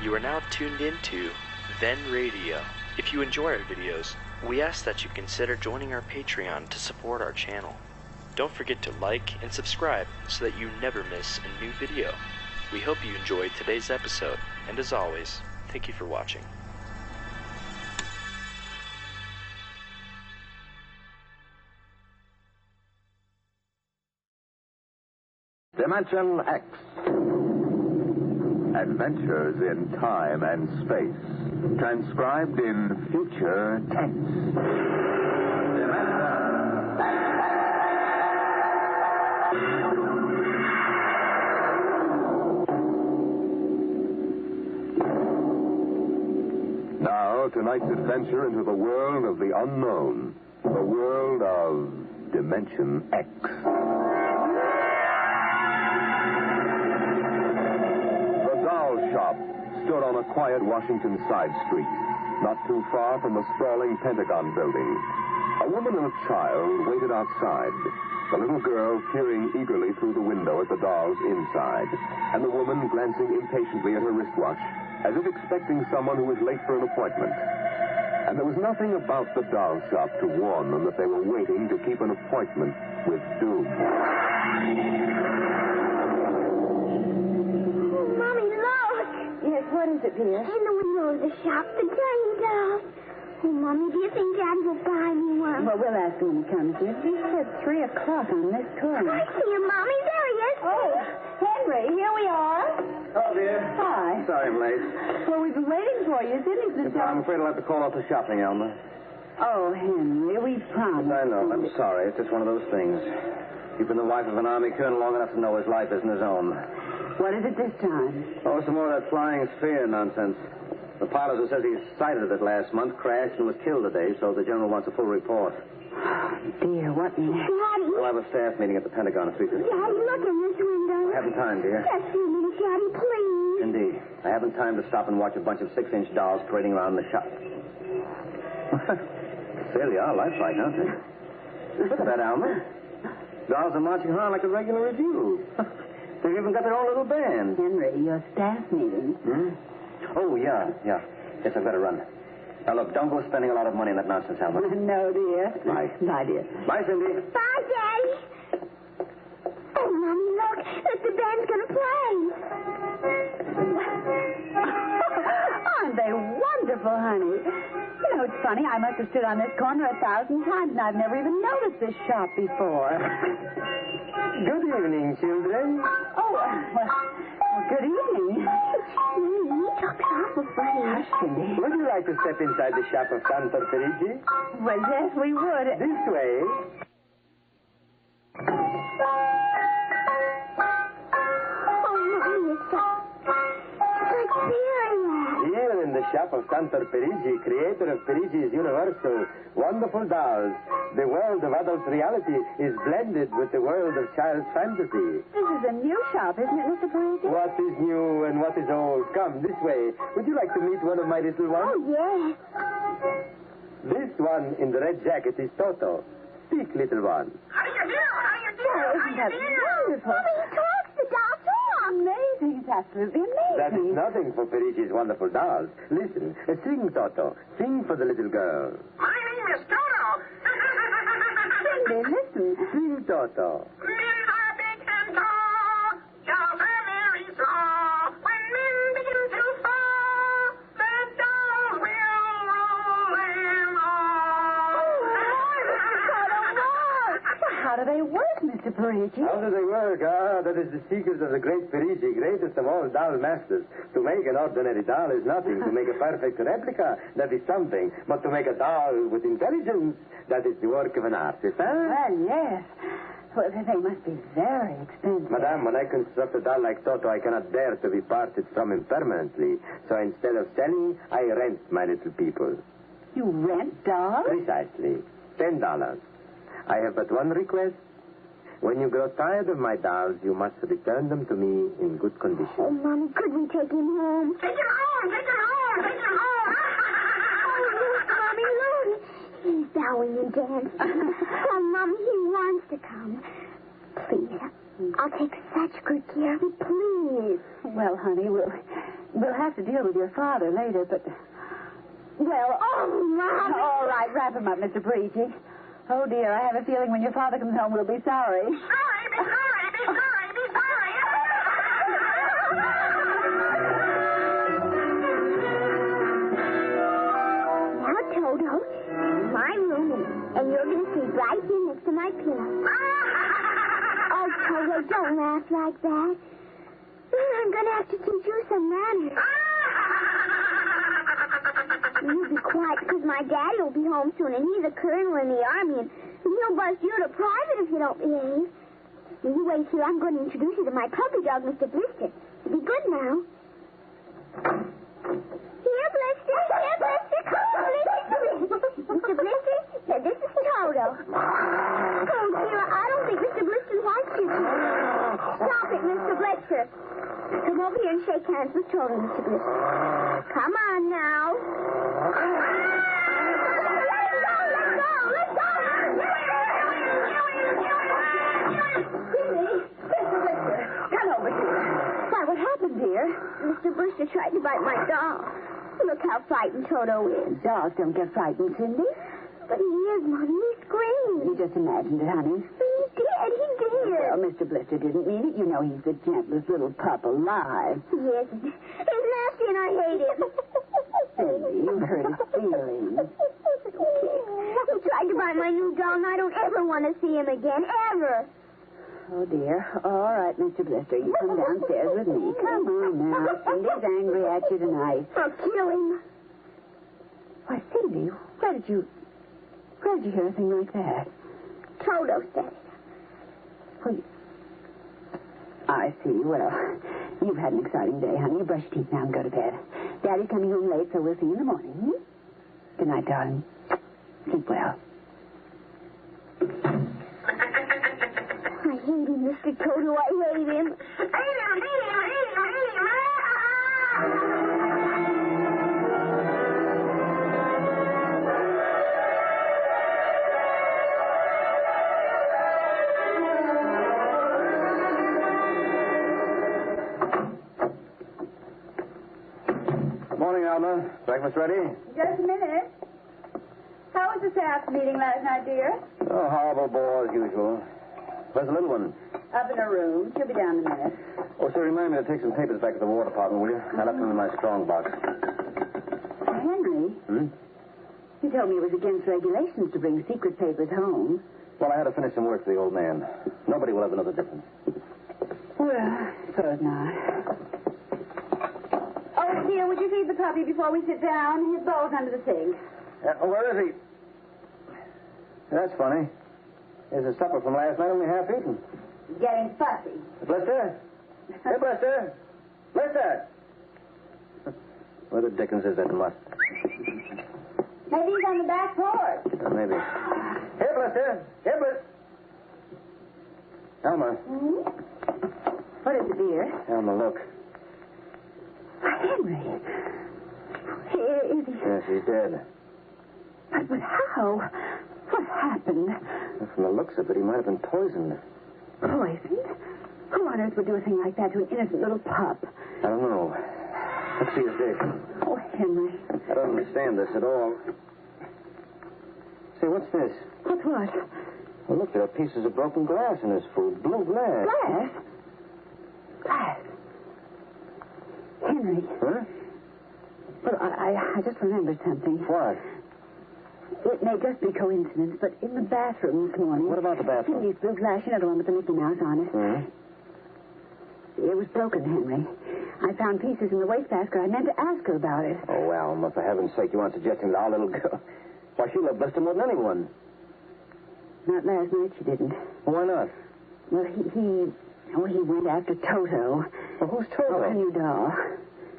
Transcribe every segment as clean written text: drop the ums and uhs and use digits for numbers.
You are now tuned into Then Radio. If you enjoy our videos, we ask that you consider joining our Patreon to support our channel. Don't forget to like and subscribe so that you never miss a new video. We hope you enjoyed today's episode, and as always, thank you for watching. dimensionx. Adventures in time and space. Transcribed in future tense. Now, tonight's adventure into the world of the unknown. The world of dimensionx. Shop stood on a quiet Washington side street, not too far from the sprawling Pentagon building. A woman and a child waited outside, the little girl peering eagerly through the window at the dolls inside, and the woman glancing impatiently at her wristwatch, as if expecting someone who was late for an appointment. And there was nothing about the doll shop to warn them that they were waiting to keep an appointment with doom. Yes, what is it, dear? In the window of the shop, the tiny dolls. Oh, Mommy, do you think Dad will buy me one? Well, we'll ask him when he comes in. He said 3 o'clock on this corner. I see him, Mommy. There he is. Oh, Henry, here we are. Oh, dear. Hi. Sorry I'm late. Well, we've been waiting for you. I'm afraid I'll have to call off the shopping, Elma. Oh, Henry, we promised. I know. I'm sorry. It's just one of those things. You've been the wife of an army colonel long enough to know his life isn't his own. What is it this time? Oh, some more of that flying sphere nonsense. The pilot who says he sighted it last month crashed and was killed today, so the general wants a full report. Oh, dear, what next? Daddy. We'll have a staff meeting at the Pentagon at 3:15. Daddy, look in this window. I haven't time, dear. Just a minute, Daddy, please. Indeed. I haven't time to stop and watch a bunch of 6-inch dolls parading around the shop. They really are lifelike, aren't they? Look at that, Alma. Dolls are marching around like a regular review. They've even got their own little band. Henry, your staff meeting. Oh, yeah. Yes, I've got to run. Now, look, don't go spending a lot of money on that nonsense, Alma. No, dear. Bye. Bye, dear. Bye, Cindy. Bye, Daddy. Oh, Mommy, look. The band's going to play. Aren't they wonderful, honey? You know, it's funny. I must have stood on this corner 1,000 times, and I've never even noticed this shop before. Good evening, children. Oh, well, good evening. He talks awful funny. Hush, Cindy. Would you like to step inside the shop of Santa Perigi? Well, yes, we would. This way. Oh, Mommy, it's like fairyland. Here in the shop of Santa Perigi, creator of Perigi's Universal, wonderful dolls, the world of adult reality is blended with the world of child's fantasy. This is a new shop, isn't it, Mr. Perigi? What is new and what is old? Come, this way. Would you like to meet one of my little ones? Oh, yes. This one in the red jacket is Toto. Speak, little one. How do you do? Oh, isn't that wonderful? Mommy, he talks. The doll talks. Amazing. It's absolutely amazing. That is nothing for Perigi's wonderful dolls. Listen, sing, Toto. Sing for the little girl. My name is Toto. Cindy, listen. Sing, Toto. Men are big and tall. Dolls are very small. When men begin to fall, the dolls will roll them all. How do they work, Mr. Perigi? How do they work? That is the secret of the great Perigi, greatest of all doll masters. To make an ordinary doll is nothing. To make a perfect replica, that is something. But to make a doll with intelligence, that is the work of an artist, huh? Well, yes. Well, they must be very expensive. Madame, when I construct a doll like Toto, I cannot bear to be parted from him permanently. So instead of selling, I rent my little people. You rent dolls? Precisely. $10. I have but one request. When you grow tired of my dolls, you must return them to me in good condition. Oh, Mommy, could we take him home? Take him home. Take him home. Take him home. Oh, look, Mommy, look. He's bowing and dancing. Oh, Mommy, he wants to come. Please, I'll take such good care of him, please. Well, honey, We'll have to deal with your father later, but... Well... Oh, Mom! All right, wrap him up, Mr. Perigi. Oh, dear, I have a feeling when your father comes home, we'll be sorry. Sorry, be sorry, be sorry, be sorry. Now, Toto, my room, and you're going to sleep right here next to my pillow. Oh, Toto, don't laugh like that. I'm going to have to teach you some manners. You be quiet, because my daddy will be home soon, and he's a colonel in the army, and he'll bust you to private if you don't behave. Now, you wait here. I'm going to introduce you to my puppy dog, Mr. Blister. Be good now. Here, Blister. Here, Blister. Come on, Blister. Mr. Blister, now this is Toto. Oh, dear, I don't think Mr. Blister wants you to. Stop it, Mr. Blister. Come over here and shake hands with Toto, Mr. Blister. Come on now. Let go. Come over here. Why, what happened, dear? Mr. Blister tried to bite my doll. Look how frightened Toto is. Dogs don't get frightened, Cindy. But he is, Mommy. He screamed. You just imagined it, honey. He did. Well, Mr. Blister didn't mean it. You know he's the gentlest little pup alive. Yes. He's nasty and I hate him. Cindy, you hurt his feelings. He tried to buy my new doll, and I don't ever want to see him again, ever. Oh, dear. All right, Mr. Blister, you come downstairs with me. Come on now. Cindy's angry at you tonight. I'll kill him. Why, Cindy, where did you hear a thing like that? Toto said it. Well, I see. Well, you've had an exciting day, honey. You brush your teeth now and go to bed. Daddy's coming home late, so we'll see you in the morning. Hmm? Good night, darling. Sleep well. I hate him, Mr. Toto. I hate him. Morning, Alma. Breakfast ready? Just a minute. How was the staff meeting last night, dear? Oh, horrible bore as usual. Where's the little one? Up in her room. She'll be down in a minute. Oh, sir, remind me to take some papers back to the War Department, will you? I left them in my strong box. Henry, you told me it was against regulations to bring secret papers home. Well, I had to finish some work for the old man. Nobody will ever know the difference. Well, suppose not. Oh, dear, would you feed the puppy before we sit down? His bowl's under the sink. Where is he? That's funny. There's a supper from last night only half eaten. Getting fussy. Blister? Hey, Blister. Blister! Where the dickens is that mutt? Maybe he's on the back porch. Maybe. Here, Blister. Here, Blister. Alma. What is it, dear? Alma, look. Henry. Is he... Yes, he's dead. But how? What happened? Well, from the looks of it, he might have been poisoned. Poisoned? Who on earth would do a thing like that to an innocent little pup? I don't know. Let's see his dish. Oh, Henry. I don't understand this at all. Say, what's this? What's what? Well, look, there are pieces of broken glass in his food. Blue glass. Glass? Glass? Henry. Huh? Well, I just remembered something. What? It may just be coincidence, but in the bathroom this morning... What about the bathroom? Cindy's blue glass, you know, the one with the Mickey Mouse on it. It was broken, Henry. I found pieces in the wastebasket. I meant to ask her about it. Oh, Alma, for heaven's sake, you aren't suggesting that our little girl... Why, she loved Blister more than anyone. Not last night, she didn't. Why not? Well, he went after Toto. Well, who's Toto? Oh, a new doll.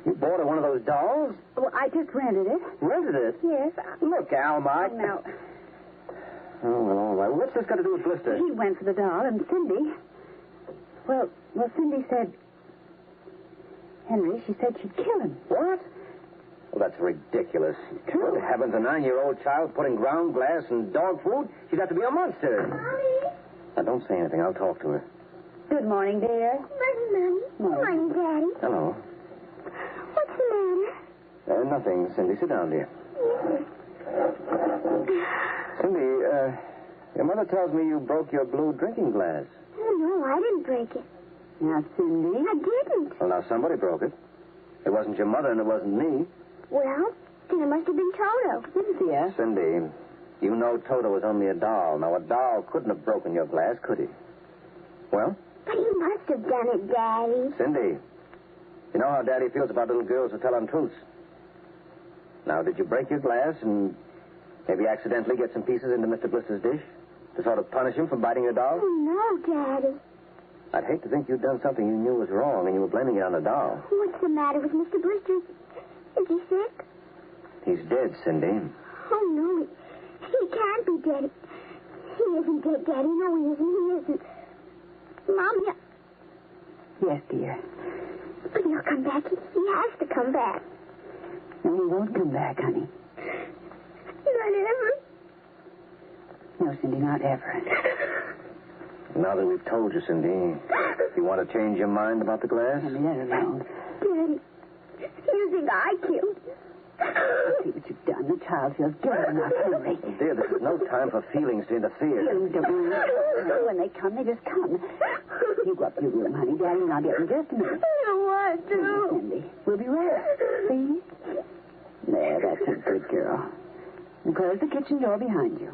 You bought her one of those dolls? Well, I just rented it. Rented it? Yes. Look, Alma. Oh, no. Oh, well, all right. What's this got to do with Blister? He went for the doll, and Cindy... Well, Cindy said... Henry, she said she'd kill him. What? Well, that's ridiculous. True. Good heavens, a 9-year-old child putting ground glass in dog food? She'd have to be a monster. Mommy. Now, don't say anything. I'll talk to her. Good morning, dear. Morning, Mommy. Morning. Morning, Daddy. Hello. What nothing. Cindy, sit down, dear. Cindy, your mother tells me you broke your blue drinking glass. Oh, no, I didn't break it. Now, Cindy. I didn't. Well, now, somebody broke it. It wasn't your mother and it wasn't me. Well, then it must have been Toto. Cynthia. Cindy, you know Toto was only a doll. Now, a doll couldn't have broken your glass, could he? Well? But he must have done it, Daddy. Cindy, you know how Daddy feels about little girls who tell untruths. Now, did you break your glass and maybe accidentally get some pieces into Mr. Blister's dish to sort of punish him for biting your doll? Oh, no, Daddy. I'd hate to think you'd done something you knew was wrong and you were blaming it on the doll. What's the matter with Mr. Blister? Is he sick? He's dead, Cindy. Oh, no, he can't be dead. He isn't dead, Daddy. No, he isn't. He isn't. Mom, Yes, dear. but he'll come back. He has to come back. No, he won't come back, honey. Not ever. No, Cindy, not ever. Now that we've told you, Cindy, you want to change your mind about the glass? Henry, let it alone. Daddy, you think I killed him? See what you've done. The child feels guilty enough, Henry. Dear, this is no time for feelings to interfere. Feelings don't matter. When they come, they just come. You go up to your room, honey. Daddy and I'll get in just a minute. I don't want to. Cindy, we'll be right. See? There, that's a good girl. And close the kitchen door behind you.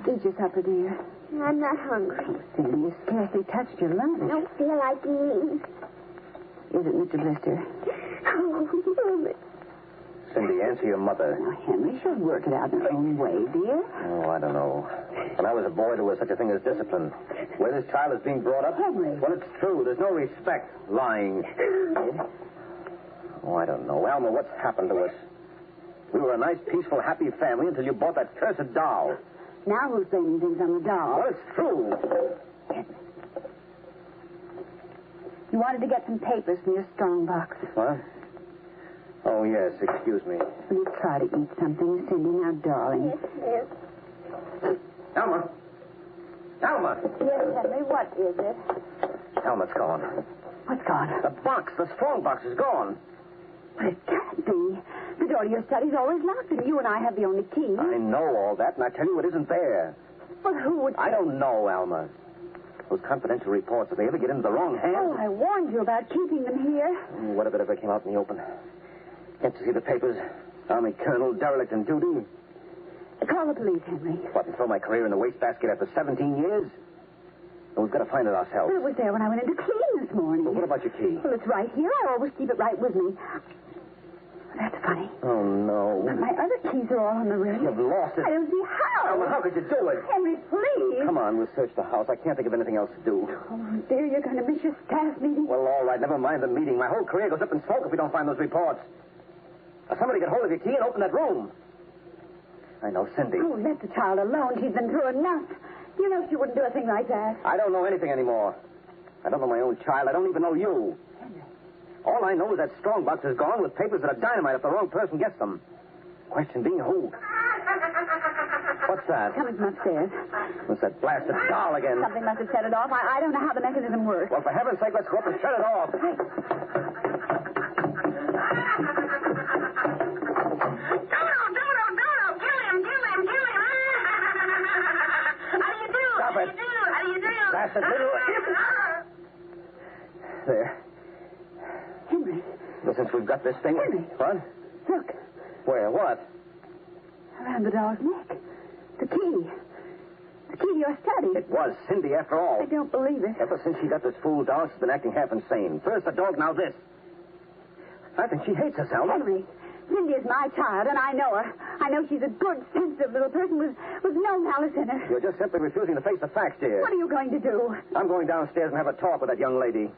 Eat your supper, dear. I'm not hungry. Cindy, you scarcely touched your lunch. I don't feel like eating. Is it Mr. Blister? Oh, Mama. Cindy, answer your mother. Now, Henry, she'll work it out in her own way, dear. Oh, I don't know. When I was a boy, there was such a thing as discipline. Where this child is being brought up, Henry. well, it's true. There's no respect. Lying. Oh, I don't know. Alma, what's happened to us? We were a nice, peaceful, happy family until you bought that cursed doll. Now who's blaming things on the doll? Well, it's true. You wanted to get some papers from your strong box. What? Oh, yes. Excuse me. Will you try to eat something, Cindy? Now, darling. Yes. Alma. Alma. Yes, Henry, what is it? Alma's gone. What's gone? The box, the strong box is gone. But it can't be. The door to your study's always locked, and you and I have the only key. I know all that, and I tell you it isn't there. Well, who would... I don't know, Alma. Those confidential reports, if they ever get into the wrong hands... Oh, I warned you about keeping them here. What if it ever came out in the open? Can't you see the papers? Army colonel, derelict in duty. Call the police, Henry. What, and throw my career in the wastebasket after 17 years? Well, we've got to find it ourselves. Well, it was there when I went into clean this morning. Well, what about your key? Well, it's right here. I always keep it right with me. That's funny. Oh, no. But my other keys are all on the ring. You've lost it. I don't see how. Alma, how could you do it? Henry, please. Come on, we'll search the house. I can't think of anything else to do. Oh, dear, you're going to miss your staff meeting. Well, all right, never mind the meeting. My whole career goes up in smoke if we don't find those reports. Now, somebody get hold of your key and open that room. I know, Cindy. Oh, let the child alone. She's been through enough. You know she wouldn't do a thing like that. I don't know anything anymore. I don't know my own child. I don't even know you. Henry. All I know is that strong box is gone with papers that are dynamite if the wrong person gets them. Question being who? What's that? Coming from upstairs. It's that blasted doll again. Something must have set it off. I don't know how the mechanism works. Well, for heaven's sake, let's go up and shut it off. That's a little... There. Henry. Well, since we've got this thing... Henry. What? Look. Where? What? Around the doll's neck. The key. The key to your study. It was Cindy, after all. I don't believe it. Ever since she got this fool doll, she's been acting half insane. First the dog, now this. I think she hates us, Alma. Henry, Cindy is my child, and I know her. I know she's a good, sensitive little person with no malice in her. You're just simply refusing to face the facts, dear. What are you going to do? I'm going downstairs and have a talk with that young lady.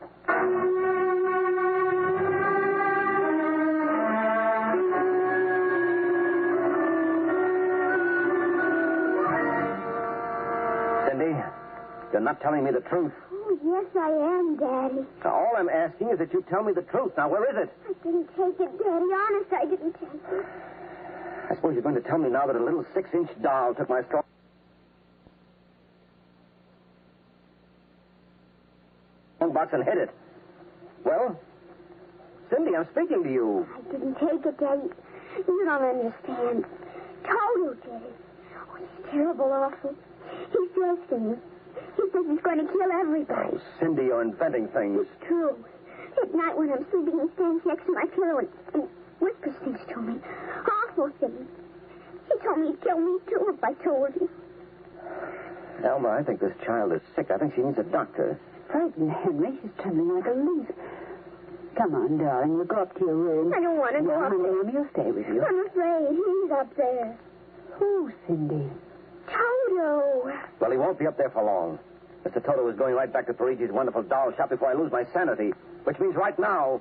You're not telling me the truth. Oh, yes, I am, Daddy. Now, all I'm asking is that you tell me the truth. Now, where is it? I didn't take it, Daddy. Honest, I didn't take it. I suppose you're going to tell me now that a little 6-inch doll took my strong box and hid it. Well, Cindy, I'm speaking to you. I didn't take it, Daddy. You don't understand. Toto did it. Oh, he's terrible awful. He threats me. He says he's going to kill everybody. Oh, Cindy, you're inventing things. It's true. At night when I'm sleeping, he stands next to my pillow and whispers things to me. Awful things. He told me he'd kill me, too, if I told him. Elma, I think this child is sick. I think she needs a doctor. Frightened, Henry. She's trembling like a leaf. Come on, darling. We'll go up to your room. I don't want to go up there. Amy will stay with you. I'm afraid. He's up there. Who, Cindy? Toto. Well, he won't be up there for long. Mr. Toto is going right back to Perigi's wonderful doll shop before I lose my sanity, which means right now.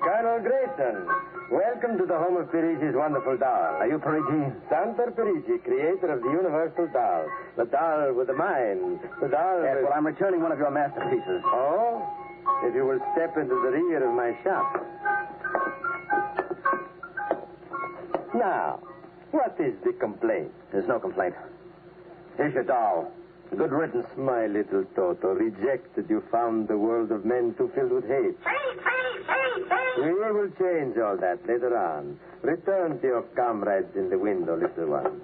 Colonel Grayson. Welcome to the home of Perigi's wonderful doll. Are you Perigi? Santa Perigi, creator of the universal doll. The doll with the mind. The doll Yes, well, I'm returning one of your masterpieces. Oh? If you will step into the rear of my shop. Now, what is the complaint? There's no complaint. Here's your doll. Good riddance. My little Toto, rejected, you found the world of men too filled with hate. We will change all that later on. Return to your comrades in the window, little one.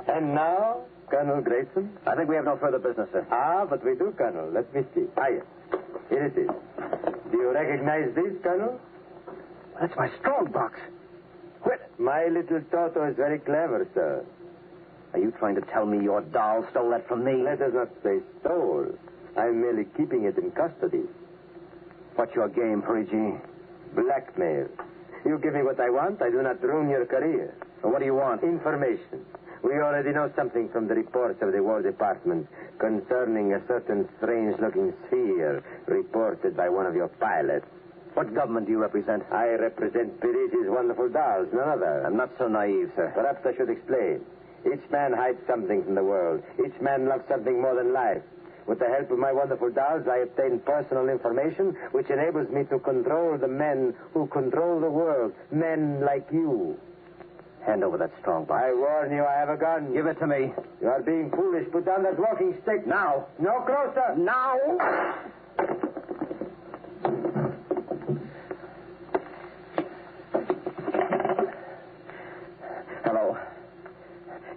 And now, Colonel Grayson? I think we have no further business, sir. Ah, but we do, Colonel. Let me see. Ah, yes. Here it is. Do you recognize this, Colonel? That's my strong box. Well, my little Toto is very clever, sir. Are you trying to tell me your doll stole that from me? Let us not say stole. I'm merely keeping it in custody. What's your game, Perigi? Blackmail. You give me what I want, I do not ruin your career. Well, what do you want? Information. We already know something from the reports of the War Department concerning a certain strange-looking sphere reported by one of your pilots. What government do you represent? I represent Perigi's wonderful dolls, none other. I'm not so naive, sir. Perhaps I should explain. Each man hides something from the world. Each man loves something more than life. With the help of my wonderful dolls, I obtain personal information which enables me to control the men who control the world. Men like you. Hand over that strong box. I warn you, I have a gun. Give it to me. You are being foolish. Put down that walking stick. Now. No closer. Now. Hello.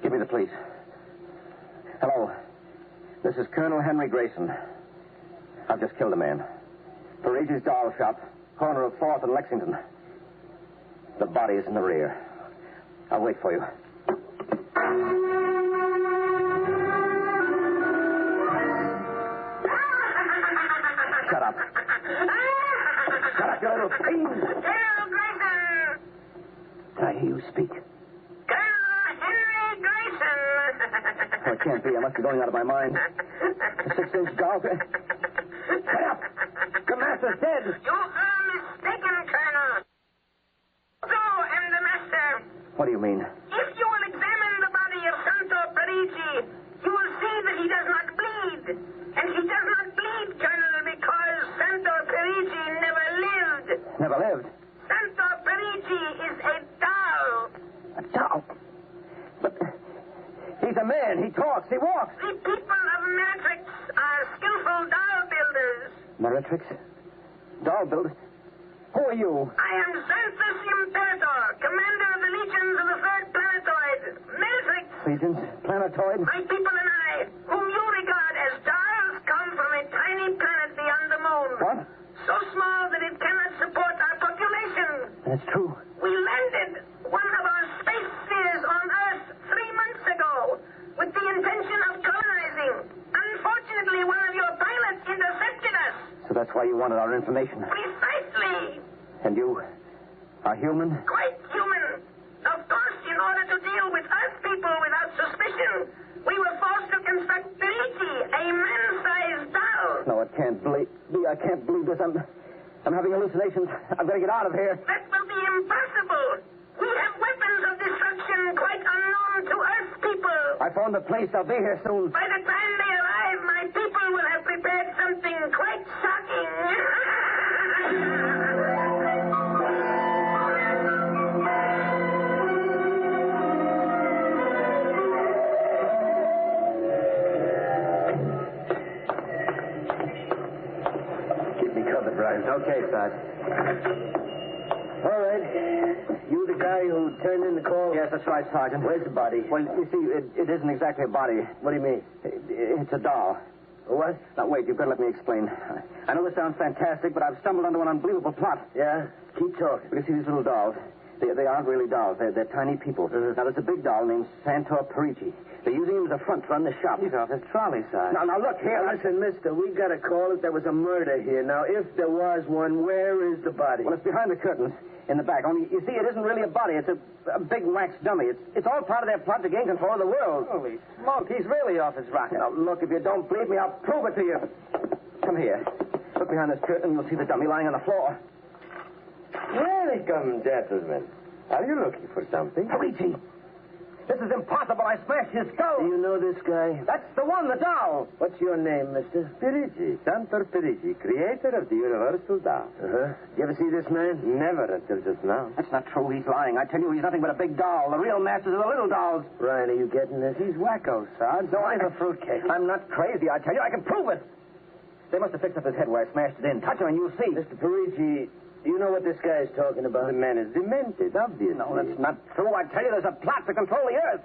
Give me the police. Hello. This is Colonel Henry Grayson. I've just killed a man. Perigi's doll shop, corner of 4th and Lexington. The body is in the rear. I'll wait for you. Shut up. Shut up, you little fiend. Colonel Grayson! Did I hear you speak? Colonel Henry Grayson! Oh, it can't be. I must be going out of my mind. A 6-inch doll. Shut up. The master's dead. You are mistaken, Colonel. So am the master. What do you mean? If you will examine the body of Santo Perigi, you will see that he does not bleed. And he does not bleed, Colonel, because Santo Perigi never lived. Never lived. Santo Perigi is a doll. A doll? But he's a man. He talks. He walks. The people of Matrix are skillful doll builders. Meretrix? Doll builder? Who are you? I am Xanthus Imperator, commander of the legions of the third planetoid, Matrix. Legions? Planetoid? My people and I, whom you regard as dolls, come from a tiny planet beyond the moon. What? So small that it cannot support our population. That's true. We landed one of our space spheres on Earth 3 months ago with the intention of colonizing. Unfortunately, one of your pilots intercepted us. So that's why you wanted our information. Precisely. And you are human? Quite human. Of course, in order to deal with Earth people without suspicion, we were forced to construct Perigi, a man-sized doll. No, it can't be. I can't believe this. I'm having hallucinations. I've got to get out of here. That will be impossible. We have weapons of destruction quite unknown to Earth people. I found the place. I'll be here soon. By the time they arrive, my people will have prepared something quite shocking. Keep me covered, Brian. Okay, Sarge. All right. You the guy who turned in the call? Yes, that's right, Sergeant. Where's the body? Well, you see, it isn't exactly a body. What do you mean? It's a doll. What? Now, wait, you've got to let me explain. I know this sounds fantastic, but I've stumbled onto an unbelievable plot. Yeah? Keep talking. You see these little dolls? They aren't really dolls. They're tiny people. Now, there's a big doll named Sanatorium Perigi. They're using him as a front to run the shop. He's off his trolley side. Now, look here. Listen, mister, we got a call that there was a murder here. Now, if there was one, where is the body? Well, it's behind the curtains in the back. Only, you see, it isn't really a body. It's a big wax dummy. It's all part of their plot to gain control of the world. Holy smoke. He's really off his rocker. Now, look, if you don't believe me, I'll prove it to you. Come here. Look behind this curtain, and you'll see the dummy lying on the floor. Welcome, gentlemen. Are you looking for something? Perigi! This is impossible. I smashed his skull. Do you know this guy? That's the one, the doll. What's your name, mister? Perigi, Santor Perigi, creator of the universal doll. Uh-huh. You ever see this man? Never until just now. That's not true. He's lying. I tell you, he's nothing but a big doll. The real masters are the little dolls. Ryan, are you getting this? He's wacko, Sarge. No, I'm a fruitcake. I'm not crazy, I tell you. I can prove it. They must have fixed up his head where I smashed it in. Touch him and you'll see. Mr. Perigi, do you know what this guy is talking about? The man is demented, obviously. No, that's not true. I tell you, there's a plot to control the Earth.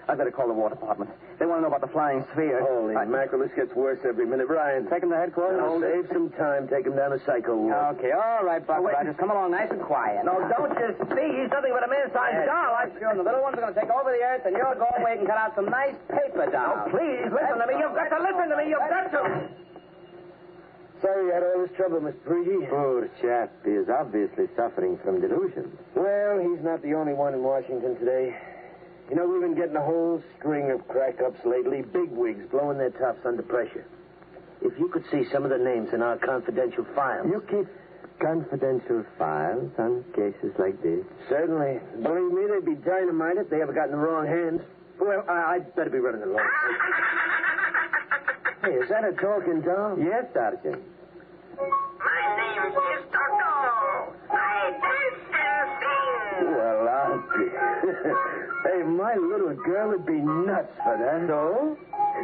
I've got to call the War Department. They want to know about the flying sphere. Holy mackerel, this gets worse every minute. Ryan, Take him to headquarters? no, save some time. Take him down to Psycho Ward. Okay, all right, Buck. Just come along nice and quiet. No, don't you see? He's nothing but a man-sized doll. I'm sure the little ones are going to take over the Earth, and you're going to wait and cut out some nice paper dolls. Oh, please, listen to me. You've got to listen to me. You've got to. Sorry you had all this trouble, Mr. Perigi. Poor chap. He is obviously suffering from delusions. Well, he's not the only one in Washington today. You know, we've been getting a whole string of crack-ups lately. Bigwigs blowing their tops under pressure. If you could see some of the names in our confidential files. You keep confidential files on cases like this? Certainly. Believe me, they'd be dynamite if they ever got in the wrong hands. Well, I'd better be running along. Hey, is that a talking doll? Yes, Sergeant. My name is Toto. I dance and sing. Well, I'll be. Hey, my little girl would be nuts for that. So?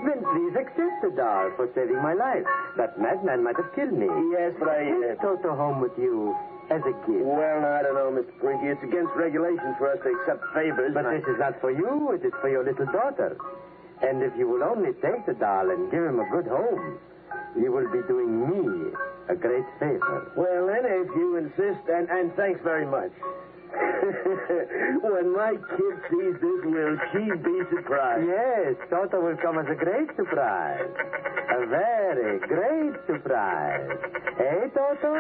Then please accept the doll for saving my life. That madman might have killed me. Yes, but Take Toto home with you as a gift. Well, I don't know, Mr. Perigi. It's against regulations for us to accept favors. But this is not for you. It is for your little daughter. And if you will only take the doll and give him a good home, you will be doing me a great favor. Well, then, if you insist, and thanks very much. When my kid sees this, will she be surprised? Yes, Toto will come as a great surprise. A very great surprise. Eh, Toto?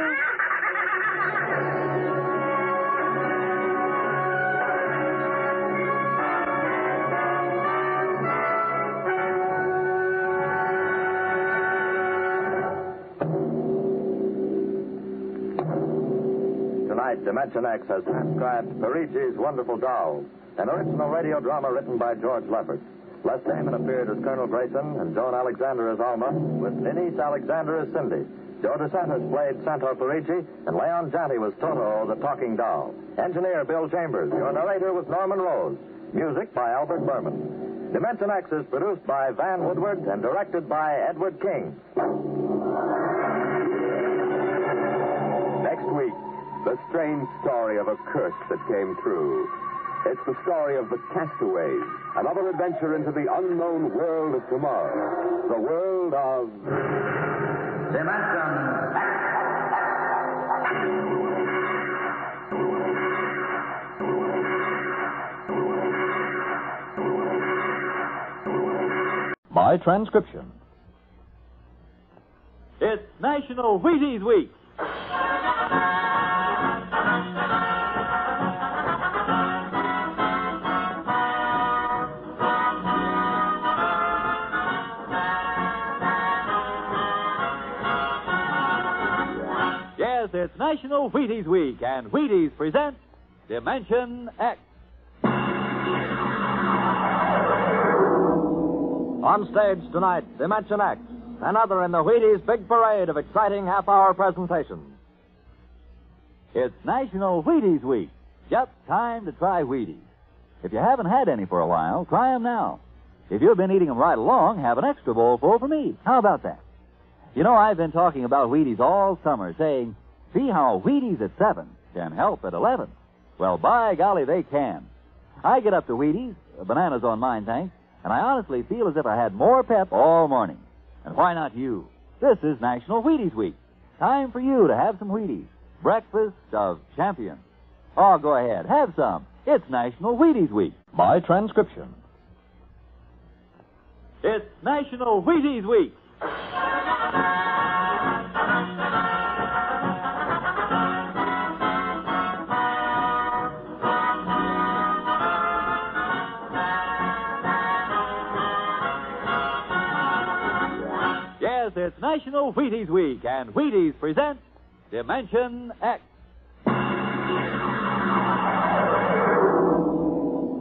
Tonight, dimensionx has transcribed Perigi's Wonderful Doll, an original radio drama written by George Leffert. Les Damon appeared as Colonel Grayson and Joan Alexander as Alma, with Denise Alexander as Cindy. Joe DeSantis played Santor Perigi, and Leon Janty was Toto, the talking doll. Engineer Bill Chambers. Your narrator was Norman Rose. Music by Albert Berman. dimensionx is produced by Van Woodward and directed by Edward King. Next week, the strange story of a curse that came true. It's the story of the Castaways, another adventure into the unknown world of tomorrow. The world of... By transcription. It's National Wheaties Week. National Wheaties Week, and Wheaties presents dimensionx. On stage tonight, dimensionx, another in the Wheaties big parade of exciting half-hour presentations. It's National Wheaties Week. Just time to try Wheaties. If you haven't had any for a while, try them now. If you've been eating them right along, have an extra bowl full for me. How about that? You know, I've been talking about Wheaties all summer, saying, see how Wheaties at 7 can help at 11. Well, by golly, they can. I get up to Wheaties, bananas on mine, thanks, and I honestly feel as if I had more pep all morning. And why not you? This is National Wheaties Week. Time for you to have some Wheaties. Breakfast of champions. Oh, go ahead, have some. It's National Wheaties Week. My transcription. It's National Wheaties Week. Yes, it's National Wheaties Week, and Wheaties presents dimensionx.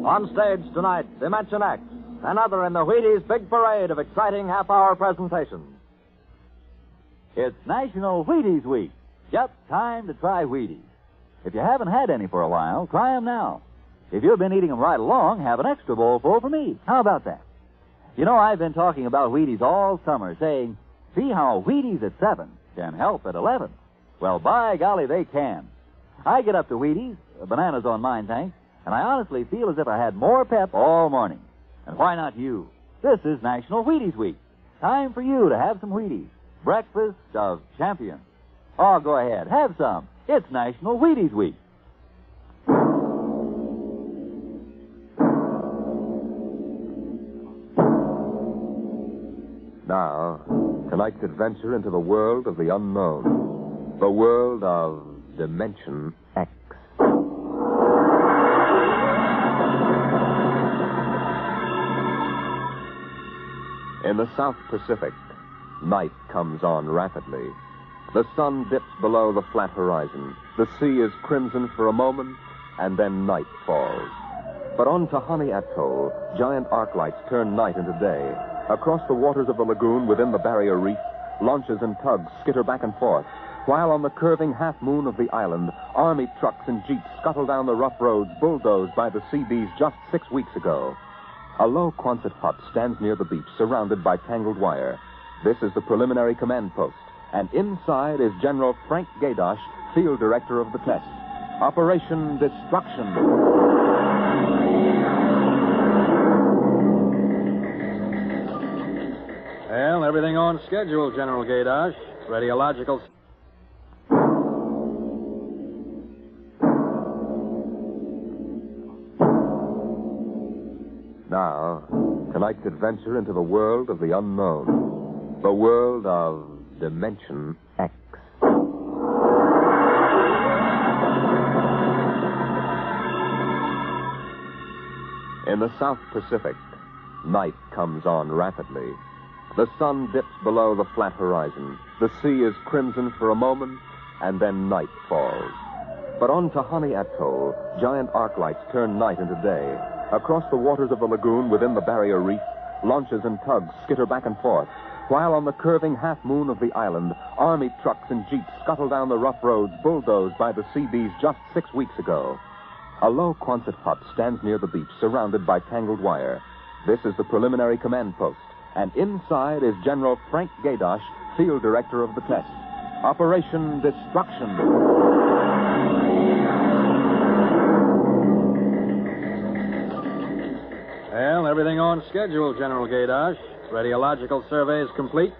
On stage tonight, dimensionx, another in the Wheaties big parade of exciting half-hour presentations. It's National Wheaties Week. Just time to try Wheaties. If you haven't had any for a while, try them now. If you've been eating them right along, have an extra bowl full for me. How about that? You know, I've been talking about Wheaties all summer, saying, see how Wheaties at 7 can help at 11. Well, by golly, they can. I get up to Wheaties, bananas on mine, thanks, and I honestly feel as if I had more pep all morning. And why not you? This is National Wheaties Week. Time for you to have some Wheaties. Breakfast of champions. Oh, go ahead, have some. It's National Wheaties Week. Now, tonight's adventure into the world of the unknown. The world of dimensionx. In the South Pacific, night comes on rapidly. The sun dips below the flat horizon. The sea is crimson for a moment, and then night falls. But on Tahani Atoll, giant arc lights turn night into day. Across the waters of the lagoon within the barrier reef, launches and tugs skitter back and forth, while on the curving half-moon of the island, army trucks and jeeps scuttle down the rough roads bulldozed by the Seabees just 6 weeks ago. A low Quonset hut stands near the beach, surrounded by tangled wire. This is the preliminary command post, and inside is General Frank Gaydosh, field director of the test. Operation Destruction. Well, everything on schedule, General Gaydosh. Radiological. Now, tonight's adventure into the world of the unknown. The world of dimensionx. In the South Pacific, night comes on rapidly. The sun dips below the flat horizon. The sea is crimson for a moment, and then night falls. But on Tahani Atoll, giant arc lights turn night into day. Across the waters of the lagoon within the barrier reef, launches and tugs skitter back and forth, while on the curving half-moon of the island, army trucks and jeeps scuttle down the rough roads bulldozed by the Seabees just 6 weeks ago. A low Quonset hut stands near the beach, surrounded by tangled wire. This is the preliminary command post, and inside is General Frank Gaydosh, field director of the test. Operation Destruction. Well, everything on schedule, General Gaydosh. Radiological surveys complete.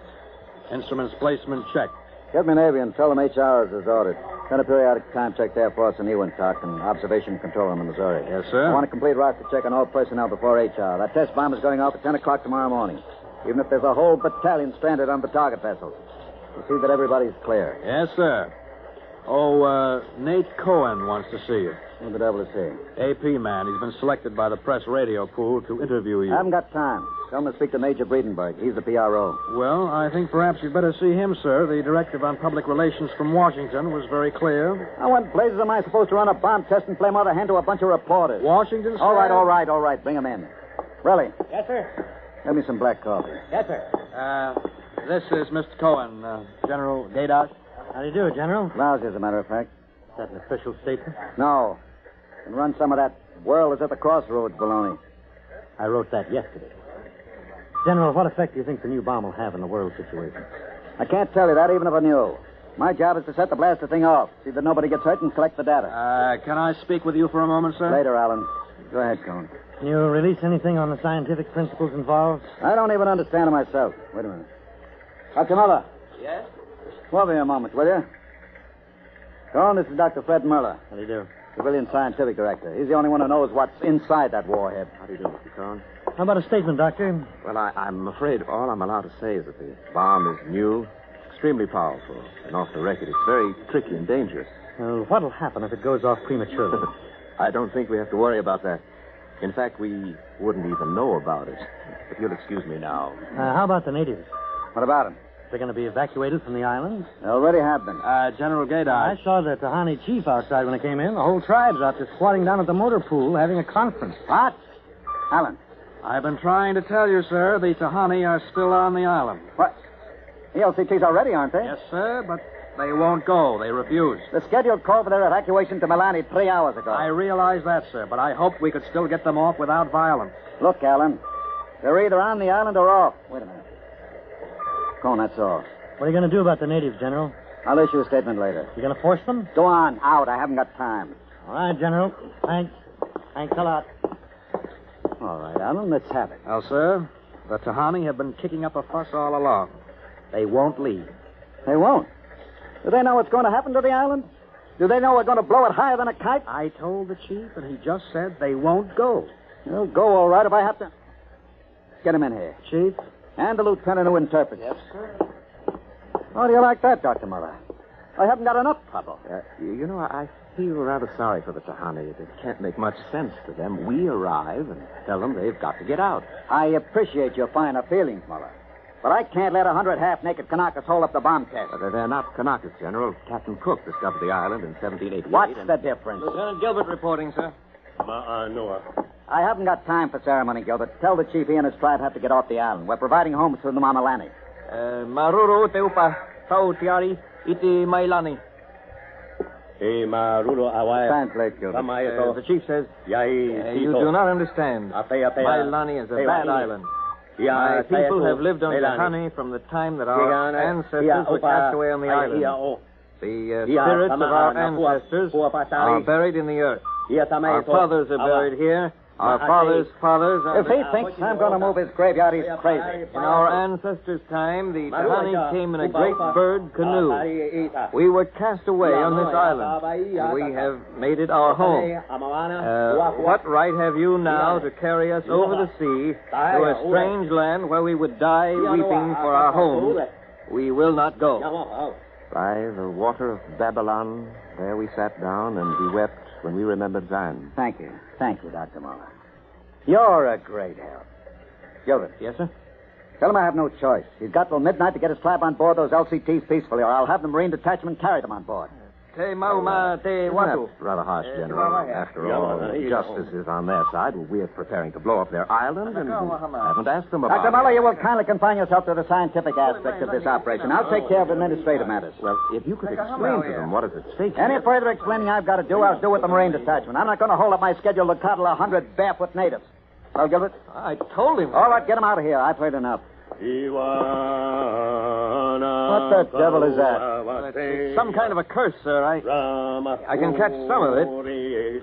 Instruments placement checked. Get me Navy and tell them H.R. is ordered. Send a periodic time check to Air Force and Ewintock and observation control room in Missouri. Yes, sir. I want a complete roster check on all personnel before H.R. That test bomb is going off at 10 o'clock tomorrow morning. Even if there's a whole battalion stranded on the target vessel. We'll see that everybody's clear. Yes, sir. Nate Cohen wants to see you. Who'll the devil is he? AP man. He's been selected by the press radio pool to interview you. I haven't got time. Tell him to speak to Major Breedenberg. He's the PRO. Well, I think perhaps you'd better see him, sir. The directive on public relations from Washington was very clear. Now, what blazes am I supposed to run a bomb test and play mother hen to a bunch of reporters? Washington, sir? All right. Bring him in. Relly, Yes, sir. give me some black coffee. Yes, sir. This is Mr. Cohen, General Gaydosh. How do you do, General? Lousy, as a matter of fact. Is that an official statement? No. And run some of that world is at the crossroads baloney. I wrote that yesterday. General, what effect do you think the new bomb will have in the world situation? I can't tell you that even if I knew. My job is to set the blaster thing off, see that nobody gets hurt, and collect the data. Can I speak with you for a moment, sir? Later, Alan. Go ahead, Cohen. Can you release anything on the scientific principles involved? I don't even understand it myself. Wait a minute. Dr. Muller. Yes? Come over here a moment, will you? Cohen, this is Dr. Fred Muller, How do you do? civilian scientific director. He's the only one who knows what's inside that warhead. How do you do, Mr. Cohen? How about a statement, Doctor? Well, I'm afraid all I'm allowed to say is that the bomb is new, extremely powerful, and off the record, it's very tricky and dangerous. Well, what'll happen if it goes off prematurely? I don't think we have to worry about that. In fact, we wouldn't even know about it. If you'll excuse me now. How about the natives? What about him? They're going to be evacuated from the island? They already have been. General Gaydosh. I saw the Tahani chief outside when I came in. The whole tribe's out there squatting down at the motor pool having a conference. What? Alan. I've been trying to tell you, sir, the Tahani are still on the island. What? The LCTs already, aren't they? Yes, sir, but they won't go. They refuse. The scheduled call for their evacuation to Milani 3 hours ago. I realize that, sir, but I hoped we could still get them off without violence. Look, Alan. They're either on the island or off. Wait a minute. Go on, that's all. What are you going to do about the natives, General? I'll issue a statement later. You going to force them? Go on, out. I haven't got time. All right, General. Thanks. Thanks a lot. All right, Alan, let's have it. Well, sir, the Tahani have been kicking up a fuss all along. They won't leave. They won't. Do they know what's going to happen to the island? Do they know we're going to blow it higher than a kite? I told the chief, and he just said they won't go. They'll go all right if I have to. Get him in here. Chief? And the lieutenant who interprets. Yes, sir. How do you like that, Dr. Muller? I haven't got enough trouble. You know, I feel rather sorry for the Tahani. It can't make much sense to them. We arrive and tell them they've got to get out. I appreciate your finer feelings, Muller. But I can't let 100 half-naked Kanakas hold up the bomb test. They're not Kanakas, General. Captain Cook discovered the island in 1788. What's the difference? Lieutenant Gilbert reporting, sir. I haven't got time for ceremony, Gilbert. Tell the chief he and his tribe have to get off the island. We're providing homes for the Mamalani. Maruru teupa tautiari iti mailani. Translate, Gilbert. The chief says, you do not understand. Mailani is a bad island. My people have lived on Tahani from the time that our ancestors were cast away on the island. The spirits of our ancestors are buried in the earth. Our fathers are buried here. Our fathers' fathers are... If he thinks I'm going to move his graveyard, he's crazy. In our ancestors' time, the Tahani came in a great bird canoe. We were cast away on this island, and we have made it our home. What right have you now to carry us over the sea to a strange land where we would die weeping for our homes? We will not go. By the water of Babylon, there we sat down and we wept when we remembered Zion. Thank you. Thank you, Dr. Muller. You're a great help. Gilbert. Yes, sir? Tell him I have no choice. He's got till midnight to get his tribe on board those LCTs peacefully, or I'll have the Marine detachment carry them on board. Isn't that rather harsh, General? After all, justice is on their side. We're preparing to blow up their island, and we haven't asked them about Dr. it. Muller, you will kindly confine yourself to the scientific aspects of this operation. I'll take care of administrative matters. Well, if you could explain to them what is at stake here. Any further explaining I've got to do, I'll do with the Marine detachment. I'm not going to hold up my schedule to coddle 100 barefoot natives. Well, Gilbert? I told him. All right, get him out of here. I've heard enough. What the devil is that? It's some kind of a curse, sir. I can catch some of it.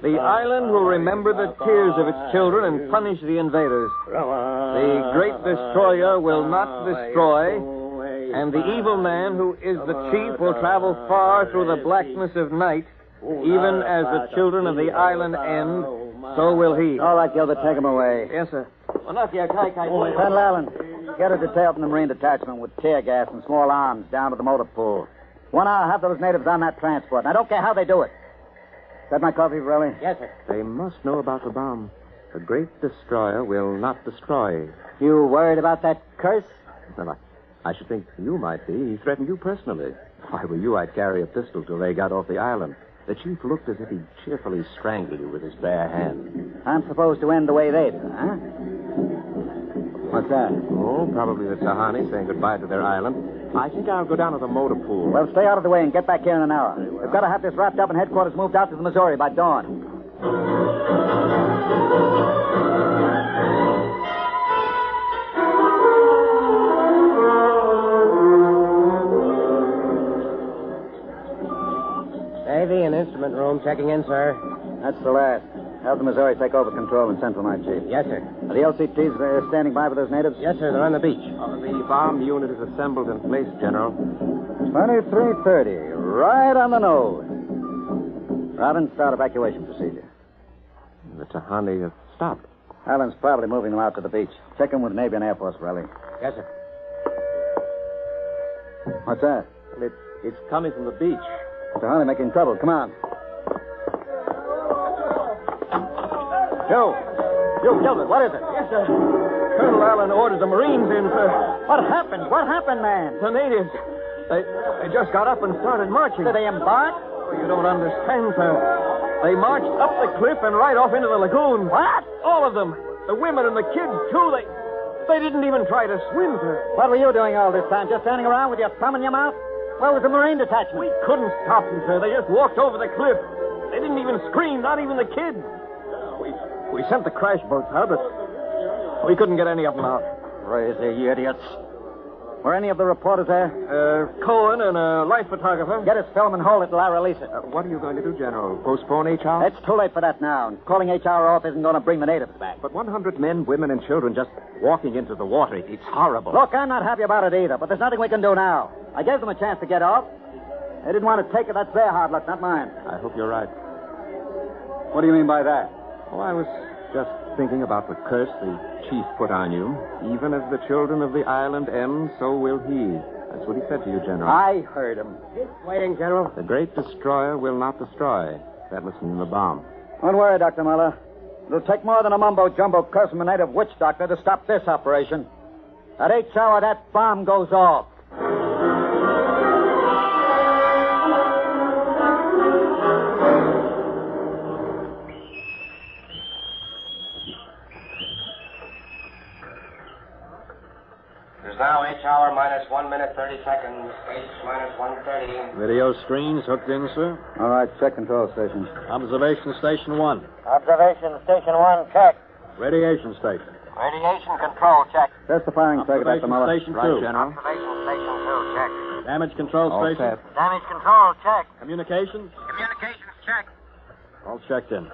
The island will remember the tears of its children and punish the invaders. The great destroyer will not destroy, and the evil man who is the chief will travel far through the blackness of night, even as the children of the island end, so will he. All right, Gilbert, take him away. Yes, sir. Colonel Allen, get a detail from the Marine detachment with tear gas and small arms down to the motor pool. 1 hour, have those natives on that transport. And I don't care how they do it. Is that my coffee, Raleigh? Yes, sir. They must know about the bomb. The great destroyer will not destroy. You worried about that curse? Well, I should think you might be. He threatened you personally. If I were you, I'd carry a pistol till they got off the island. The chief looked as if he'd cheerfully strangle you with his bare hand. I'm supposed to end the way they did, huh? What's that? Oh, probably the Tahani saying goodbye to their island. I think I'll go down to the motor pool. Well, stay out of the way and get back here in an hour. We've got to have this wrapped up and headquarters moved out to the Missouri by dawn. Navy and instrument room checking in, sir. That's the last. Have the Missouri take over control in Central, my chief. Yes, sir. Are the LCTs standing by for those natives? Yes, sir. They're on the beach. The bomb unit is assembled in place, General. 2330. Right on the nose. Robin, start evacuation procedure. The Tahani have stopped. Allen's probably moving them out to the beach. Check in with Navy and Air Force, Raleigh. Yes, sir. What's that? It's coming from the beach. Tahani making trouble. Come on. You, Gilbert, what is it? Yes, sir. Colonel Allen ordered the Marines in, sir. What happened? What happened, man? The natives. They just got up and started marching. Did they embark? Oh, you don't understand, sir. They marched up the cliff and right off into the lagoon. What? All of them. The women and the kids, too. They didn't even try to swim, sir. What were you doing all this time? Just standing around with your thumb in your mouth? Where was the Marine detachment? We couldn't stop them, sir. They just walked over the cliff. They didn't even scream, not even the kids. We sent the crash boats out, but we couldn't get any of them out. Crazy idiots. Were any of the reporters there? Cohen and a life photographer. Get his film and hold it till I release it. What are you going to do, General? Postpone HR? It's too late for that now. Calling HR off isn't going to bring the natives back. But 100 men, women, and children just walking into the water. It's horrible. Look, I'm not happy about it either, but there's nothing we can do now. I gave them a chance to get off. They didn't want to take it. That's their hard luck, not mine. I hope you're right. What do you mean by that? Oh, I was just thinking about the curse the chief put on you. Even as the children of the island end, so will he. That's what he said to you, General. I heard him. Waiting, General. The great destroyer will not destroy. That must mean the bomb. Don't worry, Dr. Muller. It'll take more than a mumbo-jumbo curse from a native witch doctor to stop this operation. At each hour, that bomb goes off. Now, H hour minus 1 minute 30 seconds. H minus 1:30. Video screens hooked in, sir. All right, check control station. Observation station 1. Observation station 1, check. Radiation station. Radiation control, check. That's the firing circuit, Dr. Observation Muller. station 2. Right, General. Observation station 2, check. Damage control All station. set. Damage control, check. Communications. Communications, check. All checked in.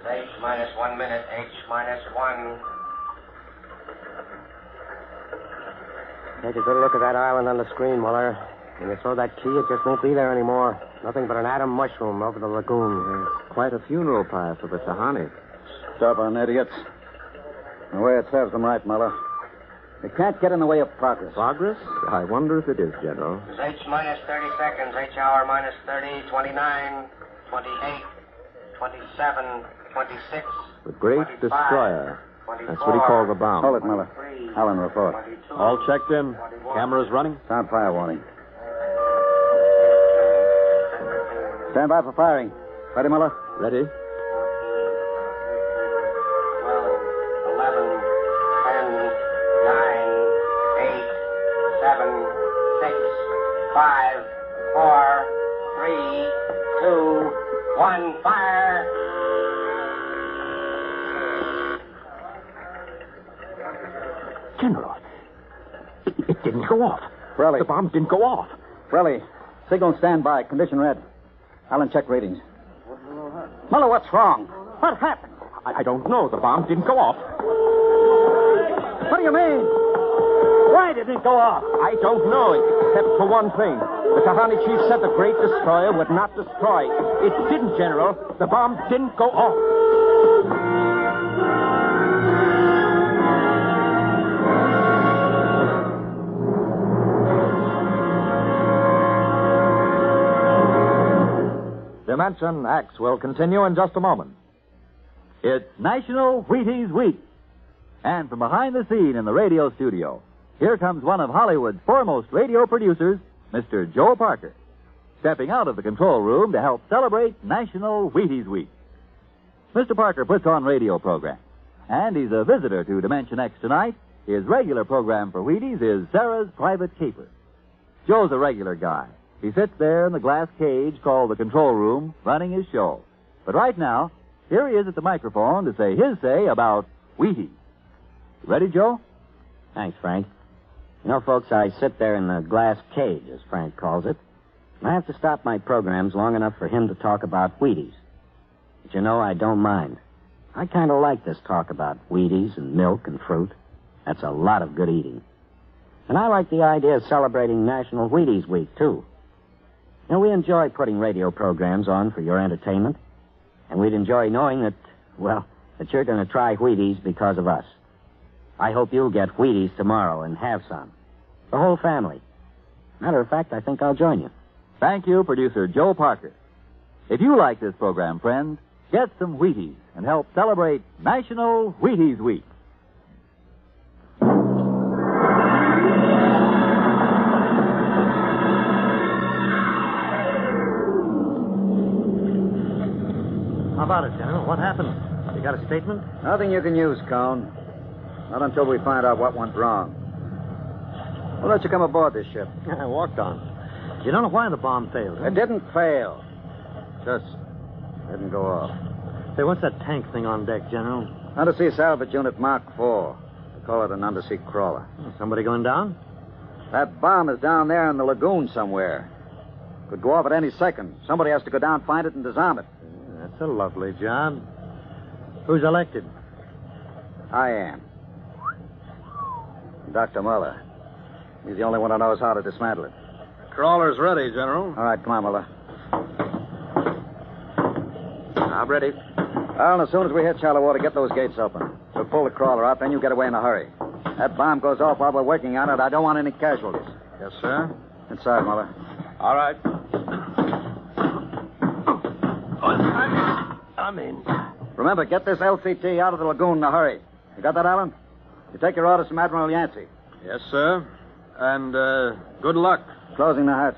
H minus 1 minute. H minus 1. Take a good look at that island on the screen, Muller. When you throw that key, it just won't be there anymore. Nothing but an atom mushroom over the lagoon. Quite a funeral pyre for the Tahani. Stubborn idiots. The way it serves them right, Muller. They can't get in the way of progress. Progress? I wonder if it is, General. H minus 30 seconds. H hour minus 30, 29, 28, 27, 26. The great 25, destroyer. 24, That's what he called the bomb. Hold it, Muller. Allen, report. 22, All checked in. Cameras running. Sound fire warning. Stand by for firing. Ready, Muller? Ready? 12, 11, 10, 9, 8, 7, 6, 5, 4, 3, 2, 1, fire! General, it didn't go off. Relly. The bomb didn't go off. Relly. Signal standby. Condition red. Allen, check ratings. Muller, what's wrong? What happened? I don't know. The bomb didn't go off. What do you mean? Why didn't it go off? I don't know, except for one thing. The Tahani chief said the great destroyer would not destroy. It didn't, General. The bomb didn't go off. dimensionx will continue in just a moment. It's National Wheaties Week. And from behind the scene in the radio studio, here comes one of Hollywood's foremost radio producers, Mr. Joe Parker, stepping out of the control room to help celebrate National Wheaties Week. Mr. Parker puts on radio programs, and he's a visitor to dimensionx tonight. His regular program for Wheaties is Sarah's Private Caper. Joe's a regular guy. He sits there in the glass cage called the control room, running his show. But right now, here he is at the microphone to say his say about Wheaties. Ready, Joe? Thanks, Frank. You know, folks, I sit there in the glass cage, as Frank calls it, and I have to stop my programs long enough for him to talk about Wheaties. But you know, I don't mind. I kind of like this talk about Wheaties and milk and fruit. That's a lot of good eating. And I like the idea of celebrating National Wheaties Week, too. You know, we enjoy putting radio programs on for your entertainment, and we'd enjoy knowing that, well, that you're going to try Wheaties because of us. I hope you'll get Wheaties tomorrow and have some. The whole family. Matter of fact, I think I'll join you. Thank you, producer Joe Parker. If you like this program, friends, get some Wheaties and help celebrate National Wheaties Week. How about it, General? What happened? You got a statement? Nothing you can use, Cone. Not until we find out what went wrong. We'll let you come aboard this ship. I walked on. You don't know why the bomb failed, huh? It didn't fail. Just didn't go off. Hey, what's that tank thing on deck, General? Undersea Salvage Unit Mark IV. They call it an undersea crawler. Somebody going down? That bomb is down there in the lagoon somewhere. Could go off at any second. Somebody has to go down, find it, and disarm it. That's a lovely job. Who's elected? I am. Dr. Muller. He's the only one who knows how to dismantle it. Crawler's ready, General. All right, come on, Muller. I'm ready. Well, as soon as we hit shallow water, get those gates open. We'll pull the crawler out, then you get away in a hurry. That bomb goes off while we're working on it. I don't want any casualties. Yes, sir. Inside, Muller. All right. I'm in. Remember, get this LCT out of the lagoon in a hurry. You got that, Alan? You take your orders from Admiral Yancey. Yes, sir. And, good luck. Closing the hatch.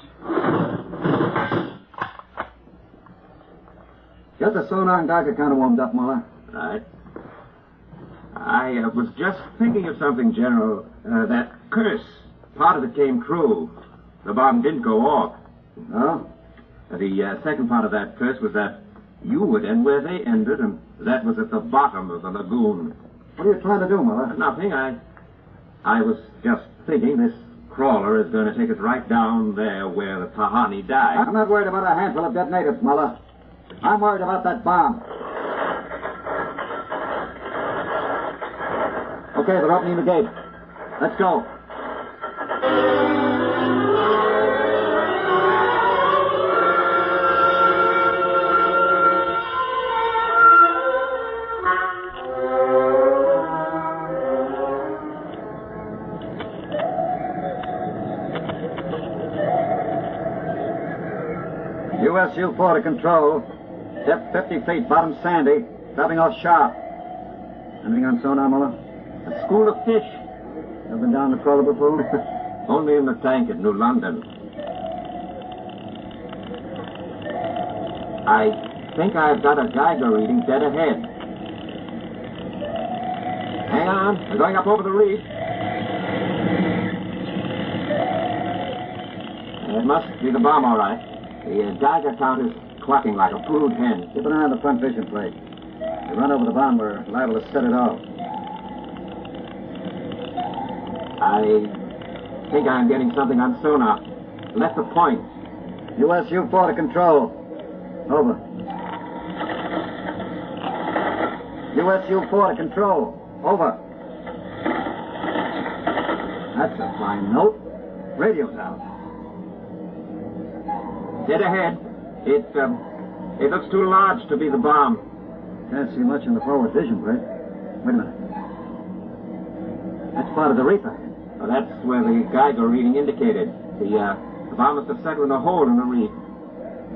Get the sonar and Geiger counter warmed up, Muller. Right. I was just thinking of something, General. That curse, part of it came true. The bomb didn't go off. No? The second part of that curse was that you would end where they ended, and that was at the bottom of the lagoon. What are you trying to do, Muller? Nothing. I was just thinking this crawler is going to take us right down there where the Tahani died. I'm not worried about a handful of dead natives, Muller. I'm worried about that bomb. Okay, they're opening the gate. Let's go. USU-4 to control. Depth 50 feet, bottom sandy. Dropping off sharp. Anything on sonar, Muller? A school of fish. Ever been down the crawler before? Only in the tank at New London. I think I've got a Geiger reading dead ahead. Hang on. We're going up over the reef. It must be the bomb, all right. The Geiger count is clucking like a brood hen. Keep an eye on the front vision plate. If we run over the bomb, we're liable to set it off. I think I'm getting something on sonar. Left of point. USU-4 to control. Over. USU-4 to control. Over. That's a fine note. Radio's out. Dead ahead. It looks too large to be the bomb. Can't see much in the forward vision plate. Wait a minute. That's part of the reef ahead. Well, that's where the Geiger reading indicated. The bomb must have settled in a hole in the reef.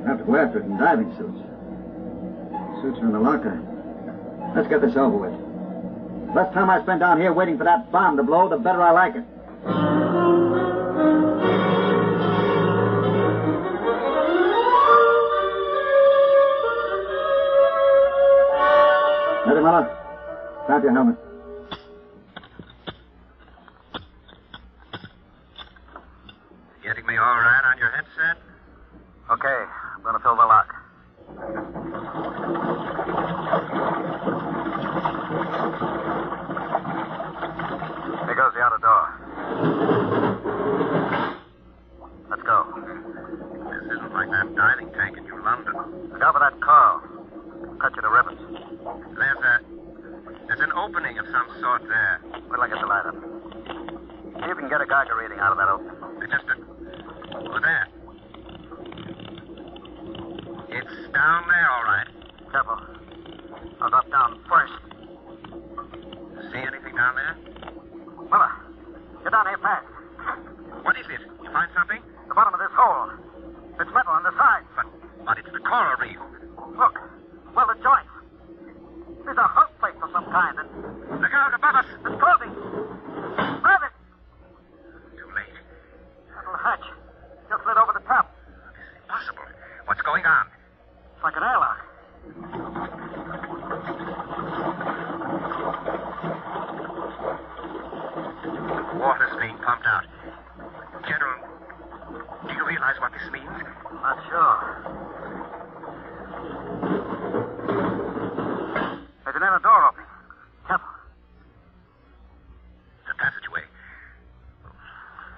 We'll have to go after it in diving suits. Suits are in the locker. Let's get this over with. The less time I spend down here waiting for that bomb to blow, the better I like it. Ready, Mother? Strap your helmet. Getting me all right on your headset? Okay, I'm going to fill the lock. There goes the outer door. Let's go. This isn't like that diving tank in New London. Look out for that coral. Cut you to ribbons. There's an opening of some sort there. Wait till I get the light up. See if you can get a Geiger reading out of that opening. Over there. It's down there, all right. Careful. I'll drop down first. See anything down there? Mother, get down here fast. What is it? You find something? The bottom of this hole. It's metal on the side. But it's the coral reef. Look. Well, the joints. These are hook plates of some kind. And look out above us. It's closing. Grab it. Too late. That little hatch just slid over the top. This is impossible. What's going on? It's like an airlock. Water's being pumped out. General, do you realize what this means? Not sure. There's an inner door opening. Careful. The passageway.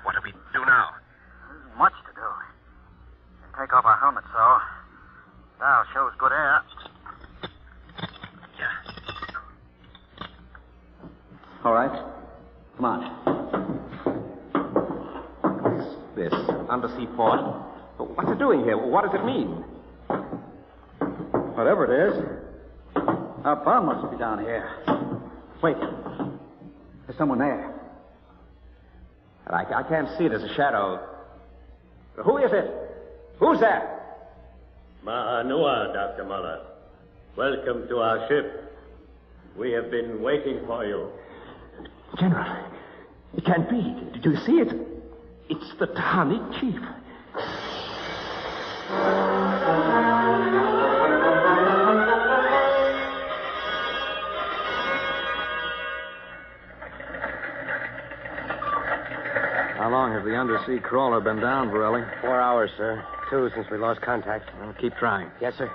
What do we do now? There isn't much to do. We can take off our helmets, so. Now shows good air. Yeah. All right. Come on. What is this? Undersea port? What's it doing here? What does it mean? Whatever it is, our bomb must be down here. Wait. There's someone there. I can't see. There's a shadow. Who is it? Who's that? Ma'anua, Dr. Muller. Welcome to our ship. We have been waiting for you. General, it can't be. Do you see it? It's the Tahani chief. How long has the undersea crawler been down, Borelli? 4 hours, sir. 2 since we lost contact. Well, keep trying. Yes, sir.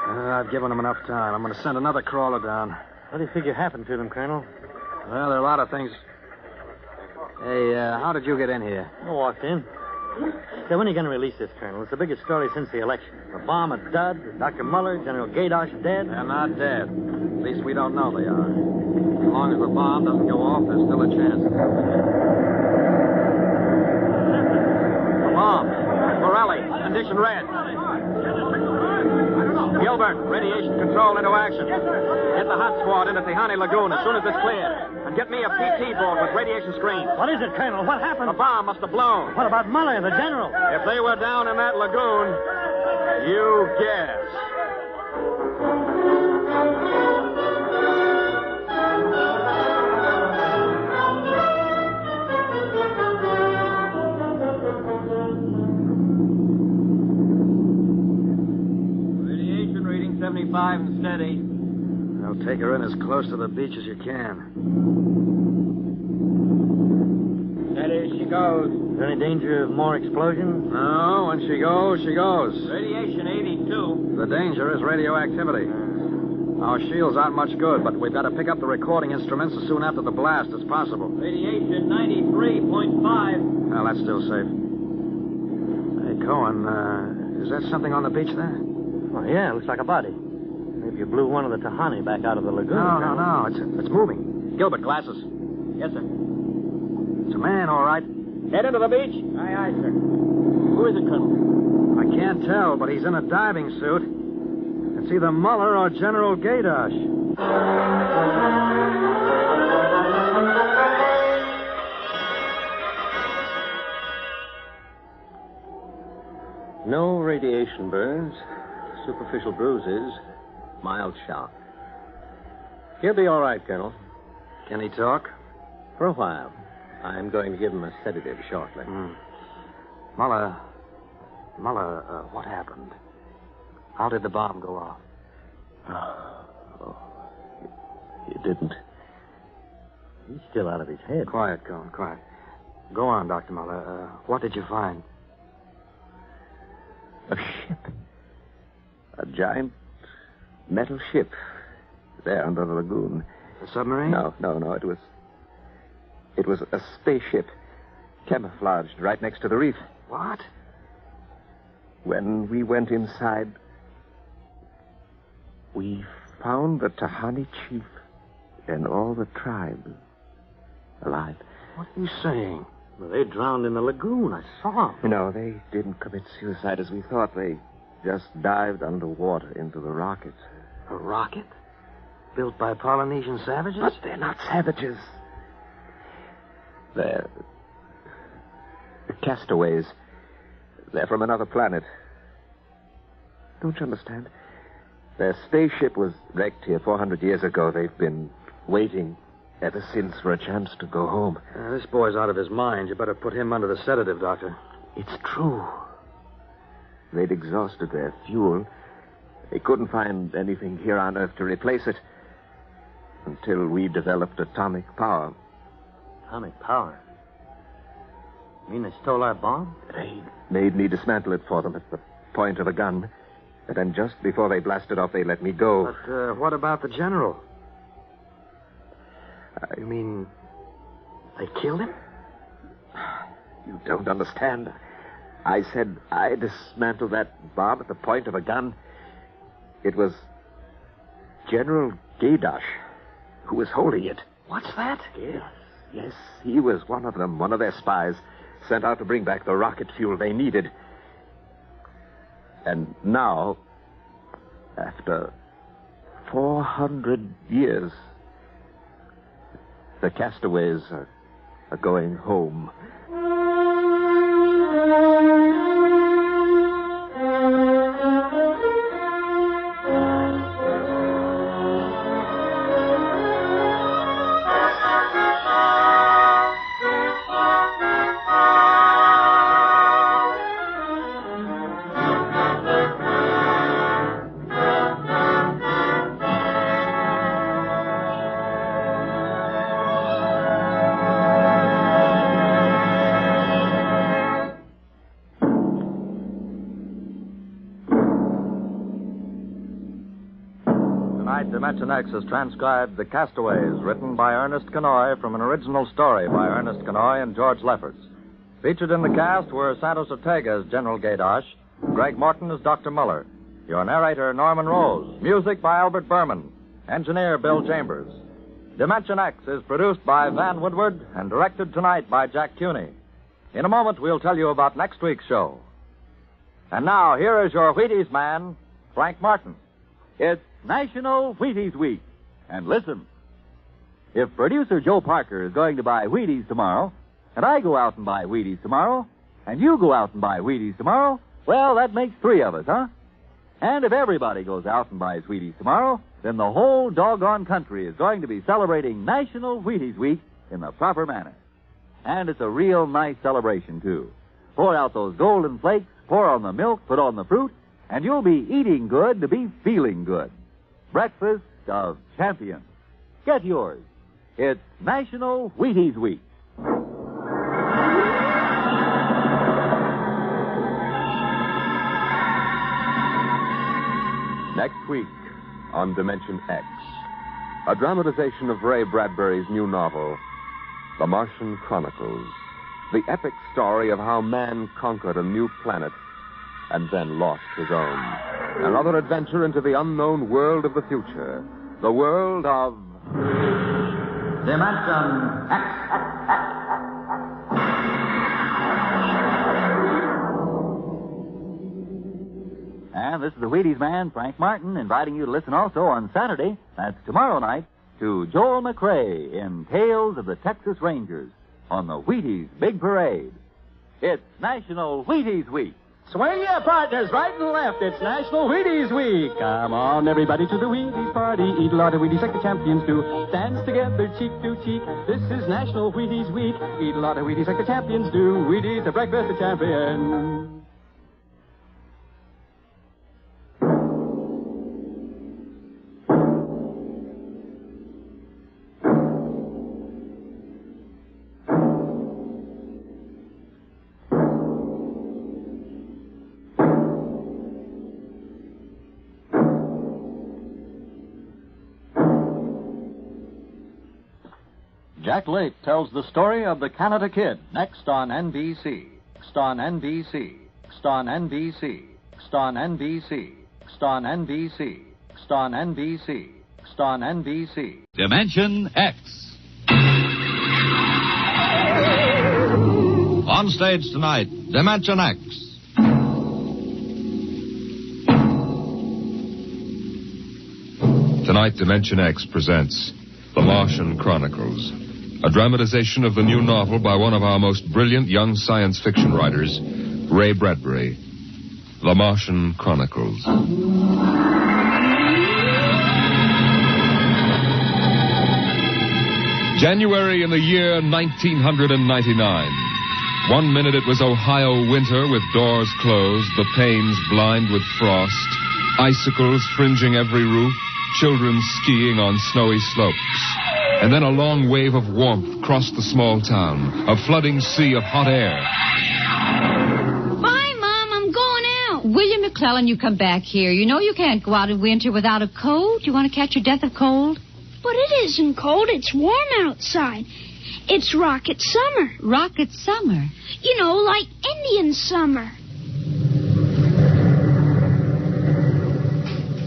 I've given them enough time. I'm going to send another crawler down. What do you figure happened to them, Colonel? Well, there are a lot of things. Hey, how did you get in here? I walked in. Say, when are you going to release this, Colonel? It's the biggest story since the election. The bomb, a dud, Dr. Muller, General Gadosh dead. They're not dead. At least we don't know they are. As long as the bomb doesn't go off, there's still a chance. The bomb. Borelli, condition red. Gilbert, radiation control into action. Get the hot squad into Tahani Lagoon as soon as it's cleared. And get me a PT board with radiation screens. What is it, Colonel? What happened? The bomb must have blown. What about Muller, the general? If they were down in that lagoon, you guess. Radiation reading 75 and steady. Now take her in as close to the beach as you can. Steady she goes. Is there any danger of more explosion? No, when she goes, she goes. Radiation 82. The danger is radioactivity. Our shields aren't much good, but we've got to pick up the recording instruments as soon after the blast as possible. Radiation 93.5. Well, that's still safe. Hey, Cohen, is that something on the beach there? Oh, yeah, looks like a body. Maybe you blew one of the Tahani back out of the lagoon. No. It's moving. Gilbert, glasses. Yes, sir. It's a man, all right. Head into the beach? Aye, aye, sir. Who is it, Colonel? I can't tell, but he's in a diving suit. It's either Muller or General Gadosh. No radiation burns, superficial bruises, mild shock. He'll be all right, Colonel. Can he talk? For a while. I'm going to give him a sedative shortly. Muller, what happened? How did the bomb go off? It didn't. He's still out of his head. Quiet, Cohen, quiet. Go on, Dr. Muller. What did you find? A ship. A giant metal ship. There under the lagoon. A submarine? No. It was a spaceship. Camouflaged right next to the reef. What? When we went inside, we found the Tahani chief and all the tribe alive. What are you saying? Well, they drowned in the lagoon. I saw them. No, they didn't commit suicide as we thought. They just dived underwater into the rocket. A rocket? Built by Polynesian savages? But they're not savages. They're castaways. They're from another planet. Don't you understand? Their spaceship was wrecked here 400 years ago. They've been waiting ever since for a chance to go home. This boy's out of his mind. You better put him under the sedative, Doctor. It's true. They'd exhausted their fuel. They couldn't find anything here on Earth to replace it until we developed atomic power. Atomic power? You mean they stole our bomb? They made me dismantle it for them at the point of a gun. And then just before they blasted off, they let me go. But what about the general? You mean they killed him? You don't understand. I said I dismantled that bomb at the point of a gun. It was General Gaydosh who was holding it. What's that? Yes, he was one of them, one of their spies, sent out to bring back the rocket fuel they needed. And now, after 400 years, the castaways are going home. Dimensionx has transcribed The Castaways, written by Ernest Kenoy from an original story by Ernest Kenoy and George Lefferts. Featured in the cast were Santos Ortega as General Gaydosh, Greg Morton as Dr. Muller, your narrator Norman Rose, music by Albert Berman, engineer Bill Chambers. Dimensionx is produced by Van Woodward and directed tonight by Jack Cuney. In a moment, we'll tell you about next week's show. And now, here is your Wheaties man, Frank Martin. It's National Wheaties Week. And listen, if producer Joe Parker is going to buy Wheaties tomorrow, and I go out and buy Wheaties tomorrow, and you go out and buy Wheaties tomorrow, well, that makes three of us, huh? And if everybody goes out and buys Wheaties tomorrow, then the whole doggone country is going to be celebrating National Wheaties Week in the proper manner. And it's a real nice celebration, too. Pour out those golden flakes, pour on the milk, put on the fruit, and you'll be eating good to be feeling good. Breakfast of champions. Get yours. It's National Wheaties Week. Next week on dimensionx, a dramatization of Ray Bradbury's new novel, The Martian Chronicles, the epic story of how man conquered a new planet and then lost his own. Another adventure into the unknown world of the future, the world of dimensionx. And this is the Wheaties man, Frank Martin, inviting you to listen also on Saturday, that's tomorrow night, to Joel McRae in Tales of the Texas Rangers on the Wheaties Big Parade. It's National Wheaties Week. Swing your partners right and left. It's National Wheaties Week. Come on, everybody, to the Wheaties party. Eat a lot of Wheaties like the champions do. Dance together, cheek to cheek. This is National Wheaties Week. Eat a lot of Wheaties like the champions do. Wheaties, the breakfast of champions. Jack Lake tells the story of the Canada Kid, next on NBC. Next on NBC. Next on NBC. Next on NBC. Next on NBC. Next on NBC. Next on NBC. Dimension X. On stage tonight, Dimension X. Tonight, Dimension X presents The Martian Chronicles, a dramatization of the new novel by one of our most brilliant young science fiction writers, Ray Bradbury, The Martian Chronicles. January in the year 1999. 1 minute it was Ohio winter with doors closed, the panes blind with frost, icicles fringing every roof, children skiing on snowy slopes. And then a long wave of warmth crossed the small town, a flooding sea of hot air. Bye, Mom. I'm going out. William McClellan, you come back here. You know you can't go out in winter without a coat. You want to catch your death of cold? But it isn't cold. It's warm outside. It's rocket summer. Rocket summer? You know, like Indian summer.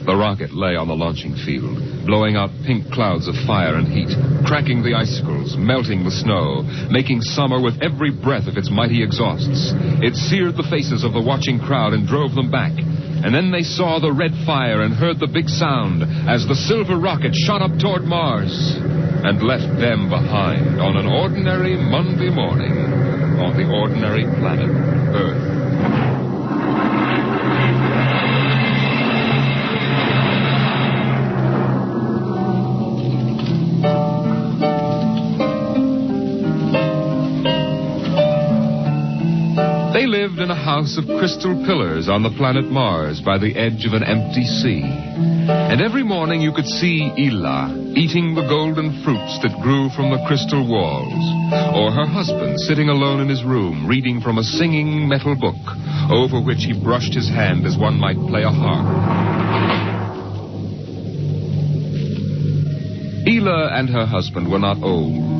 The rocket lay on the launching field, blowing out pink clouds of fire and heat, cracking the icicles, melting the snow, making summer with every breath of its mighty exhausts. It seared the faces of the watching crowd and drove them back. And then they saw the red fire and heard the big sound as the silver rocket shot up toward Mars and left them behind on an ordinary Monday morning on the ordinary planet Earth. They lived in a house of crystal pillars on the planet Mars by the edge of an empty sea. And every morning you could see Ila eating the golden fruits that grew from the crystal walls, or her husband sitting alone in his room reading from a singing metal book over which he brushed his hand as one might play a harp. Ila and her husband were not old.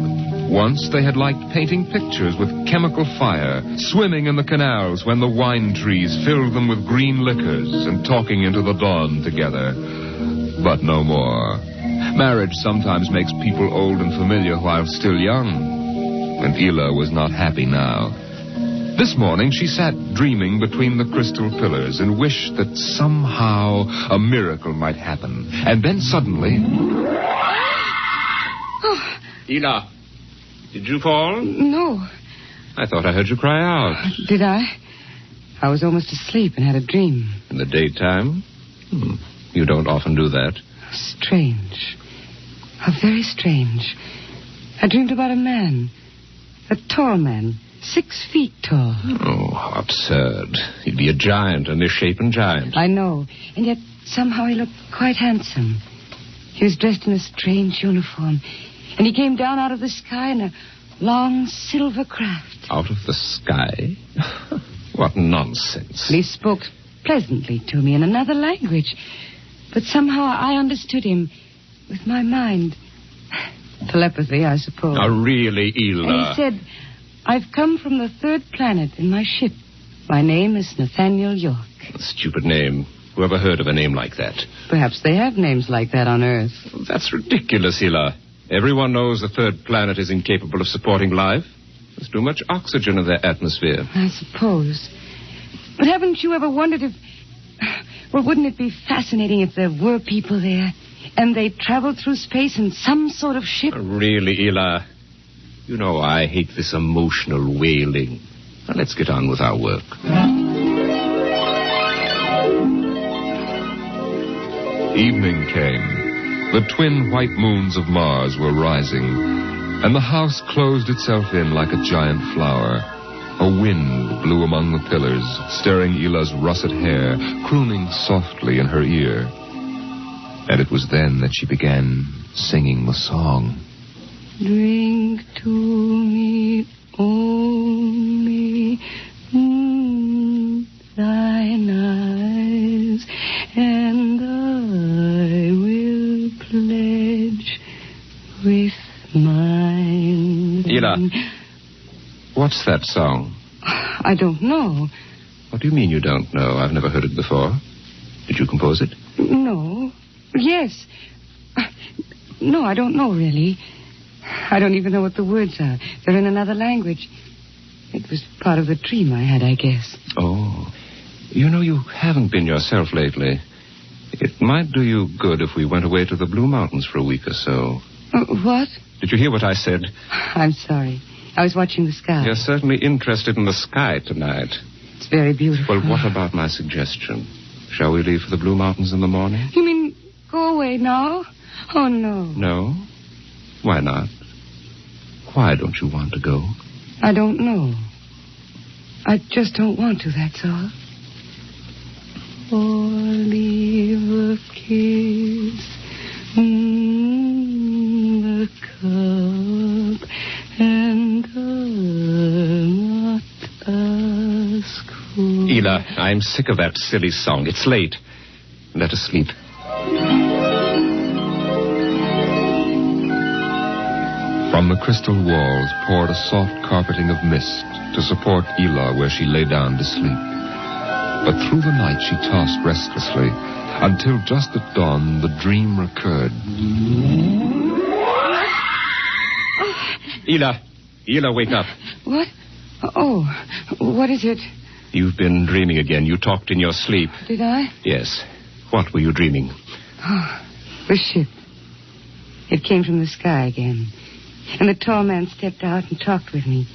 Once they had liked painting pictures with chemical fire, swimming in the canals when the wine trees filled them with green liquors, and talking into the dawn together. But no more. Marriage sometimes makes people old and familiar while still young. And Ila was not happy now. This morning she sat dreaming between the crystal pillars and wished that somehow a miracle might happen. And then suddenly... Oh. Ila... Did you fall? No. I thought I heard you cry out. Did I? I was almost asleep and had a dream. In the daytime? You don't often do that. Strange. Very strange. I dreamed about a man. A tall man. 6 feet tall. Oh, how absurd. He'd be a giant, a misshapen giant. I know. And yet somehow he looked quite handsome. He was dressed in a strange uniform. And he came down out of the sky in a long silver craft. Out of the sky? What nonsense. And he spoke pleasantly to me in another language. But somehow I understood him with my mind. Telepathy, I suppose. Oh, really, Ila? And he said, I've come from the 3rd planet in my ship. My name is Nathaniel York. A stupid name. Who ever heard of a name like that? Perhaps they have names like that on Earth. That's ridiculous, Ila. Everyone knows the 3rd planet is incapable of supporting life. There's too much oxygen in their atmosphere. I suppose. But haven't you ever wondered if... Well, wouldn't it be fascinating if there were people there and they traveled through space in some sort of ship? Really, Ila? You know I hate this emotional wailing. Now, let's get on with our work. Evening came. The twin white moons of Mars were rising, and the house closed itself in like a giant flower. A wind blew among the pillars, stirring Elah's russet hair, crooning softly in her ear. And it was then that she began singing the song. Drink to me only thine eyes, and I will pledge with mine. Elah, what's that song? I don't know. What do you mean you don't know? I've never heard it before. Did you compose it? No. Yes. No, I don't know, really. I don't even know what the words are. They're in another language. It was part of the dream I had, I guess. Oh. You know, you haven't been yourself lately. It might do you good if we went away to the Blue Mountains for a week or so. What? Did you hear what I said? I'm sorry. I was watching the sky. You're certainly interested in the sky tonight. It's very beautiful. Well, what about my suggestion? Shall we leave for the Blue Mountains in the morning? You mean go away now? Oh, no. No? Why not? Why don't you want to go? I don't know. I just don't want to, that's all. Or leave a kiss in the cup, and not ask for... Elah, I'm sick of that silly song. It's late. Let us sleep. From the crystal walls poured a soft carpeting of mist to support Elah where she lay down to sleep. But through the night she tossed restlessly until just at dawn the dream recurred. Elah, wake up. What? Oh, what is it? You've been dreaming again. You talked in your sleep. Did I? Yes. What were you dreaming? Oh, the ship. It came from the sky again. And the tall man stepped out and talked with me.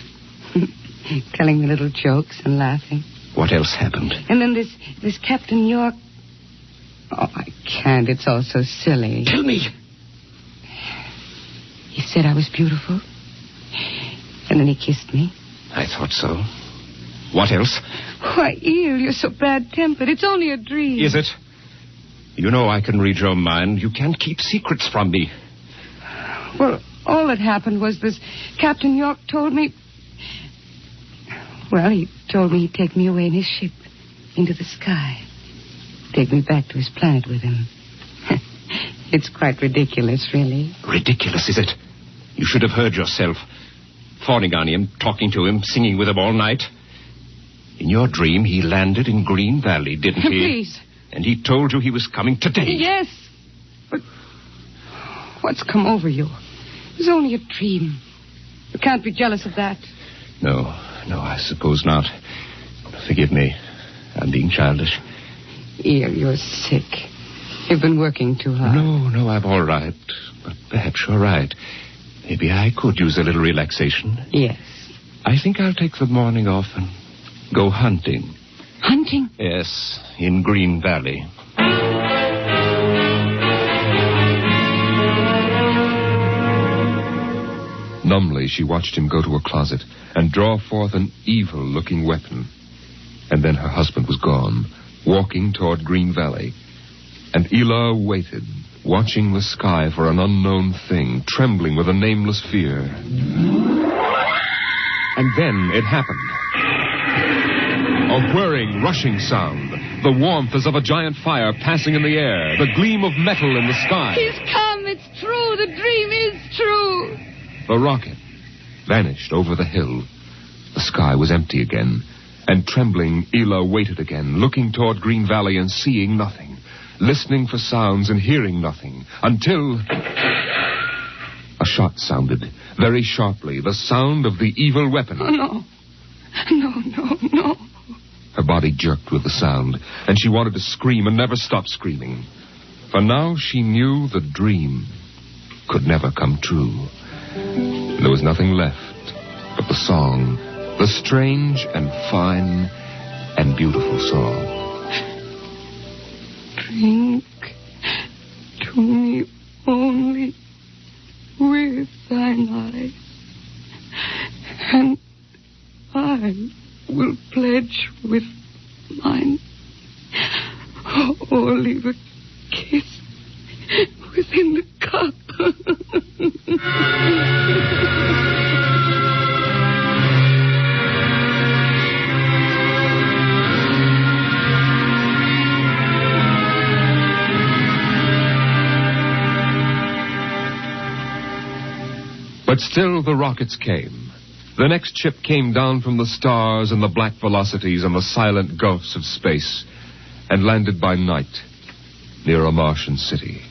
Telling me little jokes and laughing. What else happened? And then this Captain York... Oh, I can't. It's all so silly. Tell me. He said I was beautiful. And then he kissed me. I thought so. What else? Why, Eel, you're so bad-tempered. It's only a dream. Is it? You know I can read your mind. You can't keep secrets from me. Well, all that happened was this Captain York told me... Well, he told me he'd take me away in his ship into the sky. Take me back to his planet with him. It's quite ridiculous, really. Ridiculous, is it? You should have heard yourself. Fawning on him, talking to him, singing with him all night. In your dream, he landed in Green Valley, didn't he? Please. And he told you he was coming today. Yes. But what's come over you? It was only a dream. You can't be jealous of that. No, I suppose not. Forgive me. I'm being childish. Eel, you're sick. You've been working too hard. No, I'm all right. But perhaps you're right. Maybe I could use a little relaxation. Yes. I think I'll take the morning off and go hunting. Hunting? Yes, in Green Valley. Numbly, she watched him go to a closet and draw forth an evil-looking weapon. And then her husband was gone, walking toward Green Valley. And Elah waited, watching the sky for an unknown thing, trembling with a nameless fear. And then it happened. A whirring, rushing sound. The warmth as of a giant fire passing in the air. The gleam of metal in the sky. He's come. It's true. The dream is true. The rocket vanished over the hill. The sky was empty again. And trembling, Elah waited again, looking toward Green Valley and seeing nothing. Listening for sounds and hearing nothing. Until... a shot sounded, very sharply. The sound of the evil weapon. Oh, no. No. Her body jerked with the sound, and she wanted to scream and never stop screaming. For now she knew the dream could never come true. There was nothing left but the song, the strange and fine and beautiful song. Drink touch with mine. Or leave a kiss within the cup. But still the rockets came. The next ship came down from the stars and the black velocities and the silent gulfs of space and landed by night near a Martian city.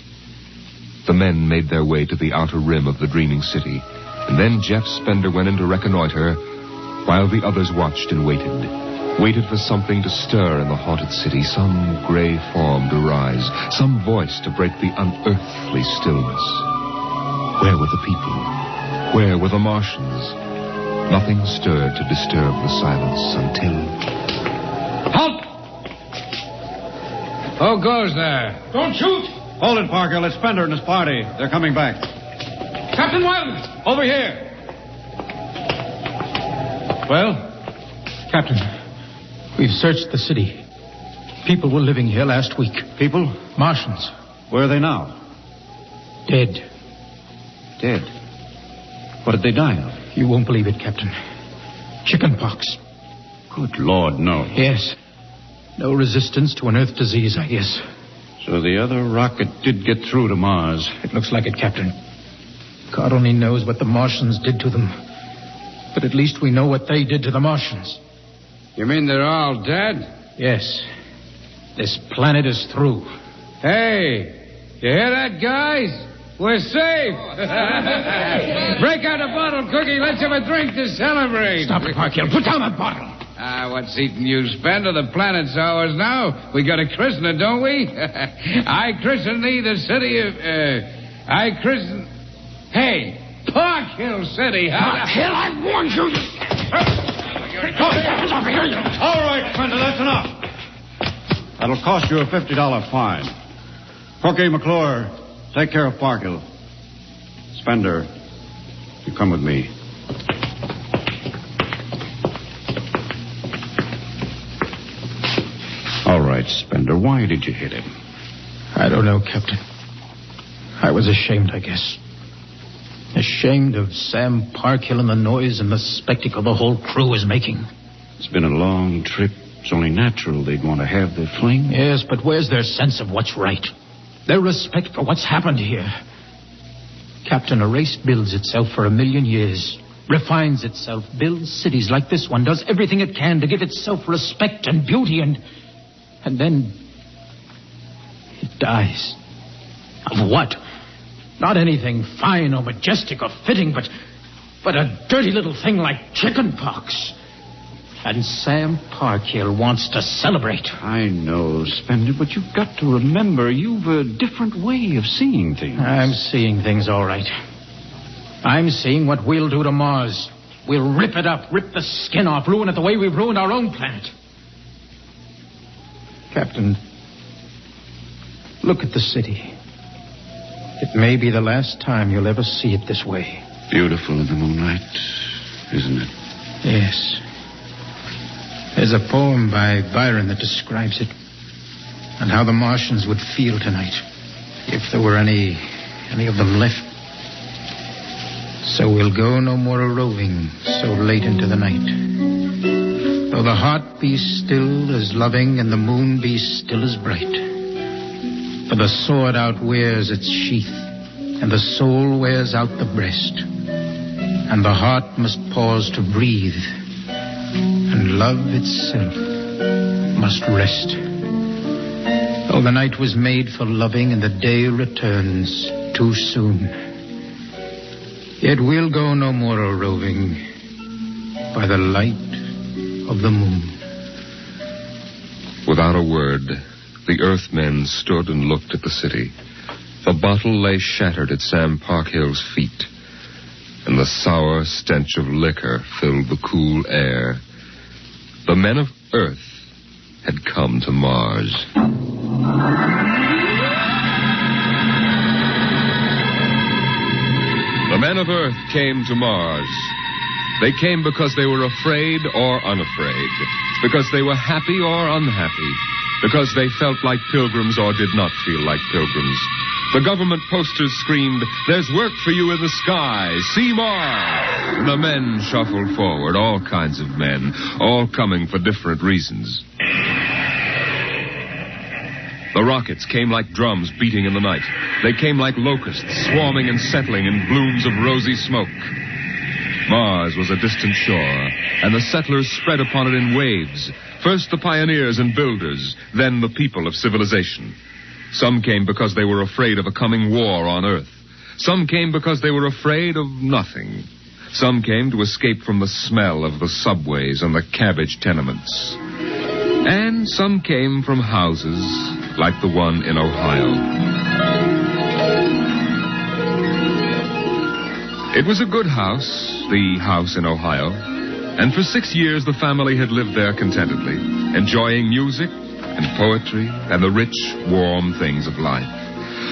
The men made their way to the outer rim of the dreaming city, and then Jeff Spender went in to reconnoiter while the others watched and waited for something to stir in the haunted city, some gray form to rise, some voice to break the unearthly stillness. Where were the people? Where were the Martians? Nothing stirred to disturb the silence until... Halt! Who goes there? Don't shoot! Hold it, Parker. Let's Spender and his party. They're coming back. Captain Wilder! Over here. Well? Captain, we've searched the city. People were living here last week. People? Martians. Where are they now? Dead. Dead? What did they die of? You won't believe it, Captain. Chickenpox. Good Lord, no. Yes. No resistance to an Earth disease, I guess. So the other rocket did get through to Mars. It looks like it, Captain. God only knows what the Martians did to them. But at least we know what they did to the Martians. You mean they're all dead? Yes. This planet is through. Hey, you hear that, guys? We're safe. Break out a bottle, Cookie. Let's have a drink to celebrate. Stop it, Parkhill. Put down that bottle. What's eating you, Spender? The planet's ours now. We got to christen it, don't we? I christen thee the city of... I christen... Hey, Parkhill City. Parkhill, I warned you. All right, Spender, that's enough. That'll cost you a $50 fine. Cookie, McClure, take care of Parkhill. Spender, you come with me. All right, Spender, why did you hit him? I don't know, Captain. I was ashamed, I guess. Ashamed of Sam Parkhill and the noise and the spectacle the whole crew was making. It's been a long trip. It's only natural they'd want to have their fling. Yes, but where's their sense of what's right? Their respect for what's happened here? Captain, a race builds itself for 1,000,000 years, refines itself, builds cities like this one, does everything it can to give itself respect and beauty, and then it dies. Of what? Not anything fine or majestic or fitting, but a dirty little thing like chickenpox. And Sam Parkhill wants to celebrate. I know, Spender, but you've got to remember you've a different way of seeing things. I'm seeing things all right. I'm seeing what we'll do to Mars. We'll rip it up, rip the skin off, ruin it the way we've ruined our own planet. Captain, look at the city. It may be the last time you'll ever see it this way. Beautiful in the moonlight, isn't it? Yes. There's a poem by Byron that describes it, and how the Martians would feel tonight, if there were any of them left. So we'll go no more a-roving so late into the night. Though the heart be still as loving and the moon be still as bright. For the sword outwears its sheath, and the soul wears out the breast, and the heart must pause to breathe, and love itself must rest. Though the night was made for loving and the day returns too soon, yet we'll go no more a-roving by the light of the moon. Without a word, the Earthmen stood and looked at the city. The bottle lay shattered at Sam Parkhill's feet, and the sour stench of liquor filled the cool air. The men of Earth had come to Mars. The men of Earth came to Mars. They came because they were afraid or unafraid, because they were happy or unhappy, because they felt like pilgrims or did not feel like pilgrims. The government posters screamed, "There's work for you in the sky. See Mars." The men shuffled forward, all kinds of men, all coming for different reasons. The rockets came like drums beating in the night. They came like locusts, swarming and settling in blooms of rosy smoke. Mars was a distant shore, and the settlers spread upon it in waves. First the pioneers and builders, then the people of civilization. Some came because they were afraid of a coming war on Earth. Some came because they were afraid of nothing. Some came to escape from the smell of the subways and the cabbage tenements. And some came from houses like the one in Ohio. It was a good house, the house in Ohio, and for 6 years the family had lived there contentedly, enjoying music and poetry and the rich, warm things of life.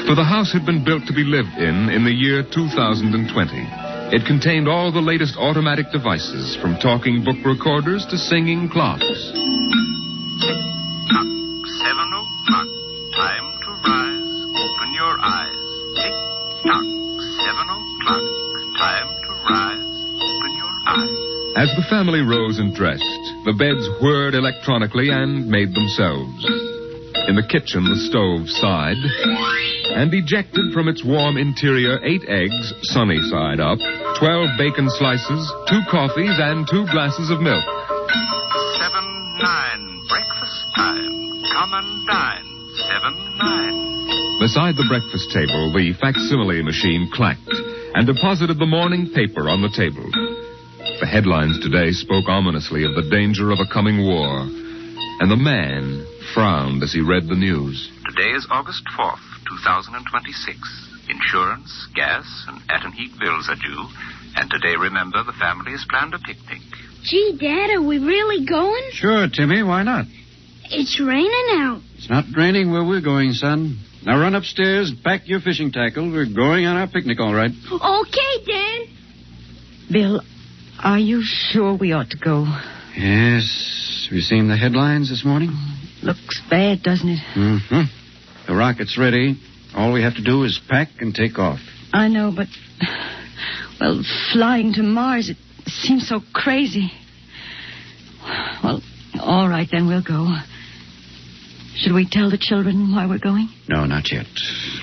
For the house had been built to be lived in the year 2020. It contained all the latest automatic devices, from talking book recorders to singing clocks. 7 o'clock, time to rise, open your eyes. Tick-tock, 7 o'clock, time to rise, open your eyes. As the family rose and dressed, the beds whirred electronically and made themselves. In the kitchen, the stove sighed, and ejected from its warm interior 8 eggs, sunny side up, 12 bacon slices, 2 coffees, and 2 glasses of milk. 7-9, breakfast time, come and dine. 7-9. Beside the breakfast table, the facsimile machine clacked and deposited the morning paper on the table. The headlines today spoke ominously of the danger of a coming war, and the man frowned as he read the news. Today is August 4th, 2026. Insurance, gas, and at and heat bills are due. And today, remember, the family has planned a picnic. Gee, Dad, are we really going? Sure, Timmy, why not? It's raining out. It's not raining where we're going, son. Now run upstairs and pack your fishing tackle. We're going on our picnic, all right. Okay, Dad. Bill, are you sure we ought to go? Yes. Have you seen the headlines this morning? Looks bad, doesn't it? Mm-hmm. The rocket's ready. All we have to do is pack and take off. I know, but... Well, flying to Mars, it seems so crazy. Well, all right, then we'll go. Should we tell the children why we're going? No, not yet.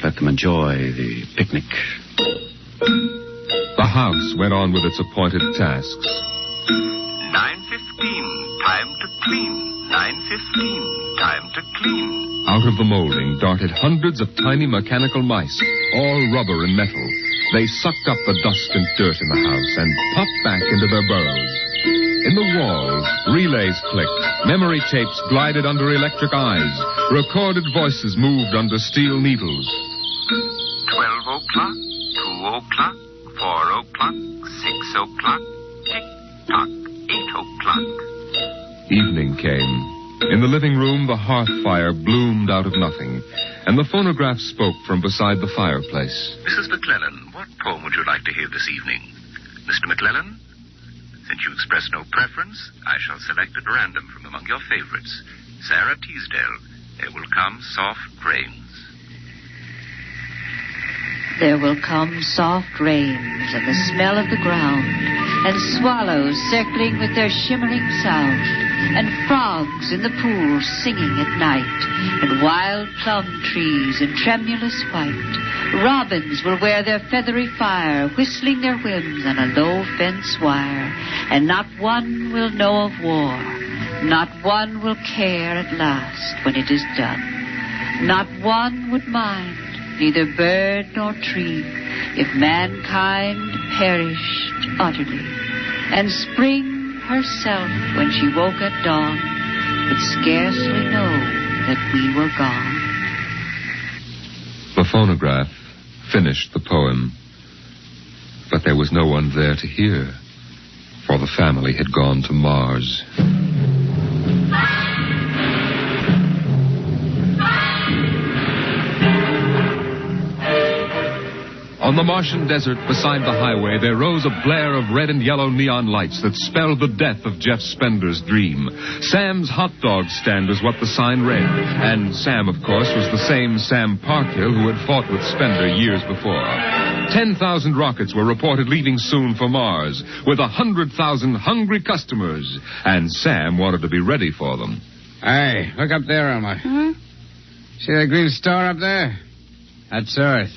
Let them enjoy the picnic. The house went on with its appointed tasks. 9:15, time to clean. 9:15, time to clean. Out of the molding darted hundreds of tiny mechanical mice, all rubber and metal. They sucked up the dust and dirt in the house and popped back into their burrows. In the walls, relays clicked, memory tapes glided under electric eyes, recorded voices moved under steel needles. 12 o'clock, 2 o'clock, 4 o'clock, 6 o'clock, tick-tock, 8 o'clock. Evening came. In the living room, the hearth fire bloomed out of nothing, and the phonograph spoke from beside the fireplace. Mrs. McClellan, what poem would you like to hear this evening? Mr. McClellan? Since you express no preference, I shall select at random from among your favorites. Sarah Teasdale, There Will Come Soft Rains. There will come soft rains and the smell of the ground, and swallows circling with their shimmering sound, and frogs in the pools singing at night, and wild plum trees in tremulous white. Robins will wear their feathery fire, whistling their whims on a low fence wire, and not one will know of war, not one will care at last when it is done. Not one would mind, neither bird nor tree, if mankind perished utterly. And spring herself, when she woke at dawn, would scarcely know that we were gone. The phonograph finished the poem, but there was no one there to hear, for the family had gone to Mars. On the Martian desert beside the highway, there rose a blare of red and yellow neon lights that spelled the death of Jeff Spender's dream. Sam's hot dog stand was what the sign read. And Sam, of course, was the same Sam Parkhill who had fought with Spender years before. 10,000 rockets were reported leaving soon for Mars, with 100,000 hungry customers. And Sam wanted to be ready for them. Hey, look up there, Elmer. See that green star up there? That's Earth.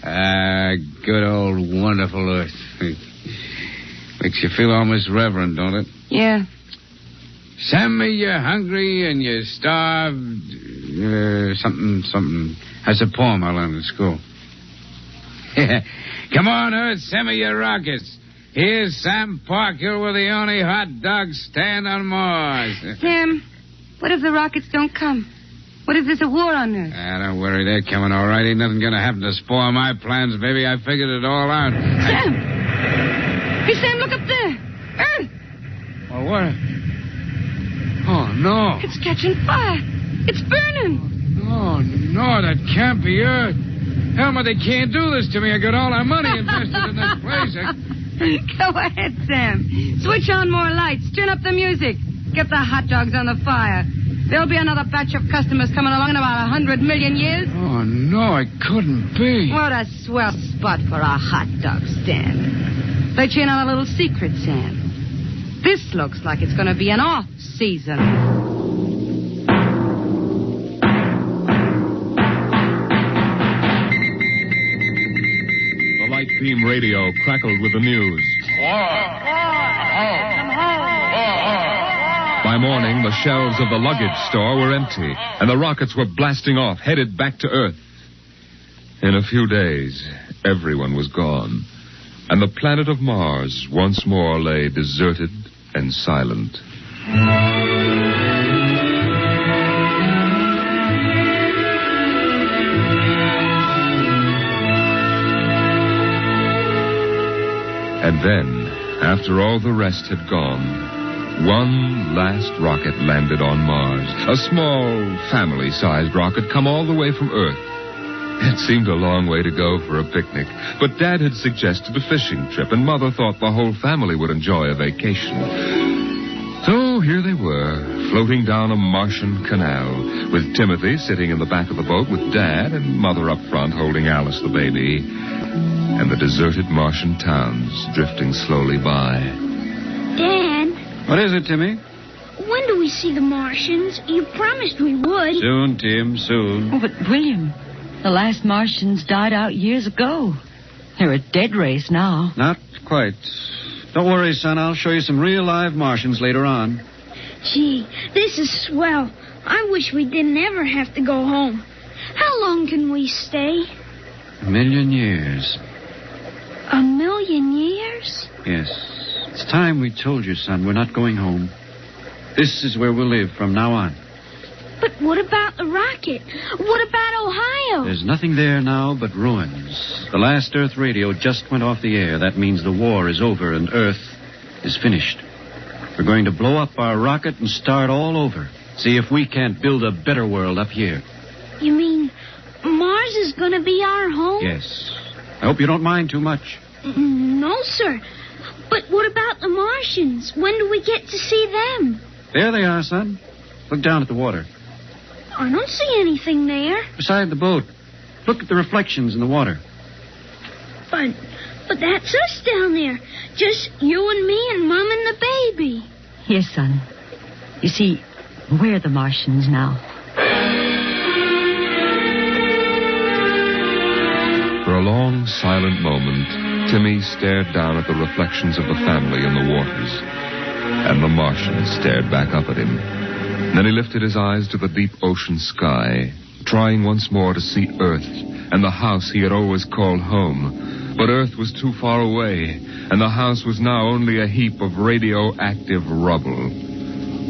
Good old wonderful Earth. Makes you feel almost reverent, don't it? Yeah. Send me you're hungry and you're starved. Something. That's a poem I learned in school. Come on, Earth, send me your rockets. Here's Sam Parkhill with the only hot dog stand on Mars. Sam, what if the rockets don't come? What if there's a war on Earth? Don't worry, they're coming all right. Ain't nothing gonna happen to spoil my plans, baby. I figured it all out. Sam! Hey, Sam, look up there. Earth! Oh, what? Oh, no. It's catching fire. It's burning. Oh, no, that can't be Earth. Elmer, they can't do this to me. I got all our money invested in this place. Go ahead, Sam. Switch on more lights. Turn up the music. Get the hot dogs on the fire. There'll be another batch of customers coming along in about 100 million years. Oh, no, it couldn't be. What a swell spot for a hot dog stand. Let you in on a little secret, Sam. This looks like it's going to be an off-season. The light beam radio crackled with the news. By morning, the shelves of the luggage store were empty, and the rockets were blasting off, headed back to Earth. In a few days, everyone was gone, and the planet of Mars once more lay deserted and silent. And then, after all the rest had gone, one last rocket landed on Mars. A small, family-sized rocket come all the way from Earth. It seemed a long way to go for a picnic, but Dad had suggested a fishing trip, and Mother thought the whole family would enjoy a vacation. So here they were, floating down a Martian canal, with Timothy sitting in the back of the boat with Dad and Mother up front holding Alice the baby, and the deserted Martian towns drifting slowly by. Dad? What is it, Timmy? When do we see the Martians? You promised we would. Soon, Tim, soon. Oh, but William, the last Martians died out years ago. They're a dead race now. Not quite. Don't worry, son. I'll show you some real live Martians later on. Gee, this is swell. I wish we didn't ever have to go home. How long can we stay? 1,000,000 years. 1,000,000 years? Yes. It's time we told you, son, we're not going home. This is where we'll live from now on. But what about the rocket? What about Ohio? There's nothing there now but ruins. The last Earth radio just went off the air. That means the war is over and Earth is finished. We're going to blow up our rocket and start all over. See if we can't build a better world up here. You mean Mars is going to be our home? Yes. I hope you don't mind too much. No, sir. But what about the Martians? When do we get to see them? There they are, son. Look down at the water. I don't see anything there. Beside the boat. Look at the reflections in the water. But that's us down there. Just you and me and Mom and the baby. Yes, son. You see, we're the Martians now. For a long, silent moment, Timmy stared down at the reflections of the family in the waters. And the Martian stared back up at him. Then he lifted his eyes to the deep ocean sky, trying once more to see Earth and the house he had always called home. But Earth was too far away, and the house was now only a heap of radioactive rubble.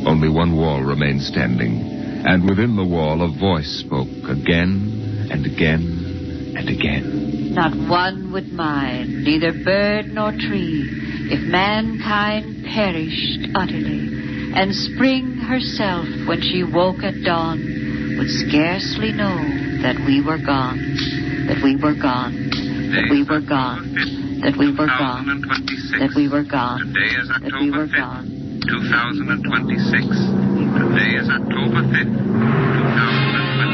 Only one wall remained standing, and within the wall a voice spoke again and again and again. Not one would mind, neither bird nor tree, if mankind perished utterly, and spring herself, when she woke at dawn, would scarcely know that we were gone, that we were gone, that we were gone, that we were gone, Today is that we were October 5th, gone. 2026. Today is October 5th, 2026.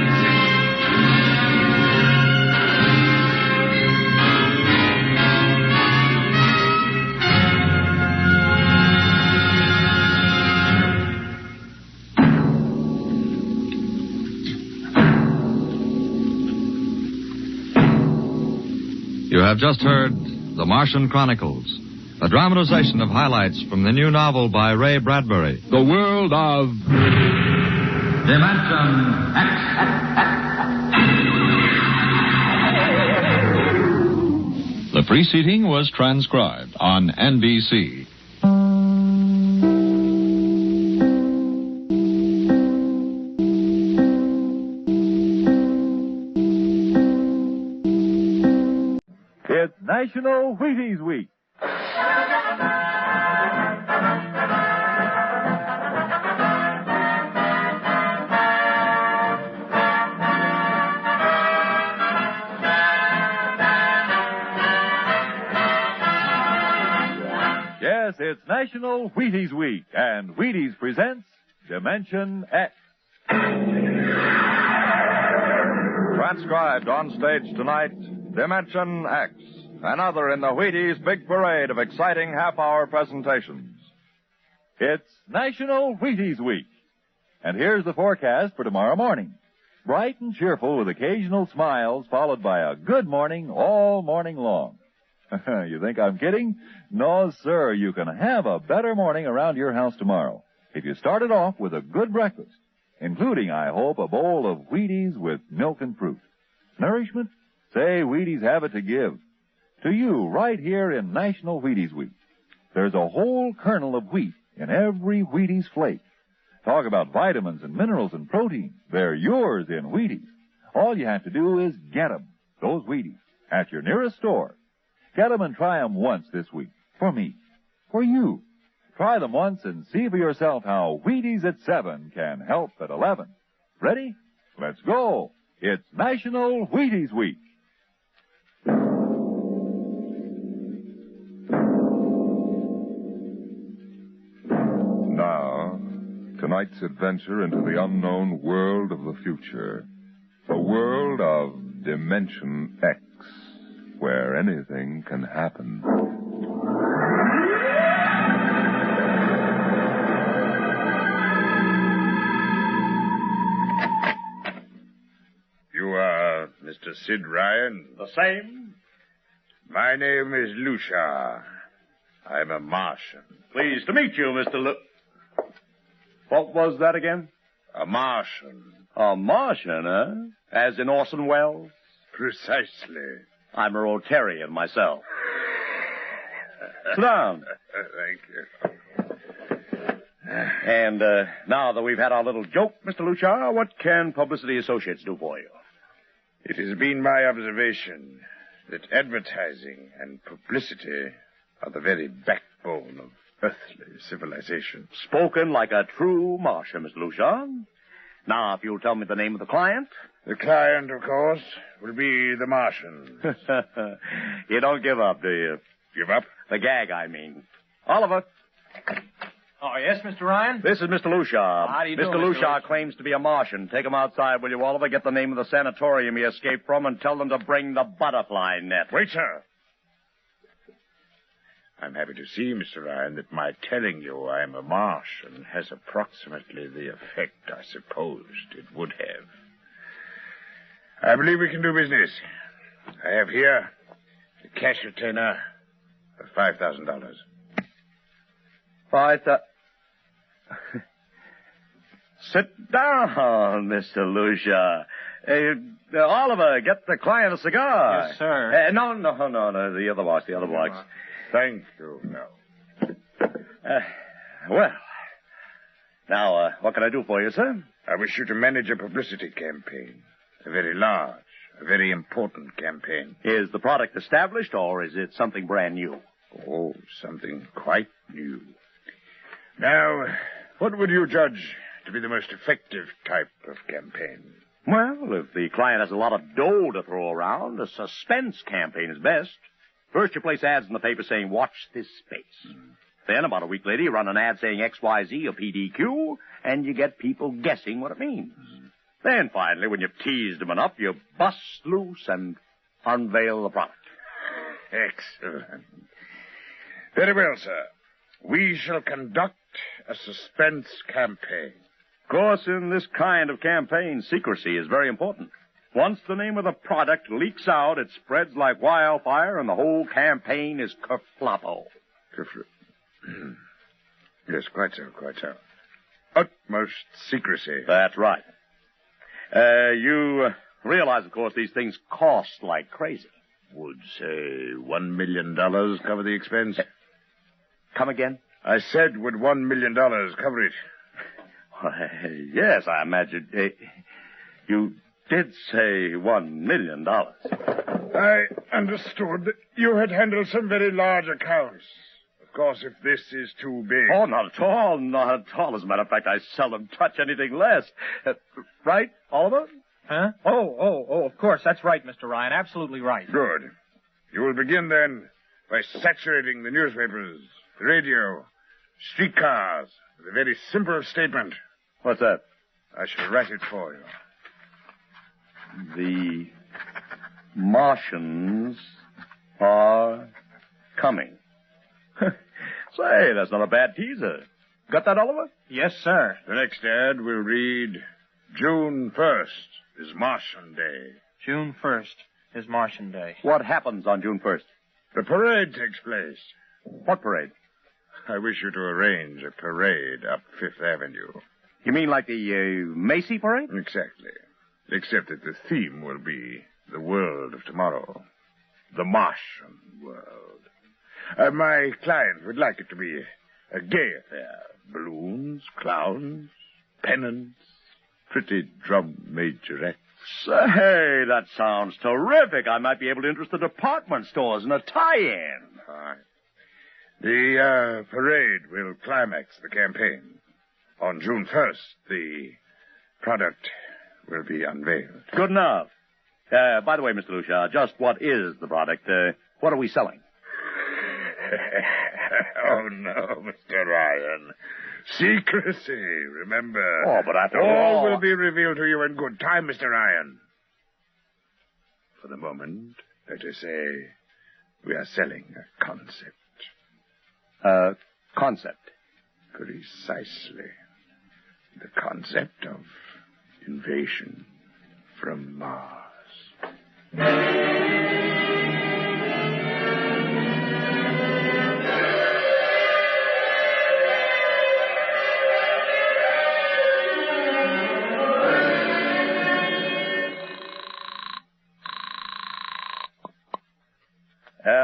You have just heard The Martian Chronicles, a dramatization of highlights from the new novel by Ray Bradbury. The world of dimensionx. The preceding was transcribed on NBC. It's National Wheaties Week. Yes, it's National Wheaties Week, and Wheaties presents dimensionx. Transcribed on stage tonight, dimensionx, another in the Wheaties big parade of exciting half-hour presentations. It's National Wheaties Week. And here's the forecast for tomorrow morning. Bright and cheerful with occasional smiles followed by a good morning all morning long. You think I'm kidding? No, sir. You can have a better morning around your house tomorrow if you start it off with a good breakfast, including, I hope, a bowl of Wheaties with milk and fruit. Nourishment? Say, Wheaties have it to give. To you, right here in National Wheaties Week. There's a whole kernel of wheat in every Wheaties flake. Talk about vitamins and minerals and protein. They're yours in Wheaties. All you have to do is get 'em, those Wheaties, at your nearest store. Get 'em and try 'em once this week. For me. For you. Try them once and see for yourself how Wheaties at 7 can help at 11. Ready? Let's go. It's National Wheaties Week. Now, tonight's adventure into the unknown world of the future. The world of dimensionx, where anything can happen. You are Mr. Sid Ryan? The same. My name is Lucia. I'm a Martian. Pleased to meet you, Mr. What was that again? A Martian. A Martian, eh? As in Orson Welles? Precisely. I'm a Rotarian myself. Sit down. Thank you. And now that we've had our little joke, Mr. Lucia, what can Publicity Associates do for you? It has been my observation that advertising and publicity are the very backbone of earthly civilization. Spoken like a true Martian, Mr. Lucia. Now, if you'll tell me the name of the client. The client, of course, will be the Martian. You don't give up, do you? Give up? The gag, I mean. Oliver. Oh, yes, Mr. Ryan? This is Mr. Lucia. How do you do, Mr. Lucia claims to be a Martian. Take him outside, will you, Oliver? Get the name of the sanatorium he escaped from and tell them to bring the butterfly net. Wait, sir. I'm happy to see, Mr. Ryan, that my telling you I'm a Martian has approximately the effect I supposed it would have. I believe we can do business. I have here a cash retainer of $5,000. Sit down, Mr. Lucia. Oliver, get the client a cigar. Yes, sir. No, the other box. Thank you, no. Well, now, what can I do for you, sir? I wish you to manage a publicity campaign. A very large, a very important campaign. Is the product established, or is it something brand new? Oh, something quite new. Now, what would you judge to be the most effective type of campaign? Well, if the client has a lot of dough to throw around, a suspense campaign is best. First, you place ads in the paper saying, watch this space. Then, about a week later, you run an ad saying XYZ or PDQ, and you get people guessing what it means. Then, finally, when you've teased them enough, you bust loose and unveil the product. Excellent. Very well, sir. We shall conduct a suspense campaign. Of course, in this kind of campaign, secrecy is very important. Once the name of the product leaks out, it spreads like wildfire, and the whole campaign is kerfloppo. Yes, quite so, quite so. Utmost secrecy. That's right. You realize, of course, these things cost like crazy. Would, say, $1 million cover the expense? Come again? I said, would $1 million cover it? Yes, I imagine. You did say $1 million. I understood that you had handled some very large accounts. Of course, if this is too big... Oh, not at all, not at all. As a matter of fact, I seldom touch anything less. Right, Oliver? Huh? Oh, of course. That's right, Mr. Ryan. Absolutely right. Good. You will begin, then, by saturating the newspapers, the radio, streetcars, with a very simple statement. What's that? I shall write it for you. The Martians are coming. Say, that's not a bad teaser. Got that, Oliver? Yes, sir. The next ad will read, June 1st is Martian Day. June 1st is Martian Day. What happens on June 1st? The parade takes place. What parade? I wish you to arrange a parade up Fifth Avenue. You mean like the Macy parade? Exactly. Except that the theme will be the world of tomorrow. The Martian world. My client would like it to be a gay affair. Balloons, clowns, pennants, pretty drum majorettes. Say, that sounds terrific. I might be able to interest the department stores in a tie-in. Fine. The parade will climax the campaign. On June 1st, the product will be unveiled. Good enough. By the way, Mr. Lucia, just what is the product? What are we selling? Oh, no, Mr. Ryan. Secrecy, remember. Oh, but after all will be revealed to you in good time, Mr. Ryan. For the moment, let us say we are selling a concept. Concept? Precisely. The concept of invasion from Mars.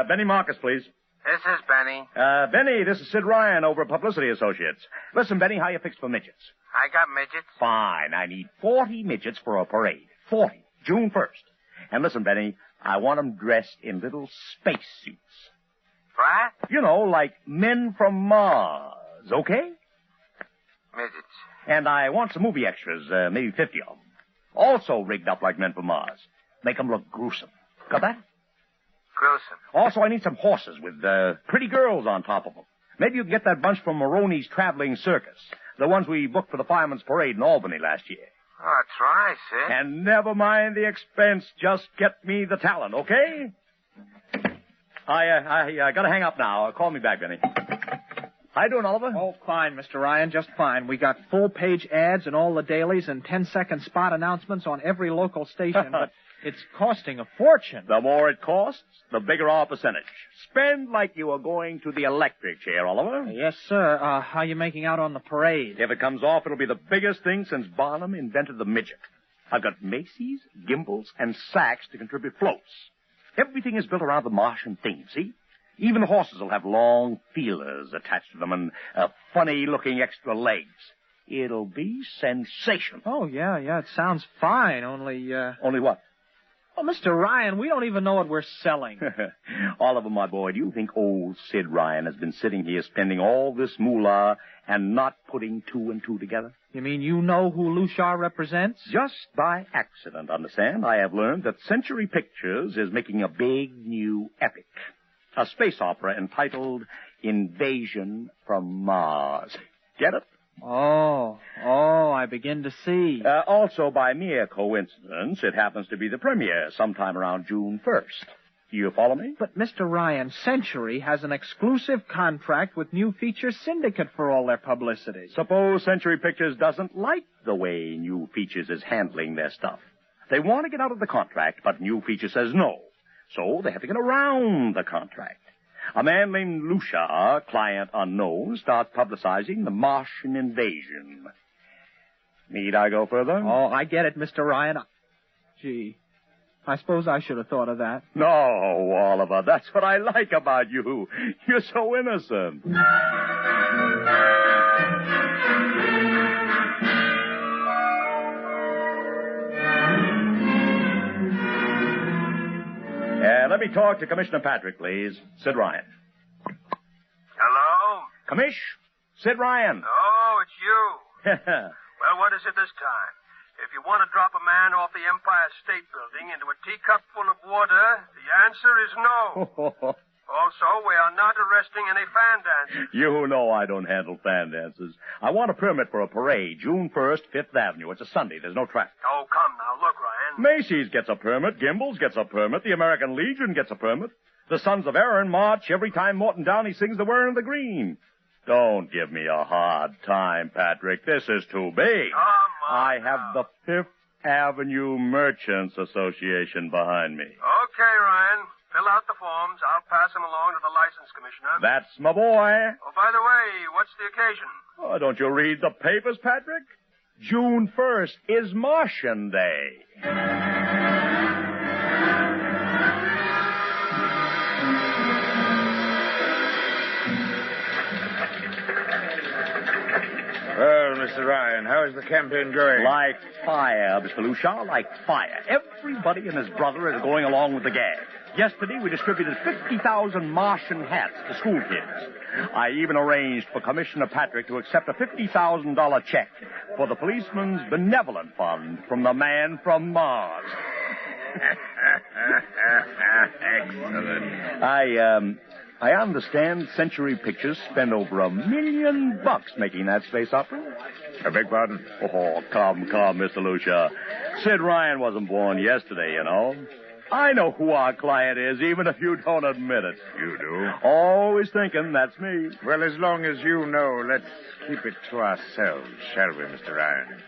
Benny Marcus, please. This is Benny. Benny, this is Sid Ryan over at Publicity Associates. Listen, Benny, how you fixed for midgets? I got midgets. Fine. I need 40 midgets for a parade. 40. June 1st. And listen, Benny, I want them dressed in little space suits. What? You know, like men from Mars, okay? Midgets. And I want some movie extras, maybe 50 of them. Also rigged up like men from Mars. Make them look gruesome. Got that? Gruesome. Also, I need some horses with pretty girls on top of them. Maybe you can get that bunch from Maroney's Traveling Circus. The ones we booked for the Fireman's Parade in Albany last year. Oh, try, Sid. And never mind the expense. Just get me the talent, okay? I gotta hang up now. Call me back, Benny. How you doing, Oliver? Oh, fine, Mr. Ryan, just fine. We got full-page ads in all the dailies and 10-second spot announcements on every local station, but it's costing a fortune. The more it costs, the bigger our percentage. Spend like you were going to the electric chair, Oliver. Yes, sir. How are you making out on the parade? If it comes off, it'll be the biggest thing since Barnum invented the midget. I've got Macy's, gimbals, and sacks to contribute floats. Everything is built around the Martian theme, see? Even the horses will have long feelers attached to them and funny-looking extra legs. It'll be sensational. Oh, yeah, it sounds fine, only... Only what? Oh, Mr. Ryan, we don't even know what we're selling. Oliver, my boy, do you think old Sid Ryan has been sitting here spending all this moolah and not putting two and two together? You mean you know who Lucia represents? Just by accident, understand, I have learned that Century Pictures is making a big new epic. A space opera entitled Invasion from Mars. Get it? Oh, I begin to see. Also, by mere coincidence, it happens to be the premiere sometime around June 1st. You follow me? But, Mr. Ryan, Century has an exclusive contract with New Feature Syndicate for all their publicity. Suppose Century Pictures doesn't like the way New Features is handling their stuff. They want to get out of the contract, but New Feature says no. So they have to get around the contract. A man named Lucia, client unknown, starts publicizing the Martian invasion. Need I go further? Oh, I get it, Mr. Ryan. Gee, I suppose I should have thought of that. No, Oliver, that's what I like about you. You're so innocent. Let me talk to Commissioner Patrick, please. Sid Ryan. Hello? Commish? Sid Ryan. Oh, it's you. Well, what is it this time? If you want to drop a man off the Empire State Building into a teacup full of water, the answer is no. Also, we are not arresting any fan dancers. You know I don't handle fan dances. I want a permit for a parade, June 1st, 5th Avenue. It's a Sunday. There's no traffic. Oh, come now. Look, Ryan. Macy's gets a permit. Gimbel's gets a permit. The American Legion gets a permit. The Sons of Erin march every time Morton Downey sings the Whirring of the Green. Don't give me a hard time, Patrick. This is too big. I have the Fifth Avenue Merchants Association behind me. Okay, Ryan. Fill out the forms. I'll pass them along to the license commissioner. That's my boy. Oh, by the way, what's the occasion? Oh, don't you read the papers, Patrick? June 1st is Martian Day. Well, Mr. Ryan, how is the campaign going? Like fire, Mr. Lucia, like fire. Everybody and his brother is going along with the gag. Yesterday, we distributed 50,000 Martian hats to school kids. I even arranged for Commissioner Patrick to accept a $50,000 check for the Policeman's Benevolent Fund from the man from Mars. Excellent. I understand Century Pictures spent over $1 million making that space opera. I beg pardon? Oh, come, Mr. Lucia. Sid Ryan wasn't born yesterday, you know. I know who our client is, even if you don't admit it. You do? Always thinking that's me. Well, as long as you know, let's keep it to ourselves, shall we, Mr. Ryan?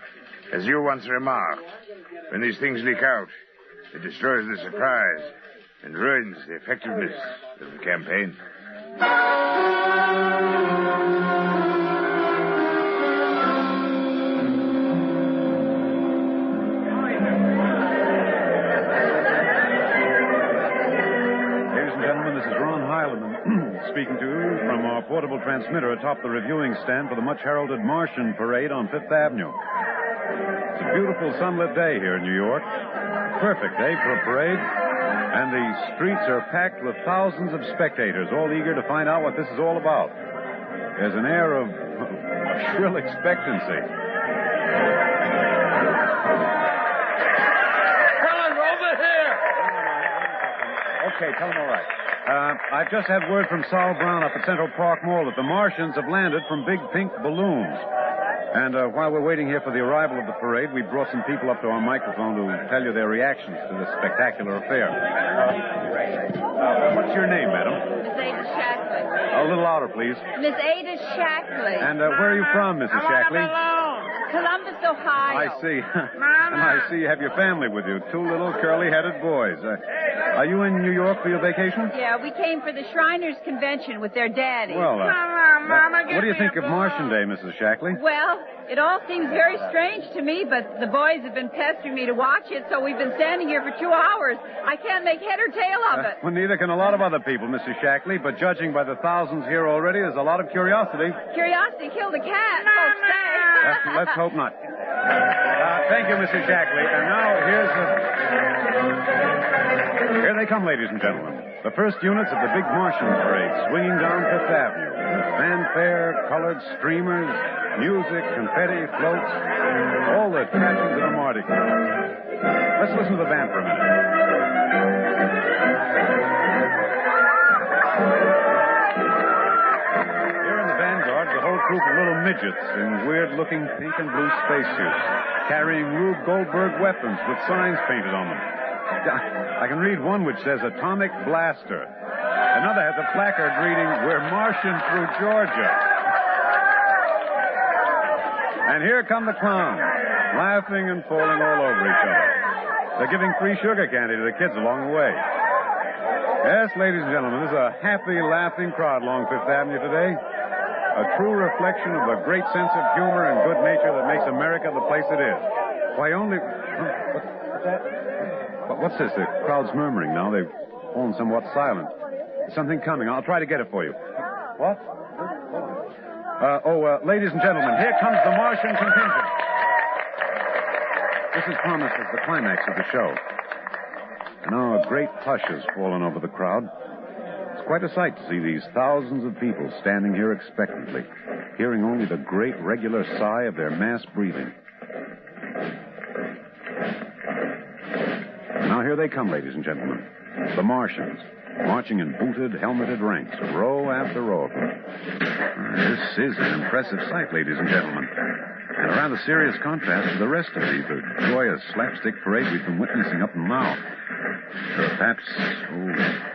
As you once remarked, when these things leak out, it destroys the surprise and ruins the effectiveness of the campaign. Speaking to you from our portable transmitter atop the reviewing stand for the much-heralded Martian Parade on Fifth Avenue. It's a beautiful sunlit day here in New York. Perfect day for a parade. And the streets are packed with thousands of spectators, all eager to find out what this is all about. There's an air of shrill expectancy. Tell him over here! Okay, tell him all right. I've just had word from Sol Brown up at Central Park Mall that the Martians have landed from big pink balloons. And while we're waiting here for the arrival of the parade, we brought some people up to our microphone to tell you their reactions to this spectacular affair. What's your name, madam? Miss Ada Shackley. A little louder, please. Miss Ada Shackley. And where are you from, Mrs. Shackley? Columbus, Ohio. I see. And I see you have your family with you. Two little curly-headed boys. Are you in New York for your vacation? Yeah, we came for the Shriners Convention with their daddy. Well, what do you think of Martian Day, Mrs. Shackley? Well, it all seems very strange to me, but the boys have been pestering me to watch it, so we've been standing here for 2 hours. I can't make head or tail of it. Well, neither can a lot of other people, Mrs. Shackley, but judging by the thousands here already, there's a lot of curiosity. Curiosity killed a cat, folks say. Let's hope not. Thank you, Mrs. Shackley. And now Here they come, ladies and gentlemen. The first units of the big Martian parade swinging down Fifth Avenue. Fanfare, colored streamers, music, confetti, floats, all the trappings of the Mardi Gras. Let's listen to the band for a minute. Here in the vanguard, the whole troop of little midgets in weird-looking pink and blue spacesuits, carrying Rube Goldberg weapons with signs painted on them. I can read one which says Atomic Blaster. Another has a placard reading, We're Martian through Georgia. And here come the clowns, laughing and falling all over each other. They're giving free sugar candy to the kids along the way. Yes, ladies and gentlemen, this is a happy, laughing crowd along Fifth Avenue today. A true reflection of the great sense of humor and good nature that makes America the place it is. Why, only... What's that? What's this? The crowd's murmuring now. They've fallen somewhat silent. There's something coming. I'll try to get it for you. What? Ladies and gentlemen, here comes the Martian contingent. This is promised as the climax of the show. And now a great hush has fallen over the crowd. It's quite a sight to see these thousands of people standing here expectantly, hearing only the great regular sigh of their mass breathing. Now here they come, ladies and gentlemen. The Martians, marching in booted, helmeted ranks, row after row of them. This is an impressive sight, ladies and gentlemen, and a rather serious contrast to the rest of the joyous slapstick parade we've been witnessing up until now. There are perhaps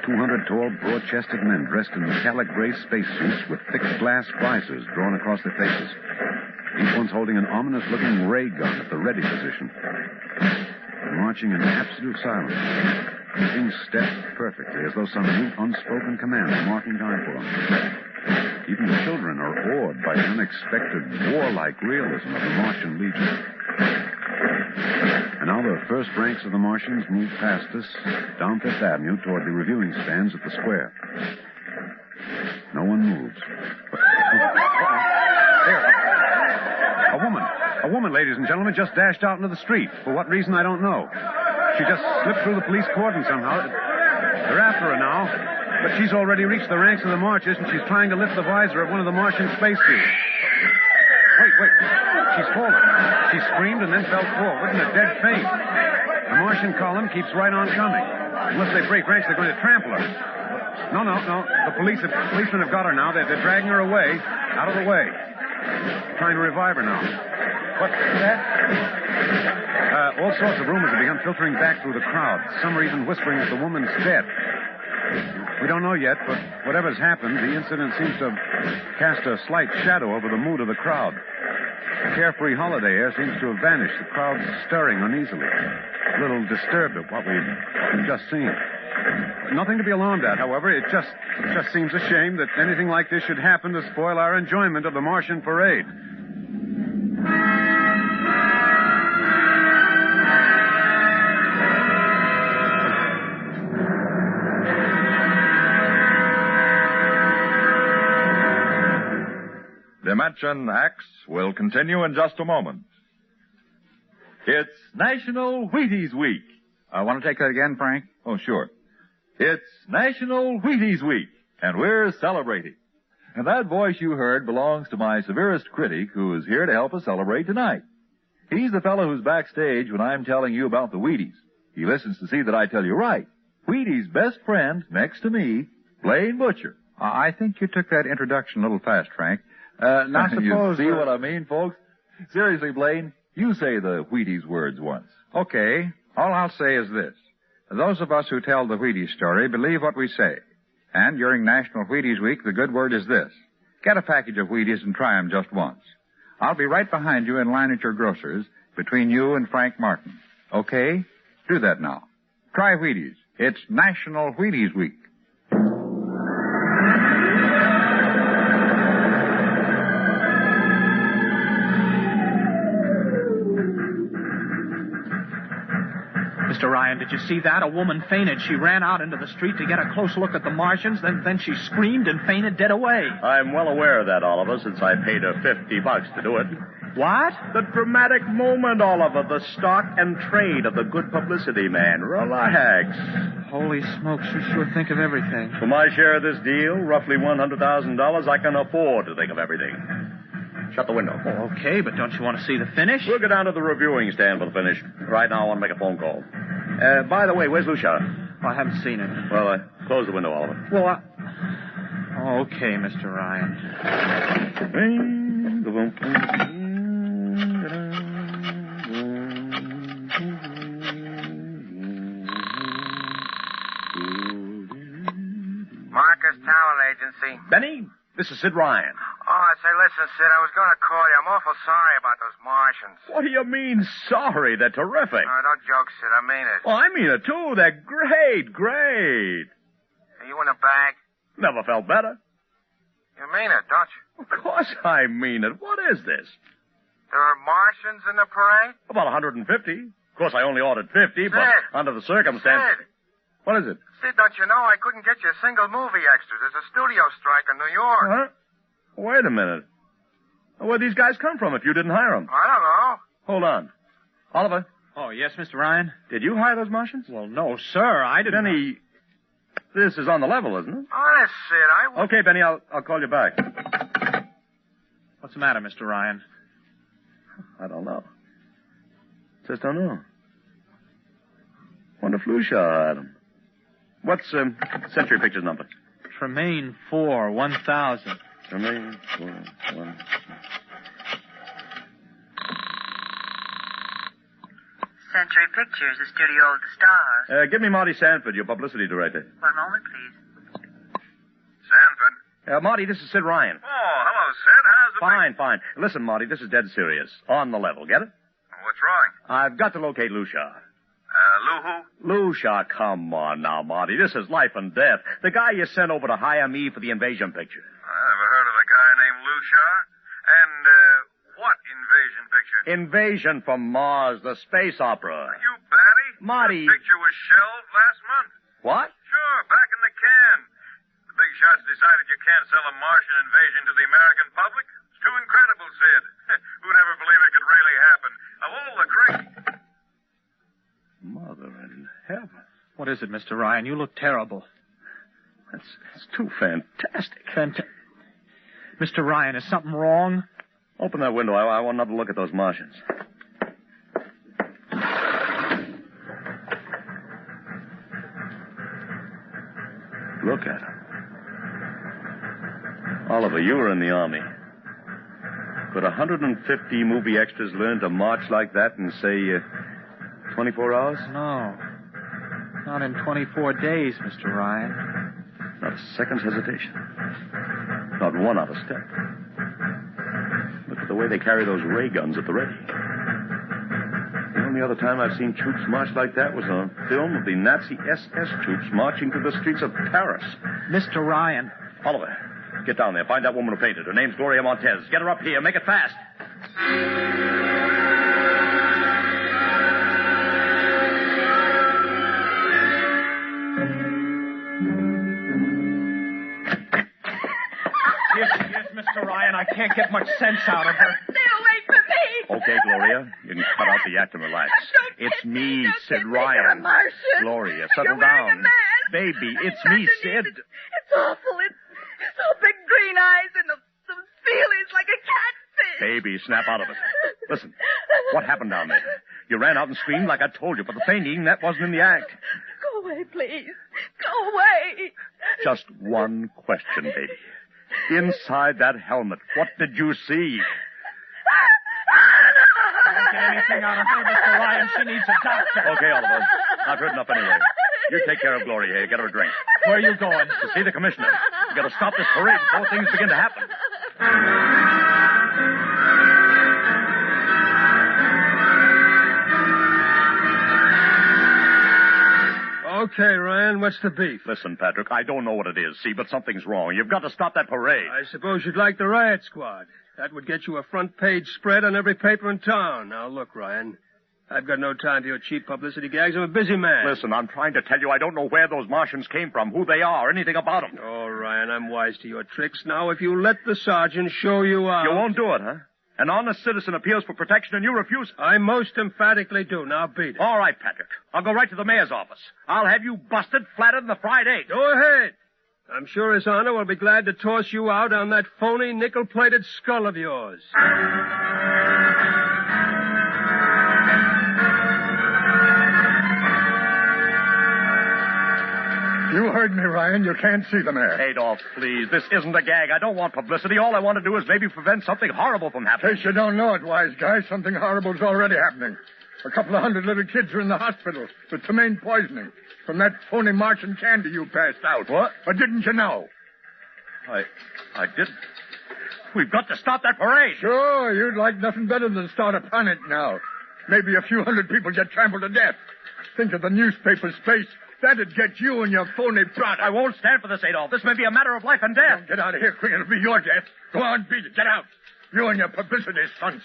200 tall, broad-chested men dressed in metallic gray spacesuits with thick glass visors drawn across their faces. Each one's holding an ominous-looking ray gun at the ready position. Marching in absolute silence, keeping step perfectly, as though some new unspoken command is marking time for them. Even the children are awed by the unexpected warlike realism of the Martian Legion. And now the first ranks of the Martians move past us down Fifth Avenue toward the reviewing stands at the square. No one moves. There. A woman, ladies and gentlemen, just dashed out into the street. For what reason, I don't know. She just slipped through the police cordon somehow. They're after her now. But she's already reached the ranks of the marchers, and she's trying to lift the visor of one of the Martian spacesuits. Wait. She's fallen. She screamed and then fell forward in a dead faint. The Martian column keeps right on coming. Unless they break ranks, they're going to trample her. No. The policemen have got her now. They're dragging her away, out of the way. Trying to revive her now. What's that? All sorts of rumors have begun filtering back through the crowd. Some are even whispering that the woman's dead. We don't know yet, but whatever's happened, the incident seems to have cast a slight shadow over the mood of the crowd. The carefree holiday air seems to have vanished. The crowd's stirring uneasily, a little disturbed at what we've just seen. Nothing to be alarmed at, however. It just seems a shame that anything like this should happen to spoil our enjoyment of the Martian parade. Dimensionx will continue in just a moment. It's National Wheaties Week. Want to take that again, Frank? Oh, sure. It's National Wheaties Week, and we're celebrating. And that voice you heard belongs to my severest critic, who is here to help us celebrate tonight. He's the fellow who's backstage when I'm telling you about the Wheaties. He listens to see that I tell you right. Wheaties' best friend, next to me, Blaine Butcher. I think you took that introduction a little fast, Frank. Now suppose... You see what I mean, folks? Seriously, Blaine, you say the Wheaties words once. Okay. All I'll say is this. Those of us who tell the Wheaties story believe what we say. And during National Wheaties Week, the good word is this. Get a package of Wheaties and try them just once. I'll be right behind you in line at your grocer's between you and Frank Martin. Okay? Do that now. Try Wheaties. It's National Wheaties Week. Mr. Ryan, did you see that? A woman fainted. She ran out into the street to get a close look at the Martians, then she screamed and fainted dead away. I'm well aware of that, Oliver, since I paid her $50 to do it. What? The dramatic moment, Oliver. The stock and trade of the good publicity man. Relax. Holy smokes, you sure think of everything. For my share of this deal, roughly $100,000, I can afford to think of everything. Shut the window. Oh, okay, but don't you want to see the finish? We'll go down to the reviewing stand for the finish. Right now, I want to make a phone call. By the way, where's Lucia? Oh, I haven't seen him. Well, close the window, Oliver. Well, Oh, okay, Mr. Ryan. Marcus Talent Agency. Benny, this is Sid Ryan. Oh, say, listen, Sid, I was going to call you. I'm awful sorry about those Martians. What do you mean, sorry? They're terrific. No, don't joke, Sid. I mean it. Oh, I mean it, too. They're great. Are you in a bag? Never felt better. You mean it, don't you? Of course I mean it. What is this? There are Martians in the parade? About 150. Of course, I only ordered 50, but under the circumstances... Sid. What is it? Sid, don't you know I couldn't get you a single movie extra? There's a studio strike in New York. Huh? Wait a minute. Where'd these guys come from if you didn't hire them? I don't know. Hold on. Oliver. Oh, yes, Mr. Ryan? Did you hire those Martians? Well, no, sir. I didn't... Benny, this is on the level, isn't it? Honest, Sid, Okay, Benny, I'll call you back. What's the matter, Mr. Ryan? I don't know. Just don't know. Wonder if Lucia had them. What's Century Pictures number? Tremaine 4, 1000. Tremaine 4, 1. Century Pictures, the studio of the stars. Give me Marty Sanford, your publicity director. One moment, please. Sanford. Marty, this is Sid Ryan. Oh, hello, Sid. How's it Fine. Listen, Marty, this is dead serious. On the level, get it? What's wrong? I've got to locate Lucia. Lou who? Lucia, come on now, Marty. This is life and death. The guy you sent over to hire me for the invasion picture. I never heard of a guy named Lucia. And, what invasion picture? Invasion from Mars, the space opera. Are you batty? Marty. The picture was shelved last month. What? Sure, back in the can. The big shots decided you can't sell a Martian invasion to the American public. It's too incredible, Sid. Who'd ever believe it could really happen? Of all the crazy... Mother in heaven. What is it, Mr. Ryan? You look terrible. That's too fantastic. Mr. Ryan, is something wrong? Open that window. I want another look at those Martians. Look at them. Oliver, you were in the Army. Could 150 movie extras learn to march like that in, say, 24 hours? No. Not in 24 days, Mr. Ryan. Not a second's hesitation. Not one out of step. Look at the way they carry those ray guns at the ready. The only other time I've seen troops march like that was on a film of the Nazi SS troops marching through the streets of Paris. Mr. Ryan. Oliver, get down there. Find that woman who painted. Her name's Gloria Montez. Get her up here. Make it fast. Yes, Mr. Ryan, I can't get much sense out of her. Stay away from me. Okay, Gloria. You can cut out the act and relax. It's me, Sid You're Ryan. a Martian. Gloria, settle You're wearing down. a mask. Baby, it's me, Sid. It's awful. It's so big green eyes and those feelings like a catfish. Baby, snap out of it. Listen, what happened down there? You ran out and screamed like I told you, but the fainting, that wasn't in the act. Go away, please. Go away. Just one question, baby. Inside that helmet, what did you see? I don't get anything out of her, Mr. Ryan. She needs a doctor. Okay, Oliver. I've heard enough anyway. You take care of Gloria here. Get her a drink. Where are you going? To see the commissioner. You got to stop this parade before things begin to happen. Okay, Ryan, what's the beef? Listen, Patrick, I don't know what it is, see, but something's wrong. You've got to stop that parade. I suppose you'd like the riot squad. That would get you a front-page spread on every paper in town. Now, look, Ryan, I've got no time for your cheap publicity gags. I'm a busy man. Listen, I'm trying to tell you I don't know where those Martians came from, who they are, anything about them. Oh, Ryan, I'm wise to your tricks. Now, if you let the sergeant show you out... You won't do it, huh? An honest citizen appeals for protection and you refuse? I most emphatically do. Now beat it. All right, Patrick. I'll go right to the mayor's office. I'll have you busted flatter than the fried egg. Go ahead. I'm sure His Honor will be glad to toss you out on that phony nickel-plated skull of yours. You heard me, Ryan. You can't see the mayor. Adolf, please. This isn't a gag. I don't want publicity. All I want to do is maybe prevent something horrible from happening. In case you don't know it, wise guy, something horrible's already happening. A couple of hundred little kids are in the hospital with ptomaine poisoning from that phony Martian candy you passed out. What? Or didn't you know? I didn't. We've got to stop that parade. Sure, you'd like nothing better than start a panic now. Maybe a few hundred people get trampled to death. Think of the newspaper space. That'd get you and your phony product. I won't stand for this, Adolf. This may be a matter of life and death. Get out of here quick. It'll be your death. Go on, beat it. Get out. You and your publicity stunts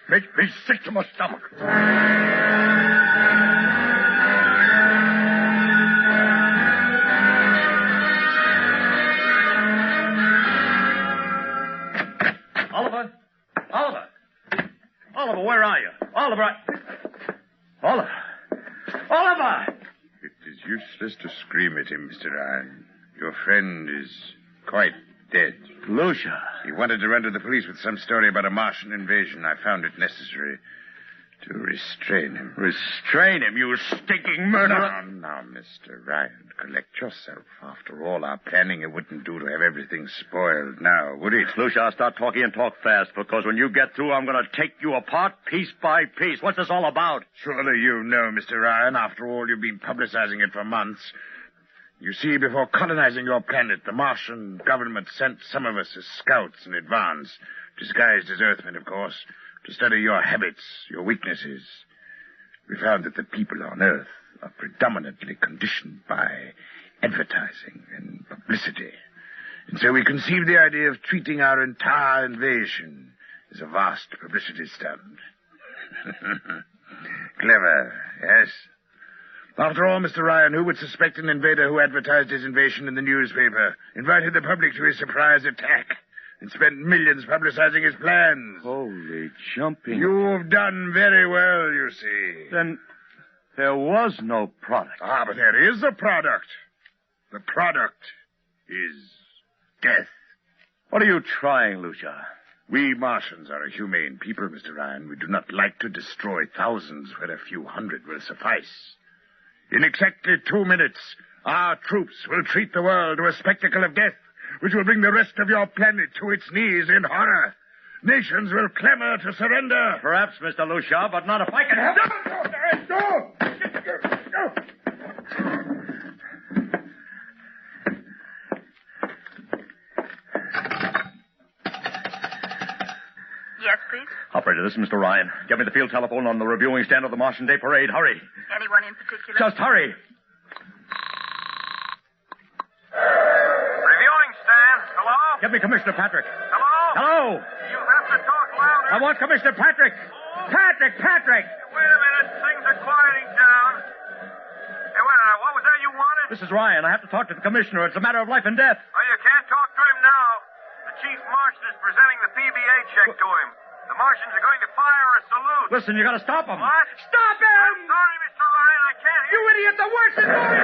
make me sick to my stomach. Oliver, where are you? Oliver! It is useless to scream at him, Mr. Ryan. Your friend is quite dead. Lucia. He wanted to run to the police with some story about a Martian invasion. I found it necessary to restrain him. Restrain him, you stinking murderer! Now, Mr. Ryan, collect yourself. After all our planning, it wouldn't do to have everything spoiled now, would it? Lucia, I'll start talking and talk fast, because when you get through, I'm going to take you apart piece by piece. What's this all about? Surely you know, Mr. Ryan. After all, you've been publicizing it for months. You see, before colonizing your planet, the Martian government sent some of us as scouts in advance, disguised as Earthmen, of course, to study your habits, your weaknesses. We found that the people on Earth are predominantly conditioned by advertising and publicity. And so we conceived the idea of treating our entire invasion as a vast publicity stunt. Clever, yes? After all, Mr. Ryan, who would suspect an invader who advertised his invasion in the newspaper, invited the public to his surprise attack, and spent millions publicizing his plans? Holy jumping. You've done very well, you see. Then there was no product. Ah, but there is a product. The product is death. What are you trying, Lucia? We Martians are a humane people, Mr. Ryan. We do not like to destroy thousands where a few hundred will suffice. In exactly 2 minutes, our troops will treat the world to a spectacle of death, which will bring the rest of your planet to its knees in horror. Nations will clamor to surrender. Perhaps, Mr. Lucia, but not if I can help it. Go! Yes, please? Operator, this is Mr. Ryan. Get me the field telephone on the reviewing stand of the Martian Day Parade. Hurry. Anyone in particular? Just hurry. Reviewing stand. Hello? Get me Commissioner Patrick. Hello? Hello? You have to talk louder. I want Commissioner Patrick. Patrick! Wait a minute. Things are quieting down. Hey, wait a minute. What was that you wanted? This is Ryan. I have to talk to the commissioner. It's a matter of life and death. Oh, you can't talk to him now. The Chief Martian is presenting the PBA check to him. The Martians are going to fire a salute. Listen, you got to stop him. What? Stop him! I'm sorry, Mr. Ryan. I can't hear you. You idiot! The worst is going.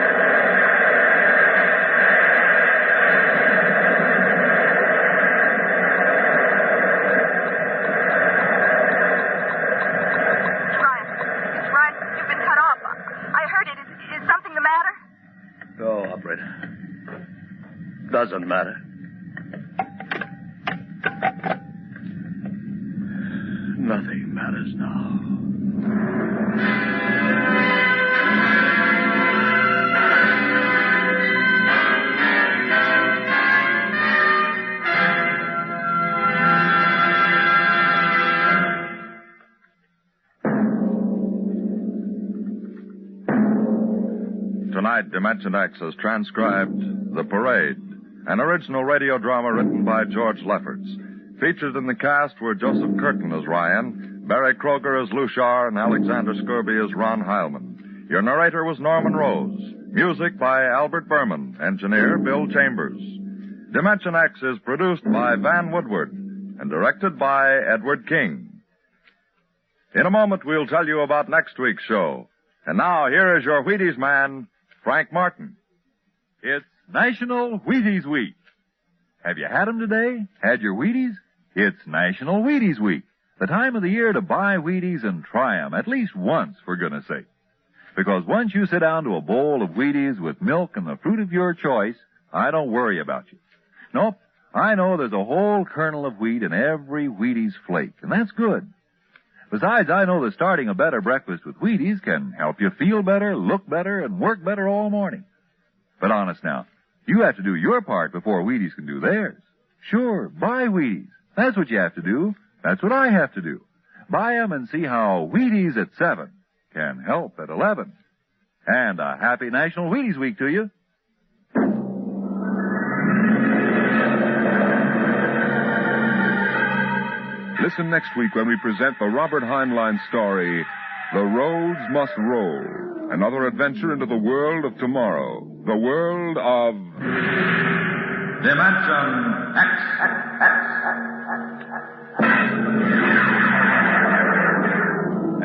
It's Ryan. You've been cut off. I heard it. Is something the matter? No, operator. Doesn't matter. Nothing matters now. Tonight, dimensionx has transcribed The Parade, an original radio drama written by George Lefferts. Featured in the cast were Joseph Curtin as Ryan, Barry Kroger as Luchar, and Alexander Scurby as Ron Heilman. Your narrator was Norman Rose. Music by Albert Berman. Engineer Bill Chambers. dimensionx is produced by Van Woodward. and directed by Edward King. In a moment, we'll tell you about next week's show. And now, here is your Wheaties man, Frank Martin. It's National Wheaties Week. Have you had them today? Had your Wheaties? It's National Wheaties Week. The time of the year to buy Wheaties and try them, at least once, for goodness sake. Because once you sit down to a bowl of Wheaties with milk and the fruit of your choice, I don't worry about you. Nope, I know there's a whole kernel of wheat in every Wheaties flake, and that's good. Besides, I know that starting a better breakfast with Wheaties can help you feel better, look better, and work better all morning. But honest now, you have to do your part before Wheaties can do theirs. Sure, buy Wheaties. That's what you have to do. That's what I have to do. Buy 'em and see how Wheaties at 7 can help at 11. And a happy National Wheaties Week to you. Listen next week when we present the Robert Heinlein story, The Roads Must Roll. Another adventure into the world of tomorrow. The world of... dimensionx.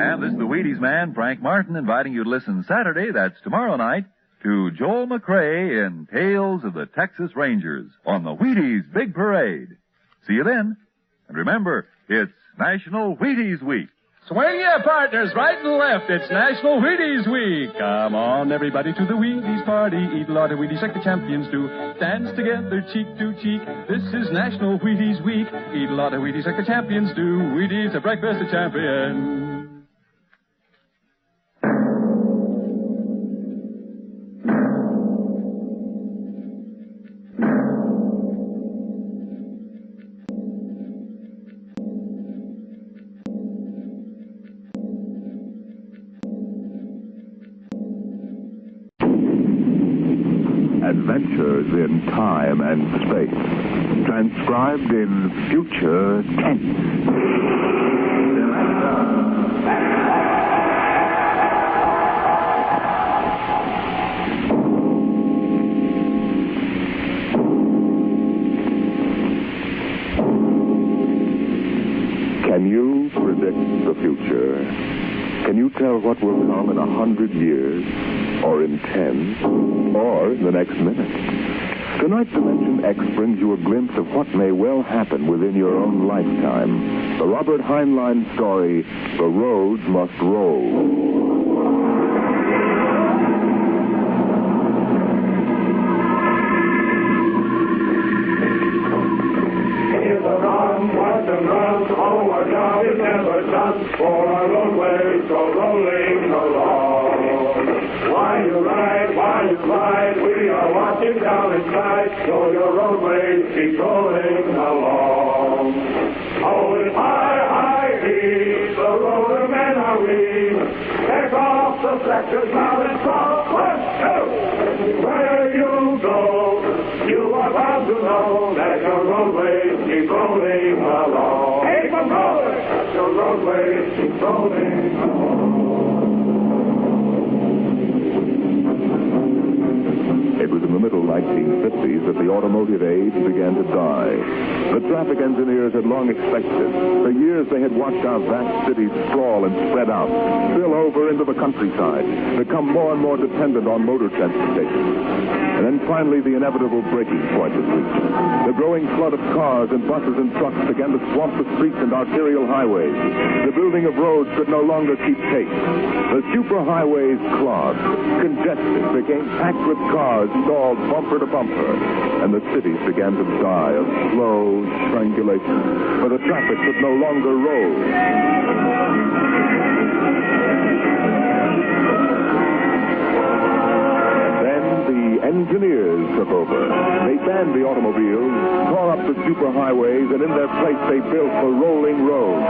And this is the Wheaties man, Frank Martin, inviting you to listen Saturday, that's tomorrow night, to Joel McRae in Tales of the Texas Rangers on the Wheaties Big Parade. See you then. And remember, it's National Wheaties Week. Swing your partners right and left. It's National Wheaties Week. Come on, everybody, to the Wheaties party. Eat a lot of Wheaties like the champions do. Dance together, cheek to cheek. This is National Wheaties Week. Eat a lot of Wheaties like the champions do. Wheaties, a breakfast of champions. Adventures in time and space, transcribed in future tense. Can you predict the future? Can you tell what will come in 100 years, or in 10, or in the next minute? Tonight, dimensionx brings you a glimpse of what may well happen within your own lifetime. The Robert Heinlein story, The Roads Must Roll. For our roadways go rolling along. While you ride, we are watching down inside, so your roadways keep rolling along. Oh, it's high, he, the roadmen are we. Take off the flexors now and cross. 1, 2. Where you go, you are bound to know that your roadways keep rolling along. Keep them rolling. Your roadways keep rolling along. It was in the middle 1950s that the automotive age began to die. The traffic engineers had long expected. For years they had watched our vast cities sprawl and spread out, spill over into the countryside, become more and more dependent on motor transportation. And then finally the inevitable breaking point was reached. The growing flood of cars and buses and trucks began to swamp the streets and arterial highways. The building of roads could no longer keep pace. The superhighways clogged, congested, became packed with cars stalled bumper to bumper, and the cities began to die of slow strangulation, for the traffic could no longer roll. Engineers took over. They banned the automobiles, tore up the superhighways, and in their place they built the rolling roads.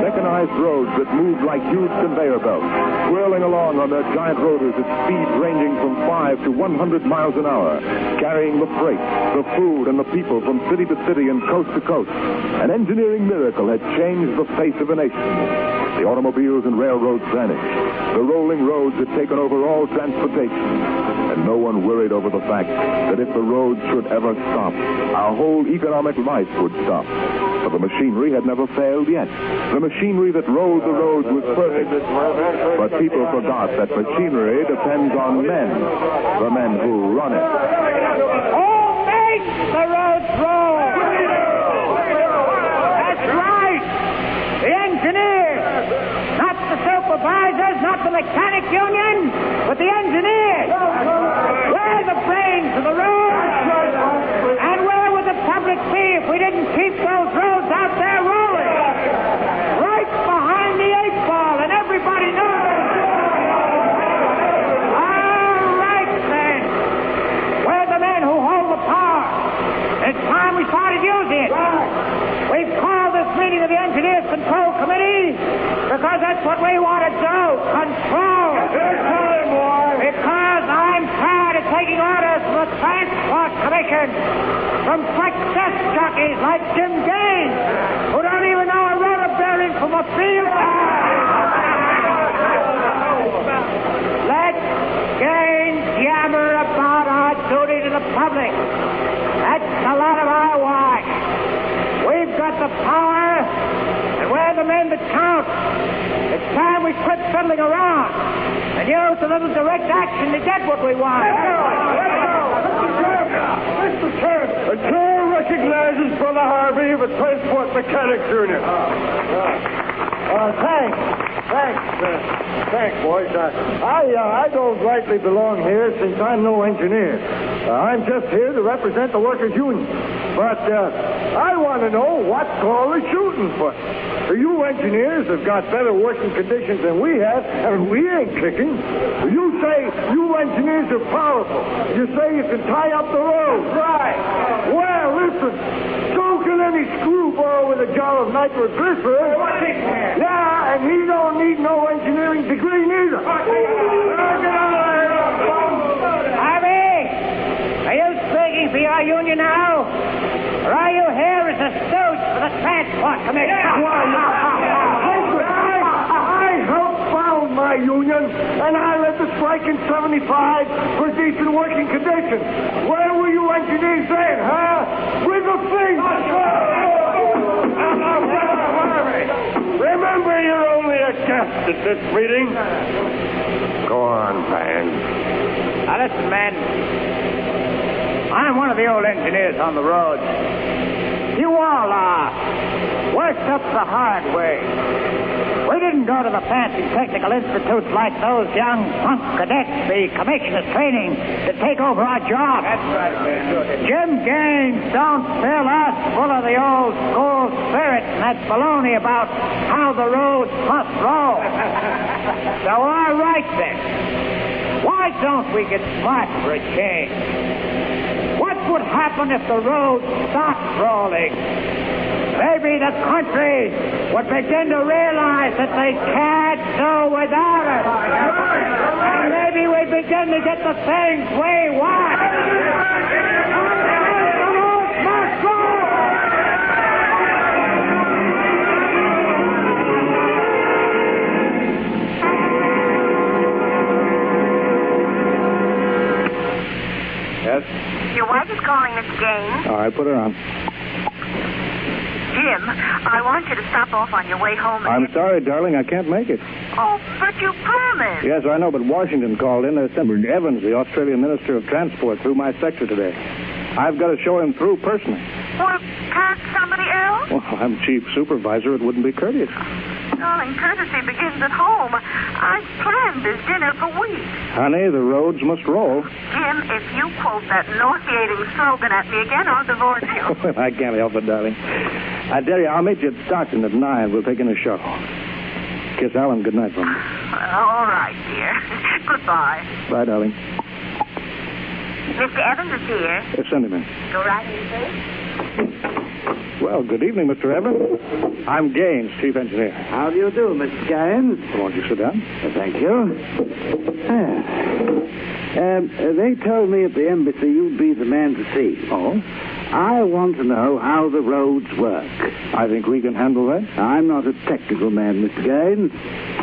Mechanized roads that moved like huge conveyor belts, swirling along on their giant rotors at speeds ranging from 5 to 100 miles an hour, carrying the freight, the food, and the people from city to city and coast to coast. An engineering miracle had changed the face of a nation. The automobiles and railroads vanished. The rolling roads had taken over all transportation. And no one worried over the fact that if the roads should ever stop, our whole economic life would stop. For the machinery had never failed yet. The machinery that rolled the roads was perfect. But people forgot that machinery depends on men, the men who run it. Who makes the roads roll? That's right. The engineers. Not the supervisors, not the mechanic union, but the engineers. We're the brains of the road. And where would the public be if we didn't keep those roads out there rolling? Right behind the 8-ball, and everybody knows. All right, then. We're the men who hold the power. It's time we started using it. We've called this meeting of the Engineers Control Committee because that's what we want to do. Control. Because I'm tired of taking orders from the Transport Commission, from success jockeys like Jim Gaines, who don't even know a rotor bearing from a field. Let Gaines yammer about our duty to the public. That's a lot of our wash. We've got the power, and we're the men that count. It's time we quit fiddling around and use a little direct action to get what we want. Mr. Chairman, the chair recognizes Brother Harvey of the Transport Mechanics Union. Thanks, boys. I don't rightly belong here since I'm no engineer. I'm just here to represent the workers' union. But I want to know what's all the shooting for. You engineers have got better working conditions than we have, and we ain't kicking. You say you engineers are powerful. You say you can tie up the road. Right. Well, listen. So can any screwball with a jar of nitroglycerin. Yeah, and he don't need no engineering degree neither. Harvey, are you speaking for your union now? Or are you here as a stooge for the Transport Commission? I helped found my union, and I led the strike in 75 for decent working conditions. Where were you engineers then, huh? With the feet! Remember, you're only a guest at this meeting. Go on, Van. Now, listen, men. I'm one of the old engineers on the road. You all are. Worked up the hard way. We didn't go to the fancy technical institutes like those young punk cadets the commissioners training to take over our jobs. That's right, man. Jim Gaines don't fill us full of the old school spirit and that baloney about how the roads must roll. So, all right, then. Why don't we get smart for a change? What would happen if the road stopped rolling? Maybe the country would begin to realize that they can't do without it. And maybe we'd begin to get the things we want. The roads must roll! Yes? Your wife is calling, Miss Gaines. All right, put her on. Jim, I want you to stop off on your way home. I'm sorry, darling, I can't make it. Oh, but you promised. Yes, I know, but Washington called in. They sent Evans, the Australian Minister of Transport, through my sector today. I've got to show him through personally. Well, can't somebody else? Well, I'm chief supervisor. It wouldn't be courteous. Darling, courtesy begins at home. I've planned this dinner for weeks. Honey, the roads must roll. Jim, if you quote that nauseating slogan at me again, I'll divorce you. I can't help it, darling. I tell you, I'll meet you at Stockton at 9. We'll take in a shuttle. Kiss Alan good night for me. All right, dear. Goodbye. Bye, darling. Mr. Evans is here. Send him in. Go right in, please. Well, good evening, Mr. Evans. I'm Gaines, chief engineer. How do you do, Mr. Gaines? Won't you sit down? Thank you. They told me at the embassy you'd be the man to see. Oh? I want to know how the roads work. I think we can handle that. I'm not a technical man, Mr. Gaines.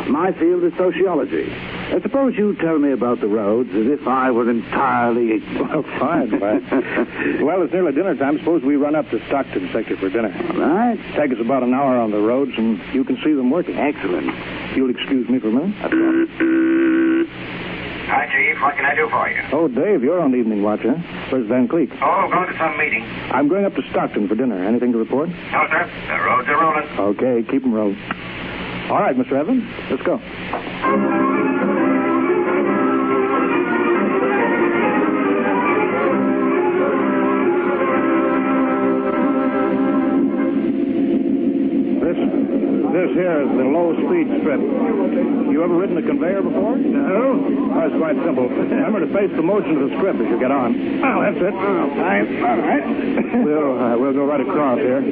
My field is sociology. Suppose you tell me about the roads as if I were entirely ignorant. Well, fine. Well, it's nearly dinner time. Suppose we run up to Stockton sector for dinner. All right. Take us about an hour on the roads, and you can see them working. Excellent. You'll excuse me for a minute? Hi, Chief. What can I do for you? Oh, Dave, you're on evening watch, huh? Where's Van Cleek? Oh, going to some meeting. I'm going up to Stockton for dinner. Anything to report? No, sir. The roads are rolling. Okay, keep them rolling. All right, Mr. Evans, let's go. This here is the low-speed strip. You ever ridden a conveyor before? No. Oh, it's quite simple. Remember to face the motion of the strip as you get on. Oh, that's it. All right. We'll go right across here.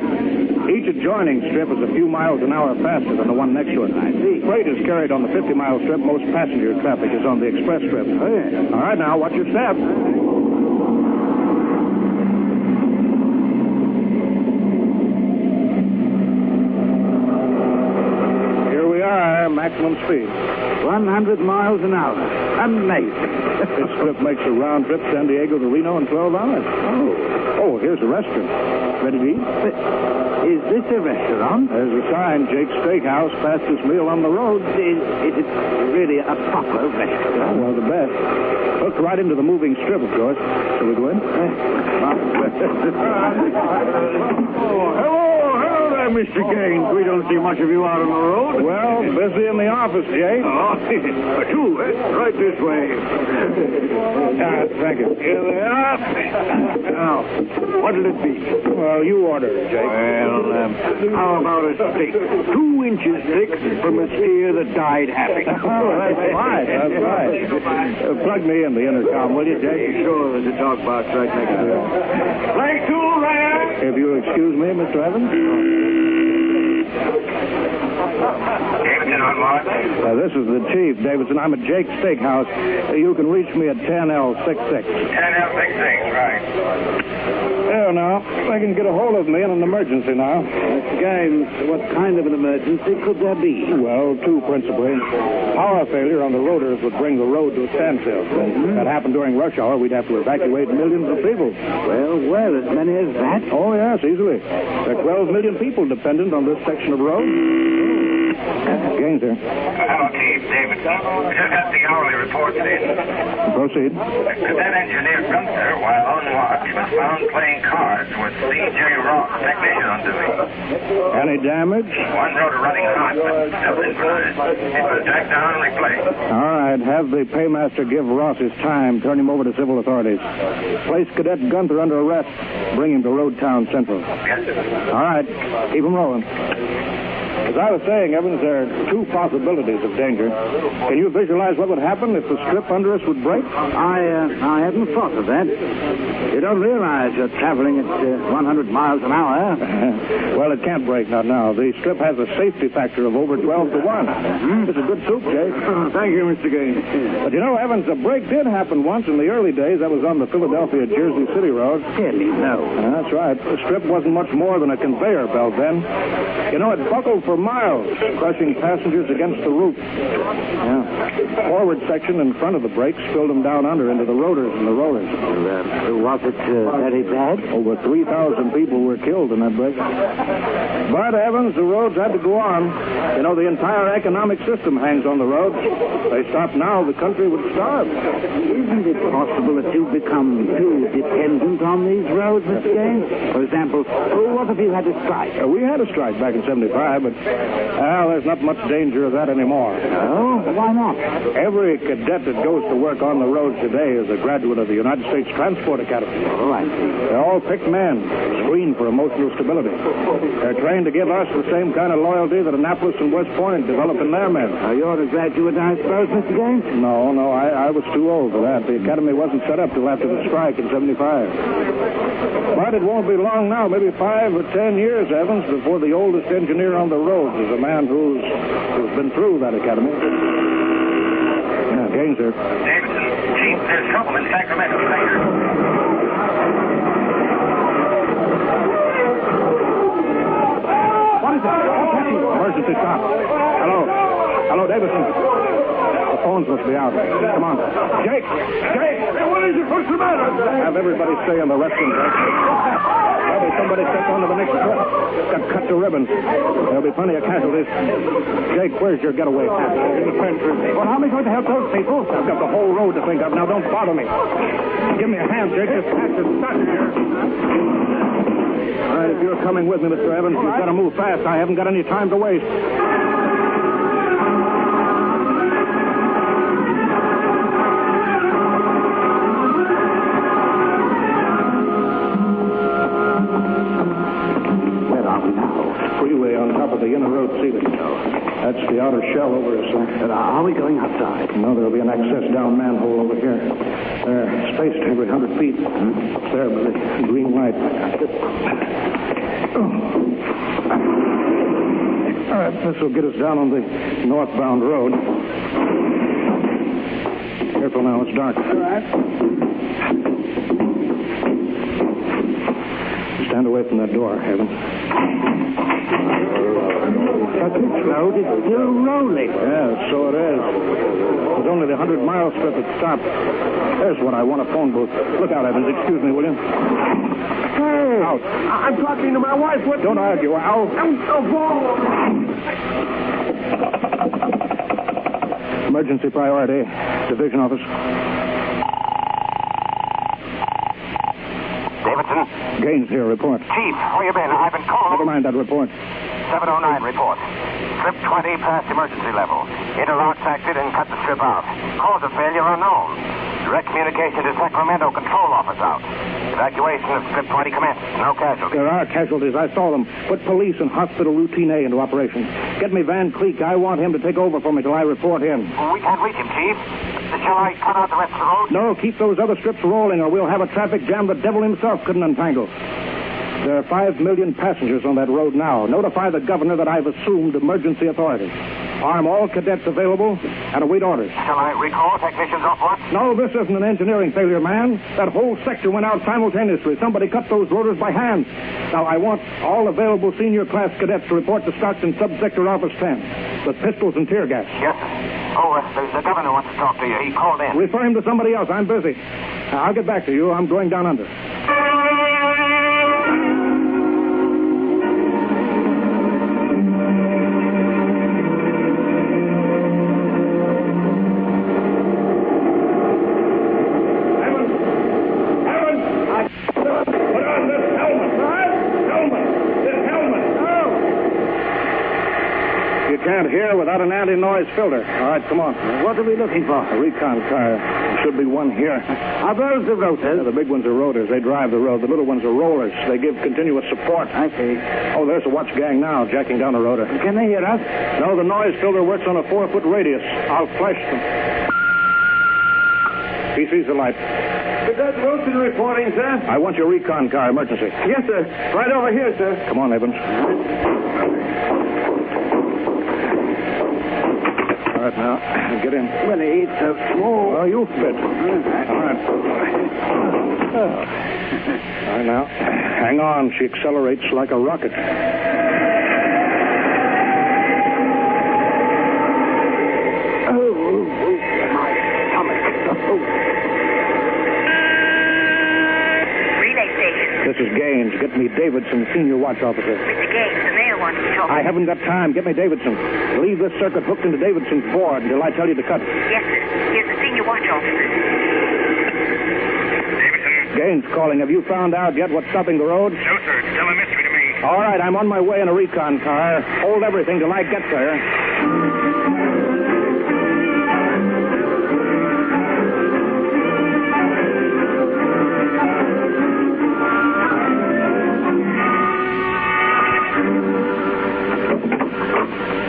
Each adjoining strip is a few miles an hour faster than the one next to it. I see. Freight is carried on the 50-mile strip. Most passenger traffic is on the express strip. Oh, yeah. All right, now, watch your step. Maximum speed. 100 miles an hour. Amazing. This strip makes a round trip San Diego to Reno in 12 hours. Oh, here's a restaurant. Ready to eat? Is this a restaurant? There's a sign, Jake's Steakhouse, fastest meal on the road. Is it really a proper restaurant? Well, the best. Hooked right into the moving strip, of course. Shall we go in? Hello there, Mr. Gaines. We don't see much of you out on the road. Well, busy in the office, Jake. Oh, two. Right this way. Thank you. Here they are. Now, what'll it be? Well, you order it, Jake. Well, how about a steak? 2 inches thick from a steer that died happy. Oh, that's fine. That's right. Plug me in the intercom, will you, Jake? Sure, there's a talk box right next to it. Play 2, Ryan! If you'll excuse me, Mr. Evans. Davidson on what? This is the chief, Davidson. I'm at Jake's Steakhouse. You can reach me at 10L66. 10L66, right. There now. They can get a hold of me in an emergency now. Mr. Gaines, what kind of an emergency could there be? Well, 2 principally. Power failure on the rotors would bring the road to a standstill. If that happened during rush hour, we'd have to evacuate millions of people. Well, as many as that? Oh, yes, easily. There are 12 million people dependent on this section of road. Gaines here. Hello, Chief. Davidson. We just got the hourly reports in. Proceed. Cadet engineer Gunther, while on watch, was found playing cards with C.J. Ross, technician on duty. Any damage? One rotor running hot, but still synchronized. It was jacked down and replaced. All right. Have the paymaster give Ross his time. Turn him over to civil authorities. Place Cadet Gunther under arrest. Bring him to Road Town Central. Yes, sir. All right. Keep him rolling. As I was saying, Evans, there are 2 possibilities of danger. Can you visualize what would happen if the strip under us would break? I hadn't thought of that. You don't realize you're traveling at 100 miles an hour. Well, it can't break, not now. The strip has a safety factor of over 12 to 1. It's a good soup, Jake. Thank you, Mr. Gaines. But you know, Evans, a break did happen once in the early days. That was on the Philadelphia-Jersey City Road. Silly, no. That's right. The strip wasn't much more than a conveyor belt then. You know, it buckled for miles, crushing passengers against the roof. Yeah. Forward section in front of the brakes spilled them down under into the rotors and the rollers. Was it very bad? Over 3,000 people were killed in that break. But, Evans, the roads had to go on. You know, the entire economic system hangs on the roads. If they stopped now, the country would starve. Isn't it possible that you become too dependent on these roads, Mr. Gaines? For example, what if you had a strike? We had a strike back in 75, but there's not much danger of that anymore. Oh? Why not? Every cadet that goes to work on the roads today is a graduate of the United States Transport Academy. Oh, I see. They're all picked men, screened for emotional stability. They're trained to give us the same kind of loyalty that Annapolis and West Point develop in their men. You're a graduate, I suppose, Mr. Gaines? No, I was too old for that. The academy wasn't set up till after the strike in 75. But it won't be long now, maybe 5 or 10 years, Evans, before the oldest engineer on the roads is a man who's been through that academy. Gaines, sir. Davidson, Chief, there's trouble in Sacramento. must be out. Come on. Jake! Jake! Hey, what is it? What's the matter? Have everybody stay in the restroom, Jake. There'll be somebody step onto the next trip. Got cut to ribbons. There'll be plenty of casualties. Jake, where's your getaway hat? In the pantry. Well, how am I going to help those people? I've got the whole road to think of. Now, don't bother me. Give me a hand, Jake. This hatch is stuck here. All right, if you're coming with me, Mr. Evans, you've got to move fast. I haven't got any time to waste. Where are we now? Freeway on top of the inner road ceiling. That's the outer shell over us. Are we going outside? No, there'll be an access-down manhole over here. They're spaced every 100 feet. Up there by the green light. All right, this will get us down on the northbound road. Careful now, it's dark. All right. Stand away from that door, Evans. But this road is still rolling. Yeah, so it is. There's only the 100-mile strip that stopped. There's what I want, a phone booth. Look out, Evans. Excuse me, will you? Hey! Out. I'm talking to my wife. What? Don't argue. Out. Emergency priority. Division office. Davidson? Gaines here. Report. Chief, where you been? I've been calling. Never mind that report. 709 report. Strip 20 past emergency level. Interlocks acted and cut the strip out. Cause of failure unknown. Direct communication to Sacramento control office out. Evacuation of strip 20 commenced. No casualties. There are casualties. I saw them. Put police and hospital routine A into operation. Get me Van Cleek. I want him to take over for me till I report in. We can't reach him, Chief. Shall I cut out the rest of the road? No, keep those other strips rolling or we'll have a traffic jam the devil himself couldn't untangle. There are 5 million passengers on that road now. Notify the governor that I've assumed emergency authority. Arm all cadets available and await orders. Shall I recall technicians off once? No, this isn't an engineering failure, man. That whole sector went out simultaneously. Somebody cut those rotors by hand. Now, I want all available senior class cadets to report to Stockton Subsector Office 10 with pistols and tear gas. Yes, sir. Oh, the governor wants to talk to you. He called in. Refer him to somebody else. I'm busy. I'll get back to you. I'm going down under. Can't hear without an anti-noise filter. All right, come on. What are we looking for? A recon car. There should be one here. Are those the rotors? Yeah, the big ones are rotors. They drive the road. The little ones are rollers. They give continuous support. I see. Oh, there's a watch gang now, jacking down the rotor. Can they hear us? No, the noise filter works on a 4-foot radius. I'll flash them. He sees the light. Cadet Wilson reporting, sir. I want your recon car, emergency. Yes, sir. Right over here, sir. Come on, Evans. All right, now, get in. Well, it's so small. Well, you'll fit. All right. All right, now, hang on. She accelerates like a rocket. Oh, my stomach. Relay station. This is Gaines. Get me Davidson, senior watch officer. Mr. Gaines, the mayor wants to talk. I haven't got time. Get me Davidson. Leave this circuit hooked into Davidson's board until I tell you to cut it. Yes, sir. Here's the senior watch officer. Davidson? Gaines calling. Have you found out yet what's stopping the road? No, sir. It's still a mystery to me. All right, I'm on my way in a recon car. Hold everything till I get there.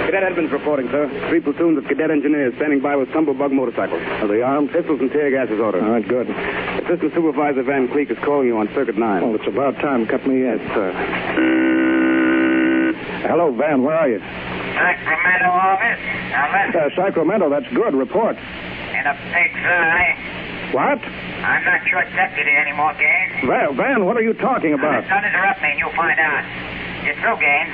Cadet Edmonds reporting, sir. 3 platoons of cadet engineers standing by with tumblebug motorcycles. Are they armed? Pistols and tear gas is ordered. All right, good. Assistant Supervisor Van Cleek is calling you on Circuit 9. Well, it's about time. Cut me in. Yes, sir. Hello, Van. Where are you? Sacramento office. Sacramento. That's good. Report. In a pig's eye. What? I'm not your deputy anymore, Gaines. Van, what are you talking about? Don't interrupt me and you'll find out. You're through, Gaines.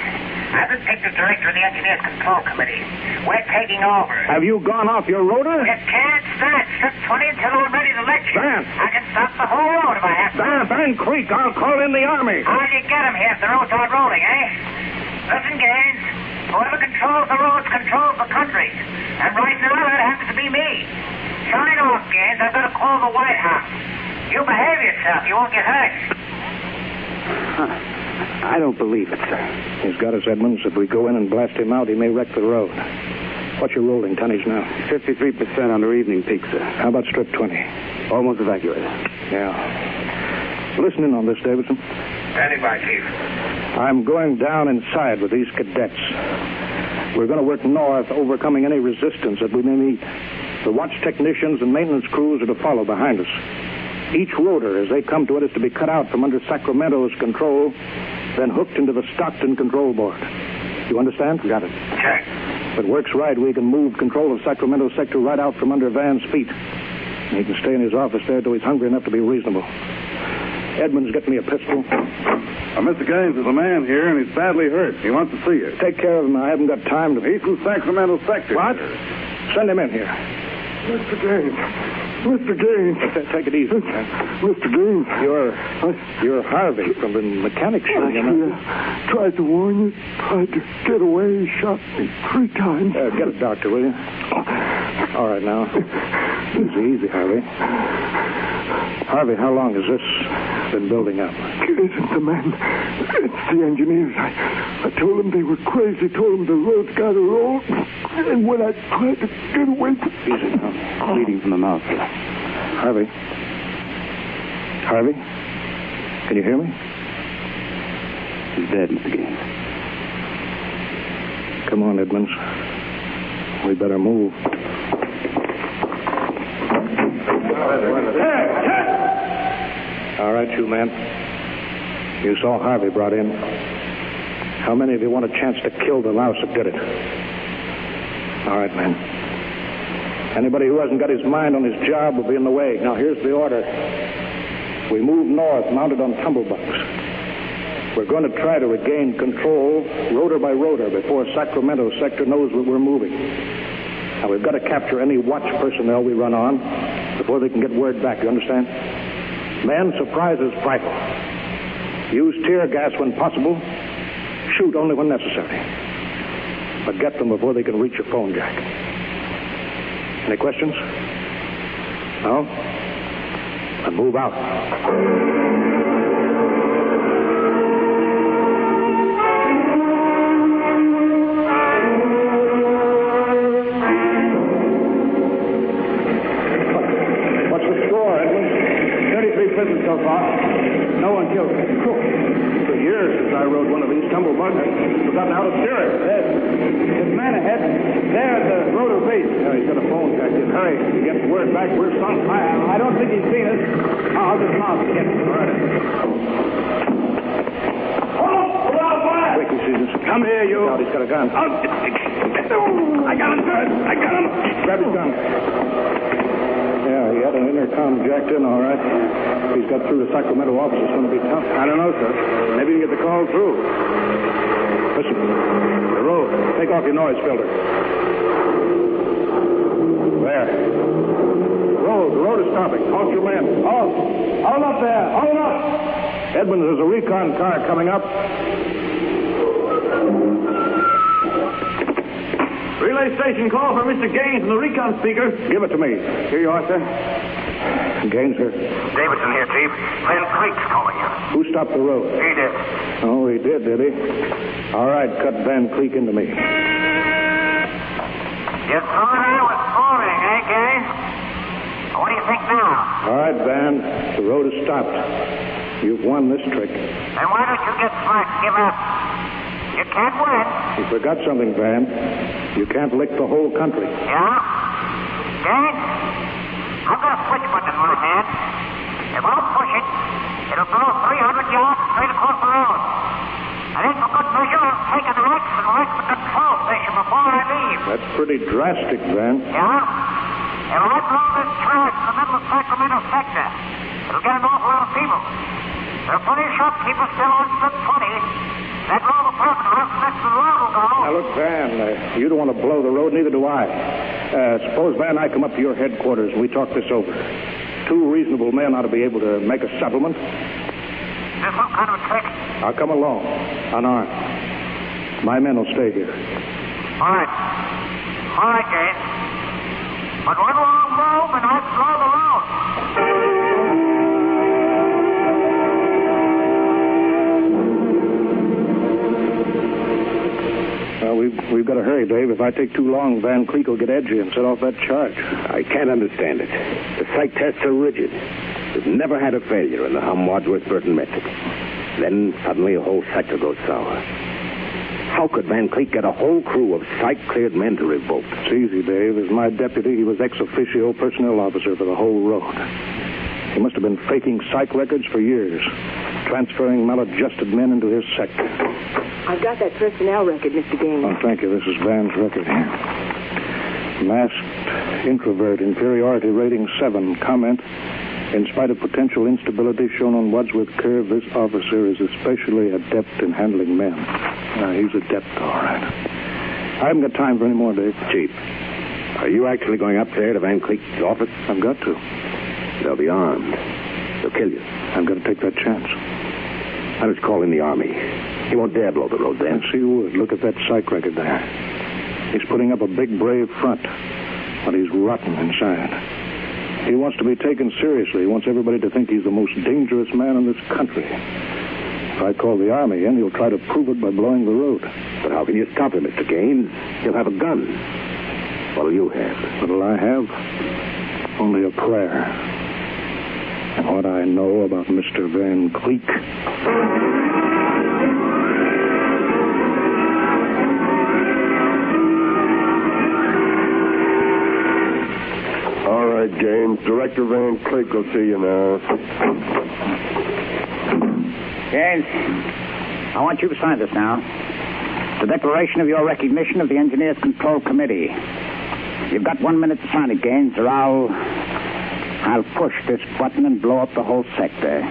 I've been picked as director of the Engineers Control Committee. We're taking over. Have you gone off your rotor? You can't start Strip 20 until I'm ready to lecture. Van! I can stop the whole road if I have to. Van Creek, I'll call in the Army. How'd you get him here if the roads aren't rolling, eh? Listen, Gaines. Whoever controls the roads controls the country. And right now, that happens to be me. Sign off, Gaines. I've got to call the White House. You behave yourself. You won't get hurt. I don't believe it, sir. He's got us, Edmonds. If we go in and blast him out, he may wreck the road. What's your rolling tonnage now? 53% under evening peak, sir. How about Strip 20? Almost evacuated. Yeah. Listen in on this, Davidson. Standing by, Chief. I'm going down inside with these cadets. We're going to work north, overcoming any resistance that we may meet. The watch technicians and maintenance crews are to follow behind us. Each rotor, as they come to it, is to be cut out from under Sacramento's control, then hooked into the Stockton control board. You understand? Got it. Check. If it works right, we can move control of Sacramento sector right out from under Van's feet. He can stay in his office there till he's hungry enough to be reasonable. Edmonds, get me a pistol. Mr. Gaines is a man here, and he's badly hurt. He wants to see you. Take care of him. I haven't got time to... He's from Sacramento sector. What? Send him in here. Mr. Gaines. Mr. Gaines. Take it easy, man. Mr. Gaines. You're Harvey from the mechanics show, you know. Tried to warn you. Tried to get away. Shot me 3 times. Get a doctor, will you? All right, now. Easy, Harvey. Harvey, how long has this been building up? It isn't the men. It's the engineers. I told them they were crazy. Told them the road's got to roll. And when I tried to get away... Easy now. Bleeding from the mouth, sir. Harvey? Harvey? Can you hear me? He's dead, Mr. Gaines. Come on, Edmonds. We better move. All right, you men. You saw Harvey brought in. How many of you want a chance to kill the louse that did it? All right, men. Anybody who hasn't got his mind on his job will be in the way. Now, here's the order. We move north, mounted on tumblebucks. We're going to try to regain control, rotor by rotor, before Sacramento sector knows that we're moving. Now, we've got to capture any watch personnel we run on before they can get word back, you understand? Men, surprises rifle. Use tear gas when possible. Shoot only when necessary. But get them before they can reach your phone jack. Any questions? No? Then move out. So far, no one killed. For years since I rode one of these tumblebugs, I've forgotten how to steer it. There's a man ahead. There at the rotor base. Yeah, he's got a phone jack in. Hurry. Get the word back. We're sunk. I don't think he's seen us. I'll just mount to get him. All right. Oh, out fire! Quick, he sees us. Come here, you. Out, he's got a gun. I got him, sir. I got him. Grab his gun. Yeah, he had an intercom jacked in, all right. If he's got through the Sacramento office, it's going to be tough. I don't know, sir. Maybe you can get the call through. Listen, the road. Take off your noise filter. There. The road is stopping. Halt your men. Hold up there. Hold up. Edmonds, there's a recon car coming up. Relay station call for Mr. Gaines from the recon speaker. Give it to me. Here you are, sir. Gaines here. Davidson here, Chief. Van Creek's calling you. Who stopped the road? He did. Oh, he did he? All right, cut Van Creek into me. You thought I was fooling, eh, Gaines? What do you think now? All right, Van. The road is stopped. You've won this trick. Then why don't you get slack? Give up. You can't win. You forgot something, Van. You can't lick the whole country. Yeah? Gaines, I've got a switch button in my hand. If I'll push it, it'll blow 300 yards straight across the road. And then for good measure, I'll take an axe and wreck the control station before I leave. That's pretty drastic, Van. Yeah? If I blow this charge in the middle of Sacramento sector, it'll get an awful lot of people. There are plenty of shopkeepers still on Strip 20. That roll of photographs next to the road will go. Now, look, Van, you don't want to blow the road, neither do I. Suppose, Van, I come up to your headquarters and we talk this over. Two reasonable men ought to be able to make a settlement. There's some kind of a trick. I'll come along, unarmed. My men will stay here. All right. All right, Gaines. But one wrong move and I'll blow the road. Well, we've got to hurry, Dave. If I take too long, Van Cleek will get edgy and set off that charge. I can't understand it. The psych tests are rigid. We've never had a failure in the Hum-Wadsworth-Burton method. Then suddenly a whole sector goes sour. How could Van Cleek get a whole crew of psych-cleared men to revolt? It's easy, Dave. As my deputy, he was ex officio personnel officer for the whole road. He must have been faking psych records for years, transferring maladjusted men into his sector. I've got that personnel record, Mr. Gaines. Oh, thank you. This is Van's record here. Masked introvert, inferiority rating 7. Comment: in spite of potential instability shown on Wadsworth Curve, this officer is especially adept in handling men. He's adept, all right. I haven't got time for any more, Dave. Chief, are you actually going up there to Van Cleek's office? I've got to. They'll be armed. They'll kill you. I've got to take that chance. I was calling the Army. He won't dare blow the road then. Yes, he would. Look at that psych record there. He's putting up a big, brave front, but he's rotten inside. He wants to be taken seriously. He wants everybody to think he's the most dangerous man in this country. If I call the Army in, he'll try to prove it by blowing the road. But how can you stop him, Mr. Gaines? He'll have a gun. What'll you have? What'll I have? Only a prayer. And what I know about Mr. Van Cleek. All right, Gaines. Director Van Cleek will see you now. Gaines, I want you to sign this now. The declaration of your recognition of the Engineers Control Committee. You've got 1 minute to sign it, Gaines, or I'll push this button and blow up the whole sector.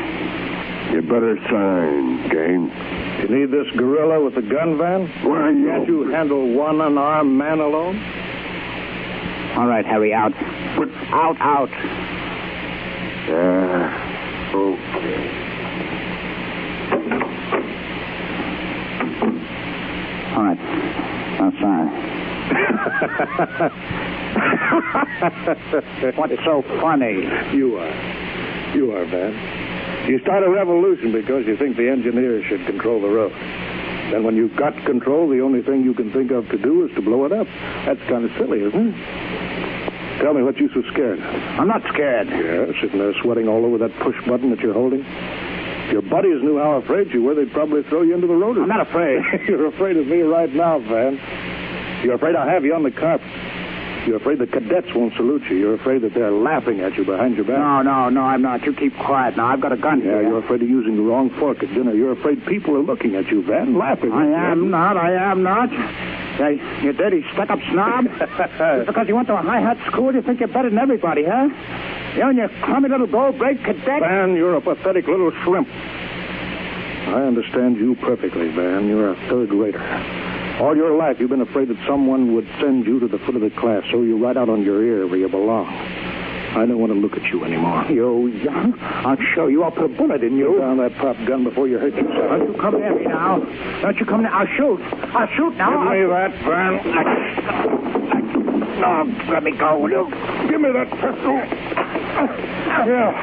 You better sign, Gaines. You need this gorilla with the gun, Van? Why, can't you handle one unarmed man alone? All right, Harry, out. Out. Okay. All right. Now sign. What's so funny? You are, Van. You start a revolution because you think the engineers should control the road. Then when you've got control, the only thing you can think of to do is to blow it up. That's kind of silly, isn't it? Tell me what you're so scared of. I'm not scared. Yeah, sitting there sweating all over that push button that you're holding. If your buddies knew how afraid you were, they'd probably throw you into the road. I'm not afraid. You're afraid of me right now, Van. You're afraid I'll have you on the carpet. You're afraid the cadets won't salute you. You're afraid that they're laughing at you behind your back. No, I'm not. You keep quiet now. I've got a gun here. Yeah, you're afraid of using the wrong fork at dinner. You're afraid people are looking at you, Van, laughing at you. I am not. You dirty, stuck-up snob. Just because you went to a high-hat school, you think you're better than everybody, huh? You and your crummy little gold-braid cadet. Van, you're a pathetic little shrimp. I understand you perfectly, Van. You're a third-rater. All your life, you've been afraid that someone would send you to the foot of the class, so you right out on your ear where you belong. I don't want to look at you anymore. You young? I'll show you. I'll put a bullet in you. Put down that pop gun before you hurt yourself. Don't you come near me now. Don't you come near. I'll shoot now. Give me that, Van. Oh, let me go, will you? Give me that pistol. Yeah.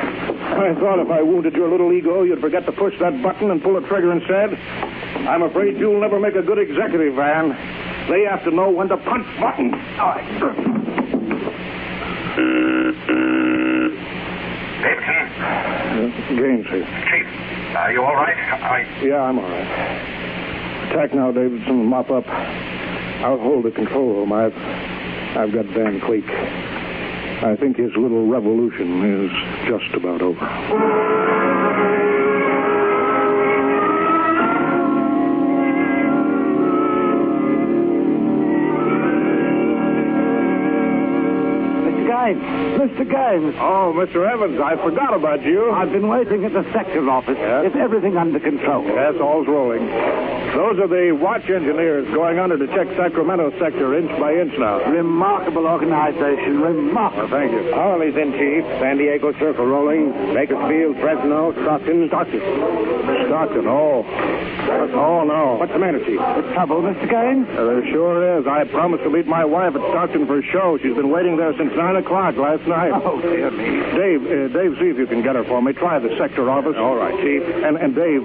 I thought if I wounded your little ego, you'd forget to push that button and pull the trigger instead. I'm afraid you'll never make a good executive, Van. They have to know when to punch buttons. Gaines here. Chief, are you all right? Yeah, I'm all right. Attack now, Davidson. Mop up. I'll hold the control room. I've got Van Cleek. I think his little revolution is just about over. Mr. Mr. Gaines. Oh, Mr. Evans, I forgot about you. I've been waiting at the sector office. Yes? Is everything under control? Yes, all's rolling. Those are the watch engineers going under to check Sacramento sector inch by inch now. Remarkable organization. Remarkable. Thank you. Harley's in, Chief. San Diego Circle rolling. Bakersfield, Fresno, Stockton. Stockton, oh. Oh, no. What's the matter, Chief? The trouble, Mr. Gaines? There sure is. I promised to meet my wife at Stockton for a show. She's been waiting there since 9 o'clock last night. Oh, dear me. Dave, see if you can get her for me. Try the sector office. All right, Chief. And Dave,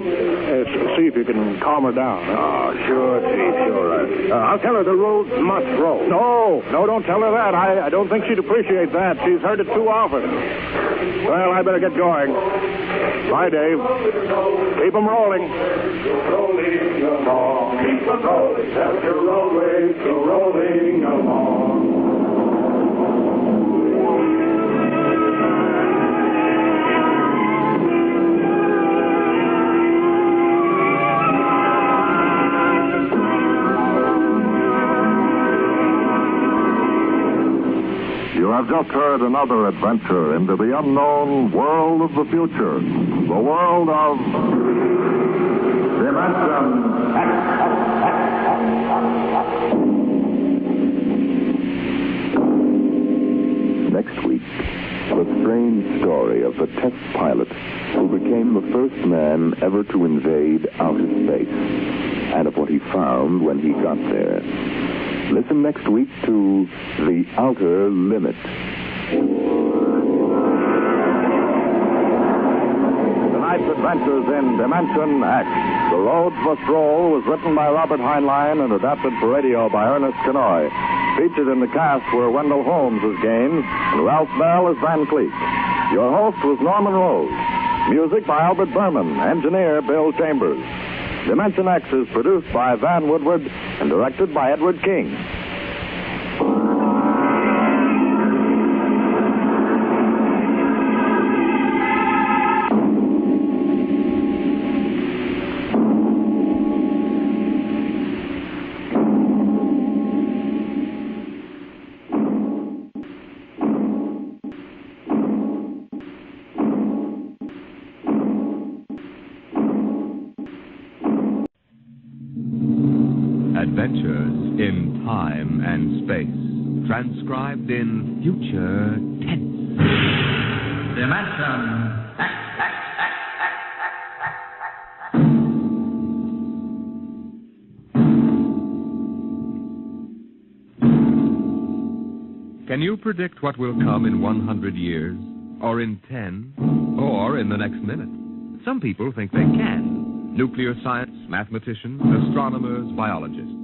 see if you can calm her down. Oh, sure, Chief, sure. I'll tell her the roads must roll. No, don't tell her that. I don't think she'd appreciate that. She's heard it too often. Well, I better get going. Bye, Dave. Keep 'em rolling. Rolling along. Keep 'em rolling. Have your roadways go rolling along. You have just heard another adventure into the unknown world of the future. The world of Dimension X. Next week, the strange story of the test pilot who became the first man ever to invade outer space, and of what he found when he got there. Listen next week to The Outer Limit. Tonight's adventures in Dimension X. The Roads Must Roll was written by Robert Heinlein and adapted for radio by Ernest Kenoy. Featured in the cast were Wendell Holmes as Gaines and Ralph Bell as Van Cleek. Your host was Norman Rose. Music by Albert Berman. Engineer Bill Chambers. Dimension X is produced by Van Woodward and directed by Edward King. Adventures in time and space, transcribed in future tense. Dimension X. Can you predict what will come in 100 years, or in 10, or in the next minute? Some people think they can. Nuclear science, mathematicians, astronomers, biologists.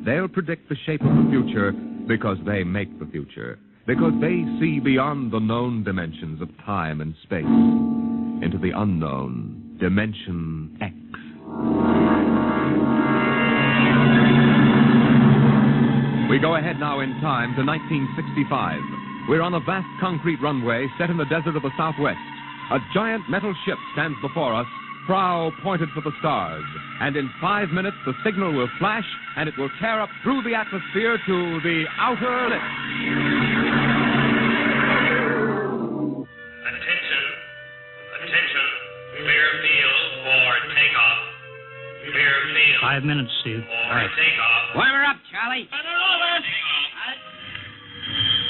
They'll predict the shape of the future because they make the future. Because they see beyond the known dimensions of time and space into the unknown Dimension X. We go ahead now in time to 1965. We're on a vast concrete runway set in the desert of the Southwest. A giant metal ship stands before us, prow pointed for the stars. And in 5 minutes, the signal will flash, and it will tear up through the atmosphere to the outer limit. Attention. Clear field for takeoff. Clear field. 5 minutes, Steve. For takeoff. Warm her up, Charlie.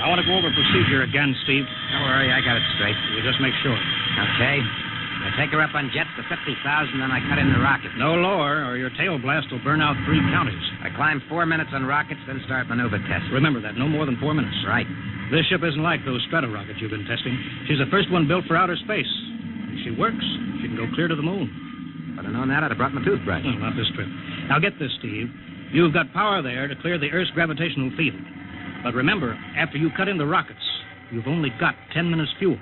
I want to go over procedure again, Steve. Don't worry, I got it straight. You just make sure. Okay. I take her up on jets to 50,000, then I cut in the rocket. No lower, or your tail blast will burn out 3 counties. I climb 4 minutes on rockets, then start maneuver tests. Remember that, no more than 4 minutes. Right. This ship isn't like those strata rockets you've been testing. She's the first one built for outer space. If she works, she can go clear to the moon. If I'd have known that, I'd have brought my toothbrush. No, not this trip. Now get this, Steve. You've got power there to clear the Earth's gravitational field. But remember, after you cut in the rockets, you've only got 10 minutes fuel.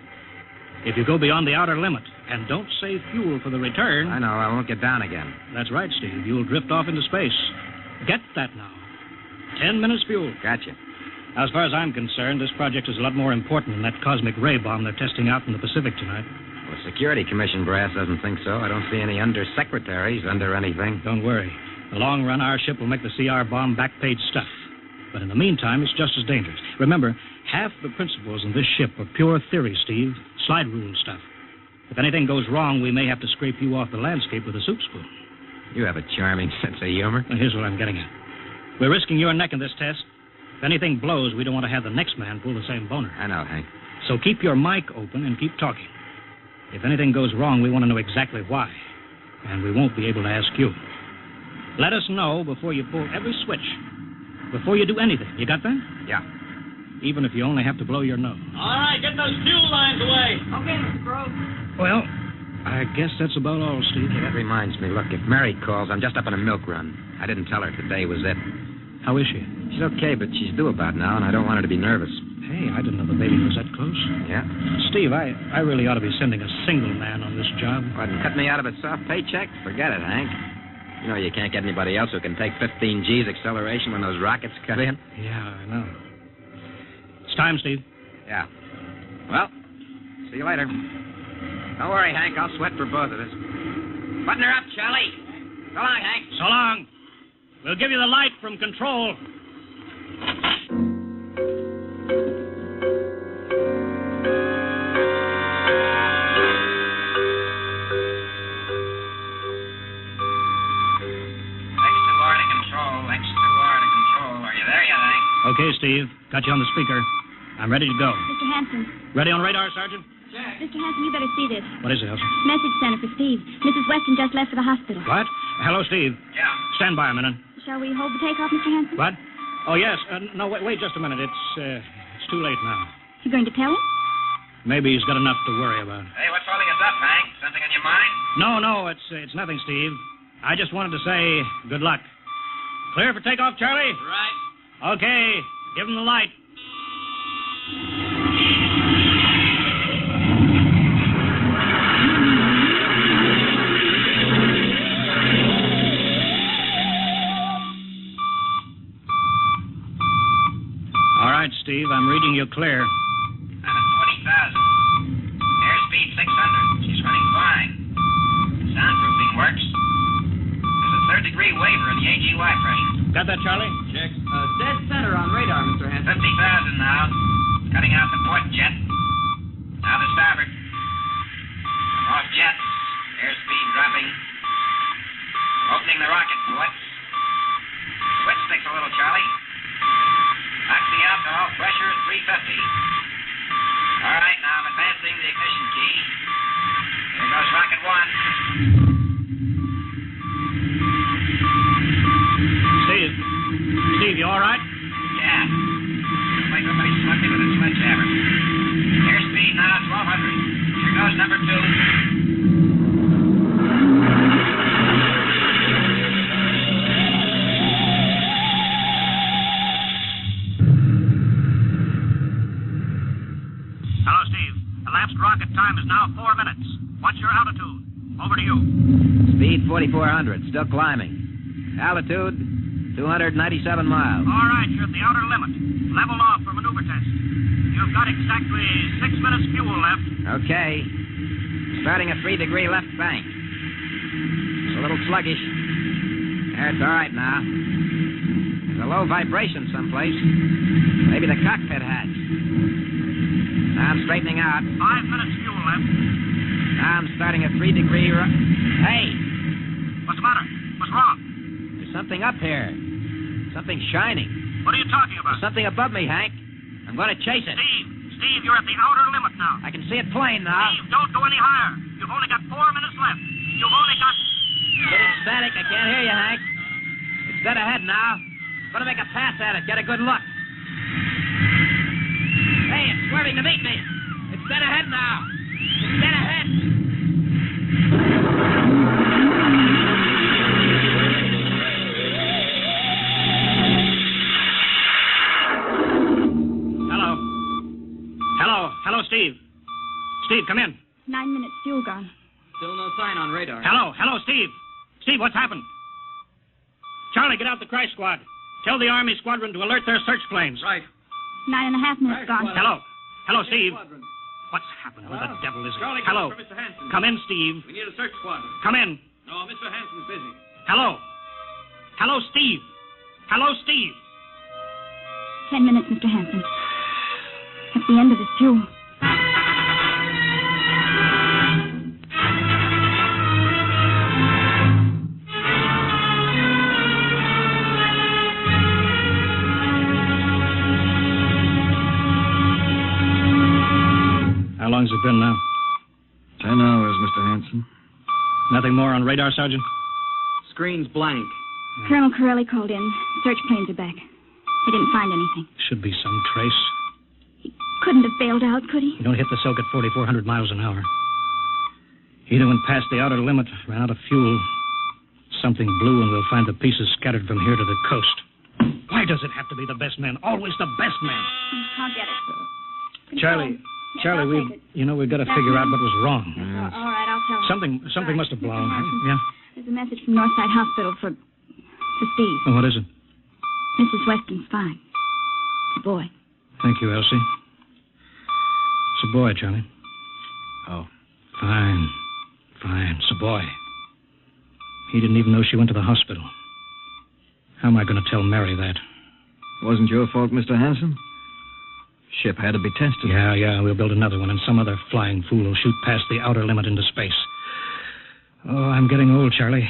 If you go beyond the outer limit and don't save fuel for the return... I know, I won't get down again. That's right, Steve. You'll drift off into space. Get that now. 10 minutes fuel. Gotcha. As far as I'm concerned, this project is a lot more important than that cosmic ray bomb they're testing out in the Pacific tonight. Well, the Security Commission brass doesn't think so. I don't see any undersecretaries under anything. Don't worry. In the long run, our ship will make the CR bomb back-page stuff. But in the meantime, it's just as dangerous. Remember, half the principles in this ship are pure theory, Steve. Slide rule stuff. If anything goes wrong, we may have to scrape you off the landscape with a soup spoon. You have a charming sense of humor. Now, here's what I'm getting at. We're risking your neck in this test. If anything blows, we don't want to have the next man pull the same boner. I know, Hank. So keep your mic open and keep talking. If anything goes wrong, we want to know exactly why. And we won't be able to ask you. Let us know before you pull every switch. Before you do anything. You got that? Yeah. Even if you only have to blow your nose. All right, get those fuel lines away. Okay, Mr. Crow. Well, I guess that's about all, Steve. Hey, that reminds me. Look, if Mary calls, I'm just up on a milk run. I didn't tell her today was it. How is she? She's okay, but she's due about now, and I don't want her to be nervous. Hey, I didn't know the baby was that close. Yeah? Steve, I really ought to be sending a single man on this job. What, and cut me out of a soft paycheck? Forget it, Hank. You know you can't get anybody else who can take 15 G's acceleration when those rockets cut in. Yeah, I know. It's time, Steve. Yeah. Well, see you later. Don't worry, Hank. I'll sweat for both of us. Button her up, Charlie. So long, Hank. So long. We'll give you the light from control. Okay, Steve. Got you on the speaker. I'm ready to go. Mr. Hanson. Ready on radar, Sergeant? Mr. Hanson, you better see this. What is it, Elsa? Message center for Steve. Mrs. Weston just left for the hospital. What? Hello, Steve. Yeah. Stand by a minute. Shall we hold the takeoff, Mr. Hanson? What? Oh, yes. No, wait just a minute. It's too late now. You going to tell him? Maybe he's got enough to worry about. Hey, what's holding us up, Hank? Something on your mind? No, it's nothing, Steve. I just wanted to say good luck. Clear for takeoff, Charlie? Right. Okay. Give him the light. All right, Steve, I'm reading you clear. I'm at 20,000. Airspeed 600. She's running fine. Soundproofing works. There's a third-degree waiver in the AGY pressure. Got that, Charlie? Check. Dead center on radar, Mr. Hanson. 50,000 now. Cutting out the port jet. Now the starboard. Off jet. Airspeed dropping. Opening the rocket port. Switch sticks a little, Charlie. Oxy alcohol pressure is 350. All right, now I'm advancing the ignition key. Here goes rocket one. Steve, you all right? Yeah. Looks like somebody swept me with a sledgehammer. Airspeed now 1,200. Here goes number two. Hello, Steve. Elapsed rocket time is now 4 minutes. What's your altitude? Over to you. Speed 4,400. Still climbing. Altitude 297 miles. All right, you're at the outer limit. Level off for maneuver test. You've got exactly 6 minutes fuel left. Okay. Starting a 3-degree left bank. It's a little sluggish. There, it's all right now. There's a low vibration someplace. Maybe the cockpit hatch. Now I'm straightening out. 5 minutes fuel left. Now I'm starting a 3-degree... Hey! What's the matter? What's wrong? There's something up here. Something shining. What are you talking about? There's something above me, Hank. I'm going to chase it. Steve, you're at the outer limit now. I can see it plain now. Steve, don't go any higher. You've only got 4 minutes left. You've only got... Getting static. I can't hear you, Hank. It's dead ahead now. I'm going to make a pass at it. Get a good look. Hey, it's swerving to meet me. It's dead ahead now. It's dead ahead. Hello, Steve. Steve, come in. 9 minutes fuel gone. Still no sign on radar. Hello, Steve. Steve, what's happened? Charlie, get out the crash squad. Tell the Army squadron to alert their search planes. Right. 9.5 minutes gone. Hello, Steve. What's happened? Who the devil is it? Charlie, Hello. for Mr. Hanson. Come in, Steve. We need a search squadron. Come in. No, Mr. Hanson's busy. Hello, Steve. Hello, Steve. 10 minutes, Mr. Hanson. That's the end of his fuel. How long's it been now? 10 hours, Mr. Hanson. Nothing more on radar, Sergeant? Screen's blank. Colonel Corelli called in. Search planes are back. They didn't find anything. Should be some trace. Couldn't have bailed out, could he? You don't hit the silk at 4,400 miles an hour. Either went past the outer limit, ran out of fuel. Something blew, and we'll find the pieces scattered from here to the coast. Why does it have to be the best men? Always the best men. I'll get it. Charlie, we've got to figure out what was wrong. All right, I'll tell him. Something must have blown. Martin, Yeah? There's a message from Northside Hospital for Steve. Oh, what is it? Mrs. Weston's fine. It's a boy. Thank you, Elsie. It's a boy, Charlie. Oh. Fine. It's a boy. He didn't even know she went to the hospital. How am I going to tell Mary that? Wasn't your fault, Mr. Hanson. Ship had to be tested. Yeah, we'll build another one, and some other flying fool will shoot past the outer limit into space. Oh, I'm getting old, Charlie.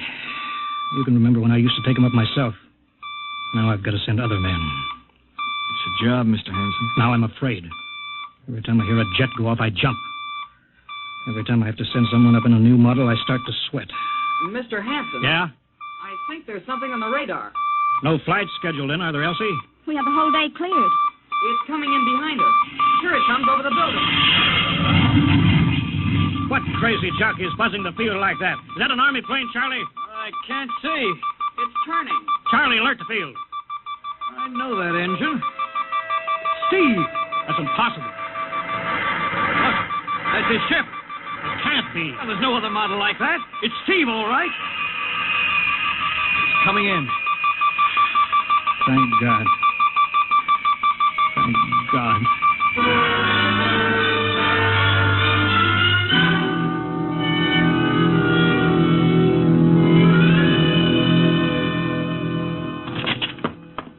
You can remember when I used to take them up myself. Now I've got to send other men. It's a job, Mr. Hanson. Now I'm afraid. Every time I hear a jet go off, I jump. Every time I have to send someone up in a new model, I start to sweat. Mr. Hanson? Yeah? I think there's something on the radar. No flights scheduled in, are there, Elsie? We have the whole day cleared. It's coming in behind us. Here it comes over the building. What crazy jockey is buzzing the field like that? Is that an Army plane, Charlie? I can't see. It's turning. Charlie, alert the field. I know that engine. Steve! That's impossible. Look, that's his ship. It can't be. Well, there's no other model like that. It's Steve, all right. It's coming in. Thank God. Thank God.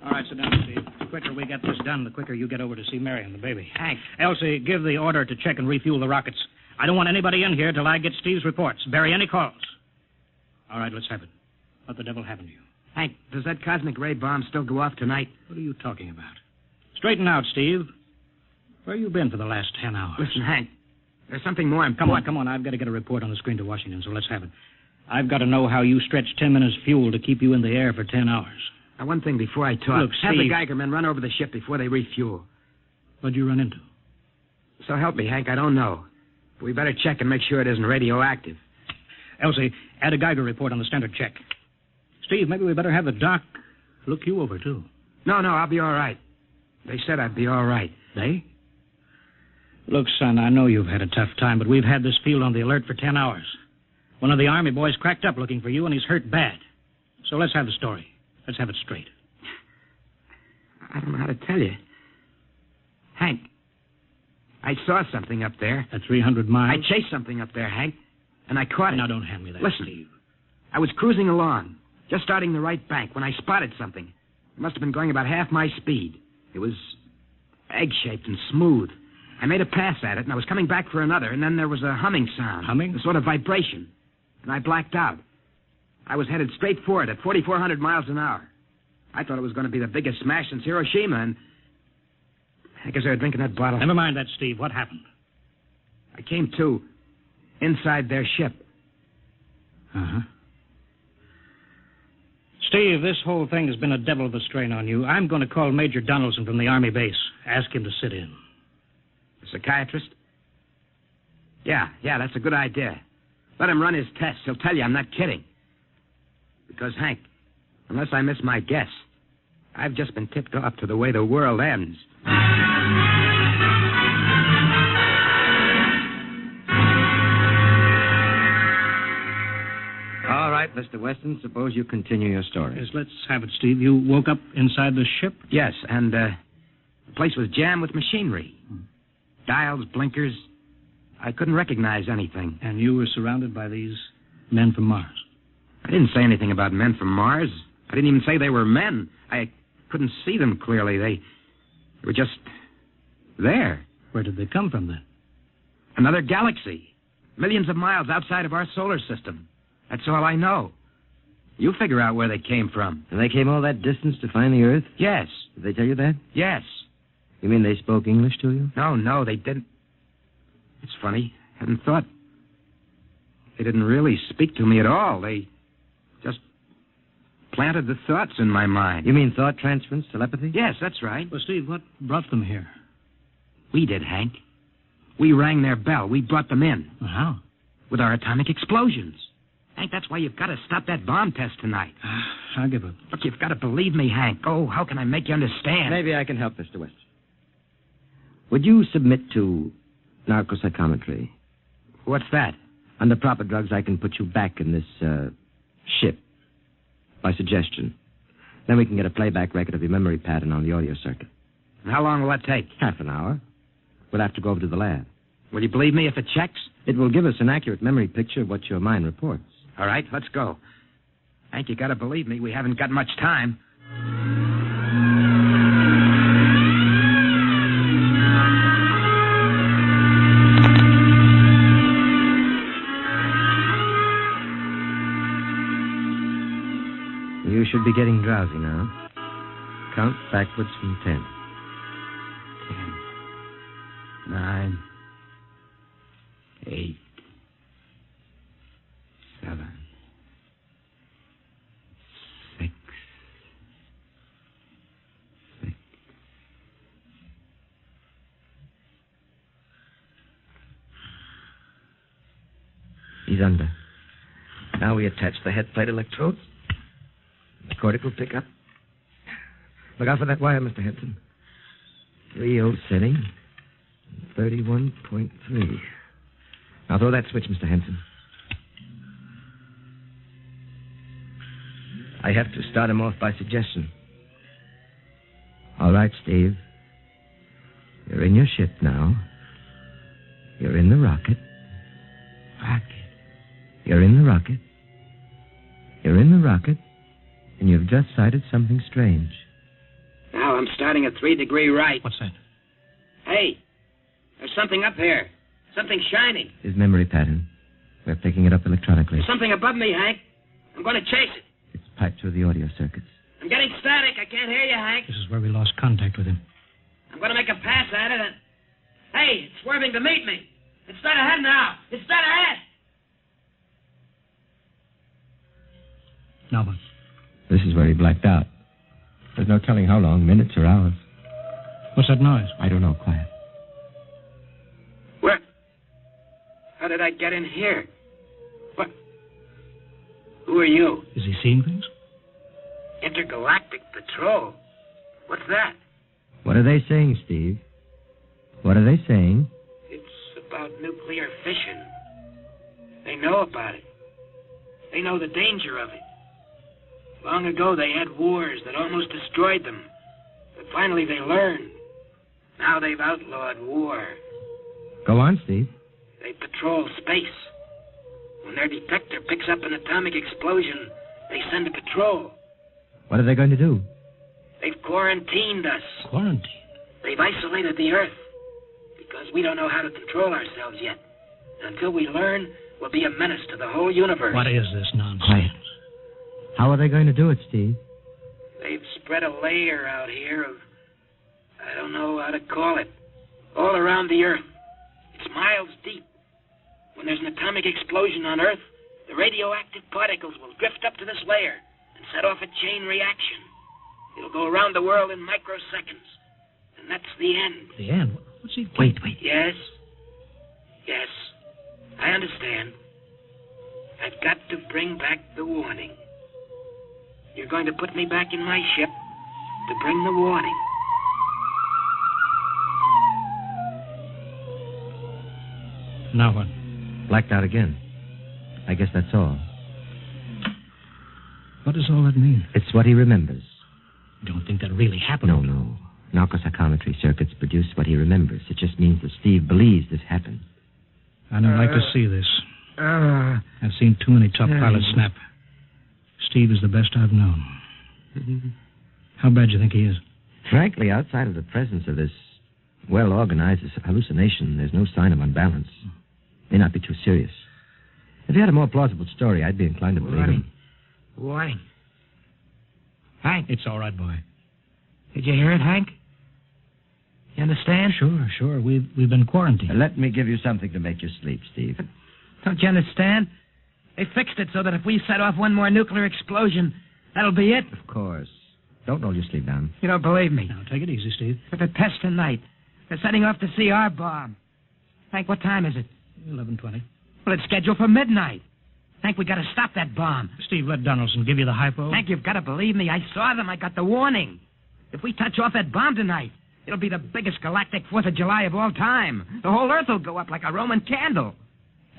All right, sit down, Steve. The quicker we get this done, the quicker you get over to see Mary and the baby. Hank. Elsie, give the order to check and refuel the rockets. I don't want anybody in here till I get Steve's reports. Bury any calls. All right, let's have it. What the devil happened to you? Hank, does that cosmic ray bomb still go off tonight? What are you talking about? Straighten out, Steve. Where you been for the last 10 hours? Listen, Hank, there's something more important. Come on. I've got to get a report on the screen to Washington, so let's have it. I've got to know how you stretched 10 minutes fuel to keep you in the air for 10 hours. Now, one thing before I talk. Look, have the Steve. Geiger men run over the ship before they refuel. What'd you run into? So help me, Hank, I don't know. But we better check and make sure it isn't radioactive. Elsie, add a Geiger report on the standard check. Steve, maybe we better have the doc look you over, too. No, I'll be all right. They said I'd be all right. They? Look, son, I know you've had a tough time, but we've had this field on the alert for 10 hours. One of the Army boys cracked up looking for you, and he's hurt bad. So let's have the story. Let's have it straight. I don't know how to tell you. Hank, I saw something up there. At 300 miles? I chased something up there, Hank, and I caught it. Now, don't hand me that, Listen, Steve. I was cruising along, just starting the right bank, when I spotted something. It must have been going about half my speed. It was egg-shaped and smooth. I made a pass at it, and I was coming back for another, and then there was a humming sound. Humming? A sort of vibration. And I blacked out. I was headed straight for it at 4,400 miles an hour. I thought it was going to be the biggest smash since Hiroshima, and I guess they were drinking that bottle. Never mind that, Steve. What happened? I came to inside their ship. Uh-huh. Steve, this whole thing has been a devil of a strain on you. I'm going to call Major Donaldson from the Army base. Ask him to sit in. The psychiatrist? Yeah, that's a good idea. Let him run his tests. He'll tell you I'm not kidding. Because, Hank, unless I miss my guess, I've just been tipped off to the way the world ends. All right, Mr. Weston, suppose you continue your story. Yes, let's have it, Steve. You woke up inside the ship? Yes, and the place was jammed with machinery. Dials, blinkers. I couldn't recognize anything. And you were surrounded by these men from Mars? I didn't say anything about men from Mars. I didn't even say they were men. I couldn't see them clearly. They were just there. Where did they come from, then? Another galaxy. Millions of miles outside of our solar system. That's all I know. You figure out where they came from. And they came all that distance to find the Earth? Yes. Did they tell you that? Yes. You mean they spoke English to you? No, they didn't. It's funny. Hadn't thought. They didn't really speak to me at all. They just planted the thoughts in my mind. You mean thought transference, telepathy? Yes, that's right. Well, Steve, what brought them here? We did, Hank. We rang their bell. We brought them in. Well, how? With our atomic explosions. Hank, that's why you've got to stop that bomb test tonight. I'll give up. Look, you've got to believe me, Hank. Oh, how can I make you understand? Maybe I can help, Mr. West. Would you submit to narcopsychometry? What's that? Under proper drugs, I can put you back in this ship by suggestion. Then we can get a playback record of your memory pattern on the audio circuit. And how long will that take? Half an hour. We'll have to go over to the lab. Will you believe me if it checks? It will give us an accurate memory picture of what your mind reports. All right, let's go. Hank, you got to believe me. We haven't got much time. You should be getting drowsy now. Count backwards from 10. 10, 9, 8, 7, 6, 6. He's under. Now we attach the head plate electrodes. The cortical pickup. Look out for that wire, Mr. Henson. 3-0 setting. 31.3. Now throw that switch, Mr. Henson. I have to start him off by suggestion. All right, Steve. You're in your ship now. You're in the rocket. You're in the rocket. You're in the rocket. And you've just sighted something strange. Now I'm starting at 3 degree right. What's that? Hey, there's something up here. Something shining. His memory pattern. We're picking it up electronically. There's something above me, Hank. I'm going to chase it. It's piped through the audio circuits. I'm getting static. I can't hear you, Hank. This is where we lost contact with him. I'm going to make a pass at it and... Hey, it's swerving to meet me. It's dead ahead now. It's dead ahead. Now what? This is where he blacked out. There's no telling how long, minutes or hours. What's that noise? I don't know. Quiet. Where? How did I get in here? What? Who are you? Is he seeing things? Intergalactic Patrol. What's that? What are they saying, Steve? What are they saying? It's about nuclear fission. They know about it. They know the danger of it. Long ago, they had wars that almost destroyed them. But finally, they learned. Now they've outlawed war. Go on, Steve. They patrol space. When their detector picks up an atomic explosion, they send a patrol. What are they going to do? They've quarantined us. Quarantined? They've isolated the Earth. Because we don't know how to control ourselves yet. Until we learn, we'll be a menace to the whole universe. What is this nonsense? Quiet. How are they going to do it, Steve? They've spread a layer out here of... I don't know how to call it. All around the Earth. It's miles deep. When there's an atomic explosion on Earth, the radioactive particles will drift up to this layer and set off a chain reaction. It'll go around the world in microseconds. And that's the end. The end? What's he... Wait. Yes. Yes. I understand. I've got to bring back the warning. You're going to put me back in my ship to bring the warning. Now what? Blacked out again. I guess that's all. What does all that mean? It's what he remembers. You don't think that really happened? No. Narcopsychometry circuits produce what he remembers. It just means that Steve believes this happened. I don't like to see this. I've seen too many top pilots snap. Steve is the best I've known. How bad do you think he is? Frankly, outside of the presence of this well-organized hallucination, there's no sign of unbalance. May not be too serious. If you had a more plausible story, I'd be inclined to believe him. Warning. Hank. It's all right, boy. Did you hear it, Hank? You understand? Sure. We've been quarantined. Let me give you something to make you sleep, Steve. Don't you understand? They fixed it so that if we set off one more nuclear explosion, that'll be it. Of course. Don't roll your sleep down. You don't believe me. Now, take it easy, Steve. For the test tonight. They're setting off the CR bomb. Hank, what time is it? 11:20. Well, it's scheduled for midnight. Hank, we got to stop that bomb. Steve, let Donaldson give you the hypo. Hank, you've got to believe me. I saw them. I got the warning. If we touch off that bomb tonight, it'll be the biggest galactic 4th of July of all time. The whole Earth will go up like a Roman candle.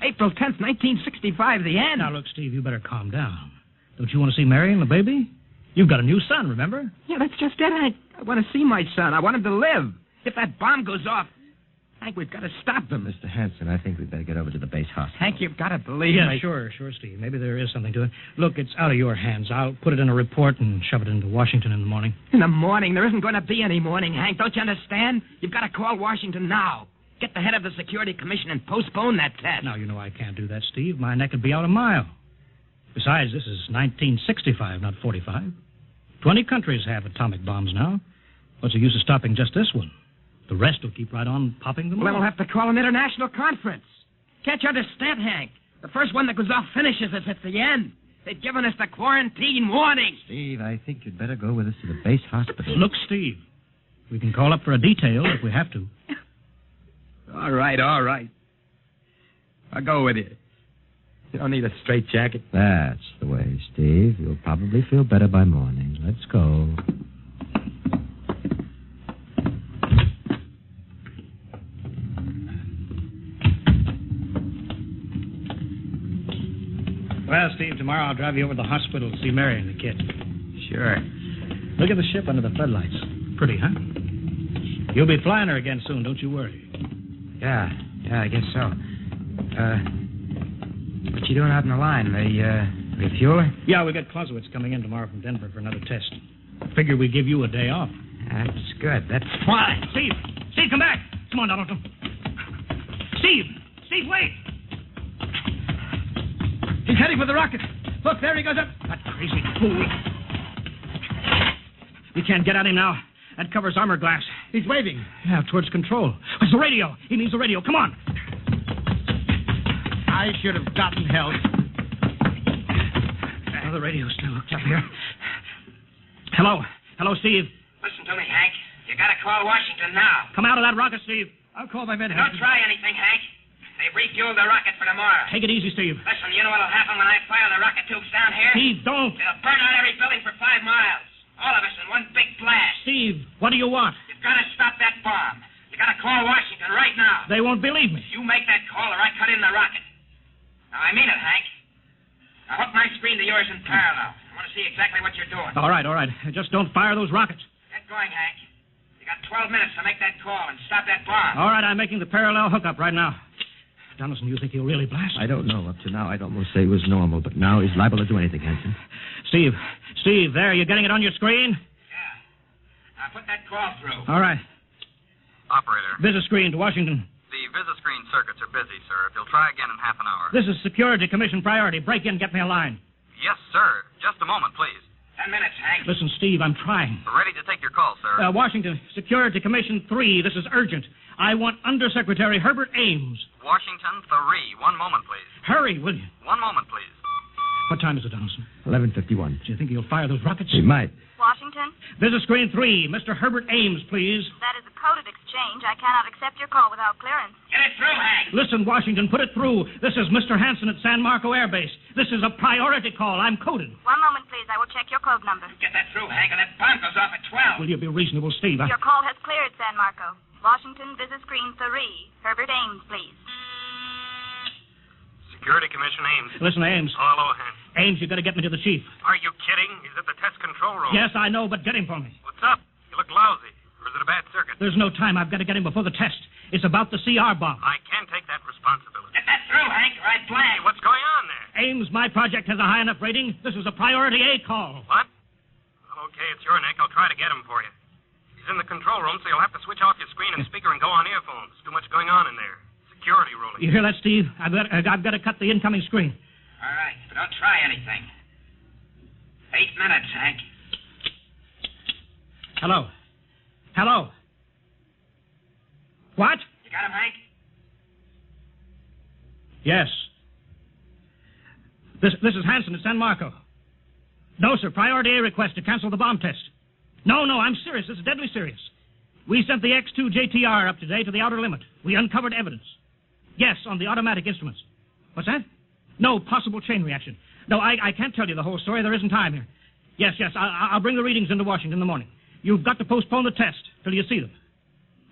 April 10th, 1965, the end. Now, look, Steve, you better calm down. Don't you want to see Mary and the baby? You've got a new son, remember? Yeah, that's just it, Hank. I want to see my son. I want him to live. If that bomb goes off, Hank, we've got to stop them. Mr. Hanson, I think we'd better get over to the base hospital. Hank, you've got to believe me. Yeah, sure, Steve. Maybe there is something to it. Look, it's out of your hands. I'll put it in a report and shove it into Washington in the morning. In the morning? There isn't going to be any morning, Hank. Don't you understand? You've got to call Washington now. Get the head of the Security Commission and postpone that test. Now, you know I can't do that, Steve. My neck would be out a mile. Besides, this is 1965, not 45. 20 countries have atomic bombs now. What's the use of stopping just this one? The rest will keep right on popping them Well, then off. we'll have to call an international conference. Can't you understand, Hank? The first one that goes off finishes us at the end. They've given us the quarantine warning. Steve, I think you'd better go with us to the base hospital. Look, Steve, we can call up for a detail if we have to. All right. I'll go with you. You don't need a straitjacket. That's the way, Steve. You'll probably feel better by morning. Let's go. Well, Steve, tomorrow I'll drive you over to the hospital to see Mary and the kid. Sure. Look at the ship under the floodlights. Pretty, huh? You'll be flying her again soon, don't you worry. Yeah, I guess so. What you doing out in the line? They refuel her? Yeah, we got Clausewitz coming in tomorrow from Denver for another test. Figure we give you a day off. That's good. That's Why? Steve, come back. Come on, Donaldson. Steve, wait. He's heading for the rocket. Look, there he goes up. That crazy fool. We can't get at him now. That covers armor glass. He's waving. Yeah, towards control. It's the radio. He means the radio. Come on. I should have gotten help. Oh, the radio still looks up here. Hello, Steve. Listen to me, Hank. You gotta call Washington now. Come out of that rocket, Steve. I'll call my men. Don't try anything, Hank. They've refueled the rocket for tomorrow. Take it easy, Steve. Listen, you know what'll happen when I fire the rocket tubes down here? Steve, don't. It'll burn out every building for 5 miles. All of us in one big blast. Steve, what do you want? You've got to stop that bomb. You got to call Washington right now. They won't believe me. You make that call or I cut in the rocket. Now, I mean it, Hank. Now, hook my screen to yours in parallel. I want to see exactly what you're doing. All right. Just don't fire those rockets. Get going, Hank. You got 12 minutes to make that call and stop that bomb. All right, I'm making the parallel hookup right now. Donaldson, you think he'll really blast? I don't know. Up to now, I'd almost say he was normal, but now he's liable to do anything, Hanson. Steve, there. You getting it on your screen? Yeah. Now, put that call through. All right. Operator. Visit screen to Washington. The visit-screen circuits are busy, sir. If you'll try again in half an hour. This is Security Commission priority. Break in, get me a line. Yes, sir. Just a moment, please. 10 minutes, Hank. Listen, Steve, I'm trying. We're ready to take your call, sir. Washington, Security Commission 3. This is urgent. I want Undersecretary Herbert Ames. Washington 3. 1 moment, please. Hurry, will you? 1 moment, please. What time is it, Donaldson? 11:51. Do you think he'll fire those rockets? He might. Washington? Visit screen 3. Mr. Herbert Ames, please. That is a coded exchange. I cannot accept your call without clearance. Get it through, Hank. Listen, Washington, put it through. This is Mr. Hanson at San Marco Air Base. This is a priority call. I'm coded. 1 moment, please. I will check your code number. Get that through, Hank, and that bomb goes off at 12. Will you be reasonable, Steve? Your call has cleared, San Marco. Washington, visit screen 3. Herbert Ames, please. Security Commission Ames. Listen, Ames. Hello, Hank. Ames, you got to get me to the chief. Are you kidding? He's at the test control room. Yes, I know, but get him for me. What's up? You look lousy. Or is it a bad circuit? There's no time. I've got to get him before the test. It's about the CR bomb. I can't take that responsibility. Get that through, Hank, or I blank. Hey, what's going on there? Ames, my project has a high enough rating. This is a priority A call. What? Okay, it's your neck. I'll try to get him for you. He's He's in the control room, so you'll have to switch off your screen and speaker and go on earphones. Too much going on in there. Security ruling. You hear that, Steve? I've got to cut the incoming screen. All right, but don't try anything. 8 minutes, Hank. Hello? Hello? What? You got him, Hank? Yes. This is Hanson at San Marco. No, sir. Priority A request to cancel the bomb test. No, I'm serious. This is deadly serious. We sent the X-2 JTR up today to the outer limit. We uncovered evidence. Yes, on the automatic instruments. What's that? No, possible chain reaction. No, I can't tell you the whole story. There isn't time here. Yes, I'll bring the readings into Washington in the morning. You've got to postpone the test till you see them.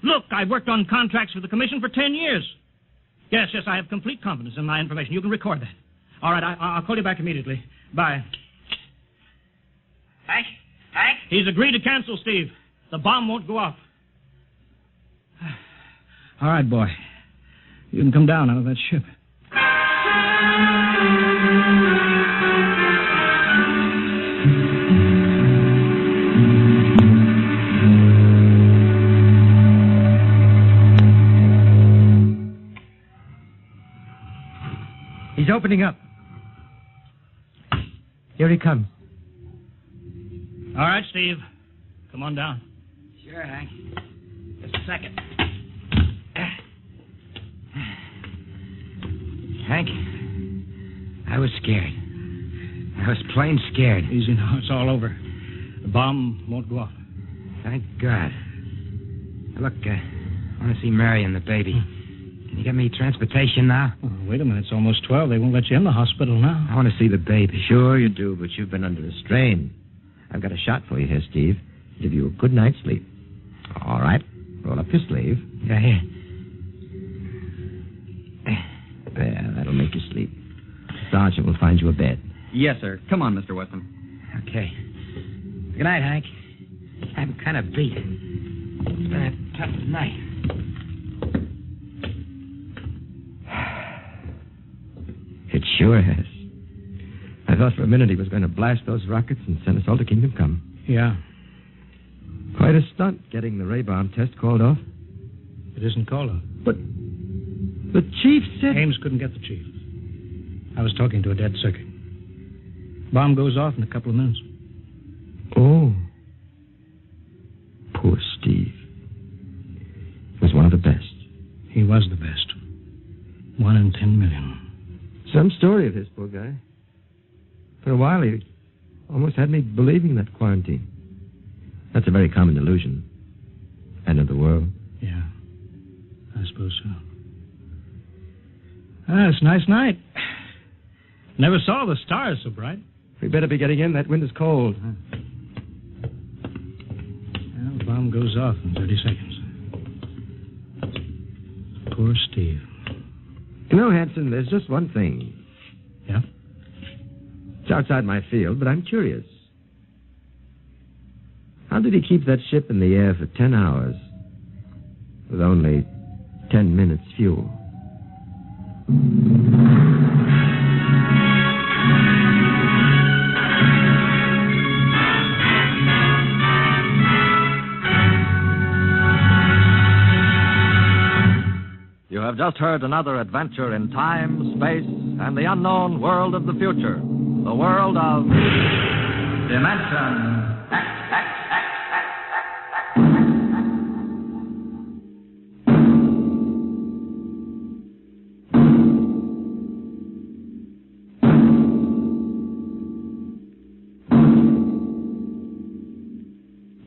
Look, I've worked on contracts for the Commission for 10 years. Yes, I have complete confidence in my information. You can record that. All right, I'll call you back immediately. Bye. Hank? He's agreed to cancel, Steve. The bomb won't go off. All right, boy. You can come down out of that ship. He's opening up. Here he comes. All right, Steve. Come on down. Sure, Hank. Just a second. Hank, I was scared. I was plain scared. Easy now. It's all over. The bomb won't go off. Thank God. Look, I want to see Mary and the baby. Can you get me transportation now? Oh, wait a minute. It's almost 12. They won't let you in the hospital now. I want to see the baby. Sure you do, but you've been under a strain. I've got a shot for you here, Steve. Give you a good night's sleep. All right. Roll up your sleeve. Yeah, here. There, that'll make you sleep. Sergeant will find you a bed. Yes, sir. Come on, Mr. Weston. Okay. Good night, Hank. I'm kind of beat. It's been a tough night. It sure has. I thought for a minute he was going to blast those rockets and send us all to Kingdom Come. Yeah. Quite a stunt getting the Ray bomb test called off. It isn't called off. But the chief said... Ames couldn't get the chief. I was talking to a dead circuit. Bomb goes off in a couple of minutes. Oh. Poor Steve. He was one of the best. He was the best. 1 in 10 million. Some story of his, poor guy. For a while, he almost had me believing that quarantine. That's a very common delusion. End of the world. Yeah, I suppose so. It's a nice night. Never saw the stars so bright. We better be getting in. That wind is cold. Well, the bomb goes off in 30 seconds. Poor Steve. You know, Hanson, there's just one thing. Yeah? It's outside my field, but I'm curious. How did he keep that ship in the air for 10 hours with only 10 minutes fuel? You have just heard another adventure in time, space, and the unknown world of the future. The world of Dimension X.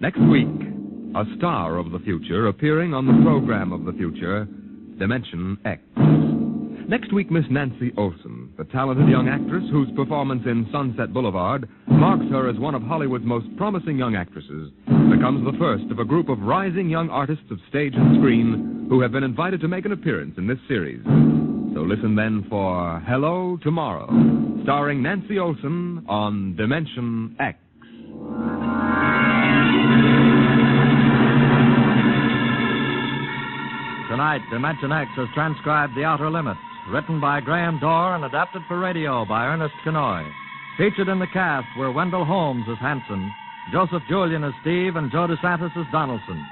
Next week, a star of the future appearing on the program of the future, dimensionx. Next week, Miss Nancy Olson, the talented young actress whose performance in Sunset Boulevard marks her as one of Hollywood's most promising young actresses, becomes the first of a group of rising young artists of stage and screen who have been invited to make an appearance in this series. So listen then for Hello Tomorrow, starring Nancy Olson on dimensionx. Tonight, dimensionx has transcribed The Outer Limits, written by Graham Dorr and adapted for radio by Ernest Kenoy. Featured in the cast were Wendell Holmes as Hanson, Joseph Julian as Steve, and Joe DeSantis as Donaldson.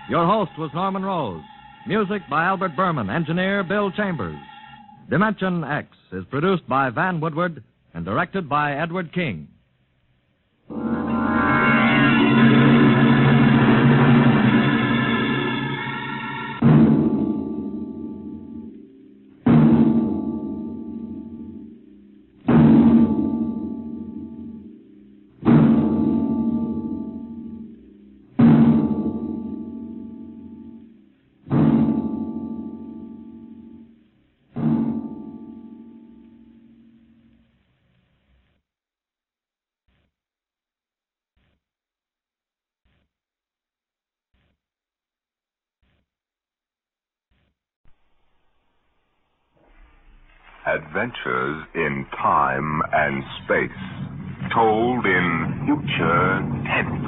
Your host was Norman Rose. Music by Albert Berman, engineer Bill Chambers. dimensionx is produced by Van Woodward and directed by Edward King. Adventures in time and space, told in future tense.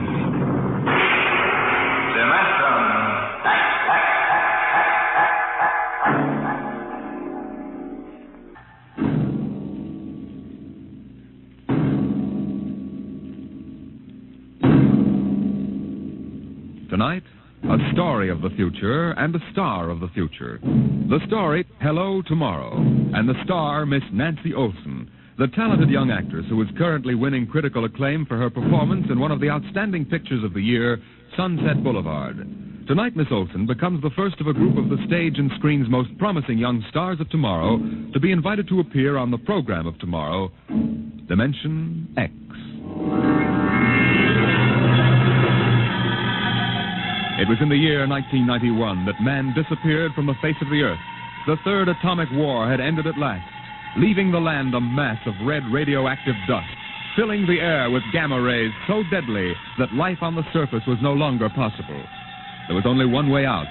Tonight, a story of the future and a star of the future. The story, Hello Tomorrow, and the star, Miss Nancy Olson, the talented young actress who is currently winning critical acclaim for her performance in one of the outstanding pictures of the year, Sunset Boulevard. Tonight, Miss Olson becomes the first of a group of the stage and screen's most promising young stars of tomorrow to be invited to appear on the program of tomorrow, dimensionx. It was in the year 1991 that man disappeared from the face of the earth. The third atomic war had ended at last, leaving the land a mass of red radioactive dust, filling the air with gamma rays so deadly that life on the surface was no longer possible. There was only one way out.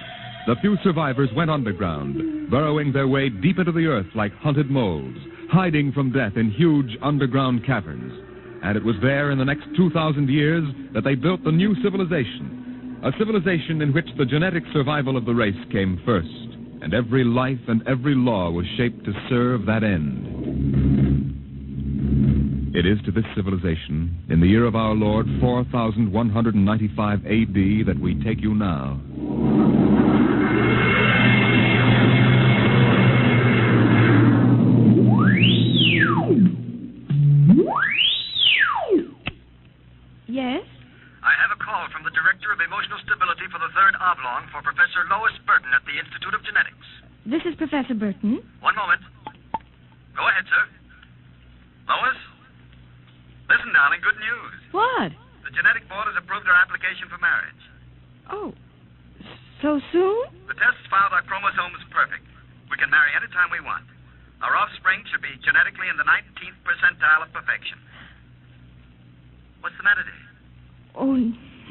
The few survivors went underground, burrowing their way deep into the earth like hunted moles, hiding from death in huge underground caverns. And it was there in the next 2,000 years that they built the new civilization. A civilization in which the genetic survival of the race came first, and every life and every law was shaped to serve that end. It is to this civilization, in the year of our Lord 4195 A.D., that we take you now. Yes? I have a call from the Director of Emotional Stability for the Third Oblong for Professor Lois Burton at the Institute of Genetics. This is Professor Burton. One moment. Go ahead, sir. Lois? Listen, darling, good news. What? The Genetic Board has approved our application for marriage. Oh, so soon? The tests found our chromosomes perfect. We can marry any time we want. Our offspring should be genetically in the 19th percentile of perfection. What's the matter, dear? Oh,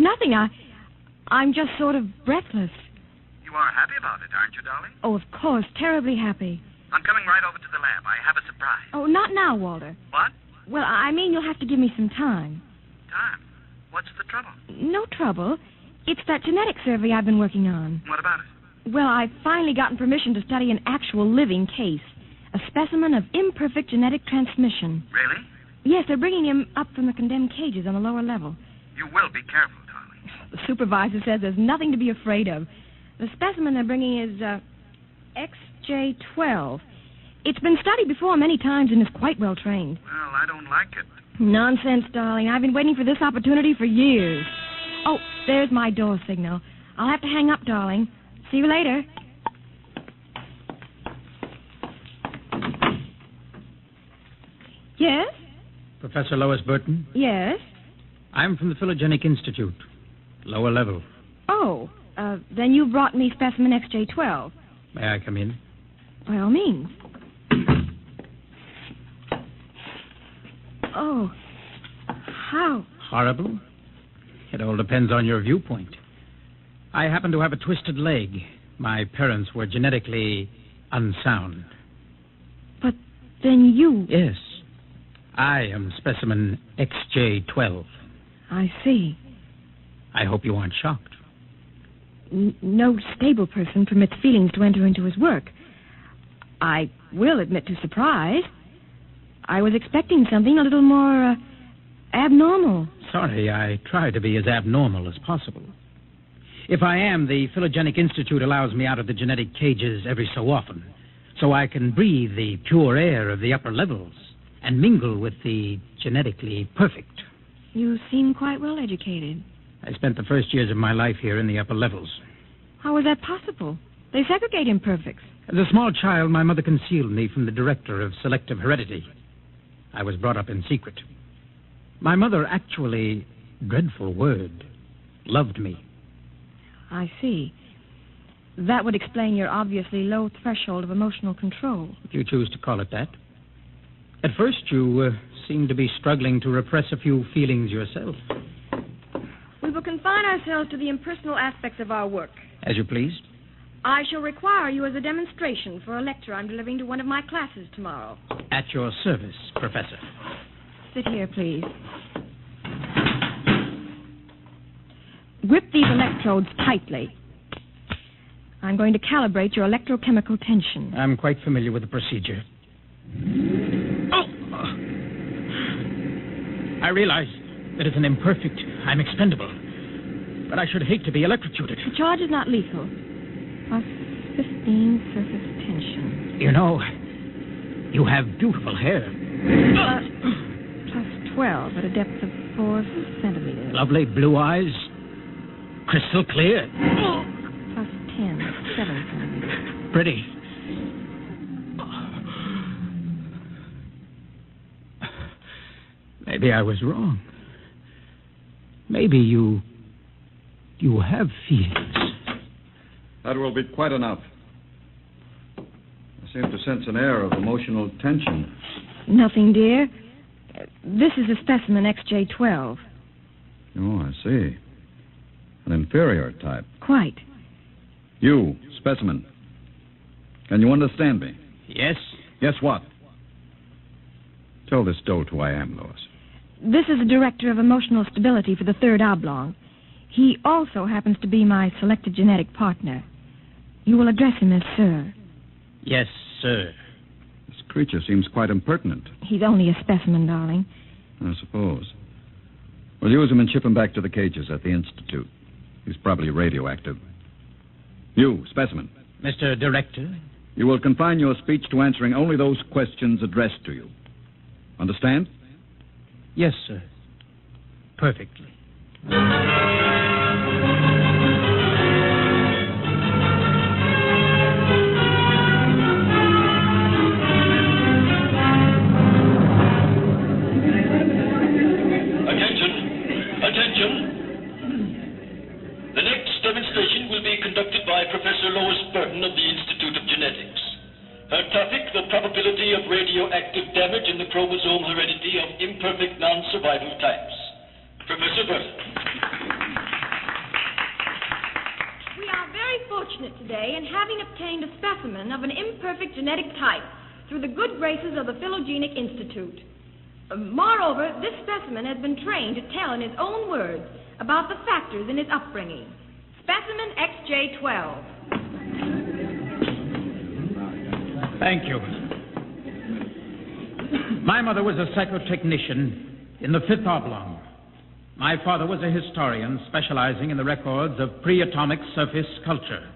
nothing. I'm just sort of breathless. You are happy about it, aren't you, darling? Oh, of course. Terribly happy. I'm coming right over to the lab. I have a surprise. Oh, not now, Walter. What? Well, I mean, you'll have to give me some time. Time? What's the trouble? No trouble. It's that genetic survey I've been working on. What about it? Well, I've finally gotten permission to study an actual living case. A specimen of imperfect genetic transmission. Really? Yes, they're bringing him up from the condemned cages on the lower level. You will be careful, darling. The supervisor says there's nothing to be afraid of. The specimen they're bringing is XJ12. It's been studied before many times and is quite well trained. Well, I don't like it. Nonsense, darling. I've been waiting for this opportunity for years. Oh, there's my door signal. I'll have to hang up, darling. See you later. Yes? Professor Lois Burton? Yes? I'm from the Phylogenic Institute, lower level. Oh, then you brought me specimen XJ12. May I come in? By all means. Oh, how? Horrible? It all depends on your viewpoint. I happen to have a twisted leg. My parents were genetically unsound. But then you... Yes. I am specimen XJ12. I see. I hope you aren't shocked. No stable person permits feelings to enter into his work. I will admit to surprise. I was expecting something a little more abnormal, Sorry, I try to be as abnormal as possible. If I am, the Phylogenic Institute allows me out of the genetic cages every so often, so I can breathe the pure air of the upper levels and mingle with the genetically perfect. You seem quite well educated. I spent the first years of my life here in the upper levels. How is that possible? They segregate imperfects. As a small child, my mother concealed me from the director of selective heredity. I was brought up in secret. My mother actually, dreadful word, loved me. I see. That would explain your obviously low threshold of emotional control. If you choose to call it that. At first, you seemed to be struggling to repress a few feelings yourself. We will confine ourselves to the impersonal aspects of our work. As you please. I shall require you as a demonstration for a lecture I'm delivering to one of my classes tomorrow. At your service, Professor. Sit here, please. Grip these electrodes tightly. I'm going to calibrate your electrochemical tension. I'm quite familiar with the procedure. Oh! I realize that as an imperfect, I'm expendable. But I should hate to be electrocuted. The charge is not lethal. Plus 15 surface tension. You know, you have beautiful hair. Plus 12 at a depth of 4 centimeters. Lovely blue eyes. Crystal clear. Plus 10, 7 centimeters. Pretty. Maybe I was wrong. Maybe you have feelings. That will be quite enough. I seem to sense an air of emotional tension. Nothing, dear. This is a specimen XJ12. Oh, I see. An inferior type. Quite. You, specimen. Can you understand me? Yes. Yes, what? Tell this dolt who I am, Lois. This is the director of emotional stability for the third oblong. He also happens to be my selected genetic partner. You will address him as Sir. Yes, sir. This creature seems quite impertinent. He's only a specimen, darling. I suppose. We'll use him and ship him back to the cages at the Institute. He's probably radioactive. You, specimen. Mr. Director? You will confine your speech to answering only those questions addressed to you. Understand? Yes, sir. Perfectly. Conducted by Professor Lois Burton of the Institute of Genetics. Her topic, the probability of radioactive damage in the chromosome heredity of imperfect non-survival types. Professor Burton. We are very fortunate today in having obtained a specimen of an imperfect genetic type through the good graces of the Phylogenic Institute. Moreover, this specimen has been trained to tell in his own words about the factors in his upbringing. Specimen XJ12. Thank you. My mother was a psychotechnician in the fifth oblong. My father was a historian specializing in the records of pre-atomic surface culture.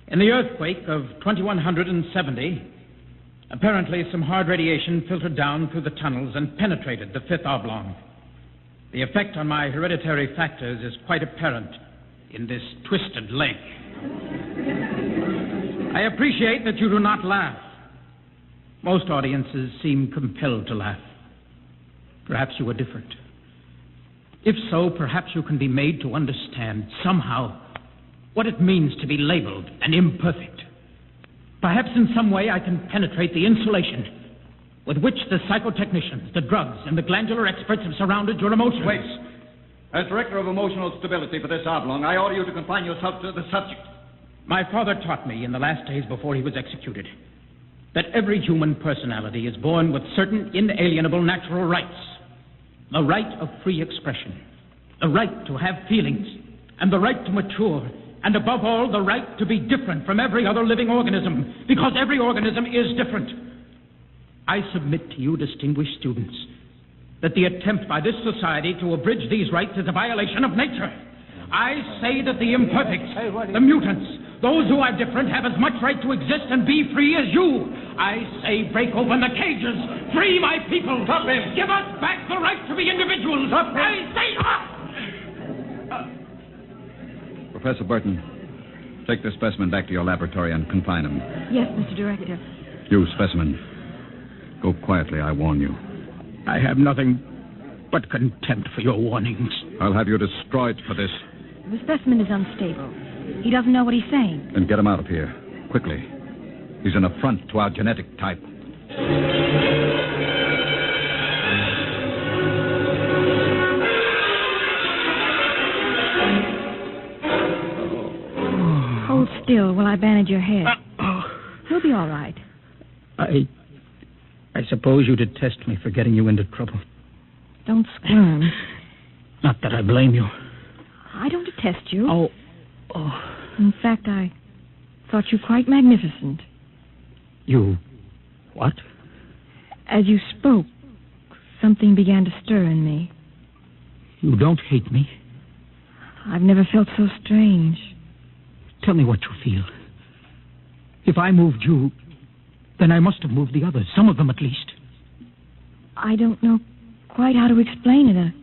In the earthquake of 2170, apparently some hard radiation filtered down through the tunnels and penetrated the fifth oblong. The effect on my hereditary factors is quite apparent in this twisted leg. I appreciate that you do not laugh. Most audiences seem compelled to laugh. Perhaps you are different. If so, perhaps you can be made to understand somehow what it means to be labeled an imperfect. Perhaps in some way I can penetrate the insulation with which the psychotechnicians, the drugs, and the glandular experts have surrounded your emotions. Wait. As Director of Emotional Stability for this oblong, I order you to confine yourself to the subject. My father taught me in the last days before he was executed that every human personality is born with certain inalienable natural rights. The right of free expression, the right to have feelings, and the right to mature, and above all, the right to be different from every other living organism, because every organism is different. I submit to you, distinguished students, that the attempt by this society to abridge these rights is a violation of nature. I say that the imperfects, the mutants, those who are different have as much right to exist and be free as you. I say break open the cages. Free my people. Stop him. Give us back the right to be individuals. Stop him. I say up. Professor Burton, take this specimen back to your laboratory and confine him. Yes, Mr. Director. You, specimen, go quietly, I warn you. I have nothing but contempt for your warnings. I'll have you destroyed for this. The specimen is unstable. He doesn't know what he's saying. Then get him out of here, quickly. He's an affront to our genetic type. Hold still while I bandage your head. You'll be all right. I suppose you detest me for getting you into trouble. Don't squirm. Not that I blame you. I don't detest you. Oh. In fact, I thought you quite magnificent. You what? As you spoke, something began to stir in me. You don't hate me? I've never felt so strange. Tell me what you feel. If I moved you, then I must have moved the others, some of them at least. I don't know quite how to explain it.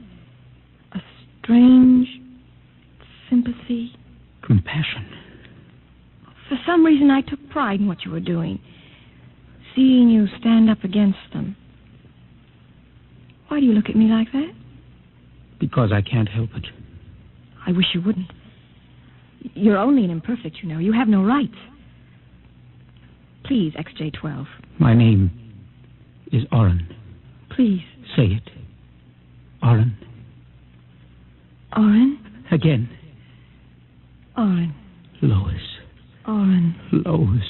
A strange sympathy. Compassion. For some reason, I took pride in what you were doing. Seeing you stand up against them. Why do you look at me like that? Because I can't help it. I wish you wouldn't. You're only an imperfect, you know. You have no rights. Please, XJ12. My name is Oren. Please. Say it. Oren. Oren? Again. Oren. Lois. Oren. Lois.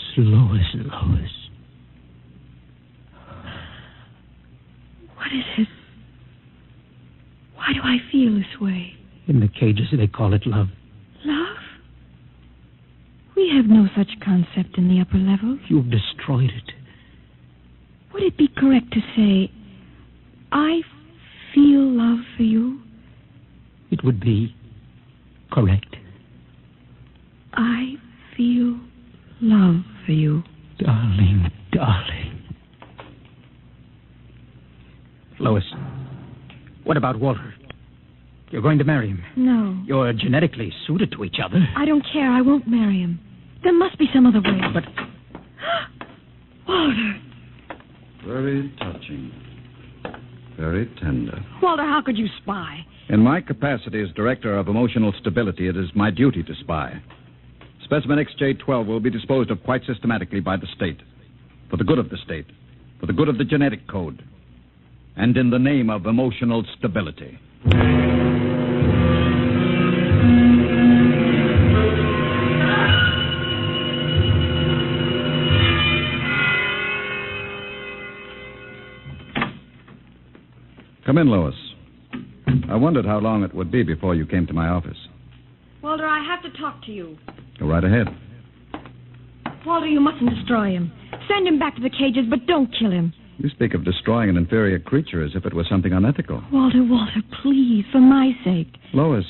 What is it? Why do I feel this way? In the cages, they call it love. Love? We have no such concept in the upper levels. You've destroyed it. Would it be correct to say, I feel love for you? It would be correct. I feel love for you. Darling. Lois, what about Walter? You're going to marry him? No. You're genetically suited to each other. I don't care. I won't marry him. There must be some other way. But... Walter. Very touching. Very tender. Walter, how could you spy? In my capacity as Director of Emotional Stability, it is my duty to spy. Specimen XJ12 will be disposed of quite systematically by the state. For the good of the state. For the good of the genetic code. And in the name of emotional stability. Come in, Lois. I wondered how long it would be before you came to my office. Walter, I have to talk to you. Go right ahead. Walter, you mustn't destroy him. Send him back to the cages, but don't kill him. You speak of destroying an inferior creature as if it was something unethical. Walter, please, for my sake. Lois,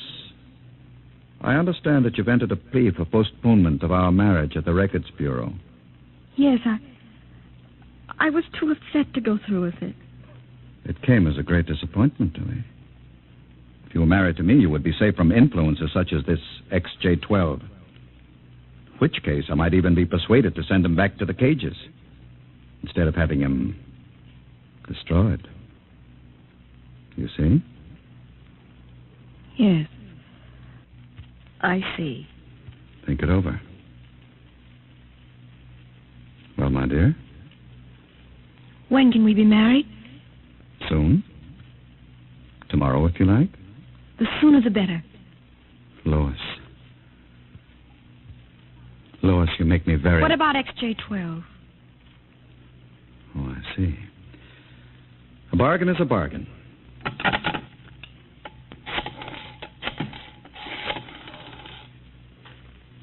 I understand that you've entered a plea for postponement of our marriage at the Records Bureau. Yes, I was too upset to go through with it. It came as a great disappointment to me. If you were married to me, you would be safe from influences such as this XJ12. In which case, I might even be persuaded to send him back to the cages instead of having him destroyed. You see? Yes. I see. Think it over. Well, my dear? When can we be married? Soon. Tomorrow, if you like. The sooner the better. Lois, you make me very... What about XJ12? Oh, I see. A bargain is a bargain.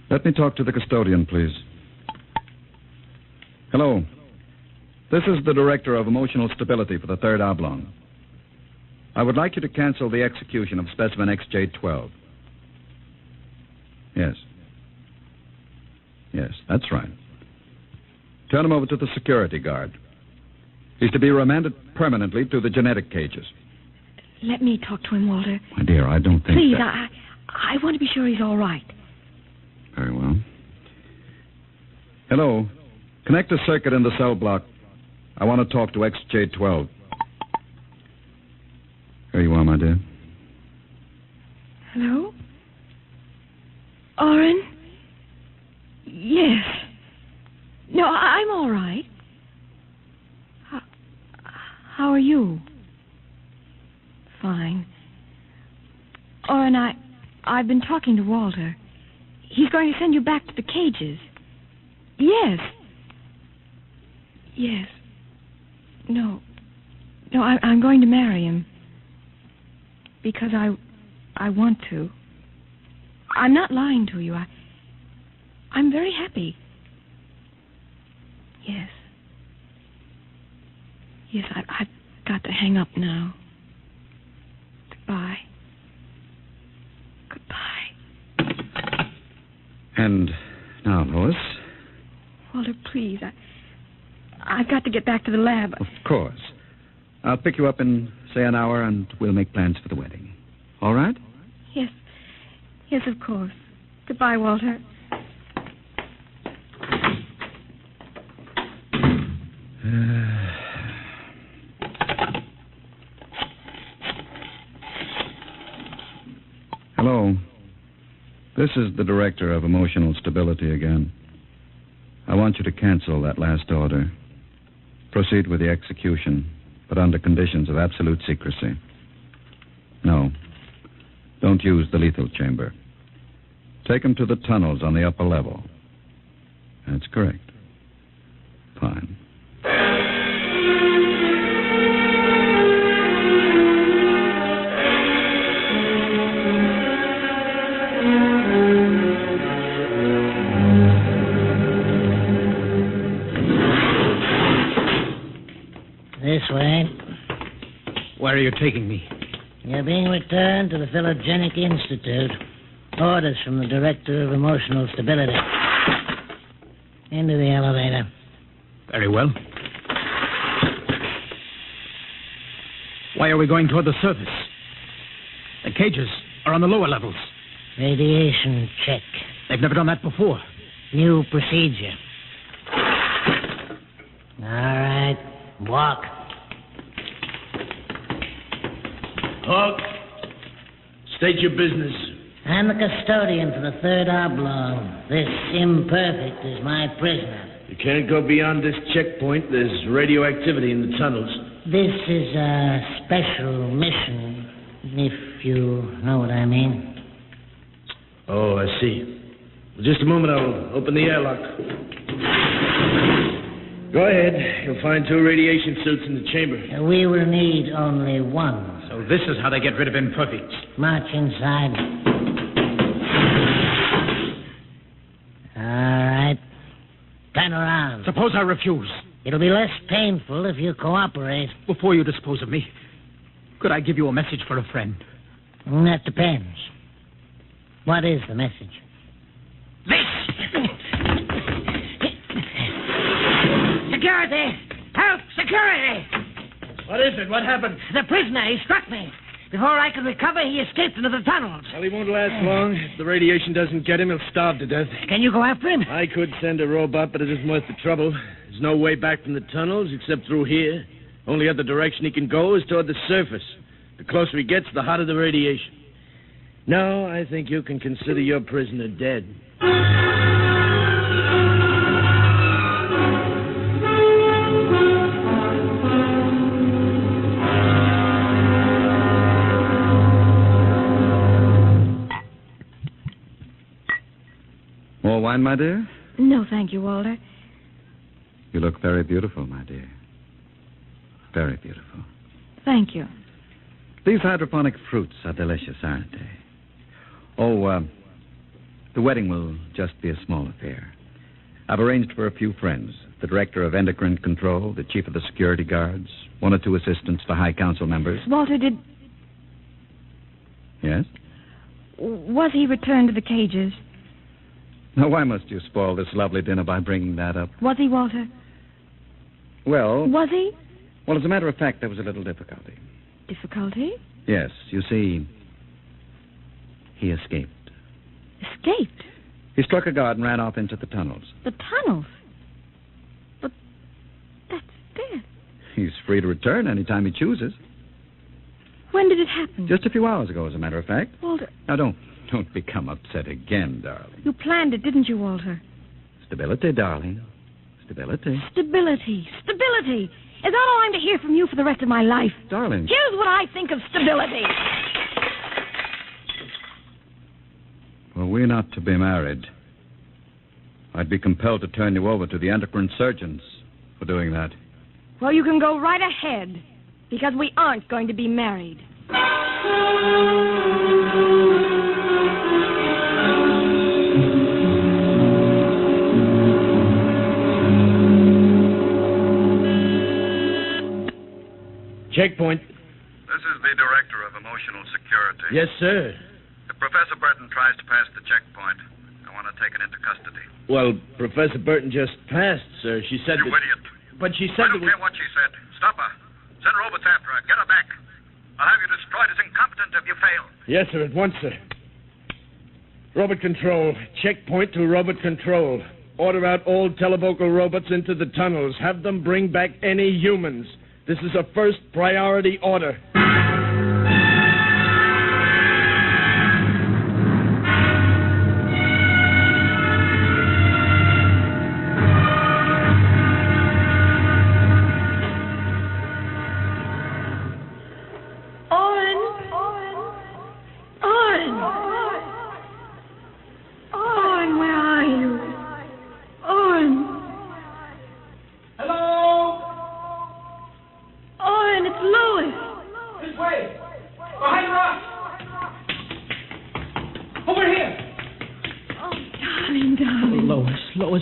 Let me talk to the custodian, please. Hello. This is the Director of Emotional Stability for the Third Oblong. I would like you to cancel the execution of specimen XJ12. Yes. Yes, that's right. Turn him over to the security guard. He's to be remanded permanently to the genetic cages. Let me talk to him, Walter. My dear, I don't think Please, that... I want to be sure he's all right. Very well. Hello. Connect a circuit in the cell block. I want to talk to XJ12. Here you are, my dear. Hello? Oren? Yes. No, I'm all right. How are you? Fine. Oren, I've been talking to Walter. He's going to send you back to the cages. Yes. Yes. No, I'm going to marry him. Because I want to. I'm not lying to you. I'm very happy. Yes. Yes, I've got to hang up now. Goodbye. Goodbye. And now, Lois? Walter, please. I've got to get back to the lab. Of course. I'll pick you up in, say, an hour, and we'll make plans for the wedding. All right? Yes. Yes, of course. Goodbye, Walter. Hello. This is the director of emotional stability again. I want you to cancel that last order. Proceed with the execution, but under conditions of absolute secrecy. No. Don't use the lethal chamber. Take him to the tunnels on the upper level. That's correct. Fine. This way. Where are you taking me? You're being returned to the Philogenic Institute. Orders from the Director of Emotional Stability. Into the elevator. Very well. Why are we going toward the surface? The cages are on the lower levels. Radiation check. They've never done that before. New procedure. All right. Walk. Hawk, state your business. I'm the custodian for the third oblong. This imperfect is my prisoner. You can't go beyond this checkpoint. There's radioactivity in the tunnels. This is a special mission, if you know what I mean. Oh, I see. Well, just a moment, I'll open the airlock. Go ahead. You'll find 2 radiation suits in the chamber. We will need only one. So this is how they get rid of imperfects. March inside. All right. Turn around. Suppose I refuse. It'll be less painful if you cooperate. Before you dispose of me, could I give you a message for a friend? That depends. What is the message? Security! Help! Security! What is it? What happened? The prisoner, he struck me. Before I could recover, he escaped into the tunnels. Well, he won't last long. If the radiation doesn't get him, he'll starve to death. Can you go after him? I could send a robot, but it isn't worth the trouble. There's no way back from the tunnels except through here. Only other direction he can go is toward the surface. The closer he gets, the hotter the radiation. No, I think you can consider your prisoner dead. More wine, my dear? No, thank you, Walter. You look very beautiful, my dear. Very beautiful. Thank you. These hydroponic fruits are delicious, aren't they? Oh, the wedding will just be a small affair. I've arranged for a few friends. The director of endocrine control, the chief of the security guards, 1 or 2 assistants for high council members. Walter, did Yes? Was he returned to the cages? Now, why must you spoil this lovely dinner by bringing that up? Was he, Walter? Well... Was he? Well, as a matter of fact, there was a little difficulty. Difficulty? Yes. You see, he escaped. Escaped? He struck a guard and ran off into the tunnels. The tunnels? But that's death. He's free to return any time he chooses. When did it happen? Just a few hours ago, as a matter of fact. Walter... Now, don't become upset again, darling. You planned it, didn't you, Walter? Stability, darling. Stability. Stability. Stability. Is that all I'm to hear from you for the rest of my life? Darling. Here's what I think of stability. Were we not to be married, I'd be compelled to turn you over to the endocrine surgeons for doing that. Well, you can go right ahead, because we aren't going to be married. Checkpoint. This is the Director of Emotional Security. Yes, sir. If Professor Burton tries to pass the checkpoint, I want to take it into custody. Well, Professor Burton just passed, sir. She said You that... idiot. But she said I don't care what she said. Stop her. Send robots after her. Get her back. I'll have you destroyed as incompetent if you fail. Yes, sir, at once, sir. Robot control. Checkpoint to robot control. Order out all televocal robots into the tunnels. Have them bring back any humans. This is a first priority order.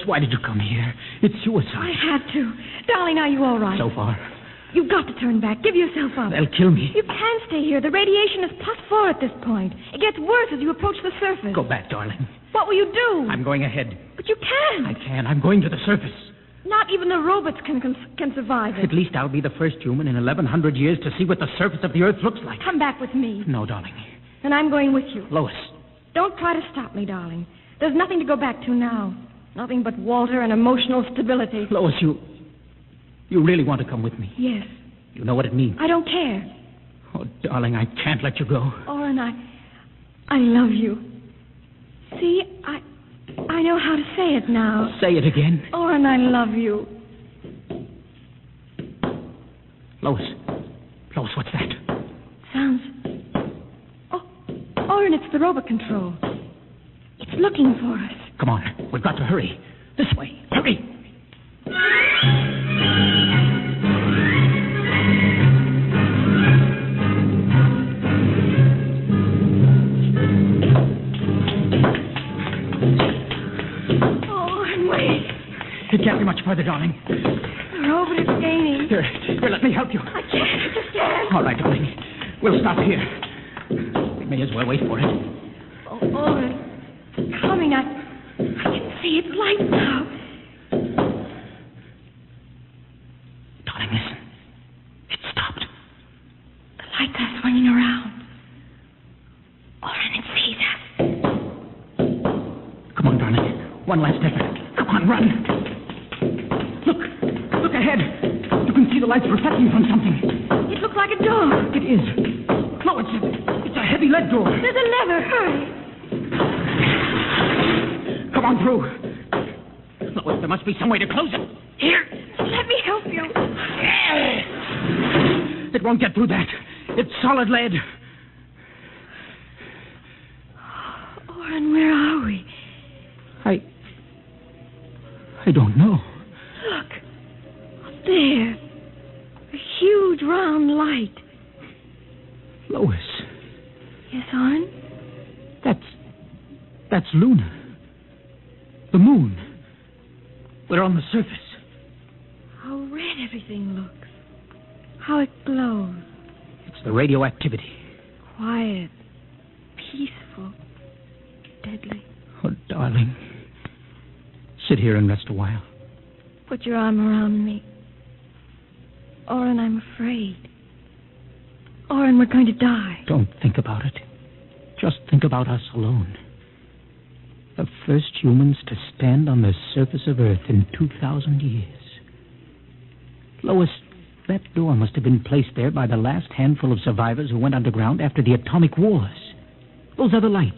Why did you come here? It's suicide. I had to. Darling, are you all right? So far. You've got to turn back. Give yourself up. They'll kill me. You can't stay here. The radiation is +4 at this point. It gets worse as you approach the surface. Go back, darling. What will you do? I'm going ahead. But you can't. I can. I'm going to the surface. Not even the robots can survive it. At least I'll be the first human in 1,100 years to see what the surface of the Earth looks like. Come back with me. No, darling. Then I'm going with you. Lois. Don't try to stop me, darling. There's nothing to go back to now. Nothing but Walter and emotional stability. Lois, you really want to come with me? Yes. You know what it means? I don't care. Oh, darling, I can't let you go. Oren, I love you. See, I know how to say it now. Say it again. Oren, I love you. Lois, what's that? Sounds... Oh, Oren, it's the robot control. It's looking for us. Come on, we've got to hurry. This way, hurry. Oh, and wait. It can't be much further, darling. The robot is gaining. Here, let me help you. I can't. All right, darling. We'll stop here. We may as well wait for it. Oh, Oren, it's coming. I can see its light now. Darling, listen. It stopped. The lights are swinging around. Oren, it sees us. Come on, darling. One last effort. Come on, run. Look ahead. You can see the lights reflecting from something. It looks like a door. It is. No, it's a heavy lead door. There's a lever. Hurry. Come on through. Lois, there must be some way to close it. Here, let me help you. It won't get through that. It's solid lead. Oren, where are we? I don't know. Look. Up there. A huge round light. Lois. Yes, Oren? That's Luna. The moon. We're on the surface. How red everything looks. How it glows. It's the radioactivity. Quiet. peaceful, deadly. Oh, darling. Sit here and rest a while. Put your arm around me. Oren, I'm afraid. Oren, we're going to die. Don't think about it. Just think about us alone. The first humans to stand on the surface of Earth in 2,000 years. Lois, that door must have been placed there by the last handful of survivors who went underground after the atomic wars. Those other lights,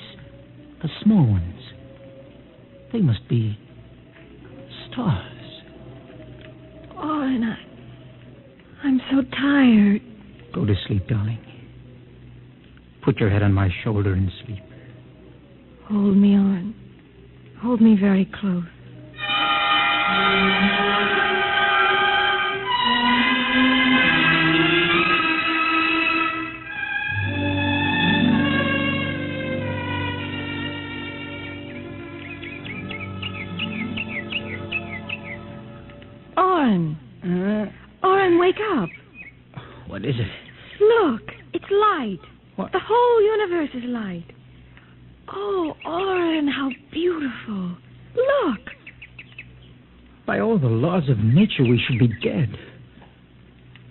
the small ones, they must be stars. Oren, I'm so tired. Go to sleep, darling. Put your head on my shoulder and sleep. Hold me, Oren. Hold me very close. Oren. Oren, wake up. What is it? Look, it's light. What? The whole universe is light. Oh, Oren, how beautiful. Look. By all the laws of nature, we should be dead.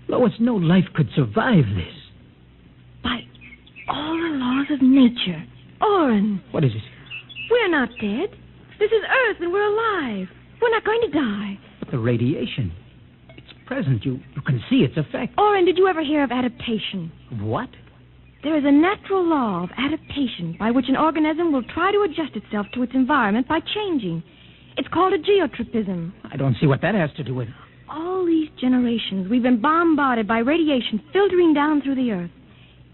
Lois, no life could survive this. By all the laws of nature. Oren. What is it? We're not dead. This is Earth and we're alive. We're not going to die. But the radiation, it's present. You can see its effect. Oren, did you ever hear of adaptation? What? There is a natural law of adaptation by which an organism will try to adjust itself to its environment by changing. It's called a geotropism. I don't see what that has to do with it. All these generations, we've been bombarded by radiation filtering down through the Earth.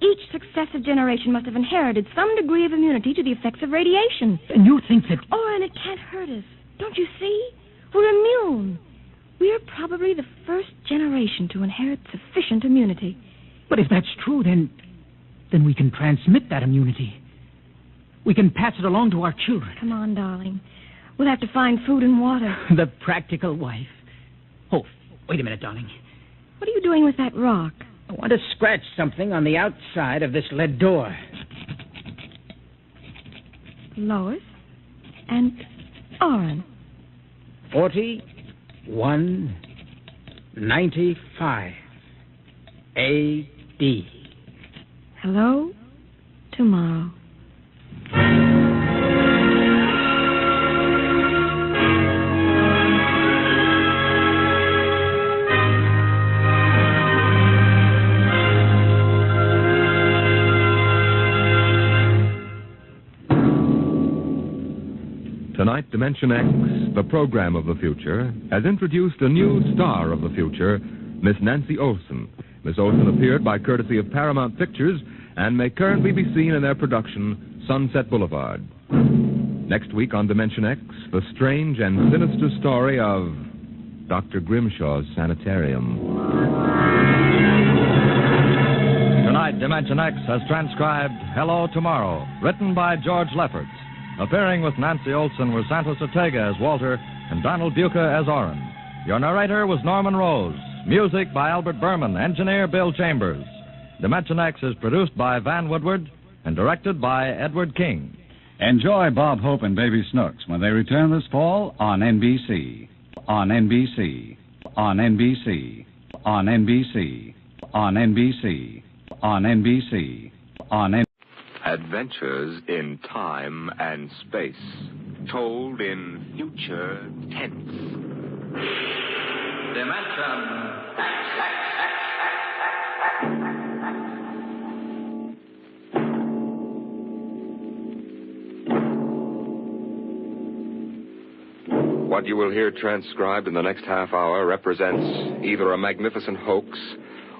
Each successive generation must have inherited some degree of immunity to the effects of radiation. And you think that... Oh, and it can't hurt us. Don't you see? We're immune. We're probably the first generation to inherit sufficient immunity. But if that's true, then we can transmit that immunity. We can pass it along to our children. Come on, darling. We'll have to find food and water. The practical wife. Oh, wait a minute, darling. What are you doing with that rock? I want to scratch something on the outside of this lead door. Lois and Oren. 4195 A.D. Hello, tomorrow. Tonight, dimensionx, the program of the future, has introduced a new star of the future, Miss Nancy Olson. Miss Olson appeared by courtesy of Paramount Pictures and may currently be seen in their production, Sunset Boulevard. Next week on dimensionx, the strange and sinister story of Dr. Grimshaw's Sanatorium. Tonight, dimensionx has transcribed Hello Tomorrow, written by George Lefferts. Appearing with Nancy Olson were Santos Ortega as Walter and Donald Buca as Oren. Your narrator was Norman Rose. Music by Albert Berman, engineer Bill Chambers. dimensionx is produced by Van Woodward and directed by Edward King. Enjoy Bob Hope and Baby Snooks when they return this fall on NBC. On NBC. On NBC. On NBC. On NBC. On NBC. On NBC. Adventures in time and space, told in future tense. What you will hear transcribed in the next half hour represents either a magnificent hoax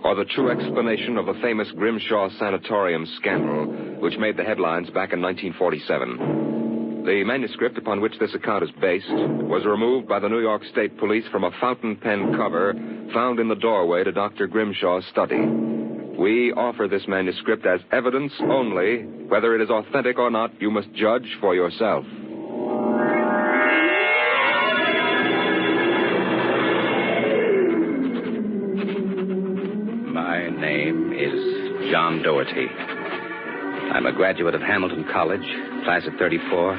or the true explanation of the famous Grimshaw Sanatorium scandal, which made the headlines back in 1947. The manuscript upon which this account is based was removed by the New York State Police from a fountain pen cover found in the doorway to Dr. Grimshaw's study. We offer this manuscript as evidence only. Whether it is authentic or not, you must judge for yourself. My name is John Doherty. I'm a graduate of Hamilton College, class of 34,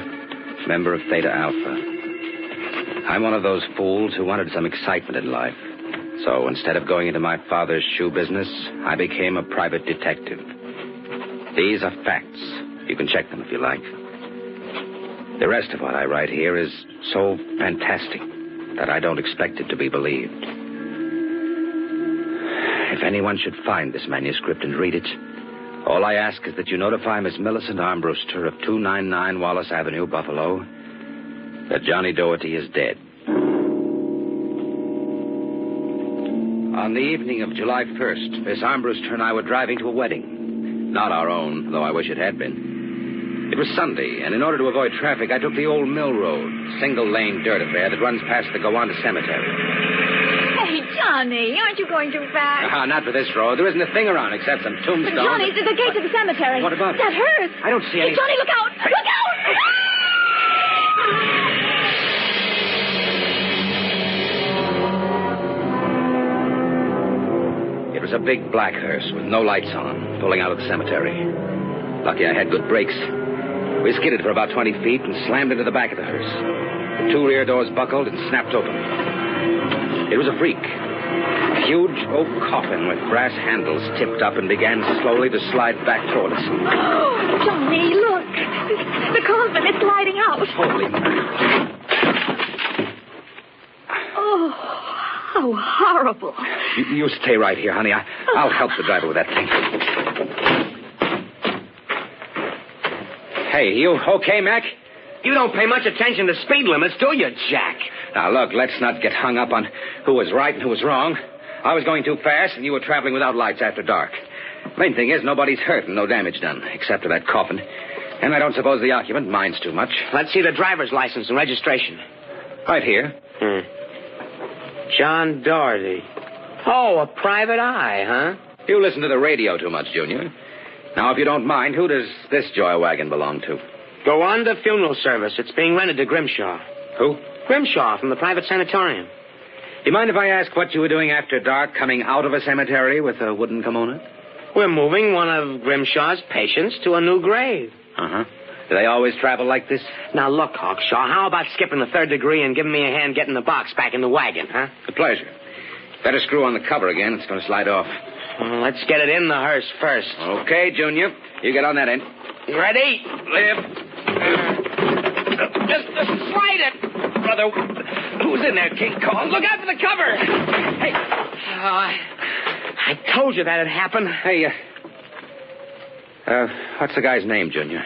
member of Theta Alpha. I'm one of those fools who wanted some excitement in life. So instead of going into my father's shoe business, I became a private detective. These are facts. You can check them if you like. The rest of what I write here is so fantastic that I don't expect it to be believed. If anyone should find this manuscript and read it, all I ask is that you notify Miss Millicent Armbruster of 299 Wallace Avenue, Buffalo, that Johnny Doherty is dead. On the evening of July 1st, Miss Armbruster and I were driving to a wedding. Not our own, though I wish it had been. It was Sunday, and in order to avoid traffic, I took the old mill road, single-lane dirt affair that runs past the Gowanda Cemetery. Hey, Johnny, aren't you going too fast? Not for this road. There isn't a thing around except some tombstones. Johnny, the gate to the cemetery. What about it? That hearse. I don't see any... Hey, Johnny, look out! Hey. Look out! It was a big black hearse with no lights on, pulling out of the cemetery. Lucky I had good brakes. We skidded for about 20 feet and slammed into the back of the hearse. The two rear doors buckled and snapped open. It was a freak. A huge oak coffin with brass handles tipped up and began slowly to slide back toward us. Oh, Johnny, look. The coffin is sliding out. Holy mackerel. Oh, how horrible. You stay right here, honey. I'll help the driver with that thing. Hey, you okay, Mac? You don't pay much attention to speed limits, do you, Jack? Now, look, let's not get hung up on who was right and who was wrong. I was going too fast, and you were traveling without lights after dark. Main thing is nobody's hurt and no damage done, except for that coffin. And I don't suppose the occupant minds too much. Let's see the driver's license and registration. Right here. John Doherty. Oh, a private eye, huh? You listen to the radio too much, Junior. Now, if you don't mind, who does this joy wagon belong to? Gowanda Funeral Service. It's being rented to Grimshaw. Who? Grimshaw from the private sanatorium. Do you mind if I ask what you were doing after dark, coming out of a cemetery with a wooden kimono? We're moving one of Grimshaw's patients to a new grave. Uh-huh. Do they always travel like this? Now, look, Hawkshaw, how about skipping the third degree and giving me a hand getting the box back in the wagon, huh? A pleasure. Better screw on the cover again. It's going to slide off. Well, let's get it in the hearse first. Okay, Junior. You get on that end. Ready? Just slide it, brother. Who's in there, King Kong? Look out for the cover. Hey. I told you that'd happen. Hey, what's the guy's name, Junior?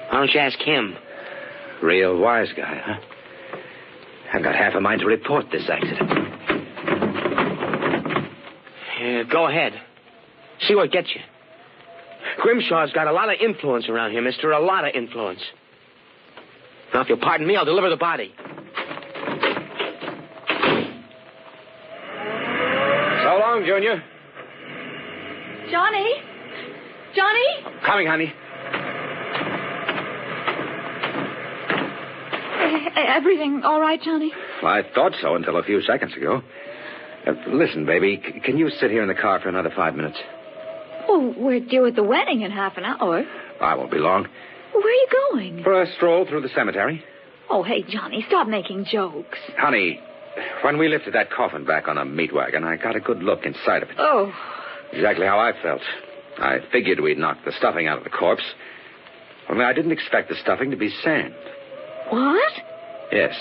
Why don't you ask him? Real wise guy, huh? I've got half a mind to report this accident. Go ahead. See what gets you. Grimshaw's got a lot of influence around here, mister. A lot of influence. Now, if you'll pardon me, I'll deliver the body. So long, Junior. Johnny? Johnny? Coming, honey. Everything all right, Johnny? Well, I thought so until a few seconds ago. Listen, baby, can you sit here in the car for another 5 minutes? Well, we're due at the wedding in half an hour. I won't be long. Where are you going? For a stroll through the cemetery. Oh, hey, Johnny, stop making jokes. Honey, when we lifted that coffin back on a meat wagon, I got a good look inside of it. Oh. Exactly how I felt. I figured we'd knocked the stuffing out of the corpse. Only I didn't expect the stuffing to be sand. What? Yes.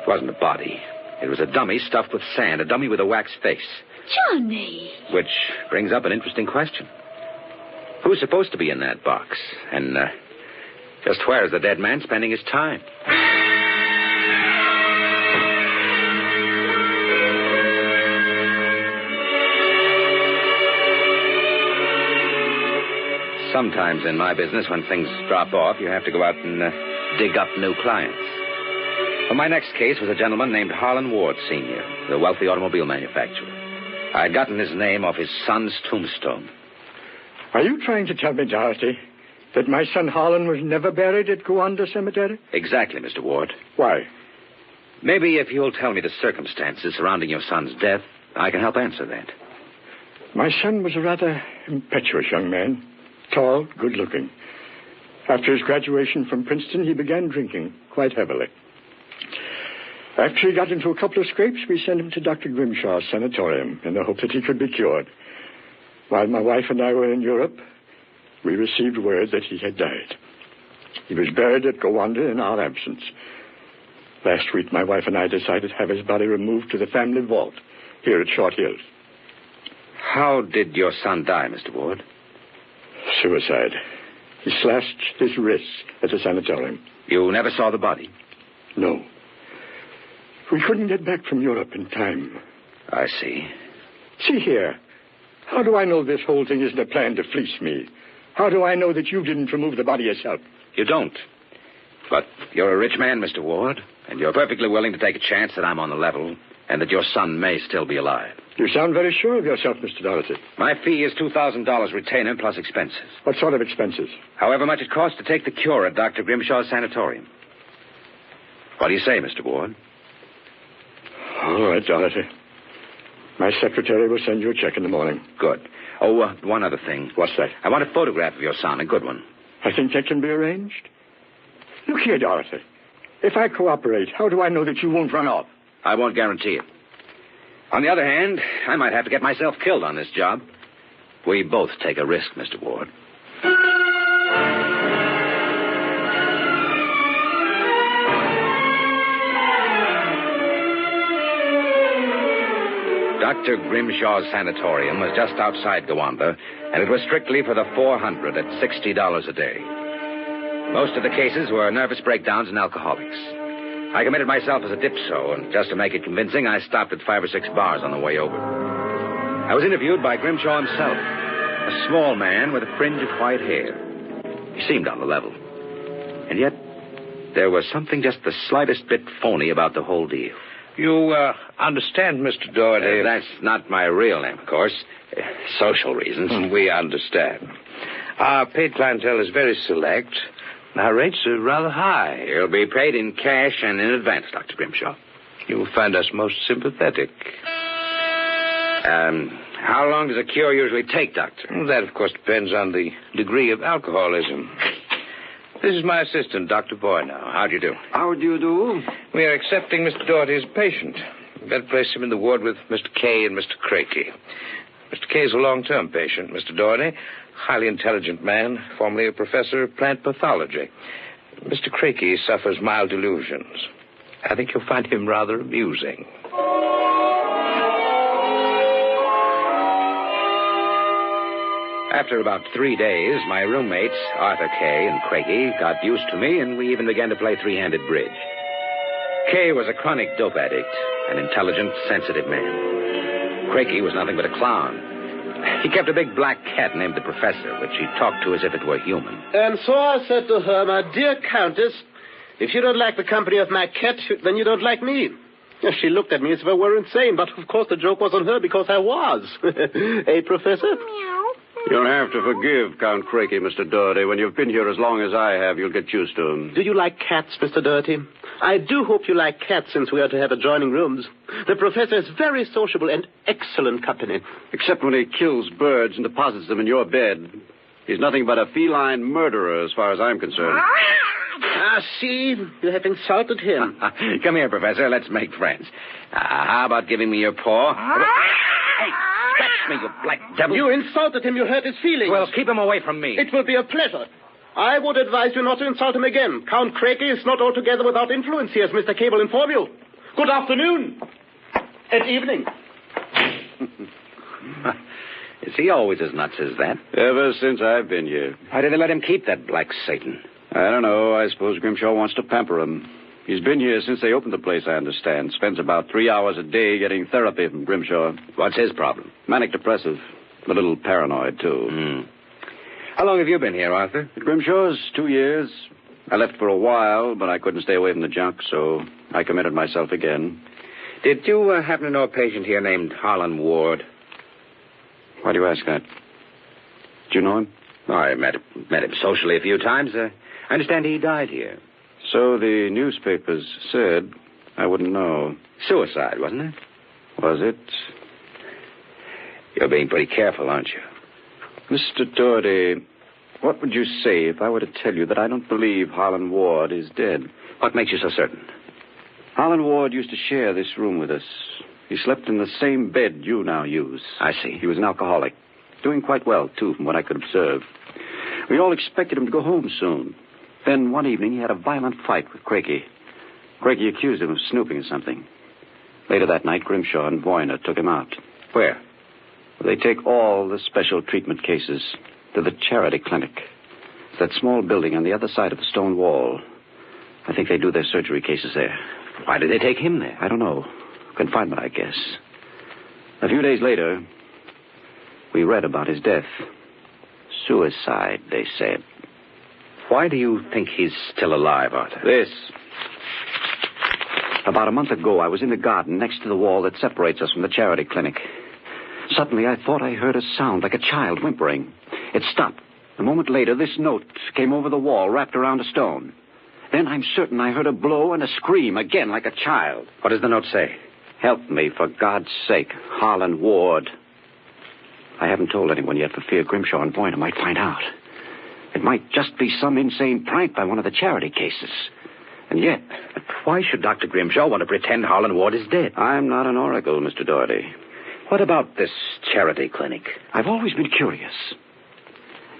It wasn't a body. It was a dummy stuffed with sand, a dummy with a wax face. Johnny. Which brings up an interesting question. Who's supposed to be in that box? And just where is the dead man spending his time? Sometimes in my business, when things drop off, you have to go out and dig up new clients. Well, my next case was a gentleman named Harlan Ward, Sr., the wealthy automobile manufacturer. I had gotten his name off his son's tombstone. Are you trying to tell me, Doherty, that my son Harlan was never buried at Gowanda Cemetery? Exactly, Mr. Ward. Why? Maybe if you'll tell me the circumstances surrounding your son's death, I can help answer that. My son was a rather impetuous young man. Tall, good-looking. After his graduation from Princeton, he began drinking quite heavily. After he got into a couple of scrapes, we sent him to Dr. Grimshaw's sanatorium in the hope that he could be cured. While my wife and I were in Europe, we received word that he had died. He was buried at Gowanda in our absence. Last week, my wife and I decided to have his body removed to the family vault here at Short Hills. How did your son die, Mr. Ward? Suicide. He slashed his wrists at the sanatorium. You never saw the body? No. We couldn't get back from Europe in time. I see. See here. How do I know this whole thing isn't a plan to fleece me? How do I know that you didn't remove the body yourself? You don't. But you're a rich man, Mr. Ward, and you're perfectly willing to take a chance that I'm on the level and that your son may still be alive. You sound very sure of yourself, Mr. Doherty. My fee is $2,000 retainer plus expenses. What sort of expenses? However much it costs to take the cure at Dr. Grimshaw's sanatorium. What do you say, Mr. Ward? All right, Doherty. My secretary will send you a check in the morning. Good. Oh, one other thing. What's that? I want a photograph of your son, a good one. I think that can be arranged. Look here, Dorothy. If I cooperate, how do I know that you won't run off? I won't guarantee it. On the other hand, I might have to get myself killed on this job. We both take a risk, Mr. Ward. Dr. Grimshaw's sanatorium was just outside Gowanda, and it was strictly for the 400 at $60 a day. Most of the cases were nervous breakdowns and alcoholics. I committed myself as a dipso, and just to make it convincing, I stopped at 5 or 6 bars on the way over. I was interviewed by Grimshaw himself, a small man with a fringe of white hair. He seemed on the level. And yet, there was something just the slightest bit phony about the whole deal. You understand, Mr. Doherty. That's not my real name, of course. Social reasons. We understand. Our paid clientele is very select. Our rates are rather high. You'll be paid in cash and in advance, Dr. Grimshaw. You'll find us most sympathetic. How long does a cure usually take, Doctor? That, of course, depends on the degree of alcoholism. This is my assistant, Dr. Boynow. How do you do? How do you do? We are accepting Mr. Doherty as a patient. We'd better place him in the ward with Mr. Kay and Mr. Craigie. Mr. Kay is a long-term patient, Mr. Doherty. Highly intelligent man, formerly a professor of plant pathology. Mr. Craigie suffers mild delusions. I think you'll find him rather amusing. After about 3 days, my roommates, Arthur Kay and Craigie, got used to me, and we even began to play three-handed bridge. Kay was a chronic dope addict, an intelligent, sensitive man. Craigie was nothing but a clown. He kept a big black cat named the Professor, which he talked to as if it were human. And so I said to her, my dear Countess, if you don't like the company of my cat, then you don't like me. She looked at me as if I were insane, but of course the joke was on her because I was. Eh, Professor? Meow. You'll have to forgive Count Craigie, Mr. Doherty. When you've been here as long as I have, you'll get used to him. Do you like cats, Mr. Doherty? I do hope you like cats, since we are to have adjoining rooms. The professor is very sociable and excellent company. Except when he kills birds and deposits them in your bed. He's nothing but a feline murderer, as far as I'm concerned. Ah, see? You have insulted him. Come here, Professor. Let's make friends. How about giving me your paw? Hey, scratch me, you black devil. You insulted him. You hurt his feelings. Well, keep him away from me. It will be a pleasure. I would advise you not to insult him again. Count Craigie is not altogether without influence here, as Mr. Kay will inform you. Good afternoon. And evening. Is he always as nuts as that? Ever since I've been here. Why did they let him keep that black Satan? I don't know. I suppose Grimshaw wants to pamper him. He's been here since they opened the place, I understand. Spends about 3 hours a day getting therapy from Grimshaw. What's his problem? Manic depressive. A little paranoid, too. How long have you been here, Arthur? At Grimshaw's 2 years. I left for a while, but I couldn't stay away from the junk, so I committed myself again. Did you happen to know a patient here named Harlan Ward? Why do you ask that? Did you know him? Oh, I met him socially a few times. I understand he died here. So the newspapers said. I wouldn't know. Suicide, wasn't it? Was it? You're being pretty careful, aren't you? Mr. Doherty, What would you say if I were to tell you that I don't believe Harlan Ward is dead? What makes you so certain? Harlan Ward used to share this room with us. He slept in the same bed you now use. I see. He was an alcoholic. Doing quite well, too, from what I could observe. We all expected him to go home soon. Then one evening he had a violent fight with Craigie. Craigie accused him of snooping or something. Later that night, Grimshaw and Voyner took him out. Where? They take all the special treatment cases to the charity clinic. It's that small building on the other side of the stone wall. I think they do their surgery cases there. Why did they take him there? I don't know. Confinement, I guess. A few days later, we read about his death. Suicide, they said. Why do you think he's still alive, Arthur? This. About a month ago, I was in the garden next to the wall that separates us from the charity clinic. Suddenly, I thought I heard a sound like a child whimpering. It stopped. A moment later, this note came over the wall, wrapped around a stone. Then I'm certain I heard a blow and a scream, again like a child. What does the note say? Help me, for God's sake, Harlan Ward. I haven't told anyone yet for fear Grimshaw and Voyner might find out. It might just be some insane prank by one of the charity cases. And yet... But why should Dr. Grimshaw want to pretend Harlan Ward is dead? I'm not an oracle, Mr. Doherty. What about this charity clinic? I've always been curious.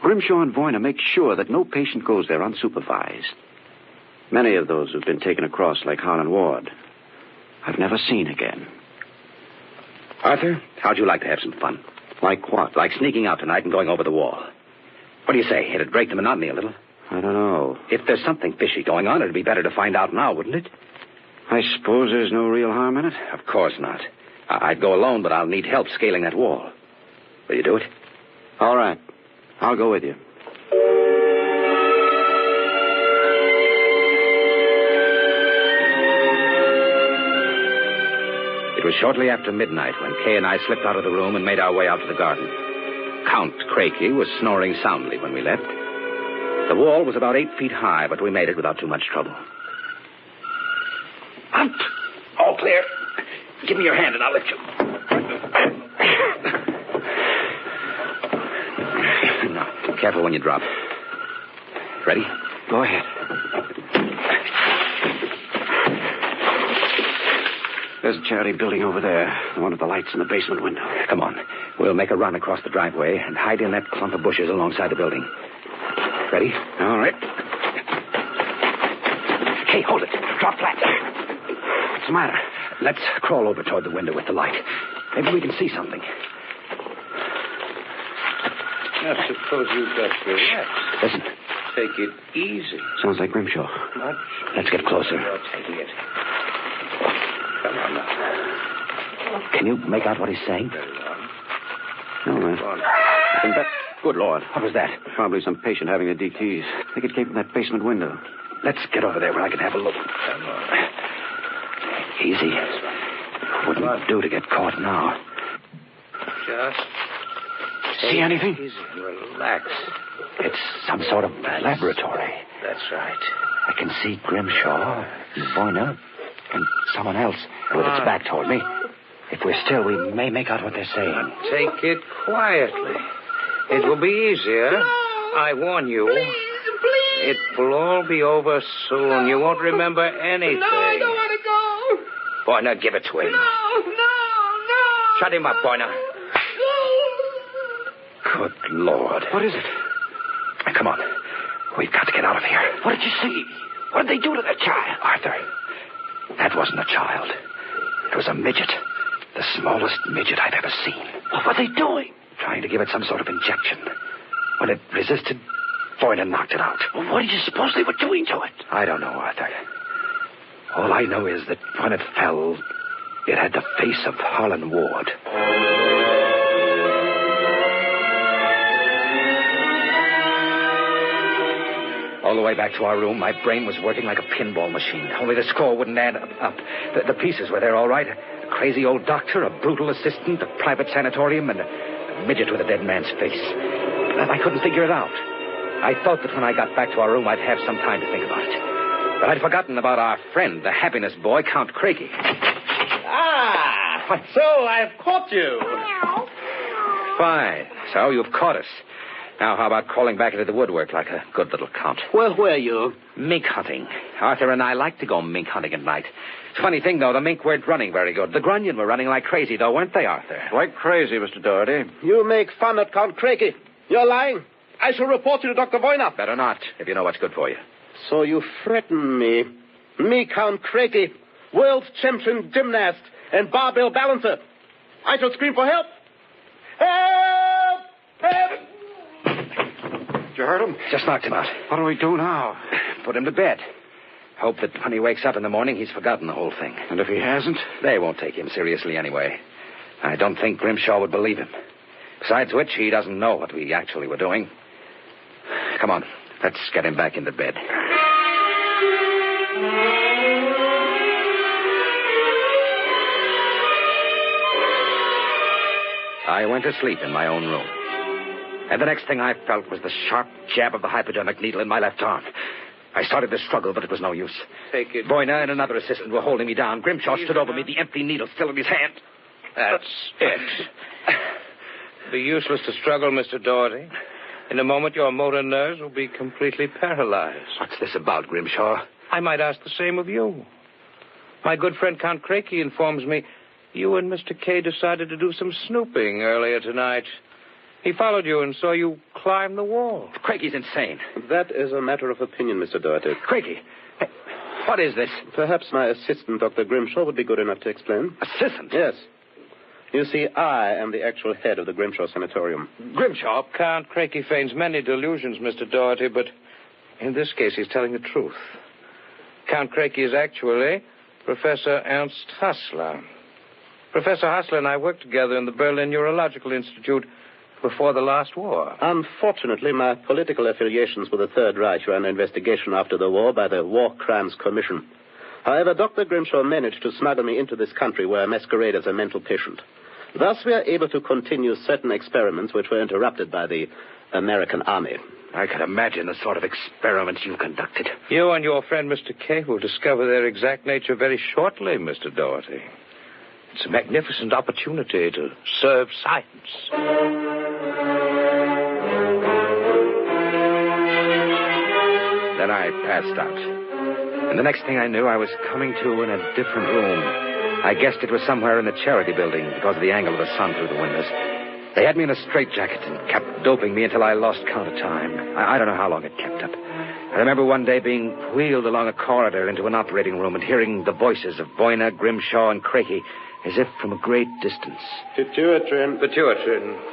Grimshaw and Voyner make sure that no patient goes there unsupervised. Many of those who've been taken across like Harlan Ward, I've never seen again. Arthur, how'd you like to have some fun? Like what? Like sneaking out tonight and going over the wall. What do you say? It'd break the monotony a little. I don't know. If there's something fishy going on, it'd be better to find out now, wouldn't it? I suppose there's no real harm in it? Of course not. I'd go alone, but I'll need help scaling that wall. Will you do it? All right. I'll go with you. It was shortly after midnight when Kay and I slipped out of the room and made our way out to the garden. Count Craigie was snoring soundly when we left. The wall was about 8 feet high, but we made it without too much trouble. Hunt! All clear. Give me your hand and I'll lift you. Now, careful when you drop. Ready? Go ahead. There's a charity building over there. One of the lights in the basement window. Come on. We'll make a run across the driveway and hide in that clump of bushes alongside the building. Ready? All right. Hey, hold it. Drop flat. What's the matter? Let's crawl over toward the window with the light. Maybe we can see something. Now, suppose you just relax. Listen. Take it easy. Sounds like Grimshaw. Much. Let's get closer. You're taking it. Come on now. Can you make out what he's saying? Very well. No, man. Go on. I can bet. Good Lord. What was that? Probably some patient having the DTs. I think it came from that basement window. Let's get over there where I can have a look. Come on. Easy. Wouldn't do to get caught now. Just see anything? Easy. Relax. It's some sort of laboratory. That's right. I can see Grimshaw, Voyner, and someone else with its back toward me. If we're still, we may make out what they're saying. Take it quietly. It will be easier. No. I warn you. Please. It will all be over soon. You won't remember anything. No, I don't want to go. Voyner, give it to him. No. Shut him up, Voyner. Good Lord. What is it? Come on. We've got to get out of here. What did you see? What did they do to that child? Arthur, that wasn't a child. It was a midget. The smallest midget I've ever seen. What were they doing? Trying to give it some sort of injection. When it resisted, Voyner knocked it out. Well, what did you suppose they were doing to it? I don't know, Arthur. All I know is that when it fell, it had the face of Harlan Ward. All the way back to our room, my brain was working like a pinball machine. Only the score wouldn't add up. The pieces were there all right. A crazy old doctor, a brutal assistant, a private sanatorium, and a midget with a dead man's face. But I couldn't figure it out. I thought that when I got back to our room, I'd have some time to think about it. But I'd forgotten about our friend, the happiness boy, Count Craigie. So I've caught you. Fine. So you've caught us. Now, how about crawling back into the woodwork like a good little count? Where were you? Mink hunting. Arthur and I like to go mink hunting at night. It's a funny thing, though. The mink weren't running very good. The grunion were running like crazy, though, weren't they, Arthur? Quite crazy, Mr. Doherty. You make fun at Count Craigie. You're lying. I shall report you to Dr. Voyner. Better not, if you know what's good for you. So you threaten me. Me, Count Craigie, world champion gymnast and barbell balancer. I shall scream for help. Help! Help! You heard him? Just knocked him out. What do we do now? Put him to bed. Hope that when he wakes up in the morning, he's forgotten the whole thing. And if he hasn't? They won't take him seriously anyway. I don't think Grimshaw would believe him. Besides which, he doesn't know what we actually were doing. Come on, let's get him back into bed. I went to sleep in my own room. And the next thing I felt was the sharp jab of the hypodermic needle in my left arm. I started to struggle, but it was no use. Take it. Voyner and another assistant were holding me down. Grimshaw stood over me, the empty needle still in his hand. That's it. Be useless to struggle, Mr. Doherty. In a moment, your motor nerves will be completely paralyzed. What's this about, Grimshaw? I might ask the same of you. My good friend Count Craigie informs me you and Mr. Kay decided to do some snooping earlier tonight. He followed you and saw you climb the wall. Craigie's insane. That is a matter of opinion, Mr. Doherty. Craigie, what is this? Perhaps my assistant, Dr. Grimshaw, would be good enough to explain. Assistant? Yes. You see, I am the actual head of the Grimshaw Sanatorium. Grimshaw? Count Craigie feigns many delusions, Mr. Doherty, but in this case he's telling the truth. Count Craigie is actually Professor Ernst Hassler. Professor Hassler and I worked together in the Berlin Neurological Institute before the last war. Unfortunately, my political affiliations with the Third Reich were under investigation after the war by the War Crimes Commission. However, Dr. Grimshaw managed to smuggle me into this country where I masquerade as a mental patient. Thus, we are able to continue certain experiments which were interrupted by the American Army. I can imagine the sort of experiments you conducted. You and your friend, Mr. Kay, will discover their exact nature very shortly, Mr. Doherty. It's a magnificent opportunity to serve science. Then I passed out. And the next thing I knew, I was coming to in a different room. I guessed it was somewhere in the charity building because of the angle of the sun through the windows. They had me in a straitjacket and kept doping me until I lost count of time. I don't know how long it kept up. I remember one day being wheeled along a corridor into an operating room and hearing the voices of Voyner, Grimshaw, and Craigie as if from a great distance. Pituitrin.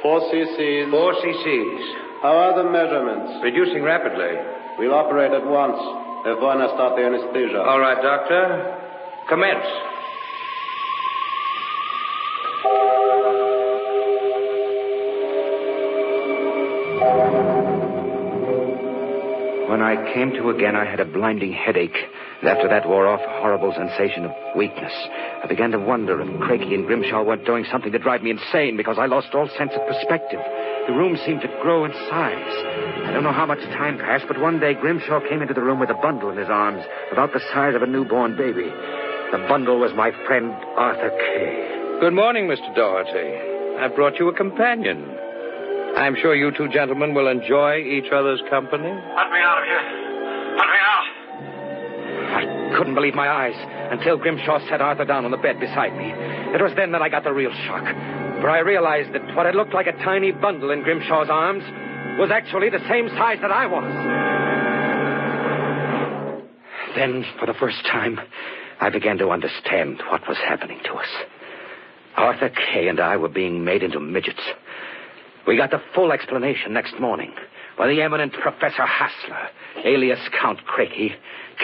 4 cc's. 4 cc's. How are the measurements? Reducing rapidly. We'll operate at once. If Voyner start the anesthesia. All right, Doctor. Commence. When I came to again, I had a blinding headache. And after that wore off a horrible sensation of weakness. I began to wonder if Craigie and Grimshaw weren't doing something to drive me insane because I lost all sense of perspective. The room seemed to grow in size. I don't know how much time passed, but one day Grimshaw came into the room with a bundle in his arms, about the size of a newborn baby. The bundle was my friend Arthur Kay. Good morning, Mr. Doherty. I brought you a companion. I'm sure you two gentlemen will enjoy each other's company. Let me out of here. Let me out. I couldn't believe my eyes until Grimshaw set Arthur down on the bed beside me. It was then that I got the real shock, for I realized that what had looked like a tiny bundle in Grimshaw's arms was actually the same size that I was. Then, for the first time, I began to understand what was happening to us. Arthur Kay and I were being made into midgets. We got the full explanation next morning when the eminent Professor Hassler, alias Count Craigie,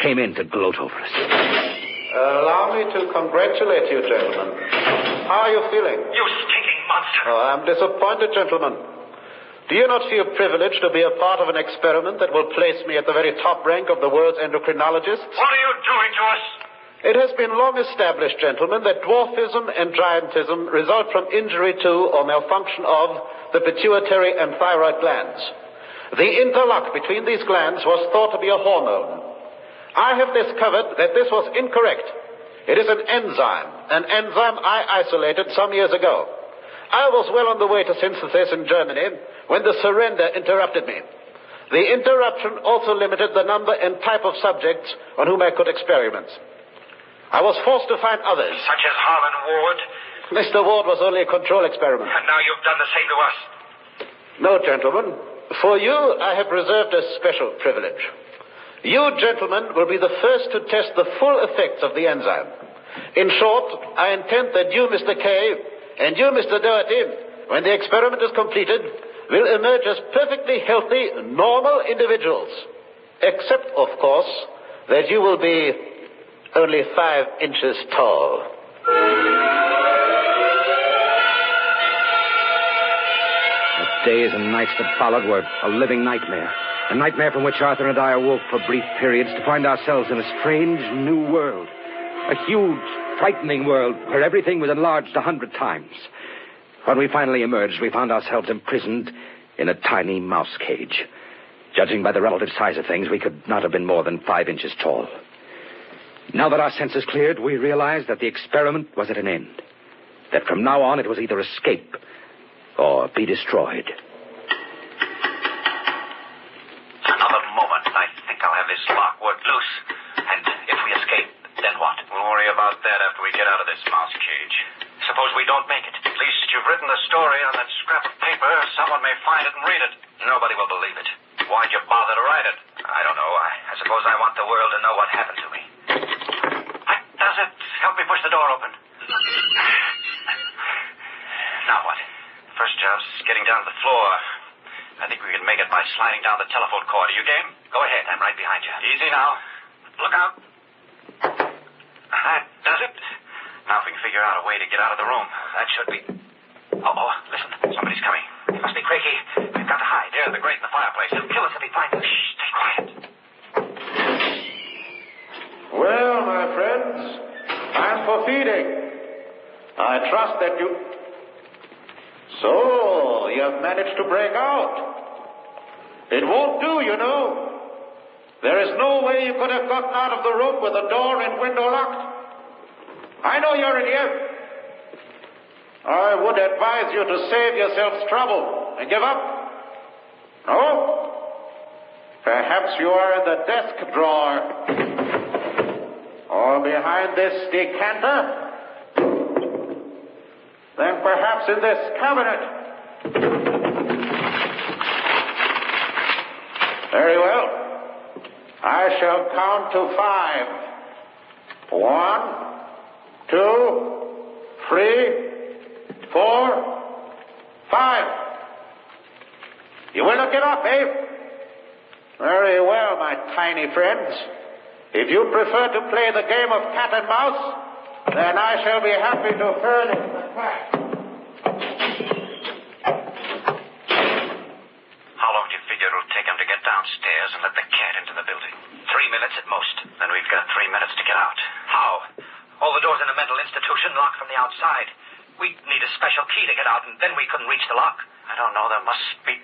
came in to gloat over us. Allow me to congratulate you, gentlemen. How are you feeling? You stinking monster. Oh, I'm disappointed, gentlemen. Do you not feel privileged to be a part of an experiment that will place me at the very top rank of the world's endocrinologists? What are you doing to us? It has been long established, gentlemen, that dwarfism and giantism result from injury to or malfunction of the pituitary and thyroid glands. The interlock between these glands was thought to be a hormone. I have discovered that this was incorrect. It is an enzyme I isolated some years ago. I was well on the way to synthesis in Germany when the surrender interrupted me. The interruption also limited the number and type of subjects on whom I could experiment. I was forced to find others. Such as Harlan Ward? Mr. Ward was only a control experiment. And now you've done the same to us. No, gentlemen. For you, I have reserved a special privilege. You, gentlemen, will be the first to test the full effects of the enzyme. In short, I intend that you, Mr. Kay, and you, Mr. Doherty, when the experiment is completed, will emerge as perfectly healthy, normal individuals. Except, of course, that you will be only 5 inches tall. The days and nights that followed were a living nightmare. A nightmare from which Arthur and I awoke for brief periods to find ourselves in a strange new world. A huge, frightening world where everything was enlarged 100 times. When we finally emerged, we found ourselves imprisoned in a tiny mouse cage. Judging by the relative size of things, we could not have been more than 5 inches tall. Now that our senses cleared, we realized that the experiment was at an end. That from now on, it was either escape or be destroyed. Another moment, I think I'll have this lock worked loose. And if we escape, then what? We'll worry about that after we get out of this mouse cage. Suppose we don't make it. At least you've written the story on that scrap of paper. Someone may find it and read it. Nobody will believe it. Why'd you bother to write it? I don't know. I suppose I want the world to know what happened to me. Does it help me push the door open? Now what? First job's getting down to the floor. I think we can make it by sliding down the telephone cord. Are you game? Go ahead. I'm right behind you. Easy now. Look out. That does it. Now if we can figure out a way to get out of the room. That should be... Oh, listen. Somebody's coming. It must be Craigie. We've got to hide. There, the grate in the fireplace. He'll kill us if he finds us. Shh, stay quiet. Well, my friends, time for feeding. I trust that you... So, you have managed to break out. It won't do, you know. There is no way you could have gotten out of the room with the door and window locked. I know you're in here. I would advise you to save yourselves trouble and give up. No? Perhaps you are in the desk drawer. Or behind this decanter. Then perhaps in this cabinet. Very well. I shall count to 5. 1, 2, 3, 4, 5. You will not get up, eh? Very well, my tiny friends. If you prefer to play the game of cat and mouse, then I shall be happy to furnish the cat. How long do you figure it'll take him to get downstairs and let the cat into the building? 3 minutes at most. Then we've got 3 minutes to get out. How? All the doors in a mental institution locked from the outside. We'd need a special key to get out, and then we couldn't reach the lock. I don't know. There must be...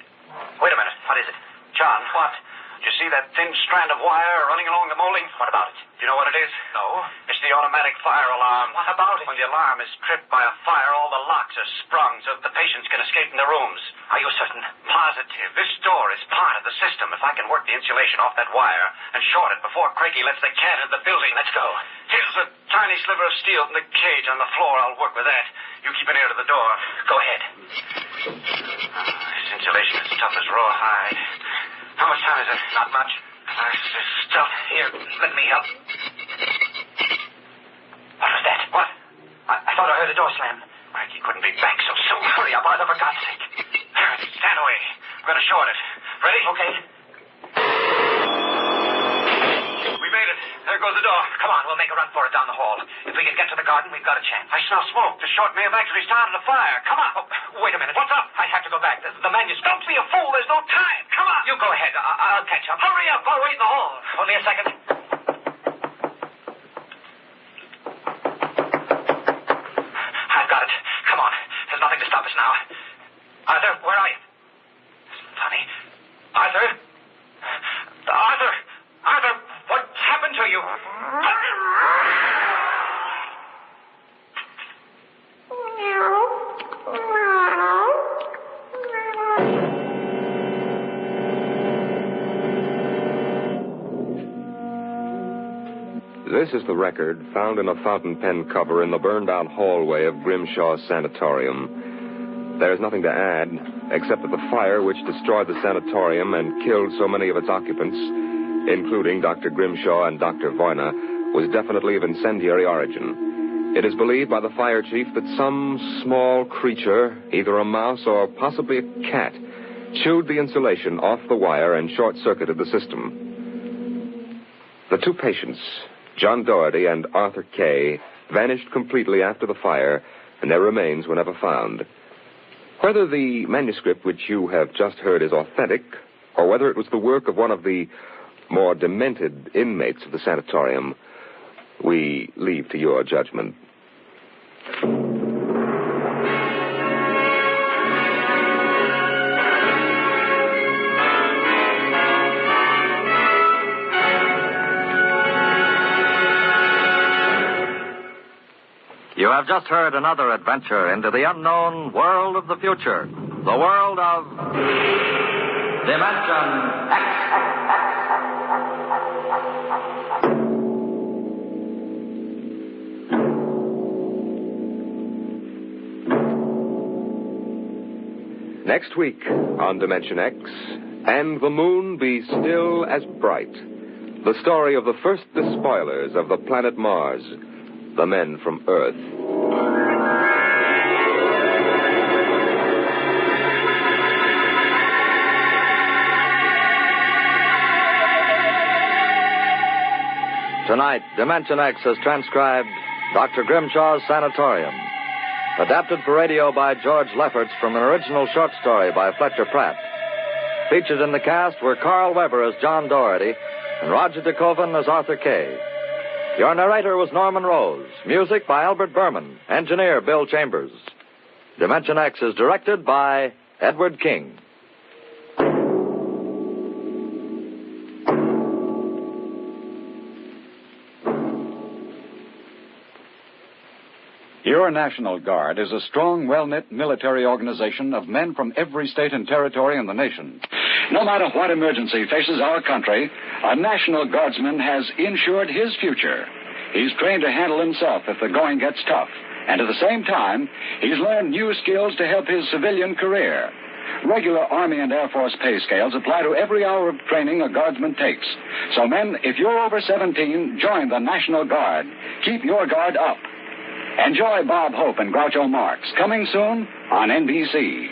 Wait a minute. What is it? John, what? Do you see that thin strand of wire running along the molding? What about it? Do you know what it is? No. It's the automatic fire alarm. What about it? When the alarm is tripped by a fire, all the locks are sprung so that the patients can escape in their rooms. Are you certain? Positive. This door is part of the system. If I can work the insulation off that wire and short it before Craigie lets the cat into the building, let's go. Here's a tiny sliver of steel in the cage on the floor. I'll work with that. You keep an ear to the door. Go ahead. This insulation is tough as rawhide. How much time is it? Not much. This stuff. Here, let me help. What was that? What? I thought I heard a door slam. He couldn't be back so soon. Hurry up, Arthur, for God's sake. Stand away. I'm going to short it. Ready? Okay. We made it. There goes the door. Come on, we'll make a run for it down the hall. If we can get to the garden, we've got a chance. I smell smoke. The short may have actually started a fire. Come on. Oh, wait a minute. What's up? I have to go back. The manuscript. Don't be a fool. There's no time. Come on. You go ahead. I'll catch up. Hurry up. I'll wait in the hall. Only a second. I've got it. Come on. There's nothing to stop us now. Arthur, where are you? Funny. Arthur? Arthur! Arthur, what's happened to you? This is the record found in a fountain pen cover in the burned-out hallway of Grimshaw's Sanatorium. There's nothing to add, except that the fire which destroyed the sanatorium and killed so many of its occupants, including Dr. Grimshaw and Dr. Voyna, was definitely of incendiary origin. It is believed by the fire chief that some small creature, either a mouse or possibly a cat, chewed the insulation off the wire and short-circuited the system. The two patients, John Doherty and Arthur Kay, vanished completely after the fire, and their remains were never found. Whether the manuscript which you have just heard is authentic, or whether it was the work of one of the more demented inmates of the sanatorium, we leave to your judgment. You have just heard another adventure into the unknown world of the future, the world of dimensionx. Next week on dimensionx, and the moon be still as bright. The story of the first despoilers of the planet Mars, the men from Earth. Tonight, dimensionx has transcribed Dr. Grimshaw's Sanatorium. Adapted for radio by George Lefferts from an original short story by Fletcher Pratt. Featured in the cast were Carl Weber as John Doherty and Roger DeKoven as Arthur Kay. Your narrator was Norman Rose. Music by Albert Berman. Engineer Bill Chambers. dimensionx is directed by Edward King. Your National Guard is a strong, well-knit military organization of men from every state and territory in the nation. No matter what emergency faces our country, a National Guardsman has insured his future. He's trained to handle himself if the going gets tough. And at the same time, he's learned new skills to help his civilian career. Regular Army and Air Force pay scales apply to every hour of training a Guardsman takes. So, men, if you're over 17, join the National Guard. Keep your guard up. Enjoy Bob Hope and Groucho Marx, coming soon on NBC.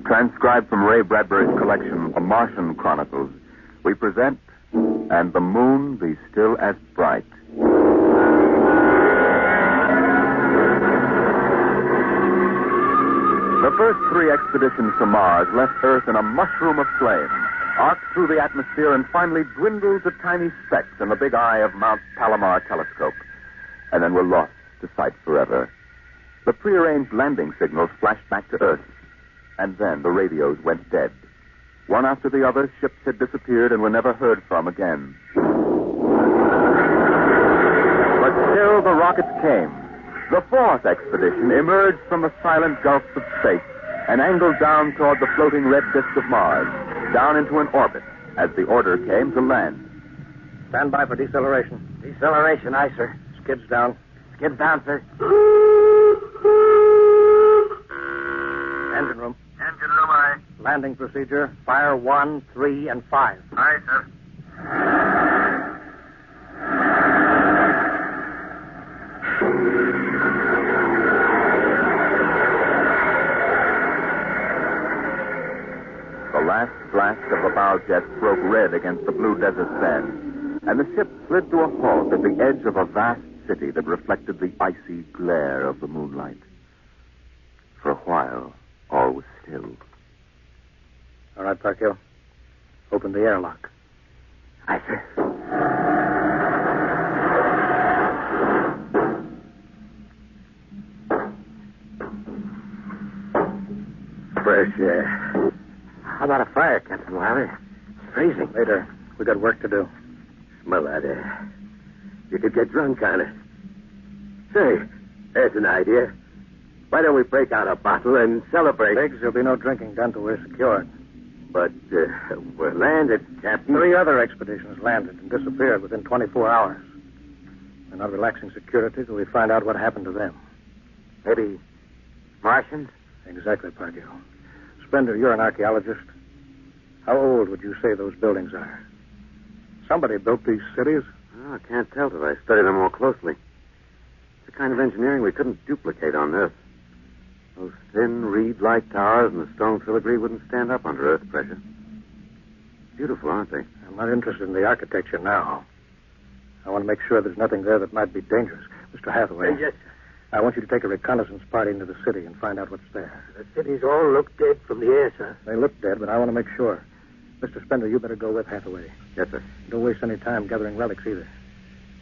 Transcribed from Ray Bradbury's collection, The Martian Chronicles, we present And the Moon Be Still as Bright. The first three expeditions to Mars left Earth in a mushroom of flame, arced through the atmosphere, and finally dwindled to tiny specks in the big eye of Mount Palomar telescope, and then were lost to sight forever. The prearranged landing signals flashed back to Earth. And then the radios went dead. One after the other, ships had disappeared and were never heard from again. But still the rockets came. The fourth expedition emerged from the silent gulfs of space and angled down toward the floating red disk of Mars, down into an orbit, as the order came to land. Stand by for deceleration. Deceleration, aye, sir. Skids down. Skids down, sir. Engine room. Engine room, aye. Landing procedure. Fire 1, 3, and 5. Aye, sir. The last blast of the bow jets broke red against the blue desert sand, and the ship slid to a halt at the edge of a vast city that reflected the icy glare of the moonlight. For a while, all was still. All right, Parkhill. Open the airlock. Aye, sir. fresh air. How about a fire, Captain Wiley? It's freezing. Later. We got work to do. Smell that air. You could get drunk on it. Say, there's an idea. Why don't we break out a bottle and celebrate? Biggs, there'll be no drinking done till we're secured. But we're landed, Captain. 3 other expeditions landed and disappeared within 24 hours. We're not relaxing security till we find out what happened to them. Maybe Martians? Exactly, Perigi. Spender, you're an archaeologist. How old would you say those buildings are? Somebody built these cities? Oh, I can't tell till I study them more closely. It's the kind of engineering we couldn't duplicate on Earth. Those thin, reed-like towers and the stone filigree wouldn't stand up under Earth pressure. Beautiful, aren't they? I'm not interested in the architecture now. I want to make sure there's nothing there that might be dangerous. Mr. Hathaway. Yes, sir. I want you to take a reconnaissance party into the city and find out what's there. The cities all look dead from the air, sir. They look dead, but I want to make sure. Mr. Spender, you better go with Hathaway. Yes, sir. Don't waste any time gathering relics either.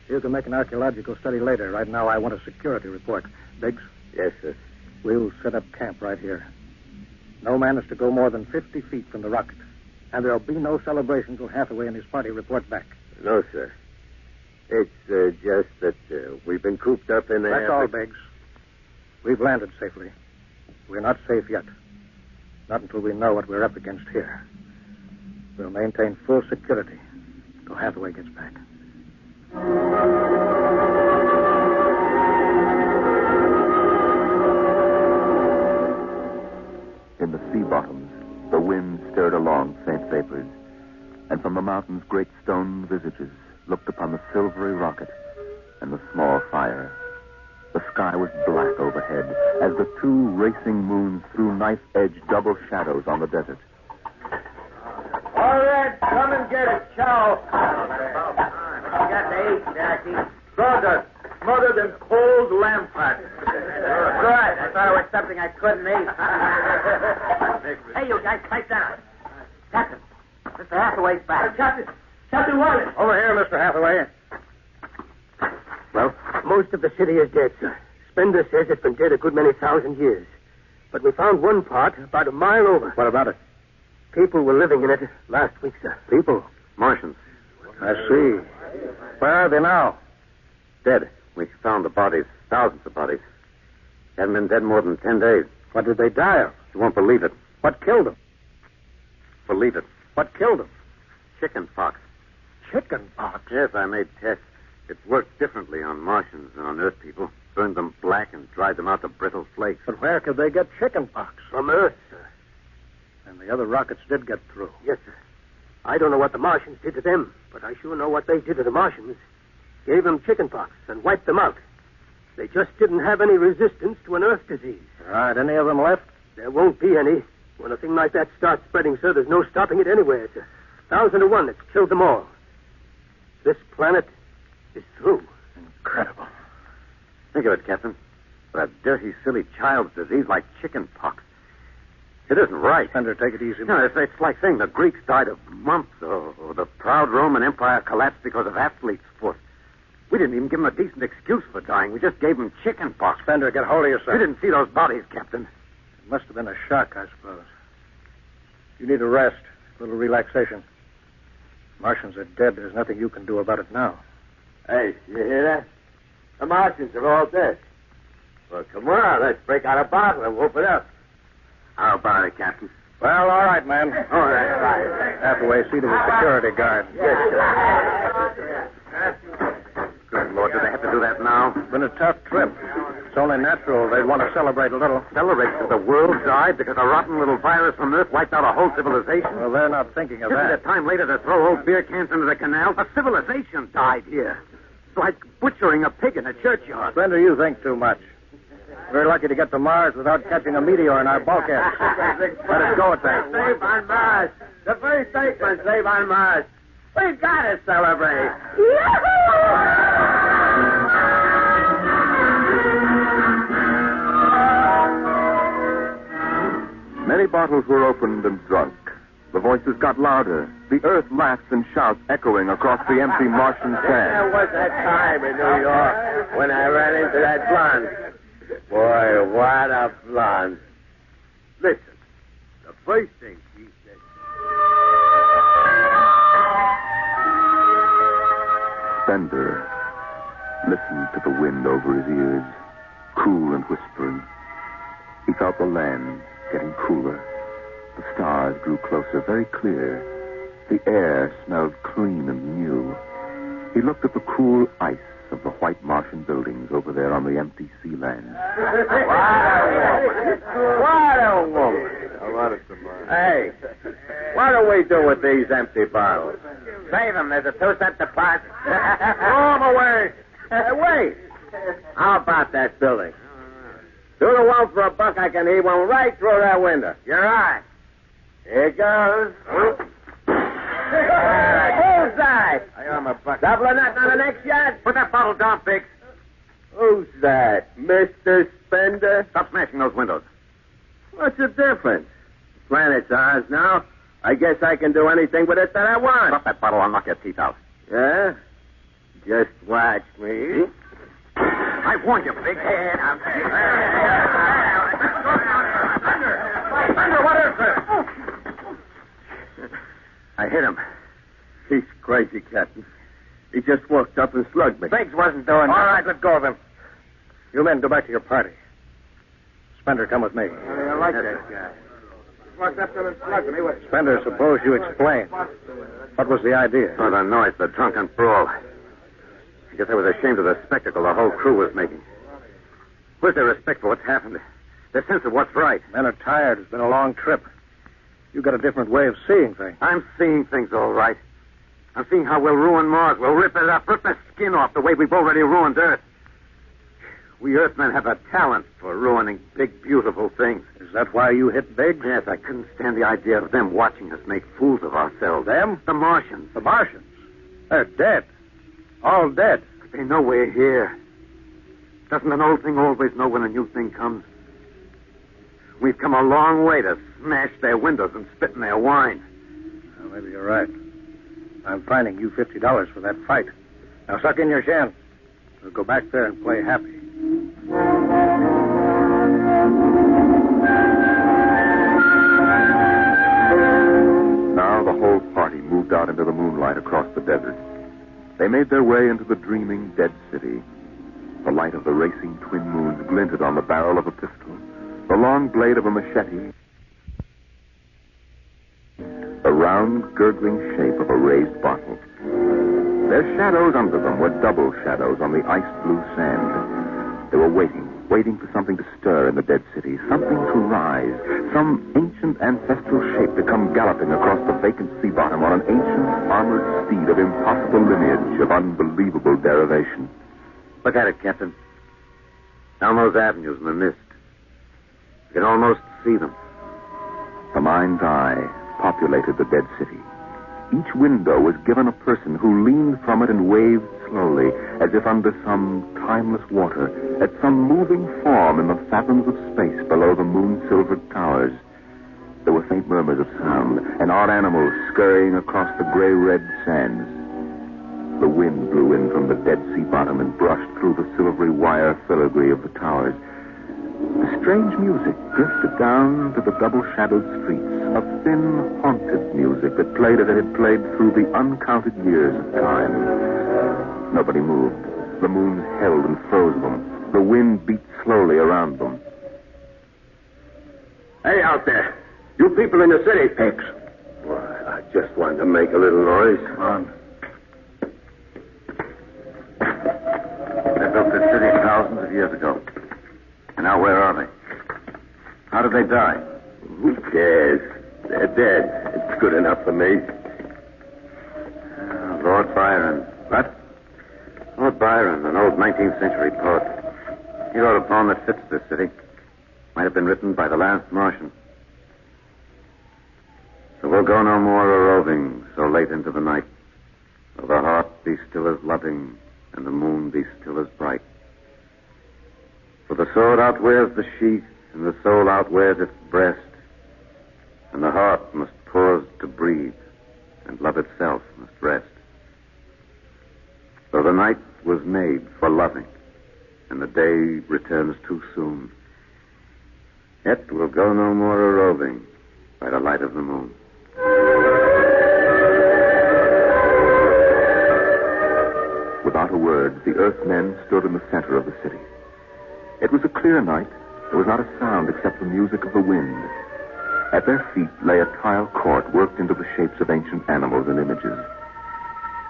You can make an archaeological study later. Right now, I want a security report. Biggs? Yes, sir. We'll set up camp right here. No man is to go more than 50 feet from the rocket. And there'll be no celebration till Hathaway and his party report back. No, sir. It's just that we've been cooped up in there. That's all, Biggs. We've landed safely. We're not safe yet. Not until we know what we're up against here. We'll maintain full security till Hathaway gets back. In the sea bottoms, the wind stirred along faint vapors, and from the mountains great stone visages looked upon the silvery rocket and the small fire. The sky was black overhead as the 2 racing moons threw knife-edged double shadows on the desert. All right, come and get it, chow. You got to eat, Jackie. Sawdust, smothered in cold lamb fat. Good. I thought it was something I couldn't eat. Hey, you guys, pipe down. Captain, Mr. Hathaway's back. Captain Wallace. Over here, Mr. Hathaway. Well, most of the city is dead, sir. Spender says it's been dead a good many thousand years. But we found one part about a mile over. What about it? People were living in it last week, sir. People? Martians. I see. Where are they now? Dead. We found the bodies. Thousands of bodies. Hadn't been dead more than 10 days. What did they die of? You won't believe it. What killed them? Believe it. What killed them? Chicken pox. Chicken pox? Yes, I made tests. It worked differently on Martians than on Earth people. Burned them black and dried them out to brittle flakes. But where could they get chicken pox? From Earth, sir. And the other rockets did get through. Yes, sir. I don't know what the Martians did to them, but I sure know what they did to the Martians. Gave them chicken pox and wiped them out. They just didn't have any resistance to an Earth disease. Right. Any of them left? There won't be any. When a thing like that starts spreading, sir, there's no stopping it anywhere, sir. 1,000 to 1, it's killed them all. This planet is through. Incredible. Think of it, Captain. For a dirty, silly child's disease like chicken pox. It isn't right. Thunder, take it easy. No, it's like saying the Greeks died of mumps or the proud Roman Empire collapsed because of athlete's foot. We didn't even give them a decent excuse for dying. We just gave them chicken pox. Fender, get hold of yourself. You didn't see those bodies, Captain. It must have been a shock, I suppose. You need a rest, a little relaxation. Martians are dead. There's nothing you can do about it now. Hey, you hear that? The Martians are all dead. Well, come on, let's break out a bottle and whoop it up. How about it, Captain? Well, all right, man. All right. Hathaway, see to the security guard. Yes, sir. Good Lord, do they have to do that now? It's been a tough trip. It's only natural they'd want to celebrate a little. Celebrate because the world died? Because a rotten little virus from Earth wiped out a whole civilization? Well, they're not thinking of Isn't that. it time later to throw old beer cans into the canal? A civilization died here. It's like butchering a pig in a churchyard. Splendor, you think too much. We're lucky to get to Mars without catching a meteor in our bulkhead. Let us go at that. Save on Mars. The first statement, save on Mars. We've got to celebrate. Many bottles were opened and drunk. The voices got louder. The earth laughs and shouts echoing across the empty Martian sand. There was that time in New York when I ran into that blonde. Boy, what a blonde. Listen, First thing she said. Spender listened to the wind over his ears, cool and whispering. He felt the land getting cooler. The stars grew closer, very clear. The air smelled clean and new. He looked at the cool ice of the white Martian buildings over there on the empty sea land. What a woman. Hey, what do we do with these empty bottles? Save them. There's a 2-cent deposit. Throw them away. Wait. How about that building? Do the one for $1, I can heave one right through that window. You're right. Here goes. Bullseye. I'm a buck. Double or nothing on the next shot. Put that bottle down, Biggs. Who's that? Mr. Spender? Stop smashing those windows. What's the difference? The planet's ours now. I guess I can do anything with it that I want. Drop that bottle, I'll knock your teeth out. Yeah? Just watch me. I warned you, Biggs. Spender, what is this? I hit him. He's crazy, Captain. He just walked up and slugged me. Biggs wasn't doing that. All right, let go of him. You men go back to your party. Spender, come with me. I like that guy. Walked up to him and slugged me. Spender, suppose you explain. What was the idea? Oh, the noise, the drunken brawl. I guess I was ashamed of the spectacle the whole crew was making. Where's their respect for what's happened? Their sense of what's right? Men are tired. It's been a long trip. You've got a different way of seeing things. I'm seeing things all right. I'm seeing how we'll ruin Mars. We'll rip it up, rip the skin off the way we've already ruined Earth. We Earthmen have a talent for ruining big, beautiful things. Is that why you hit Biggs? Yes, I couldn't stand the idea of them watching us make fools of ourselves. Them? The Martians. The Martians? They're dead. All dead. But they know we're here. Doesn't an old thing always know when a new thing comes? We've come a long way to smash their windows and spit in their wine. Well, maybe you're right. I'm fining you $50 for that fight. Now suck in your shan. We'll go back there and play happy. Now the whole party moved out into the moonlight across the desert. They made their way into the dreaming dead city. The light of the racing twin moons glinted on the barrel of a pistol, the long blade of a machete, the round, gurgling shape of a raised bottle. Their shadows under them were double shadows on the ice-blue sand. They were waiting for something to stir in the dead city, something to rise, some ancient ancestral shape to come galloping across the vacant sea bottom on an ancient armored steed of impossible lineage, of unbelievable derivation. Look at it, Captain. Down those avenues in the mist. You can almost see them. The mind's eye populated the dead city. Each window was given a person who leaned from it and waved slowly, as if under some timeless water, at some moving form in the fathoms of space below the moon-silvered towers. There were faint murmurs of sound, and odd animals scurrying across the gray-red sands. The wind blew in from the dead sea bottom and brushed through the silvery wire filigree of the towers. A strange music drifted down to the double-shadowed streets, a thin, haunted music that played as it had played through the uncounted years of time. Nobody moved. The moon held and froze them. The wind beat slowly around them. Hey, out there. You people in the city. Pigs. Why, I just wanted to make a little noise. Come on. They built this city thousands of years ago. And now where are they? How did they die? Who cares? They're dead. It's good enough for me. Lord Byron. What? Lord Byron, an old 19th century poet. He wrote a poem that fits this city. Might have been written by the last Martian. So we'll go no more a-roving so late into the night. Though the heart be still as loving and the moon be still as bright. For the sword outwears the sheath, and the soul outwears its breast, and the heart must pause to breathe, and love itself must rest. So the night was made for loving, and the day returns too soon. Yet we'll go no more a-roving by the light of the moon. Without a word, the Earthmen stood in the center of the city. It was a clear night. There was not a sound except the music of the wind. At their feet lay a tile court worked into the shapes of ancient animals and images.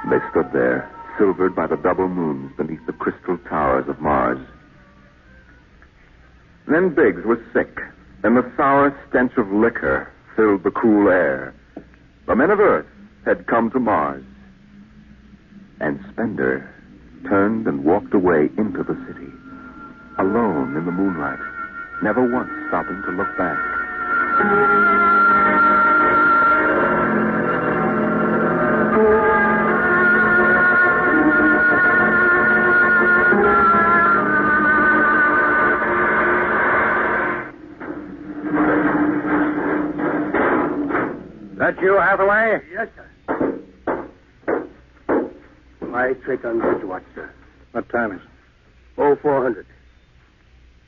They stood there, silvered by the double moons beneath the crystal towers of Mars. Then Biggs was sick, and the sour stench of liquor filled the cool air. The men of Earth had come to Mars. And Spender turned and walked away into the city, alone in the moonlight, never once stopping to look back. That you, Hathaway? Yes, sir. My trick on bridge watch, sir. What time is it? 0400.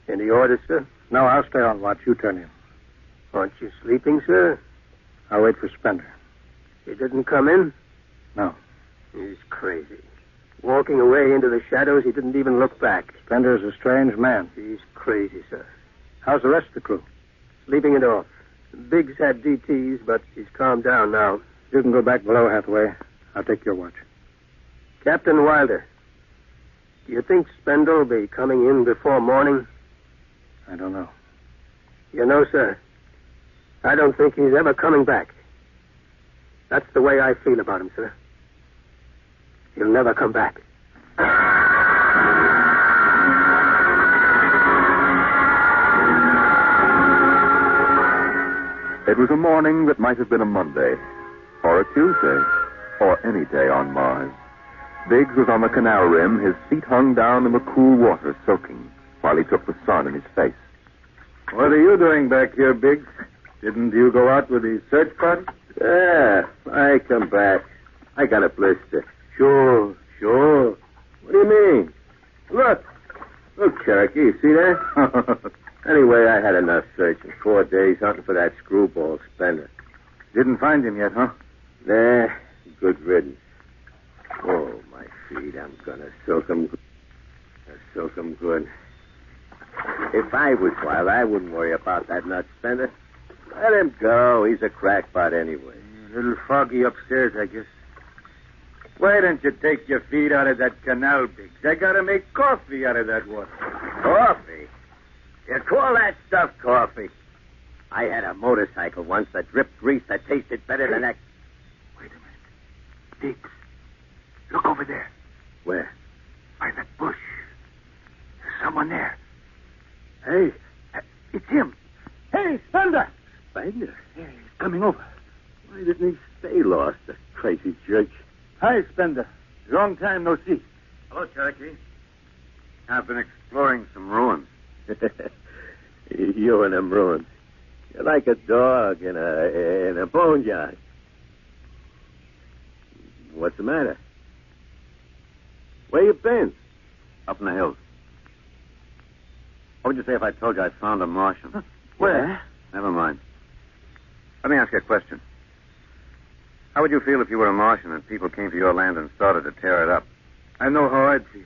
Any orders, sir? No, I'll stay on watch. You turn in. Aren't you sleeping, sir? I'll wait for Spender. He didn't come in? No. He's crazy. Walking away into the shadows, he didn't even look back. Spender's a strange man. He's crazy, sir. How's the rest of the crew? Sleeping it off. Biggs had DTs, but he's calmed down now. You can go back below, Hathaway. I'll take your watch. Captain Wilder, do you think Spender will be coming in before morning? I don't know. You know, sir, I don't think he's ever coming back. That's the way I feel about him, sir. He'll never come back. It was a morning that might have been a Monday, or a Tuesday, or any day on Mars. Biggs was on the canal rim, his feet hung down in the cool water, soaking, while he took the sun in his face. What are you doing back here, Biggs? Didn't you go out with the search party? Yeah, I come back. I got a blister. Sure. What do you mean? Look, Cherokee, you see that? Anyway, I had enough searching. 4 days hunting for that screwball Spender. Didn't find him yet, huh? Nah, good riddance. Oh, my feet, I'm gonna soak 'em good. If I was wild, I wouldn't worry about that nut Spender. Let him go. He's a crackpot anyway. A little foggy upstairs, I guess. Why don't you take your feet out of that canal, Biggs? I gotta make coffee out of that water. Coffee? You call that stuff coffee? I had a motorcycle once that dripped grease that tasted better than that. Wait a minute. Biggs, look over there. Where? By that bush. There's someone there. Hey, it's him. Hey, Spender! Spender? Yeah, he's coming over. Why didn't he stay lost, the crazy jerk? Hi, Spender. Long time no see. Hello, Cherokee. I've been exploring some ruins. You and them ruins. You're like a dog in a boneyard. What's the matter? Where you been? Up in the hills. What would you say if I told you I found a Martian? Huh? Where? Never mind. Let me ask you a question. How would you feel if you were a Martian and people came to your land and started to tear it up? I know how I'd feel.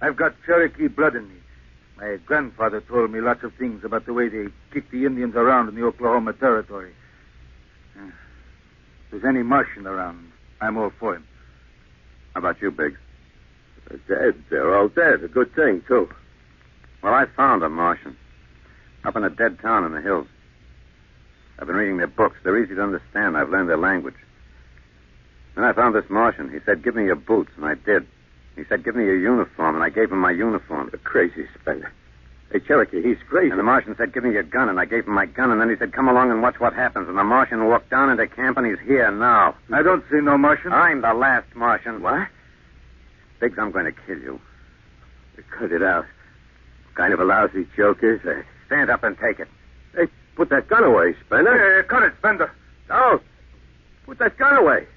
I've got Cherokee blood in me. My grandfather told me lots of things about the way they kicked the Indians around in the Oklahoma Territory. If there's any Martian around, I'm all for him. How about you, Biggs? They're dead. They're all dead. A good thing, too. Well, I found a Martian. Up in a dead town in the hills. I've been reading their books. They're easy to understand. I've learned their language. Then I found this Martian. He said, give me your boots, and I did. He said, give me your uniform, and I gave him my uniform. You're crazy, Spender. Hey, Cherokee, he's crazy. And the Martian said, give me your gun, and I gave him my gun, and then he said, come along and watch what happens. And the Martian walked down into camp, and he's here now. I don't see no Martian. I'm the last Martian. What? Biggs, I'm going to kill you. Cut it out. What kind of a lousy joke is that? Stand up and take it. Hey, put that gun away, Spender. Cut it, Spender. No. Put that gun away.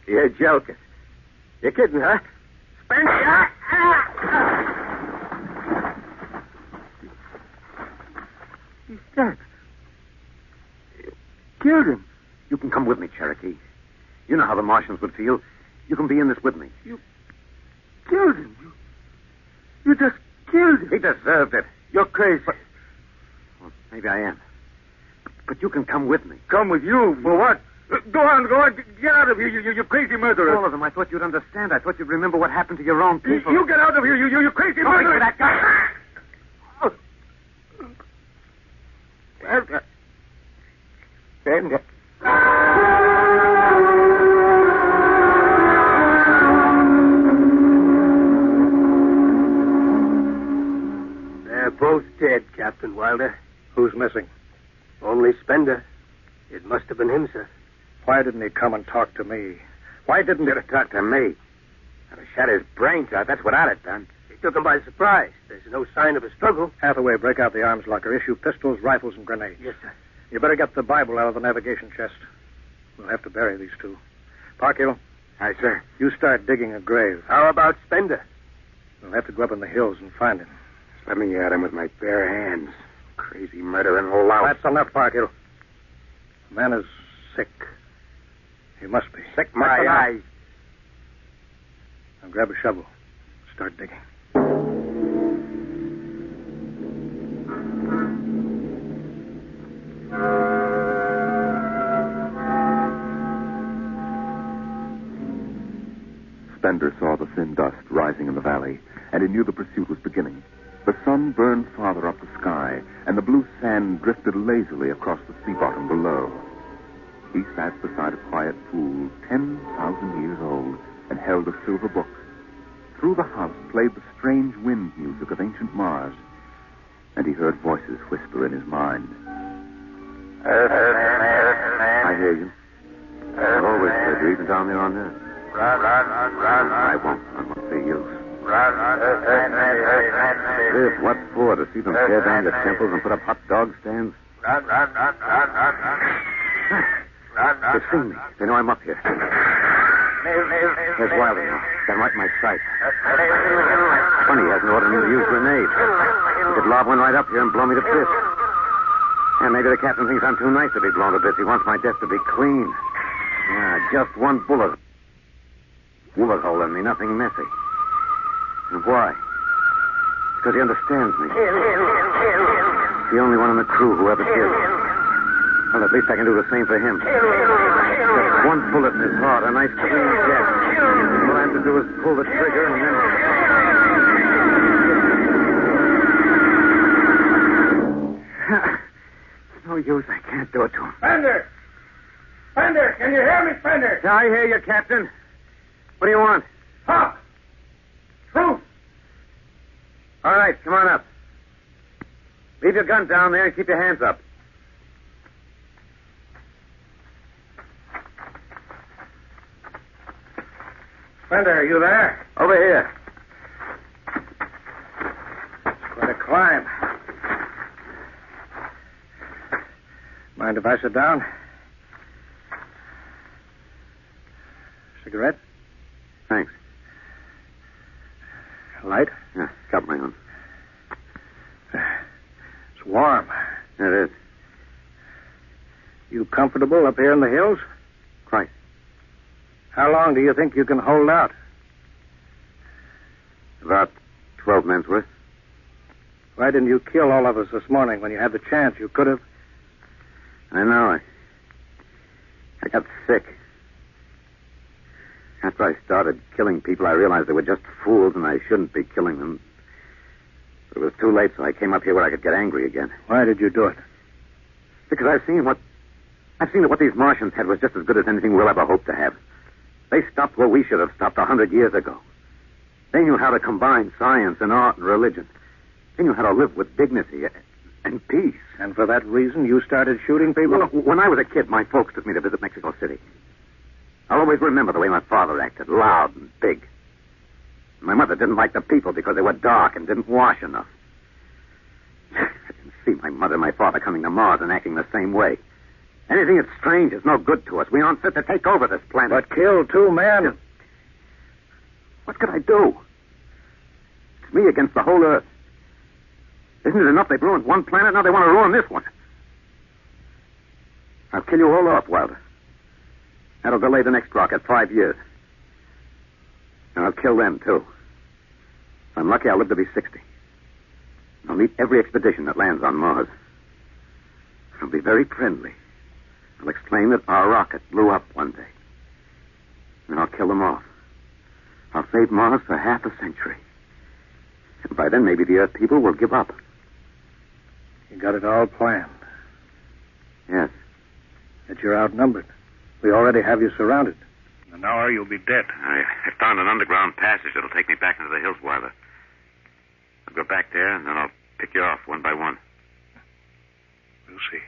You're joking. You're kidding, huh? Spender! He's dead. killed him. You can come with me, Cherokee. You know how the Martians would feel. You can be in this with me. You killed him. You just killed him. He deserved it. You're crazy. Well, maybe I am. But you can come with me. Come with you? For what? Go on. Get out of here, you crazy murderer. All of them. I thought you'd understand. I thought you'd remember what happened to your own people. You get out of here, you crazy murderer. That guy. Spender. They're both dead, Captain Wilder. Who's missing? Only Spender. It must have been him, sir. Why didn't he come and talk to me? Why didn't he talk to me? I'd have shot his brains out. That's what I'd have done. He took him by surprise. There's no sign of a struggle. Hathaway, break out the arms locker. Issue pistols, rifles, and grenades. Yes, sir. You better get the Bible out of the navigation chest. We'll have to bury these two. Parkhill. Aye, sir. You start digging a grave. How about Spender? We'll have to go up in the hills and find him. Let me at him with my bare hands. Crazy murdering louse. That's enough, Parkhill. The man is sick. He must be. Sick my eyes. Now grab a shovel. Start digging. Spender saw the thin dust rising in the valley, and he knew the pursuit was beginning. The sun burned farther up the sky, and the blue sand drifted lazily across the sea bottom below. He sat beside a quiet pool 10,000 years old and held a silver book. Through the house played the strange wind music of ancient Mars, and he heard voices whisper in his mind. I hear you. I've always heard you, even down there on Earth. I won't see you. If what for? To see them tear down the temples and put up hot dog stands? They've seen me. They know I'm up here. There's Wilder now. Got right in my sight. Funny he hasn't ordered me to use grenades. He could lob one right up here and blow me to bits. And maybe the captain thinks I'm too nice to be blown to bits. He wants my death to be clean. Yeah, just one bullet. Bullet hole in me, nothing messy. And why? Because he understands me. The only one in the crew who ever did. Well, at least I can do the same for him. Just one bullet in his heart, a nice clean death. All I have to do is pull the trigger and then... It's no use. I can't do it to him. Spender! Spender! Can you hear me, Spender? Yeah, I hear you, Captain. What do you want? Talk! Truth! All right, come on up. Leave your gun down there and keep your hands up. Spender, are you there? Over here. It's quite a climb. Mind if I sit down? Cigarette? Thanks. Light? Yeah, got my own. It's warm. It is. You comfortable up here in the hills? Quite. How long do you think you can hold out? About 12 men's worth. Why didn't you kill all of us this morning when you had the chance? You could have. I know. I got sick. After I started killing people, I realized they were just fools and I shouldn't be killing them. But it was too late, so I came up here where I could get angry again. Why did you do it? Because I've seen that what these Martians had was just as good as anything we'll ever hope to have. They stopped where we should have stopped 100 years ago. They knew how to combine science and art and religion. They knew how to live with dignity and peace. And for that reason, you started shooting people? Well, when I was a kid, my folks took me to visit Mexico City. I'll always remember the way my father acted, loud and big. My mother didn't like the people because they were dark and didn't wash enough. I didn't see my mother and my father coming to Mars and acting the same way. Anything that's strange is no good to us. We aren't fit to take over this planet. But kill 2 men? What could I do? It's me against the whole Earth. Isn't it enough they've ruined one planet? Now they want to ruin this one. I'll kill you all off, Wilder. That'll delay the next rocket 5 years. And I'll kill them, too. If I'm lucky, I'll live to be 60. I'll meet every expedition that lands on Mars. I'll be very friendly. I'll explain that our rocket blew up one day. And I'll kill them off. I'll save Mars for half a century. And by then, maybe the Earth people will give up. You got it all planned. Yes. Yet you're outnumbered. We already have you surrounded. In an hour, you'll be dead. I found an underground passage that'll take me back into the hills, Wilder. I'll go back there, and then I'll pick you off one by one. We'll see.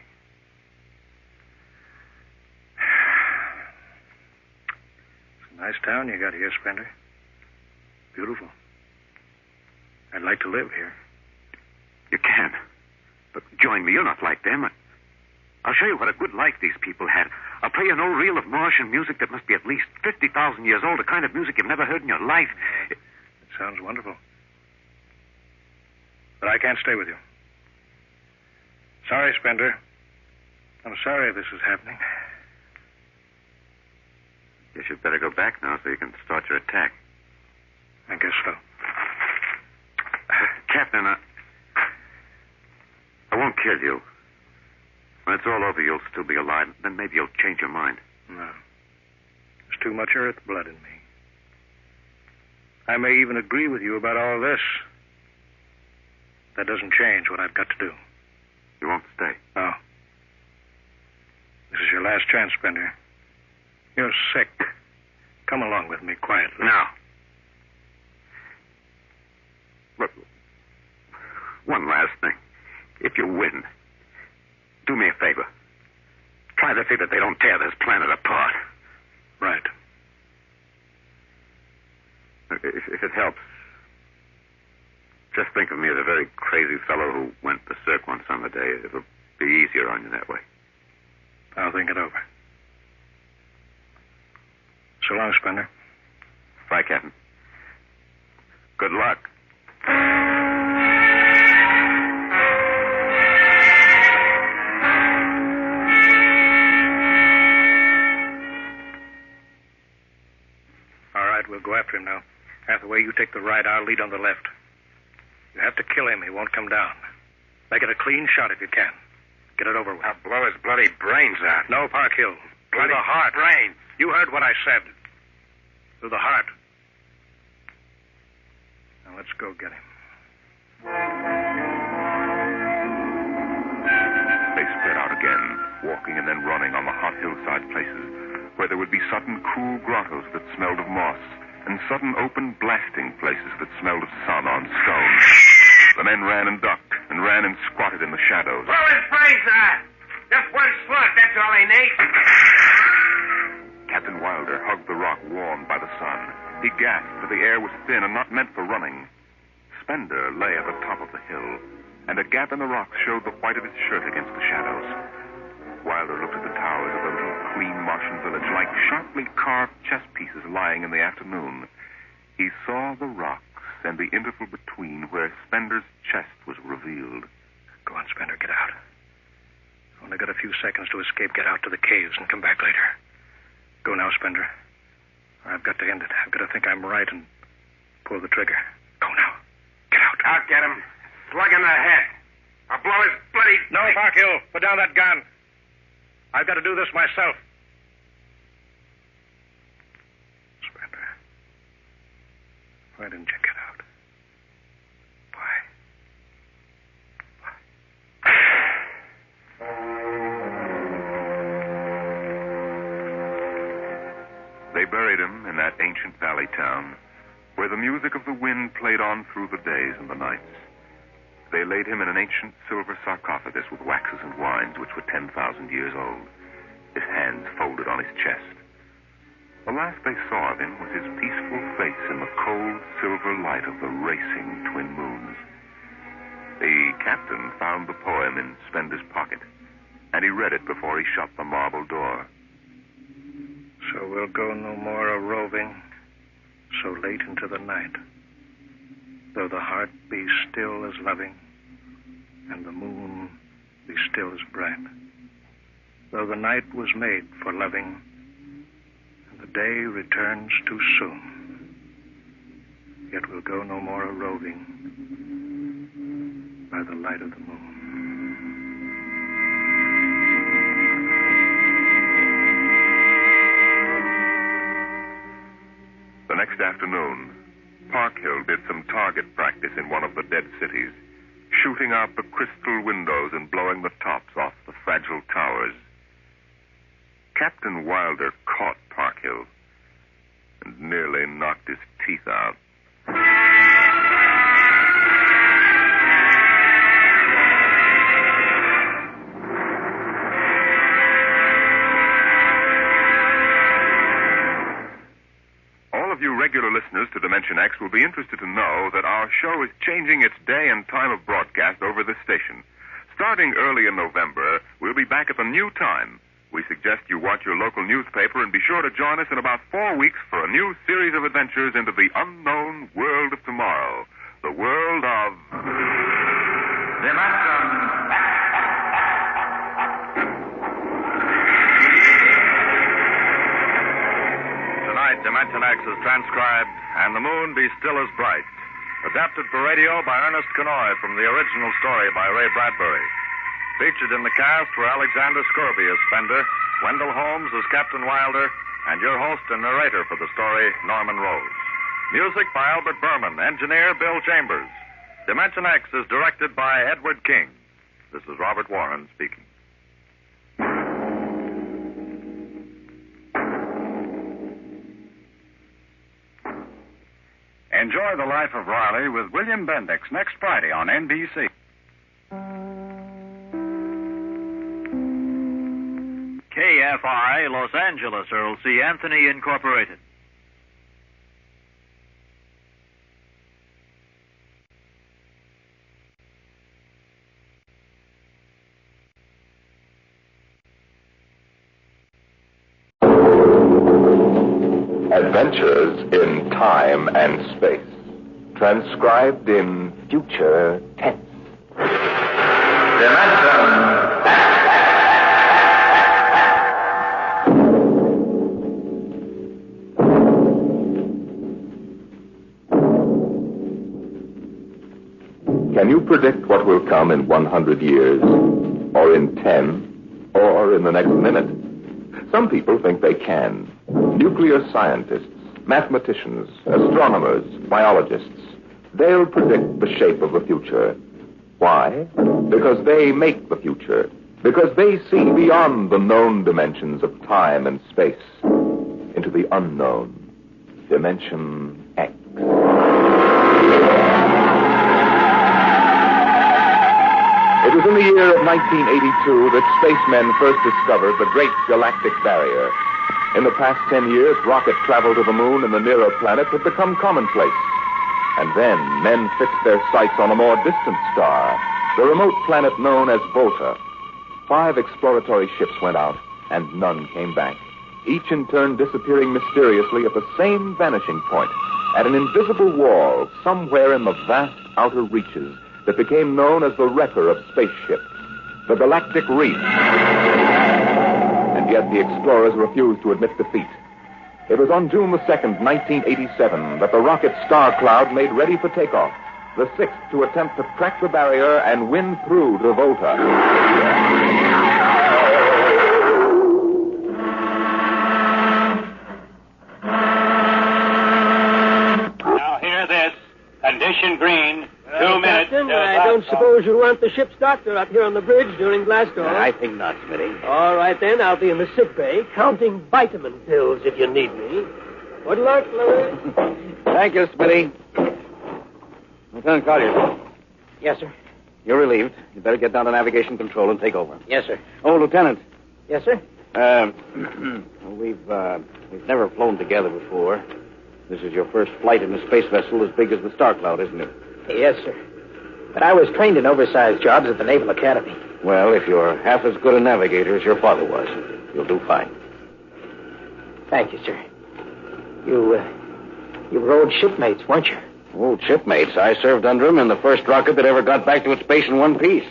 It's a nice town you got here, Spender. Beautiful. I'd like to live here. You can. But join me. You're not like them. I'll show you what a good life these people had. I'll play you an old reel of Martian music that must be at least 50,000 years old, the kind of music you've never heard in your life. It sounds wonderful. But I can't stay with you. Sorry, Spender. I'm sorry this is happening. Guess you'd better go back now so you can start your attack. I guess so. Captain, I won't kill you. When it's all over, you'll still be alive. Then maybe you'll change your mind. No. There's too much Earth blood in me. I may even agree with you about all this. That doesn't change what I've got to do. You won't stay? No. This is your last chance, Spender. You're sick. Come along with me quietly. No. Look, one last thing. If you win, do me a favor. Try to see that they don't tear this planet apart. Right. If it helps, just think of me as a very crazy fellow who went berserk one summer day. It'll be easier on you that way. I'll think it over. So long, Spender. Bye, Captain. Good luck. All right, we'll go after him now. Hathaway, you take the right. I'll lead on the left. You have to kill him. He won't come down. Make it a clean shot if you can. Get it over with. I'll blow his bloody brains out. No, Park Hill. Bloody Through the heart. brains. You heard what I said. Through the heart. Now let's go get him. They spread out again, walking and then running on the hot hillside places, where there would be sudden cool grottos that smelled of moss, and sudden open blasting places that smelled of sun on stone. The men ran and ducked, and ran and squatted in the shadows. Blow his brains out! Just one slug, that's all they need. Captain Wilder hugged the rock warmed by the sun. He gasped, for the air was thin and not meant for running. Spender lay at the top of the hill, and a gap in the rocks showed the white of his shirt against the shadows. Wilder looked at the towers of the little clean Martian village like sharply carved chess pieces lying in the afternoon. He saw the rocks and the interval between where Spender's chest was revealed. Go on, Spender, get out. Only got a few seconds to escape, get out to the caves, and come back later. Go now, Spender. I've got to end it. I've got to think I'm right and pull the trigger. Go now. Get out. I'll get him. Slug in the head. I'll blow his bloody... No, Parkhill. Put down that gun. I've got to do this myself. Spender. Why didn't you get out? Why? They buried him in that ancient valley town, where the music of the wind played on through the days and the nights. They laid him in an ancient silver sarcophagus with waxes and wines which were 10,000 years old, his hands folded on his chest. The last they saw of him was his peaceful face in the cold silver light of the racing twin moons. The captain found the poem in Spender's pocket, and he read it before he shut the marble door. So we'll go no more a-roving so late into the night, though the heart be still as loving and the moon be still as bright. though the night was made for loving, and the day returns too soon. Yet we'll go no more a-roving by the light of the moon. The next afternoon, Parkhill did some target practice in one of the dead cities, shooting out the crystal windows and blowing the tops off the fragile towers. Captain Wilder caught Parkhill and nearly knocked his teeth out. All of you regular listeners to dimensionx will be interested to know that our show is changing its day and time of broadcast over this station. Starting early in November, we'll be back at the new time. We suggest you watch your local newspaper and be sure to join us in about 4 weeks for a new series of adventures into the unknown world of tomorrow. The world of... Tonight, dimensionx is transcribed, And the Moon Be Still as Bright. Adapted for radio by Ernest Kenoy from the original story by Ray Bradbury. Featured in the cast were Alexander Scorby as Fender, Wendell Holmes as Captain Wilder, and your host and narrator for the story, Norman Rose. Music by Albert Berman, engineer Bill Chambers. dimensionx is directed by Edward King. This is Robert Warren speaking. Enjoy the life of Riley with William Bendix next Friday on NBC. KFI, Los Angeles, Earl C. Anthony, Incorporated. Adventures in Time and Space. Transcribed in future tense. Can you predict what will come in 100 years? Or in 10? Or in the next minute? Some people think they can. Nuclear scientists, mathematicians, astronomers, biologists. They'll predict the shape of the future. Why? Because they make the future. Because they see beyond the known dimensions of time and space into the unknown. Dimensionx. It was in the year of 1982 that spacemen first discovered the Great Galactic Barrier. In the past 10 years, rocket travel to the moon and the nearer planets had become commonplace. And then men fixed their sights on a more distant star, the remote planet known as Volta. 5 exploratory ships went out, and none came back, each in turn disappearing mysteriously at the same vanishing point, at an invisible wall somewhere in the vast outer reaches that became known as the wrecker of spaceships, the Galactic Reef. And yet the explorers refused to admit defeat. It was on June the 2nd, 1987, that the rocket Star Cloud made ready for takeoff, the 6th to attempt to crack the barrier and win through to Volta. Now hear this. Condition green. 2 minutes. Captain, I don't suppose you'll want the ship's doctor up here on the bridge during blast off. I think not, Smitty. All right, then. I'll be in the sick bay, counting vitamin pills if you need me. Good luck, Louis. Thank you, Smitty. Lieutenant Collier. Yes, sir. You're relieved. You better get down to navigation control and take over. Yes, sir. Oh, Lieutenant. Yes, sir. We've never flown together before. This is your first flight in a space vessel as big as the Star Cloud, isn't it? Yes, sir. But I was trained in oversized jobs at the Naval Academy. Well, if you're half as good a navigator as your father was, you'll do fine. Thank you, sir. You were old shipmates, weren't you? Old shipmates. I served under him in the first rocket that ever got back to its base in one piece.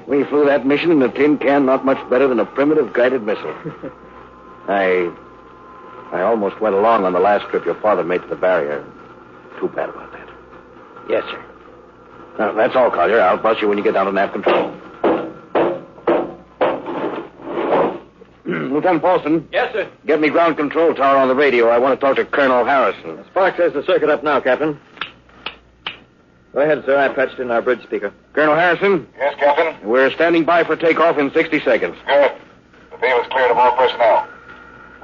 We flew that mission in a tin can not much better than a primitive guided missile. I almost went along on the last trip your father made to the barrier. Too bad about that. Yes, sir. Now, that's all, Collier. I'll bus you when you get down to nav control. Lieutenant Paulson. Yes, sir. Get me ground control tower on the radio. I want to talk to Colonel Harrison. Sparks has the circuit up now, Captain. Go ahead, sir. I patched in our bridge speaker. Colonel Harrison? Yes, Captain? We're standing by for takeoff in 60 seconds. Good. The field is cleared of all personnel.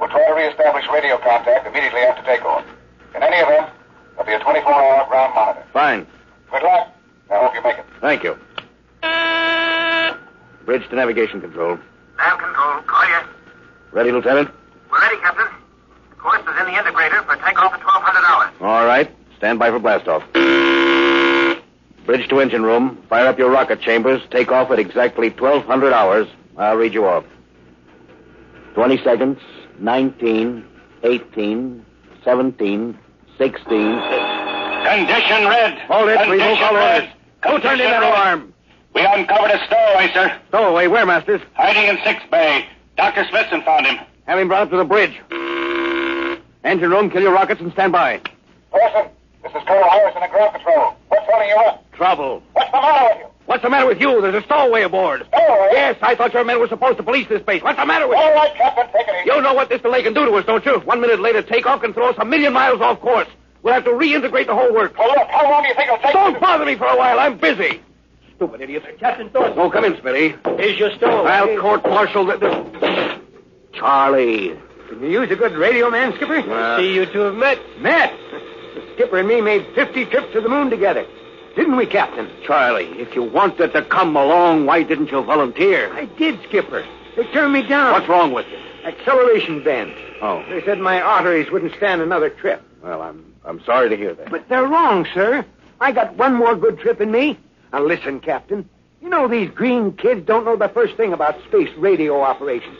We'll try to reestablish radio contact immediately after takeoff. In any event, there'll be a 24-hour ground monitor. Fine. Good luck. I hope you make it. Thank you. Bridge to navigation control. Nav control, Collier. Ready, Lieutenant? We're ready, Captain. The course is in the integrator for takeoff at 1200 hours. All right. Stand by for blastoff. Bridge to engine room. Fire up your rocket chambers. Take off at exactly 1200 hours. I'll read you off. 20 seconds. 19, 18, 17, 16... Condition red. Hold it. We move all orders. Who turned in that alarm? We uncovered a stowaway, sir. Stowaway, where, Masters? Hiding in 6 Bay. Dr. Smithson found him. Have him brought up to the bridge. Engine room, kill your rockets and stand by. Person, this is Colonel Harrison at ground control. What's holding you up? Trouble. What's the matter with you? What's the matter with you? There's a stowaway aboard. Stowaway? Yes, I thought your men were supposed to police this base. What's the matter with you? All right, Captain, take it easy. You know what this delay can do to us, don't you? 1 minute later, takeoff can throw us a million miles off course. We'll have to reintegrate the whole work. Well, look, how long do you think it'll take? Don't bother me for a while. I'm busy. Stupid idiot. Captain Thornton. Oh, come in, Smitty. Here's your stowaway. I'll court-martial this... Charlie. Can you use a good radio man, Skipper? See you two have met. Met? The Skipper and me made 50 trips to the moon together. Didn't we, Captain? Charlie, if you wanted to come along, why didn't you volunteer? I did, Skipper. They turned me down. What's wrong with you? Acceleration bend. Oh. They said my arteries wouldn't stand another trip. Well, I'm sorry to hear that. But they're wrong, sir. I got one more good trip in me. Now listen, Captain. You know these green kids don't know the first thing about space radio operations.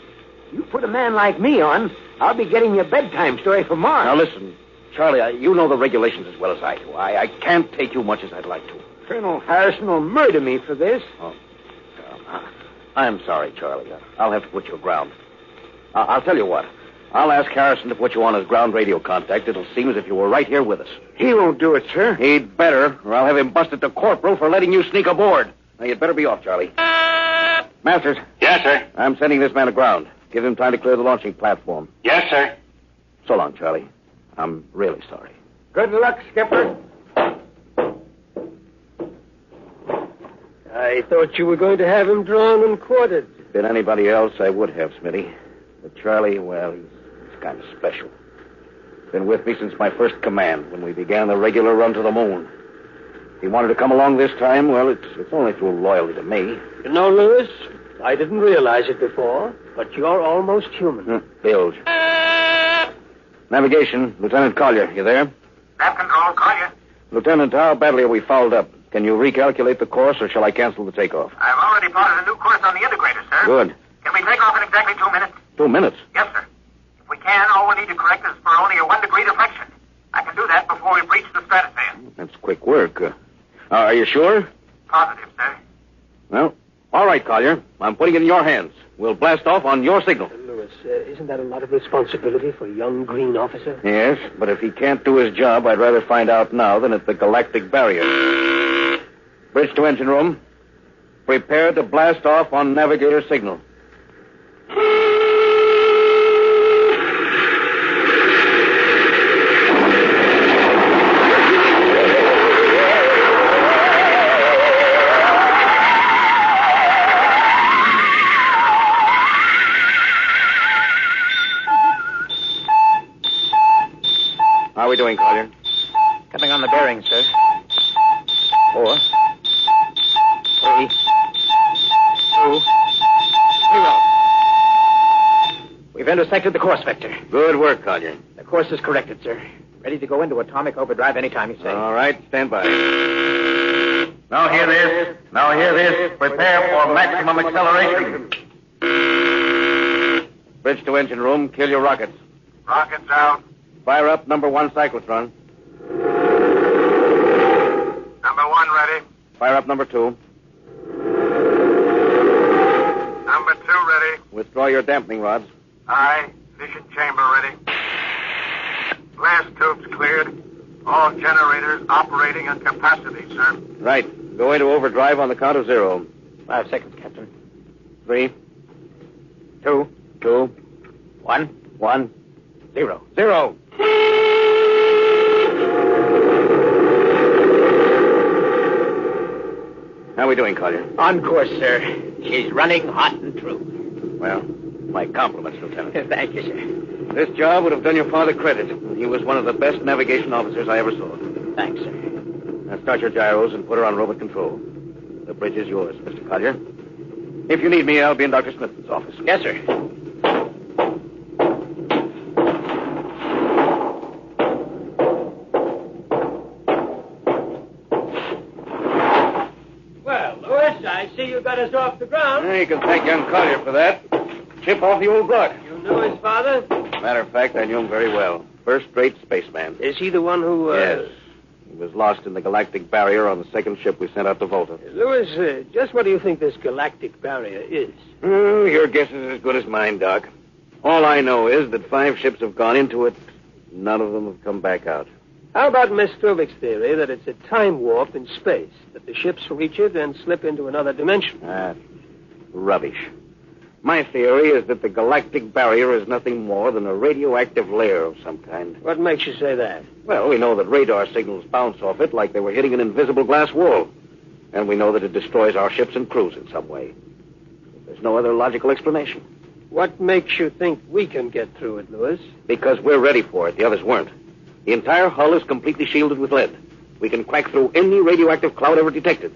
You put a man like me on, I'll be getting you a bedtime story for Mars. Now listen, Charlie, you know the regulations as well as I do. I can't take you much as I'd like to. Colonel Harrison will murder me for this. Oh. I'm sorry, Charlie. I'll have to put you aground. I'll tell you what. I'll ask Harrison to put you on as ground radio contact. It'll seem as if you were right here with us. He won't do it, sir. He'd better, or I'll have him busted to corporal for letting you sneak aboard. Now, you'd better be off, Charlie. Masters. Yes, sir. I'm sending this man aground. Give him time to clear the launching platform. Yes, sir. So long, Charlie. I'm really sorry. Good luck, Skipper. I thought you were going to have him drawn and quartered. If it'd been anybody else, I would have, Smitty. But Charlie, well, he's kind of special. Been with me since my first command, when we began the regular run to the moon. If he wanted to come along this time, well, it's only through loyalty to me. You know, Lewis, I didn't realize it before, but you're almost human. Bilge. Navigation, Lieutenant Collier, you there? Nav control, Collier. Lieutenant, how badly are we fouled up? Can you recalculate the course, or shall I cancel the takeoff? I've already plotted a new course on the integrator, sir. Good. Can we take off in exactly 2 minutes? 2 minutes? Yes, sir. If we can, all we need to correct is for only a 1 degree deflection. I can do that before we breach the stratosphere. That's quick work. Are you sure? Positive, sir. Well, all right, Collier. I'm putting it in your hands. We'll blast off on your signal. Lewis, isn't that a lot of responsibility for a young green officer? Yes, but if he can't do his job, I'd rather find out now than at the galactic barrier. Bridge to engine room. Prepare to blast off on navigator signal. How are we doing, Collier? Coming on the bearings, sir. 4, 3, 2, 0. We've intersected the course vector. Good work, Collier. The course is corrected, sir. Ready to go into atomic overdrive anytime you say. All right, stand by. Now hear this. Now hear this. Prepare for maximum acceleration. Bridge to engine room. Kill your rockets. Rockets out. Fire up number 1 cyclotron. Number 1 ready. Fire up number 2. ready? Withdraw your dampening rods. Aye. Ignition chamber ready. Blast tubes cleared. All generators operating at capacity, sir. Right. Go into overdrive on the count of 0. 5 seconds, Captain. 3, 2, 2, 1, 1, 0. 0. How are we doing, Collier? On course, sir. She's running hot and true. Well, my compliments, Lieutenant. Thank you, sir. This job would have done your father credit. He was one of the best navigation officers I ever saw. Thanks, sir. Now start your gyros and put her on robot control. The bridge is yours, Mr. Collier. If you need me, I'll be in Dr. Smith's office. Yes, sir. Well, Lewis, I see you got us off the ground. You can thank young Collier for that. Chip off the old block. You knew his father? Matter of fact, I knew him very well. First-rate spaceman. Is he the one who, Yes. He was lost in the galactic barrier on the second ship we sent out to Volta. Lewis, just what do you think this galactic barrier is? Your guess is as good as mine, Doc. All I know is that 5 ships have gone into it. None of them have come back out. How about Miss Strobik's theory that it's a time warp in space, that the ships reach it and slip into another dimension? Rubbish. My theory is that the galactic barrier is nothing more than a radioactive layer of some kind. What makes you say that? Well, we know that radar signals bounce off it like they were hitting an invisible glass wall. And we know that it destroys our ships and crews in some way. There's no other logical explanation. What makes you think we can get through it, Lewis? Because we're ready for it. The others weren't. The entire hull is completely shielded with lead. We can crack through any radioactive cloud ever detected.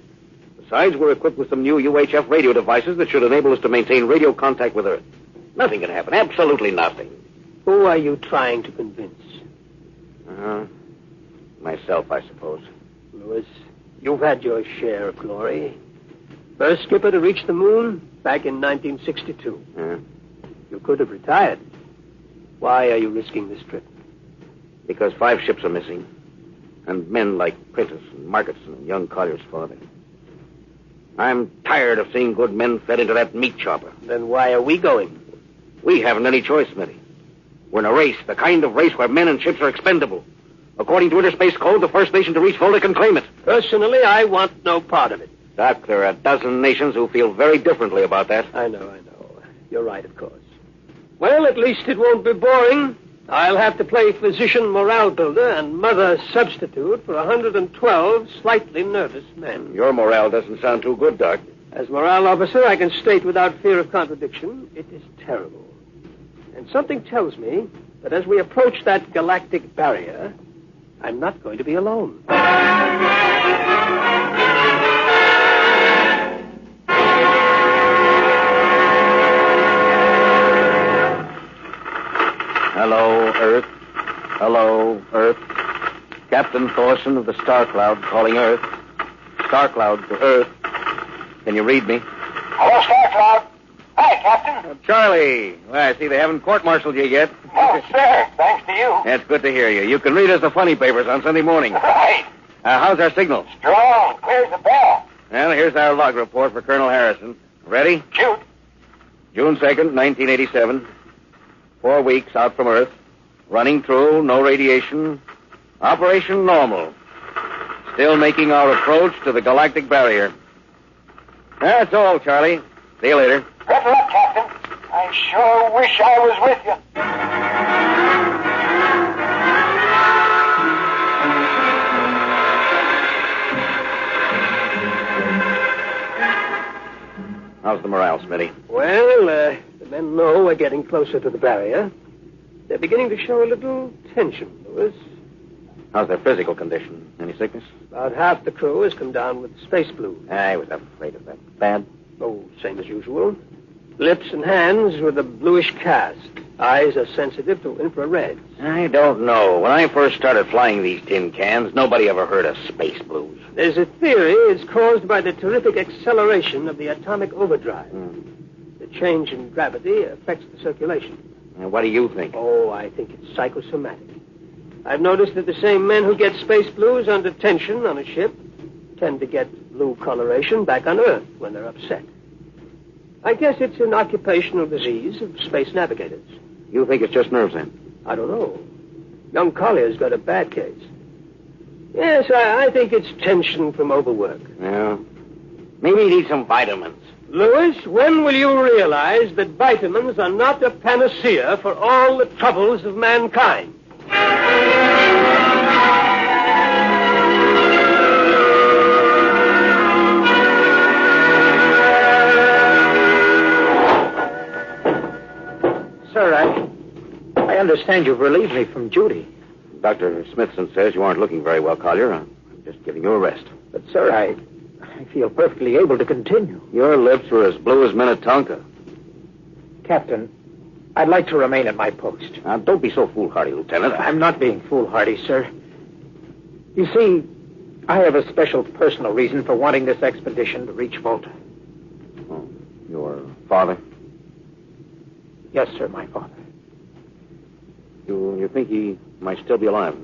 Besides, we're equipped with some new UHF radio devices that should enable us to maintain radio contact with Earth. Nothing can happen. Absolutely nothing. Who are you trying to convince? Myself, I suppose. Lewis, you've had your share of glory. First skipper to reach the moon back in 1962. You could have retired. Why are you risking this trip? Because 5 ships are missing. And men like Prentice and Marketson and young Collier's father. I'm tired of seeing good men fed into that meat chopper. Then why are we going? We haven't any choice, Smitty. We're in a race, the kind of race where men and ships are expendable. According to Interspace Code, the first nation to reach Volta can claim it. Personally, I want no part of it. Doc, there are a dozen nations who feel very differently about that. I know. You're right, of course. Well, at least it won't be boring. I'll have to play physician morale builder and mother substitute for 112 slightly nervous men. Your morale doesn't sound too good, Doc. As morale officer, I can state without fear of contradiction, it is terrible. And something tells me that as we approach that galactic barrier, I'm not going to be alone. Hello, Earth. Hello, Earth. Captain Thorson of the Star Cloud calling Earth. Star Cloud to Earth. Can you read me? Hello, Star Cloud. Hi, Captain. Charlie. Well, I see they haven't court-martialed you yet. Oh, sir. Thanks to you. That's good to hear you. You can read us the funny papers on Sunday morning. Right. How's our signal? Strong. Clears the bell. Well, here's our log report for Colonel Harrison. Ready? Shoot. June 2nd, 1987. 4 weeks out from Earth. Running through, no radiation. Operation normal. Still making our approach to the galactic barrier. That's all, Charlie. See you later. Good luck, Captain. I sure wish I was with you. How's the morale, Smitty? Well, the men know we're getting closer to the barrier. They're beginning to show a little tension, Lewis. How's their physical condition? Any sickness? About half the crew has come down with space flu. I was afraid of that. Bad? Oh, same as usual. Lips and hands with a bluish cast. Eyes are sensitive to infrared. I don't know. When I first started flying these tin cans, nobody ever heard of space blues. There's a theory it's caused by the terrific acceleration of the atomic overdrive. The change in gravity affects the circulation. And what do you think? Oh, I think it's psychosomatic. I've noticed that the same men who get space blues under tension on a ship tend to get blue coloration back on Earth when they're upset. I guess it's an occupational disease of space navigators. You think it's just nerves, then? I don't know. Young Collier's got a bad case. Yes, I think it's tension from overwork. Yeah. Maybe he needs some vitamins. Louis, when will you realize that vitamins are not a panacea for all the troubles of mankind? Sir, I understand you've relieved me from duty. Dr. Smithson says you aren't looking very well, Collier. I'm just giving you a rest. But, sir, I feel perfectly able to continue. Your lips were as blue as Minnetonka. Captain, I'd like to remain at my post. Now, don't be so foolhardy, Lieutenant. I'm not being foolhardy, sir. You see, I have a special personal reason for wanting this expedition to reach Volta. Oh, your father? Yes, sir, my father. You think he might still be alive?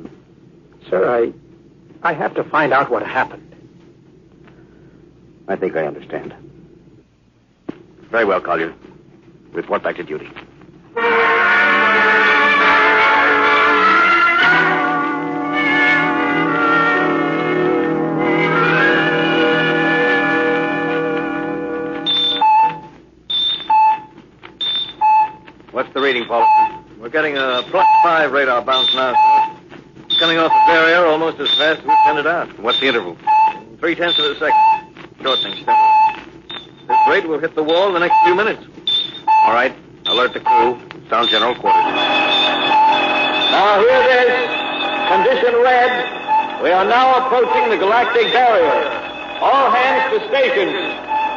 Sir, I have to find out what happened. I think I understand. Very well, Collier. Report back to duty. What's the reading, Paul? We're getting a +5 radar bounce now, sir. It's coming off the barrier almost as fast as we send it out. What's the interval? 0.3 of a second. Shortening steadily. This rate will hit the wall in the next few minutes. All right. Alert the crew. Sound general quarters. Now, hear this. Condition red. We are now approaching the galactic barrier. All hands to stations.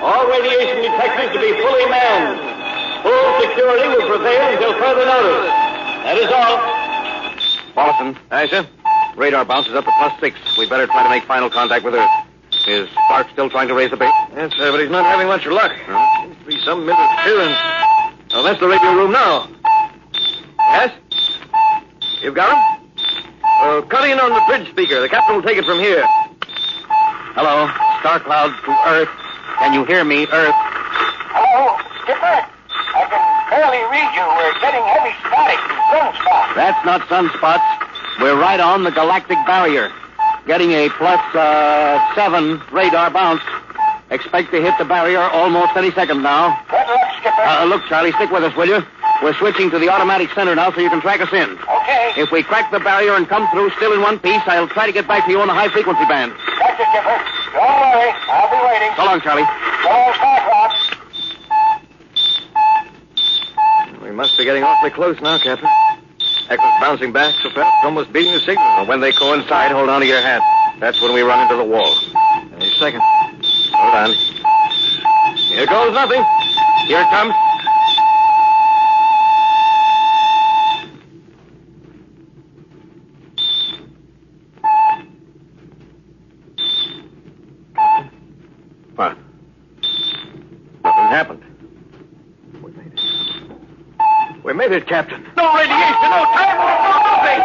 All radiation detectors to be fully manned. Full security will prevail until further notice. That is all. Paulson. Aye, sir. Radar bounces up to +6. We'd better try to make final contact with Earth. Is Spark still trying to raise the bait? Yes, sir, but he's not having much luck. Seems to be some interference. Oh, that's the radio room now. Yes? You've got him? Cut in on the bridge speaker. The captain will take it from here. Hello. Star Cloud to Earth. Can you hear me, Earth? Hello, Skipper. I can barely read you. We're getting heavy static from sunspots. That's not sunspots. We're right on the galactic barrier. Getting a +7 radar bounce. Expect to hit the barrier almost any second now. Good luck, Skipper. Look, Charlie, stick with us, will you? We're switching to the automatic center now so you can track us in. Okay. If we crack the barrier and come through still in one piece, I'll try to get back to you on the high-frequency band. Gotcha, Skipper. Don't worry. I'll be waiting. So long, Charlie. So long, Starcroft. We must be getting awfully close now, Captain. Echoes bouncing back so fast, almost beating the signal. And when they coincide, hold on to your hat. That's when we run into the wall. Any second. Hold on. Here goes nothing. Here it comes. What? Nothing happened. We made it, Captain. No radiation, no time, no nothing.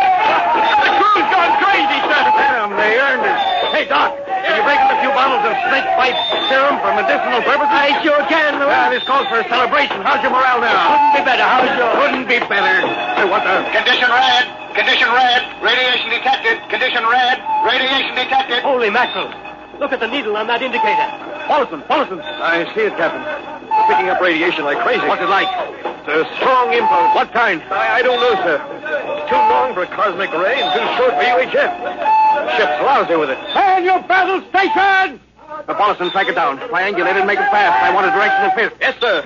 The crew's gone crazy, sir. Damn, they earned it. Hey, Doc, can you break up a few bottles of snake bite serum for medicinal purposes? I sure can, Louis. This calls for a celebration. How's your morale now? Couldn't be better. How's yours? Couldn't be better. Hey, what the? Condition red. Condition red. Radiation detected. Condition red. Radiation detected. Holy mackerel. Look at the needle on that indicator. Paulson. I see it, Captain. We're picking up radiation like crazy. What's it like? It's a strong impulse. What kind? I don't know, sir. It's too long for a cosmic ray and too short for UHF. The ship's lousy with it. Man your battle station! Paulson, track it down. Triangulate it and make it fast. I want a directional fit. Yes, sir.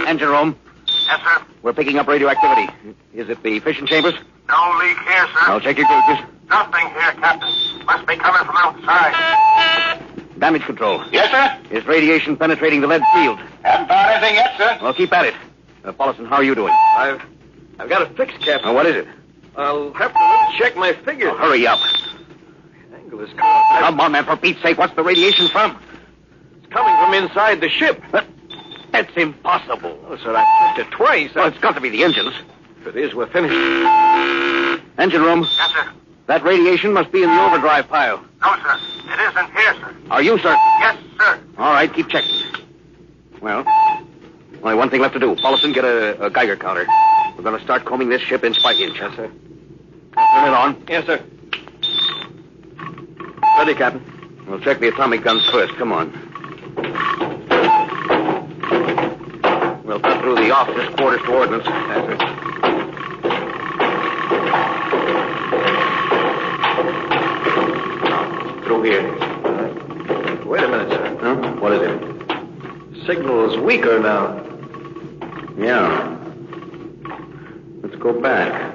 Engine room. Yes, sir. We're picking up radioactivity. Is it the fission chambers? No leak here, sir. I'll check your gauges. Nothing here, Captain. Must be coming from outside. Damage control. Yes, sir. Is radiation penetrating the lead field? Haven't found anything yet, sir. Well, keep at it. Paulson, how are you doing? I've got it fixed, Captain. What is it? I'll have to check my figures. Hurry up. The angle is coming. Come on, man, for Pete's sake, what's the radiation from? It's coming from inside the ship. That's impossible. Oh, sir, I've checked it twice. Well, it's got to be the engines. If it is, we're finished. Engine room. Yes, sir. That radiation must be in the overdrive pile. No, sir. It isn't here, sir. Are you certain? Yes, sir. All right, keep checking. Well, only one thing left to do. Paulson, get a Geiger counter. We're going to start combing this ship inch by inch. Yes, sir. Turn it on. Yes, sir. Ready, Captain. We'll check the atomic guns first. Come on. We'll cut through the officers' quarters to ordnance. Yes, sir. Through here. Wait a minute, sir. Huh? What is it? Signal's weaker now. Yeah. Let's go back.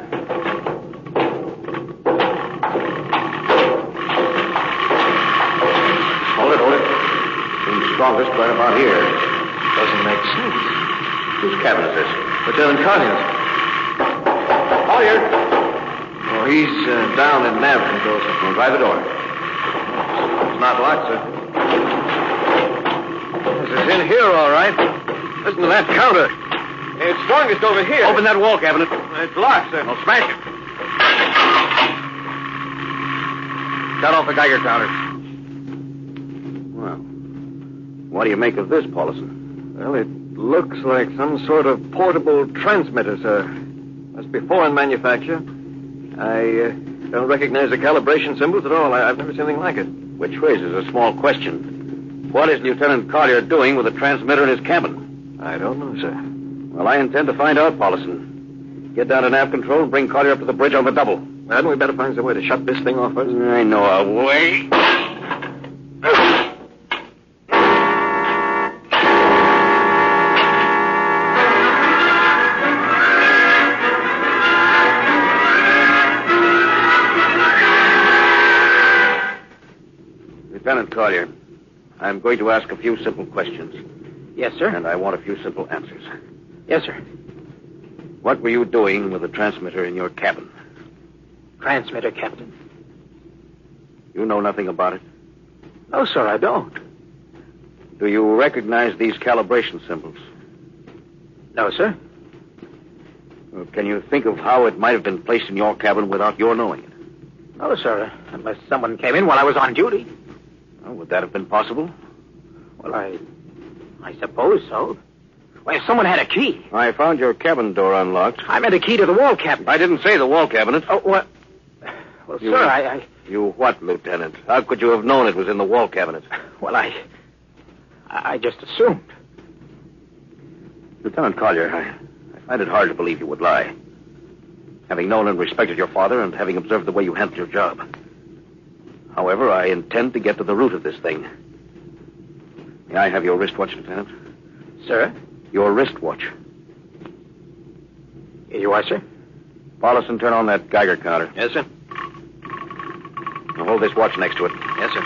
Hold it. Seems strongest right about here. Doesn't make sense. Whose cabin is this? Lieutenant Collier's. Collier! Oh, he's down in nav control, sir. We'll drive the door. It's not locked, sir. Yes, it's in here, all right. Listen to that counter. It's strongest over here. Open that wall cabinet. It's locked, sir. I'll smash it. Shut off the Geiger counter. Well, what do you make of this, Paulson? Well, it looks like some sort of portable transmitter, sir. Must be foreign manufacture. I don't recognize the calibration symbols at all. I've never seen anything like it. Which raises a small question. What is Lieutenant Collier doing with a transmitter in his cabin? I don't know, sir. Well, I intend to find out, Paulson. Get down to nav control and bring Collier up to the bridge on the double. Hadn't we better find some way to shut this thing off first? I know a way. Lieutenant Collier, I'm going to ask a few simple questions. Yes, sir. And I want a few simple answers. Yes, sir. What were you doing with the transmitter in your cabin? Transmitter, Captain. You know nothing about it? No, sir, I don't. Do you recognize these calibration symbols? No, sir. Well, can you think of how it might have been placed in your cabin without your knowing it? No, sir. Unless someone came in while I was on duty. Well, would that have been possible? Well, I suppose so. Well, if someone had a key. I found your cabin door unlocked. I meant a key to the wall cabinet. I didn't say the wall cabinet. Oh, what? Well, You- sir, You what, Lieutenant? How could you have known it was in the wall cabinet? Well, I just assumed. Lieutenant Collier, I find it hard to believe you would lie. Having known and respected your father and having observed the way you handled your job. However, I intend to get to the root of this thing. May I have your wristwatch, Lieutenant? Sir? Your wristwatch. Here you are, sir. Paulson, turn on that Geiger counter. Yes, sir. Now hold this watch next to it. Yes, sir.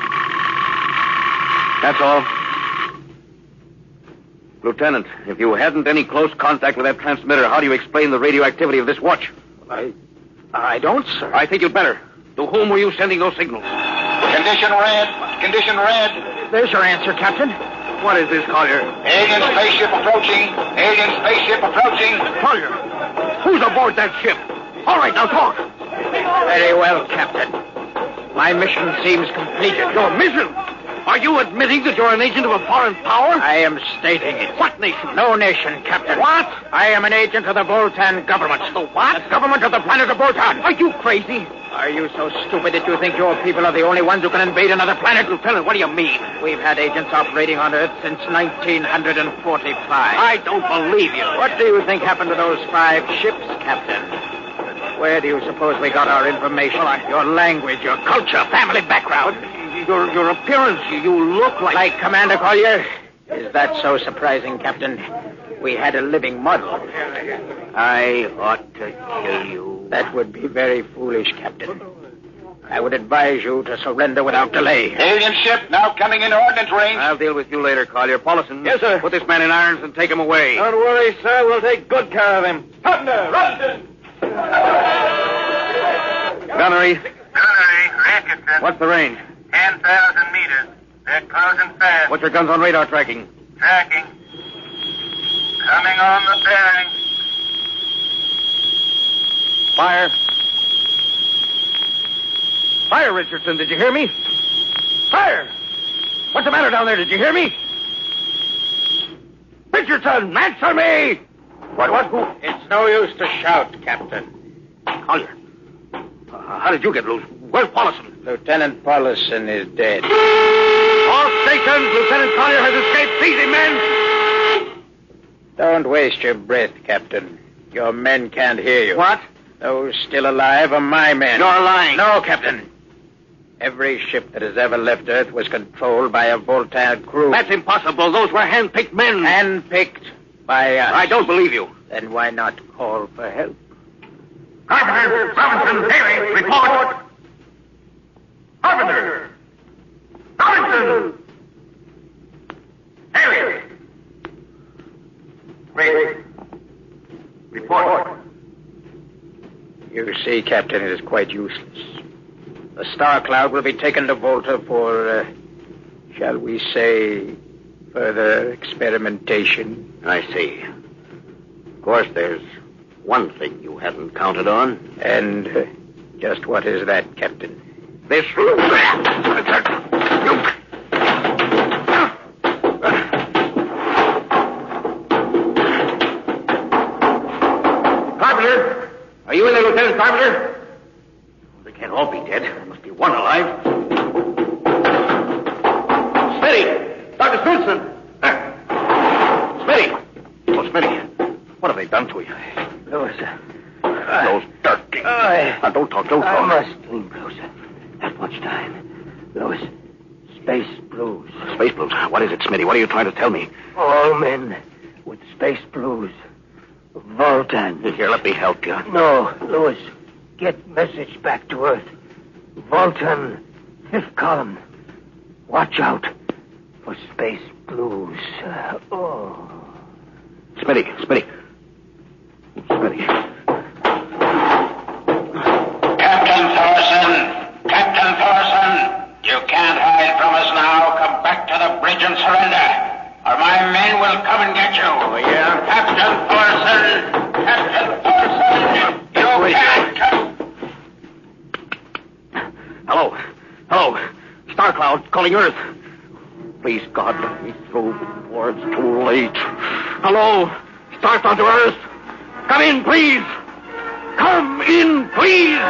That's all. Lieutenant, if you hadn't any close contact with that transmitter, how do you explain the radioactivity of this watch? I don't, sir. I think you'd better. To whom were you sending those signals? Condition red. Condition red. There's your answer, Captain. What is this, Collier? Alien spaceship approaching. Alien spaceship approaching. Collier, who's aboard that ship? All right, now talk. Very well, Captain. My mission seems completed. Your mission? Are you admitting that you're an agent of a foreign power? I am stating it. What nation? No nation, Captain. What? I am an agent of the Voltan government. The what? The government of the planet of Voltan. Are you crazy? Are you so stupid that you think your people are the only ones who can invade another planet? Lieutenant, what do you mean? We've had agents operating on Earth since 1945. I don't believe you. What do you think happened to those 5 ships, Captain? Where do you suppose we got our information? Your language, your culture, family background. Your appearance, you look like... Like Commander Collier? Is that so surprising, Captain? We had a living model. I ought to kill you. That would be very foolish, Captain. I would advise you to surrender without delay. Alien ship now coming into ordnance range. I'll deal with you later, Collier. Paulson. Yes, sir. Put this man in irons and take him away. Don't worry, sir. We'll take good care of him. Partner, Robinson! Gunnery. Atkinson. What's the range? 10,000 meters. They're closing fast. What's your guns on radar tracking? Tracking. Coming on the bearing. Fire. Fire, Richardson. Did you hear me? Fire! What's the matter down there? Did you hear me? Richardson, answer me! Who? It's no use to shout, Captain. Collier. How did you get loose? Where's Paulison? Lieutenant Paulison is dead. All stations, Lieutenant Collier has escaped. Seize him, men! Don't waste your breath, Captain. Your men can't hear you. What? Those still alive are my men. You're lying. No, Captain. Every ship that has ever left Earth was controlled by a Voltaire crew. That's impossible. Those were hand-picked men. Hand-picked by us. I don't believe you. Then why not call for help? Carpenter, Robinson, Haley, report. Carpenter. Robinson. Haley. Ray. Report. You see, Captain, it is quite useless. The Star Cloud will be taken to Volta for, shall we say, further experimentation. I see. Of course, there's one thing you hadn't counted on. And just what is that, Captain? This... Carpenter! Are you in there, Lieutenant Carpenter? They can't all be dead. There must be one alive. Smitty! Dr. Smithson! Smitty! Oh, Smitty. What have they done to you? Lewis. Those dirty... Now, don't talk. I must clean, Bruce. Not much time. Lewis, space blues. Space blues? What is it, Smitty? What are you trying to tell me? All men with space blues. Voltan. Here, let me help you. No, Lewis. Get message back to Earth. Voltan, 5th column. Watch out for space blues. Smitty. Captain Thorson, you can't hide from us now. Come back to the bridge and surrender, or my men will come and get you. Oh, yeah? Captain Thorson, you can't come. Hello. Star Cloud calling Earth. Please, God, let me through before it's too late. Hello. Star Cloud to Earth. Come in, please. Come in, please.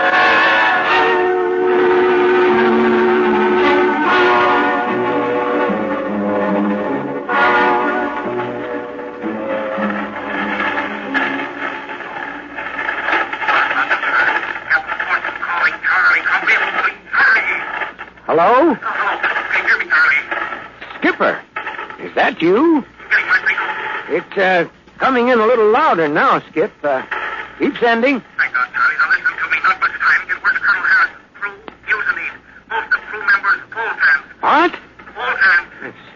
Hello? Hey, hear me, Charlie. Skipper, is that you? Getting my signal. It's, coming in a little louder now, Skip. Keep sending. Thank God, Charlie. Now listen to me. Not much time. Get word to Colonel Harrison. Crew, Fusilier. Most of crew members, Voltan. What? Voltan.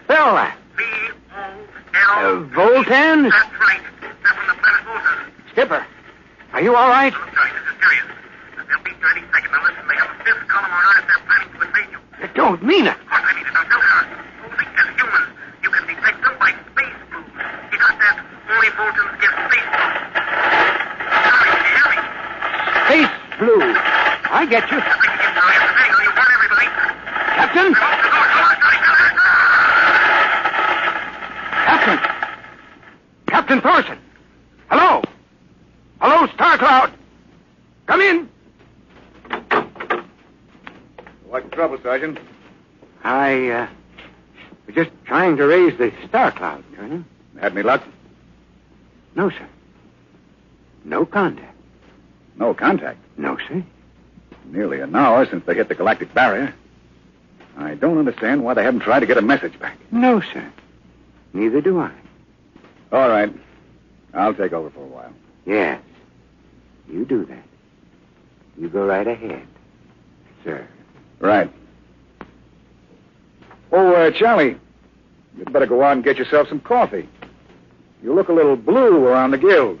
Spell that. V-O-L... Voltan? That's right. That's from the planet Volta. Skipper, are you all right? Look, Charlie, this is serious. They'll be there any second. Now listen, they have a 5th column on Earth. They're planning to invade you. You don't mean it. Of course I mean it. Now tell Harrison. Posing as humans, you can detect them by space blues. You got that? Only Voltans get space blues. Charlie, can you hear me? Space blue. I get you. You want everybody. Captain? Captain Thorson. Hello. Hello, Star Cloud. Come in. What's the trouble, Sergeant? I was just trying to raise the Star Cloud, Colonel. Had any luck? No, sir. No contact. No contact. No, sir. Nearly an hour since they hit the galactic barrier. I don't understand why they haven't tried to get a message back. No, sir. Neither do I. All right. I'll take over for a while. Yes. You do that. You go right ahead, sir. Right. Oh, Charlie, you'd better go out and get yourself some coffee. You look a little blue around the gills.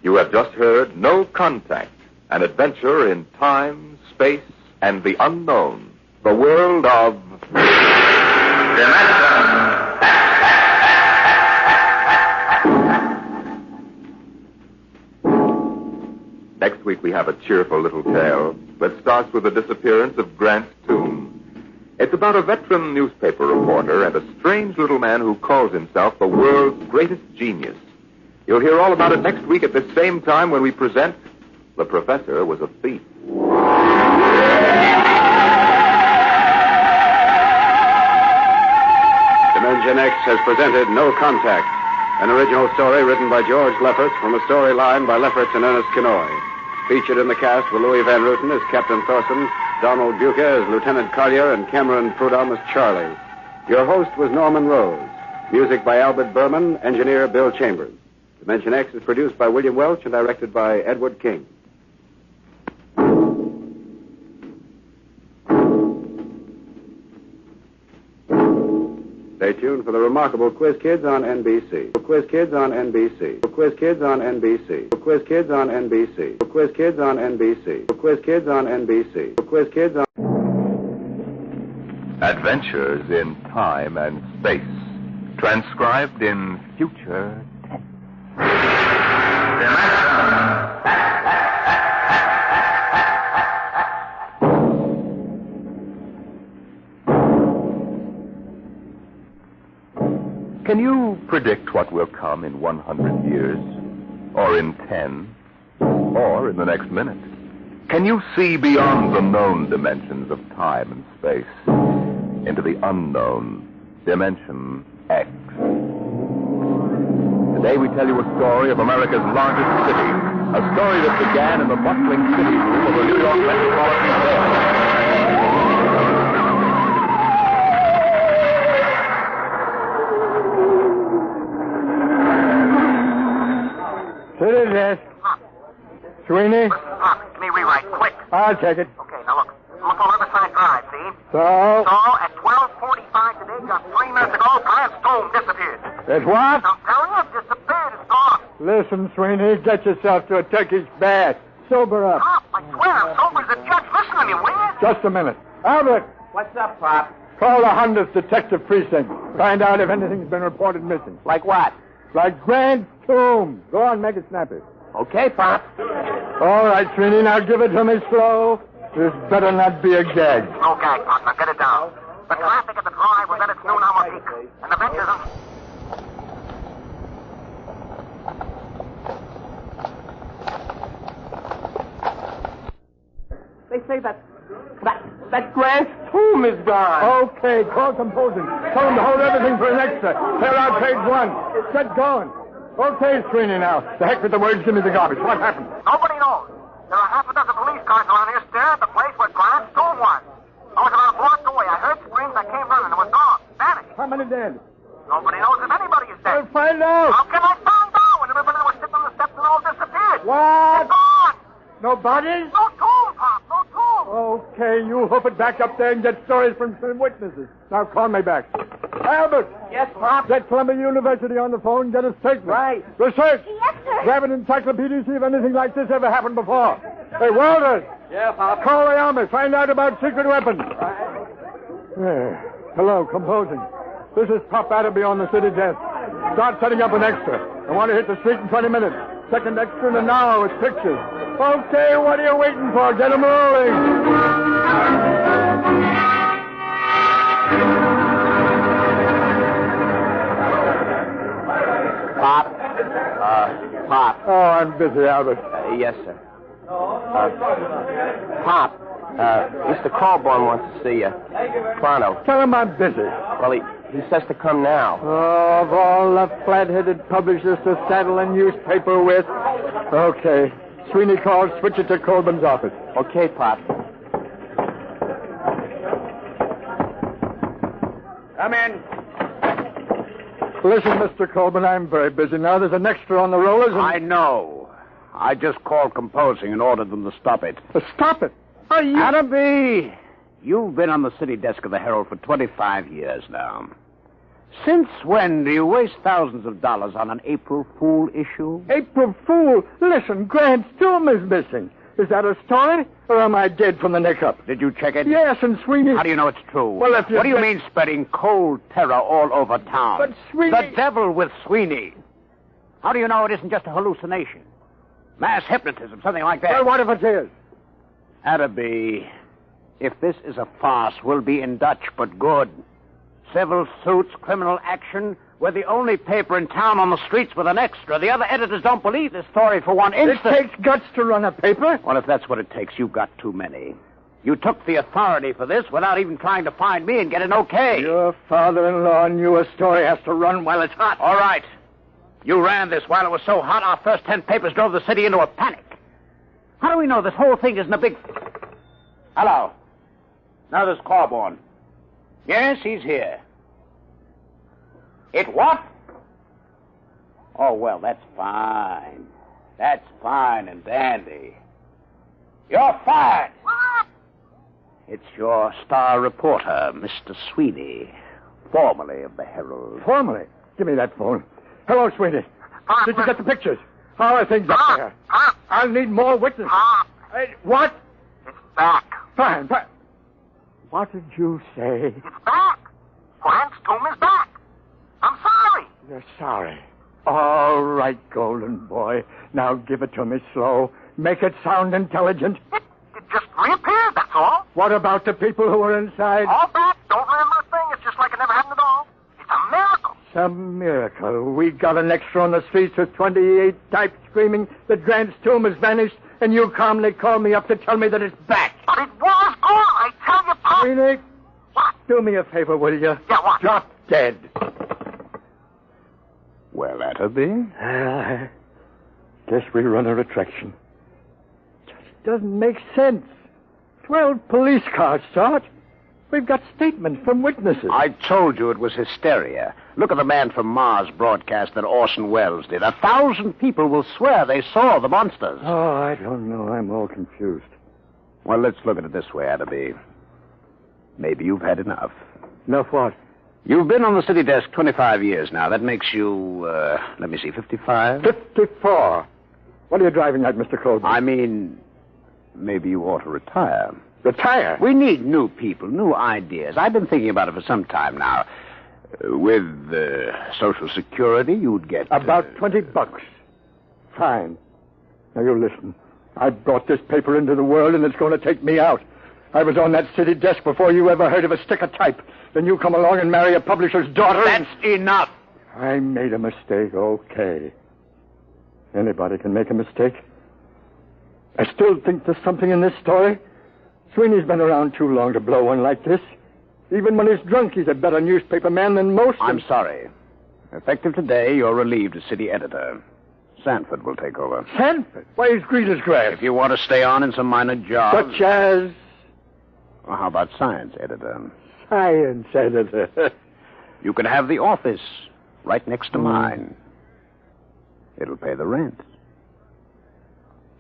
You have just heard No Contact, an adventure in time, space, and the unknown. The world of... Next week we have a cheerful little tale that starts with the disappearance of Grant's tomb. It's about a veteran newspaper reporter and a strange little man who calls himself the world's greatest genius. You'll hear all about it next week at the same time when we present The Professor Was a Thief. dimensionx has presented No Contact, an original story written by George Lefferts from a storyline by Lefferts and Ernest Kenoy. Featured in the cast were Louis Van Rooten as Captain Thorson, Donald Bucher as Lieutenant Collier, and Cameron Prudhomme as Charlie. Your host was Norman Rose. Music by Albert Berman, engineer Bill Chambers. dimensionx is produced by William Welch and directed by Edward King. Stay tuned for the remarkable Quiz Kids on NBC. Quiz Kids on NBC. Quiz Kids on NBC. Quiz Kids on NBC. Quiz Kids on NBC. Quiz Kids on NBC. Quiz Kids on... Adventures in Time and Space. Transcribed in future tense. Can you predict what will come in 100 years? Or in 10? Or in the next minute? Can you see beyond the known dimensions of time and space into the unknown dimension X? Today we tell you a story of America's largest city, a story that began in the bustling city room of a New York metropolitan jail. City desk. Sweeney? Give me rewrite, quick. I'll take it. Okay, now look. Look on Riverside Drive, see? So? So, at 12:45 today, just 3 minutes ago, Grant's tomb disappeared. It's what? I'm telling you, it disappeared. It's gone. Listen, Sweeney, get yourself to a Turkish bath. Sober up. Pop, I swear, I'm sober as a judge. Listen to me, will you? Just a minute. Albert, What's up, Pop? call the 100th Detective Precinct. Find out if anything's been reported missing. Like what? Like Grant's tomb. Go on, make it snappy. Okay, Pop. All right, Sweeney, now give it to me slow. This better not be a gag. No gag, Pop. Now get it down. The traffic at the drive was at its noon hour peak, and the benches are... They say that Grant's tomb is gone. Okay, call composing. Tell them to hold everything for an extra. Clear out page 1. Get going. Okay, Sweeney, now. The heck with the words, give me the garbage. What happened? Nobody knows. There are half a dozen police cars around here staring at the place where Grant's tomb was. I was about a block away. I heard screams. I came running. It was gone. Vanished. How many dead? Nobody knows if anybody is dead. We'll find out. How can I find out when everybody was sitting on the steps and all disappeared? What? It's gone. No bodies? No tomb, Pop. No tomb. Okay, you hoof it back up there and get stories from some witnesses. Now call me back. Albert. Yes, Pop. Get Columbia University on the phone. Get a statement. Right. Research. Yes, sir. Grab an encyclopedia, see if anything like this ever happened before. Hey, Walters. Yeah, Pop. Call the army. Find out about secret weapons. Hello, composing. This is Pop Adderby on the city desk. Start setting up an extra. I want to hit the street in 20 minutes. Second extra in an hour with pictures. Okay, what are you waiting for? Get them rolling. Pop. Pop. Oh, I'm busy, Albert. Yes, sir. Pop. Mr. Colborne wants to see you. Pronto. Tell him I'm busy. Well, he says to come now. Oh, of all the flat-headed publishers to saddle a newspaper with. Okay. Sweeney called. Switch it to Colburn's office. Okay, Pop. Come in. Listen, Mr. Colburn, I'm very busy now. There's an extra on the rollers and... I know. I just called composing and ordered them to stop it. Stop it? Are you... Adderby, you've been on the city desk of the Herald for 25 years now. Since when do you waste thousands of dollars on an April Fool issue? April Fool? Listen, Grant's tomb is missing. Is that a story? Or am I dead from the neck up? Did you check it? Yes, and Sweeney... How do you know it's true? Well, if you... What do you mean spreading cold terror all over town? But Sweeney... The devil with Sweeney. How do you know it isn't just a hallucination? Mass hypnotism, something like that. Well, what if it is? Adderby, if this is a farce, we'll be in Dutch, but good. Civil suits, criminal action. We're the only paper in town on the streets with an extra. The other editors don't believe this story for one instant. It takes guts to run a paper. Well, if that's what it takes, you've got too many. You took the authority for this without even trying to find me and get an okay. Your father-in-law knew a story has to run while it's hot. All right. You ran this while it was so hot, our first 10 papers drove the city into a panic. How do we know this whole thing isn't a big... Hello. Now there's Corborn. Yes, he's here. It what? Oh, well, that's fine. That's fine and dandy. You're fired. It's your star reporter, Mr. Sweeney, formerly of the Herald. Formerly? Give me that phone. Hello, Sweeney. Did you get the pictures? How are things up there? I'll need more witnesses. What? It's back. Fine. What did you say? It's back. Frank's tomb is back. I'm sorry. You're sorry. All right, golden boy. Now give it to me slow. Make it sound intelligent. It just reappeared, that's all. What about the people who were inside? All back. Don't remember a thing. It's just like it never happened at all. It's a miracle. Some miracle. We got an extra on the streets with 28 types screaming that Grant's tomb has vanished, and you calmly call me up to tell me that it's back. But it was gone. I tell you, Pop. Sweeney, what? Do me a favor, will you? Yeah, what? Drop dead. Well, that'll be. I guess we run a retraction. Just doesn't make sense. 12 police cars, Sarge. We've got statements from witnesses. I told you it was hysteria. Look at the man from Mars broadcast that Orson Welles did. 1,000 people will swear they saw the monsters. Oh, I don't know. I'm all confused. Well, let's look at it this way, Adderby. Maybe you've had enough. Enough what? You've been on the city desk 25 years now. That makes you, 55? 54. What are you driving at, Mr. Colby? I mean, maybe you ought to retire. Retire? We need new people, new ideas. I've been thinking about it for some time now. With Social Security, you'd get... About $20. Fine. Now, you listen. I brought this paper into the world, and it's going to take me out. I was on that city desk before you ever heard of a stick of type. Then you come along and marry a publisher's daughter. That's enough. I made a mistake, okay. Anybody can make a mistake. I still think there's something in this story. Sweeney's been around too long to blow one like this. Even when he's drunk, he's a better newspaper man than most. I'm sorry. Effective today, you're relieved as city editor. Sanford will take over. Sanford? Why, he's green as grass. If you want to stay on in some minor job... Such as... Well, how about science editor? Science editor. You can have the office right next to mine. It'll pay the rent.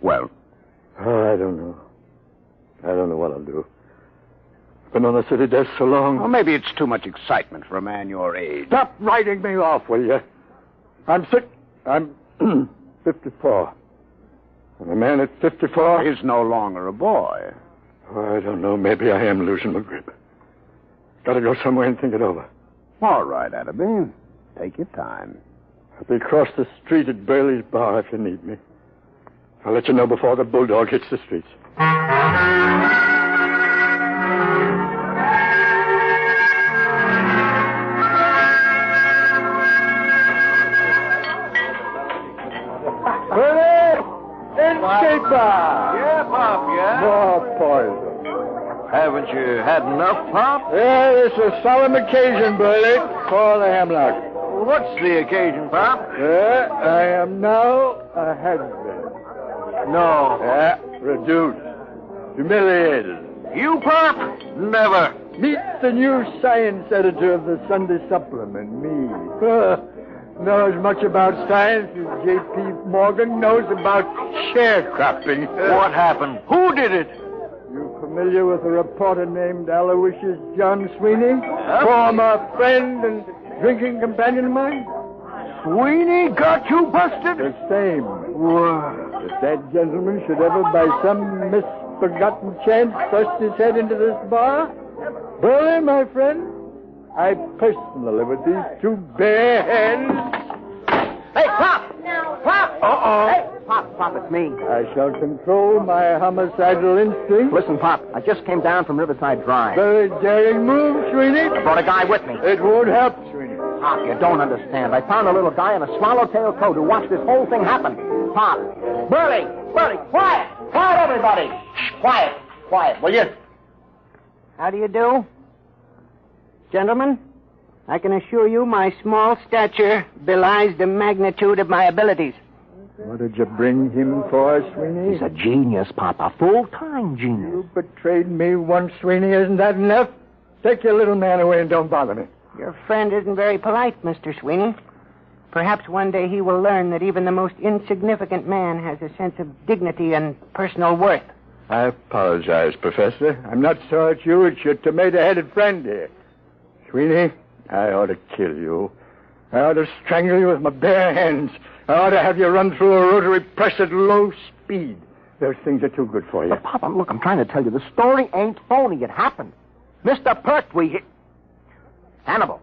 Well? Oh, I don't know. I don't know what I'll do. Been on the city desk so long. Well, maybe it's too much excitement for a man your age. Stop writing me off, will you? I'm sick. I'm 54. And a man at 54... is no longer a boy. Oh, I don't know. Maybe I am losing my grip. Gotta go somewhere and think it over. All right, Adderby. Take your time. I'll be across the street at Burley's bar if you need me. I'll let you know before the bulldog hits the streets. Escape bar! Yeah, Pop, yeah? More poison. Haven't you had enough, Pop? Yeah, it's a solemn occasion, Burley, for the hemlock. What's the occasion, Pop? I am now a husband. No. Yeah, reduced. Humiliated. You, Pop? Never. Meet the new science editor of the Sunday Supplement, me. Knows much about science as J.P. Morgan knows about sharecropping. What happened? Who did it? You familiar with a reporter named Aloysius John Sweeney? Former friend and drinking companion of mine? Sweeney got you busted? The same. If that gentleman should ever by some misforgotten chance thrust his head into this bar, Burley, my friend, I personally, with these two bare hands... Hey, Pop! Pop! Uh-oh. Hey, Pop, Pop, it's me. I shall control my homicidal instinct. Listen, Pop, I just came down from Riverside Drive. Very daring move, Sweeney. I brought a guy with me. It won't help, Sweeney. Pop, you don't understand. I found a little guy in a swallowtail coat who watched this whole thing happen. Pop. Burley, quiet! Quiet, everybody! Shh, quiet, will you? How do you do? Gentlemen, I can assure you my small stature belies the magnitude of my abilities. What did you bring him for, Sweeney? He's a genius, Pop, a full-time genius. You betrayed me once, Sweeney. Isn't that enough? Take your little man away and don't bother me. Your friend isn't very polite, Mr. Sweeney. Perhaps one day he will learn that even the most insignificant man has a sense of dignity and personal worth. I apologize, Professor. I'm not so at you. It's your tomato-headed friend here. Sweeney, I ought to kill you. I ought to strangle you with my bare hands. I ought to have you run through a rotary press at low speed. Those things are too good for you. But, Pop, look, I'm trying to tell you, the story ain't phony. It happened. Mr. Pertwee, Hannibal,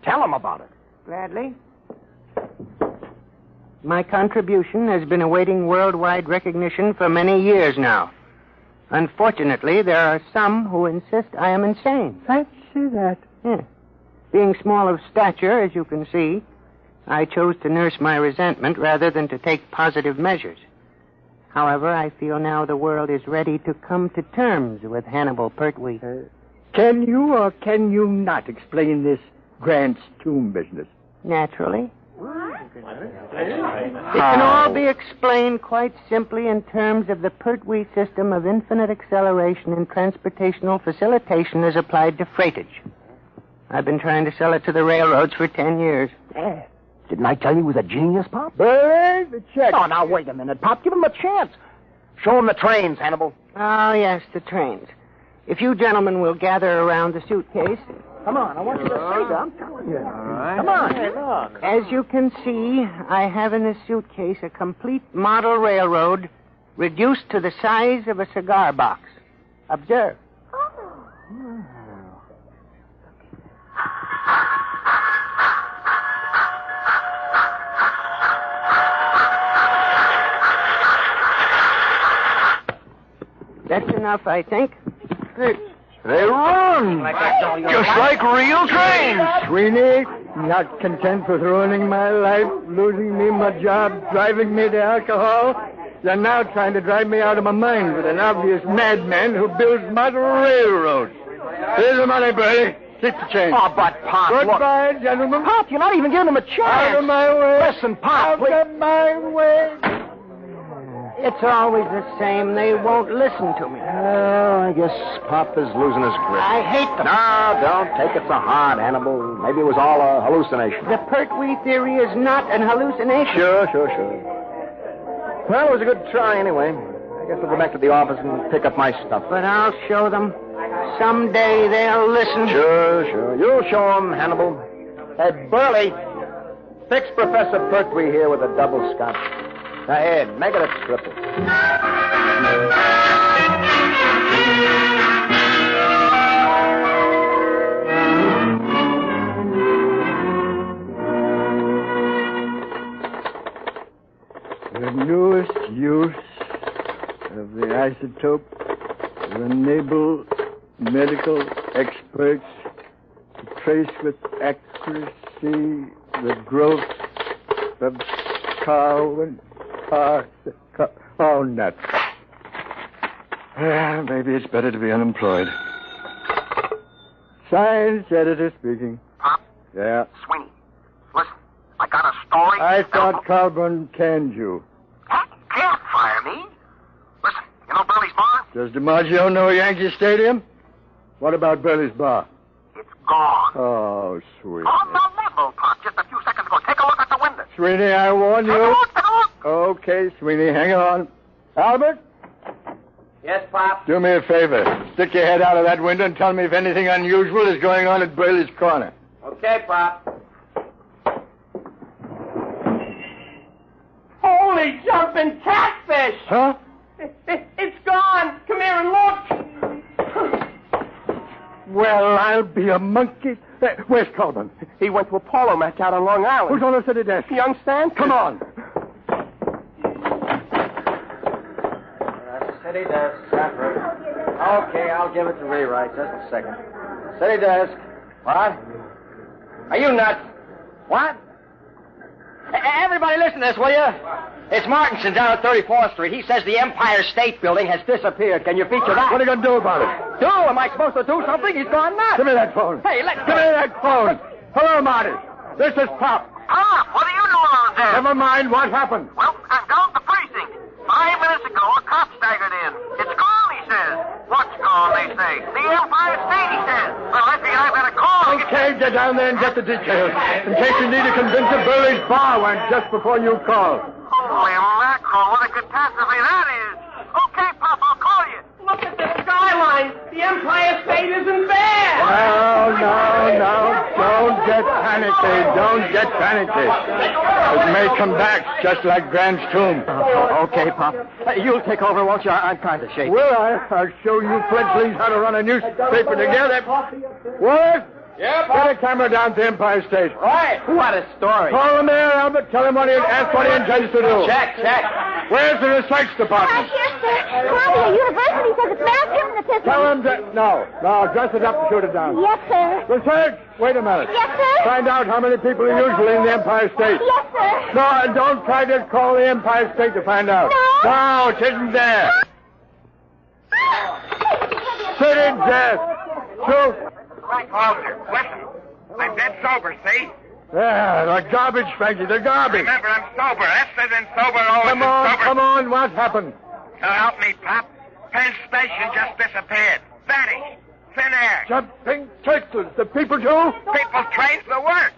tell him about it. Gladly. My contribution has been awaiting worldwide recognition for many years now. Unfortunately, there are some who insist I am insane. Fancy that. Yes. Being small of stature, as you can see, I chose to nurse my resentment rather than to take positive measures. However, I feel now the world is ready to come to terms with Hannibal Pertwee. Can you or can you not explain this Grant's tomb business? Naturally. It can all be explained quite simply in terms of the Pertwee system of infinite acceleration and transportational facilitation as applied to freightage. I've been trying to sell it to the railroads for 10 years. Didn't I tell you he was a genius, Pop? Burry, the check. Oh, now, wait a minute, Pop. Give him a chance. Show him the trains, Hannibal. Oh, yes, the trains. If you gentlemen will gather around the suitcase... Come on, I want you to see that. I'm telling you. All right. Come on. Hey, look. As you can see, I have in this suitcase a complete model railroad reduced to the size of a cigar box. Observe. That's enough, I think. They run! Just like real trains! Sweeney, not content with ruining my life, losing me my job, driving me to alcohol, you're now trying to drive me out of my mind with an obvious madman who builds model railroads. Here's the money, Bertie. Keep the change. Oh, but, Pop, Goodbye, gentlemen. Pop, you're not even giving him a chance. Out of my way. Listen, Pop, Out of my way. It's always the same. They won't listen to me. Oh, I guess Pop is losing his grip. I hate them. No, don't take it so hard, Hannibal. Maybe it was all a hallucination. The Pertwee theory is not an hallucination. Sure. Well, it was a good try anyway. I guess I'll go back to the office and pick up my stuff. But I'll show them. Someday they'll listen. Sure. You'll show them, Hannibal. Hey, Burley, fix Professor Pertwee here with a double scotch. Go ahead, make it a triple. The newest use of the isotope will enable medical experts to trace with accuracy the growth of Darwin. Oh, nuts. Maybe it's better to be unemployed. Science editor speaking. Pop? Yeah. Sweeney, listen, I got a story. I thought Calburn canned you. Can't fire me. Listen, you know Burley's bar? Does DiMaggio know Yankee Stadium? What about Burley's bar? It's gone. Oh, sweet. On the level, Pop, just a few seconds ago. Take a look at the window. Sweeney, I warn you. Take a look. Okay, Sweeney, hang on. Albert? Yes, Pop? Do me a favor. Stick your head out of that window and tell me if anything unusual is going on at Burley's Corner. Okay, Pop. Holy jumping catfish! Huh? It's gone! Come here and look! Well, I'll be a monkey. Where's Calburn? He went to a polo match out on Long Island. Who's on the city desk? Young Stan? Come on. City desk, separate. Okay, I'll give it to rewrite. Just a second. City desk. What? Are you nuts? What? Everybody listen to this, will you? It's Martinson's down at 34th Street. He says the Empire State Building has disappeared. Can you feature that? What are you going to do about it? Do? Am I supposed to do something? He's gone nuts. Give me that phone. Hey, let Give me that phone. Hello, Marty. This is Pop. Ah, what are you doing on there? Never mind what happened. Well, I'm down at the precinct. 5 minutes ago, a cop staggered in. It's gone, he says. What's gone, they say? The Empire State, he says. Well, I think I've got a call. Okay, get down there and get the details. In case you need to convince the Burley's bar went just before you call. Holy mackerel, what a catastrophe that is. Okay, Pop, I'll call you. Look at the skyline. The Empire State isn't there. No. Don't get panicky. Don't get panicky. It may come back just like Grant's tomb. Okay, Pop. You'll take over, won't you? I'm kind of shaky. Will I? I'll show you fledglings how to run a newspaper together. Wallace? Yeah, Get a camera down to Empire State. Right. What a story. Call the mayor, Albert. Tell him what he intends to do. Check. Where's the research department? Here, sir. Columbia University says it's masculine. Tell him to... No. Dress it up and shoot it down. Yes, sir. Research? Wait a minute. Yes, sir. Find out how many people are usually in the Empire State. Yes, sir. No, and don't try to call the Empire State to find out. No, it isn't there. City desk. Shoot. Right, Walter, listen. I'm dead sober, see? Yeah, the garbage, Frankie, the garbage. Remember, I'm sober. S as in sober, O as in sober. Come on, what happened? Help me, Pop. Penn Station just disappeared. Vanished. Thin air. Jumping turtles. The people too? People, trains, the works.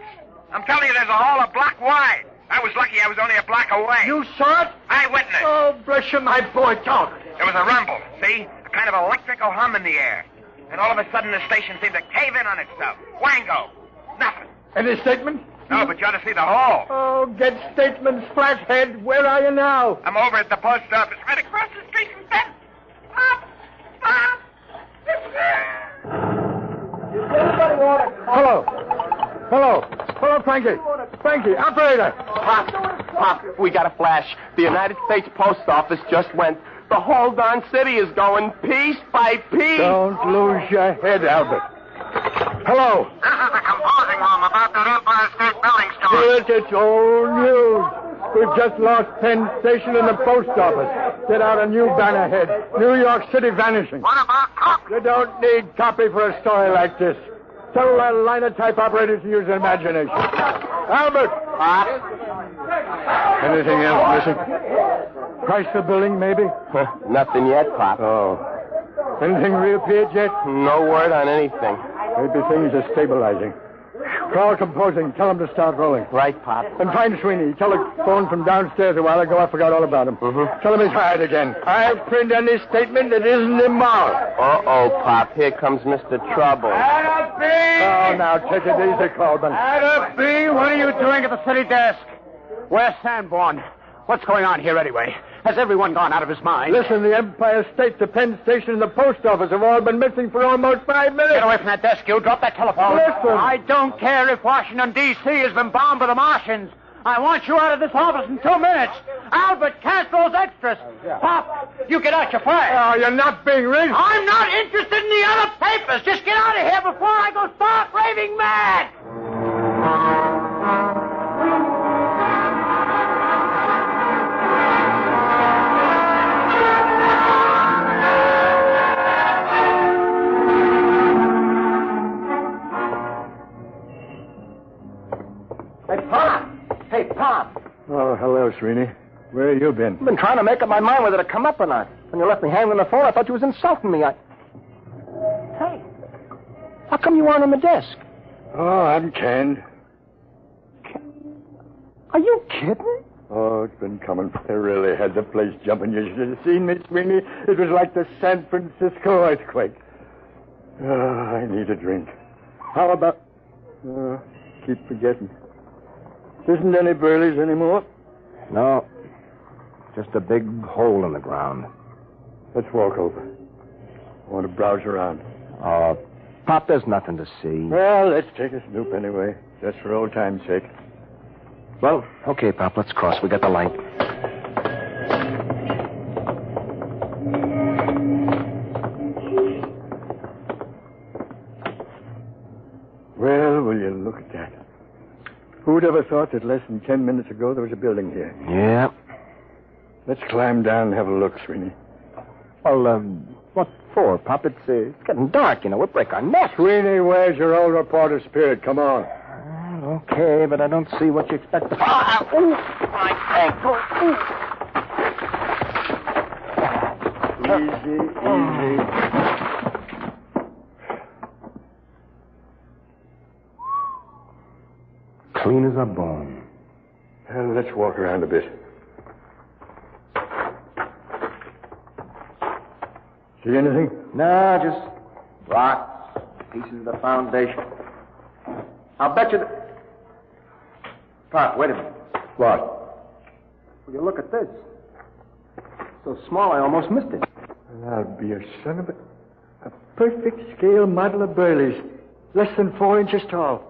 I'm telling you, there's a hole a block wide. I was lucky I was only a block away. You saw it? Eyewitness. Oh, bless you, my boy, don't. There was a rumble, see? A kind of electrical hum in the air. And all of a sudden, the station seemed to cave in on itself. Wango. Nothing. Any statement? No, but you ought to see the hole. Oh, get statements, flathead. Where are you now? I'm over at the post office, right across the street from Ben. Hello, Frankie. Frankie, operator. Pop, we got a flash. The United States Post Office just went. The whole darn city is going piece by piece. Don't lose your head, Albert. Hello. This is the composing room about that Empire State Building story. It's old news. We've just lost Penn Station and the post office. Get out a new banner head. New York City vanishing. What about copy? You don't need copy for a story like this. Tell that linotype operator to use imagination. Albert! Anything else missing? Price the building, maybe? Nothing yet, Pop. Oh. Anything reappeared yet? No word on anything. Maybe things are stabilizing. Call composing. Tell them to start rolling. Right, Pop. And find Sweeney. Telephone from downstairs a while ago. I forgot all about him. Tell him he's hired again. I'll print any statement that isn't immoral. Uh-oh, Pop. Here comes Mr. Trouble. Adam B! Oh, now take it easy, Colburn. Adam B., what are you doing at the city desk? Where's Sanborn? What's going on here anyway? Has everyone gone out of his mind? Listen, the Empire State, the Penn Station, and the post office have all been missing for almost 5 minutes. Get away from that desk, you. Drop that telephone. Listen. I don't care if Washington, D.C. has been bombed by the Martians. I want you out of this office in 2 minutes. Albert, cast those extras. Pop, you get out your fire. Oh, you're not being reasonable. I'm not interested in the other papers. Just get out of here before I go start raving mad. Hey, Pop. Oh, hello, Sweeney. Where have you been? I've been trying to make up my mind whether to come up or not. When you left me hanging on the phone, I thought you was insulting me. Hey, how come you aren't on the desk? Oh, I'm canned. Are you kidding? Oh, it's been coming. I really had the place jumping. You should have seen me, Sweeney. It was like the San Francisco earthquake. Oh, I need a drink. How about... keep forgetting. Isn't any Burleys anymore? No. Just a big hole in the ground. Let's walk over. I want to browse around. Pop, there's nothing to see. Well, let's take a snoop anyway, just for old time's sake. Well, okay, Pop, let's cross. We got the light. Who'd ever thought that less than 10 minutes ago there was a building here? Yeah. Let's climb down and have a look, Sweeney. Well, what for, Pop? It's getting dark, you know. We'll break our necks. Sweeney, where's your old reporter spirit? Come on. Okay, but I don't see what you expect. My ankle. Easy. Clean as a bone. Well, let's walk around a bit. See anything? No, just rocks, pieces of the foundation. I'll bet you that... Pop, wait a minute. What? Will you look at this? So small I almost missed it. I'll be a son of a perfect scale model of Burley's. Less than 4 inches tall.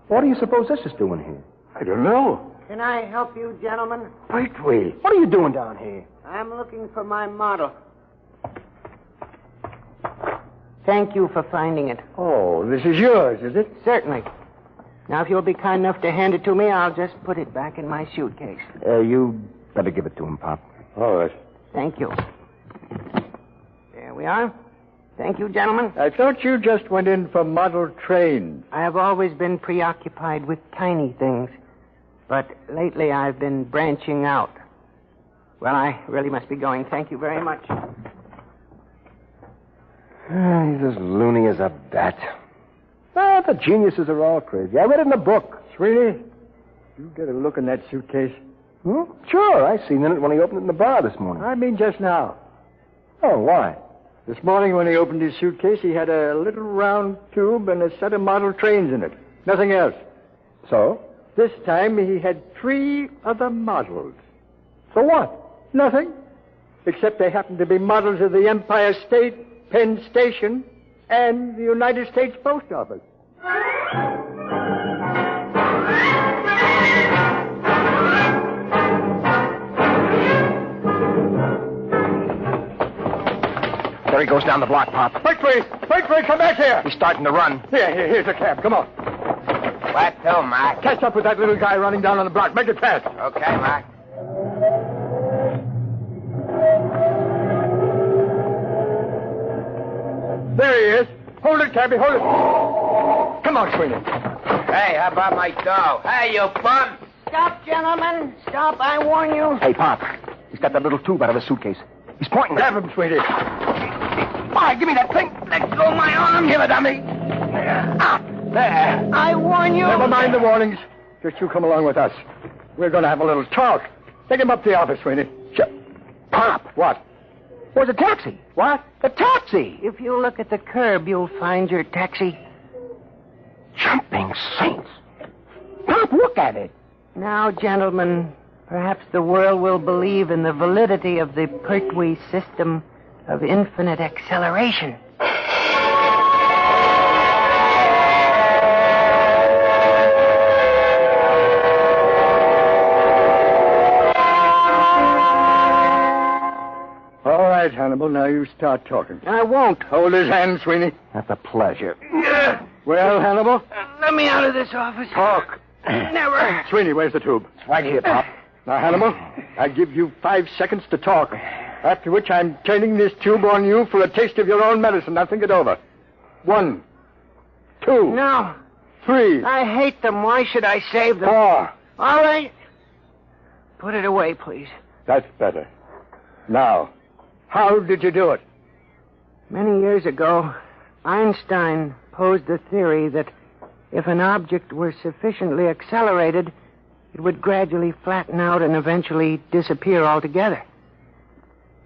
What do you suppose this is doing here? I don't know. Can I help you, gentlemen? Wait. What are you doing down here? I'm looking for my model. Thank you for finding it. Oh, this is yours, is it? Certainly. Now, if you'll be kind enough to hand it to me, I'll just put it back in my suitcase. You better give it to him, Pop. All right. Thank you. There we are. Thank you, gentlemen. I thought you just went in for model trains. I have always been preoccupied with tiny things, but lately I've been branching out. Well, I really must be going. Thank you very much. He's as loony as a bat. The geniuses are all crazy. I read it in a book. Sweeney, you get a look in that suitcase. Sure, I seen it when he opened it in the bar this morning. I mean just now. Oh, why? This morning when he opened his suitcase, he had a little round tube and a set of model trains in it. Nothing else. So? This time he had 3 other models. So what? Nothing. Except they happened to be models of the Empire State, Penn Station, and the United States Post Office. There he goes down the block, Pop. Wait, come back here. He's starting to run. Here's a cab. Come on. What to, Mac? Catch up with that little guy running down on the block. Make it fast. Okay, Mac. There he is. Hold it, cabby, hold it. Come on, Sweeney. Hey, how about my dough? Hey, you bum! Stop, gentlemen. Stop, I warn you. Hey, Pop. He's got that little tube out of his suitcase. He's pointing. Grab him, Sweeney. Why, give me that thing. Let go of my arm. Give it to me. There. I warn you. Never mind the warnings. Just you come along with us. We're going to have a little talk. Take him up to the office, Sweeney. Sure. Pop. What? Where's the taxi? What? The taxi. If you look at the curb, you'll find your taxi. Jumping saints. Pop, look at it. Now, gentlemen, perhaps the world will believe in the validity of the Pertwee system of infinite acceleration. All right, Hannibal, now you start talking. I won't. Hold his hand, Sweeney. That's a pleasure. Well, Hannibal? Let me out of this office. Talk. Never. Sweeney, where's the tube? It's right here, Pop. Now, Hannibal, I give you 5 seconds to talk. After which I'm turning this tube on you for a taste of your own medicine. Now think it over. 1, 2. No. 3. I hate them. Why should I save them? 4. All right. Put it away, please. That's better. Now, how did you do it? Many years ago, Einstein posed the theory that if an object were sufficiently accelerated, it would gradually flatten out and eventually disappear altogether.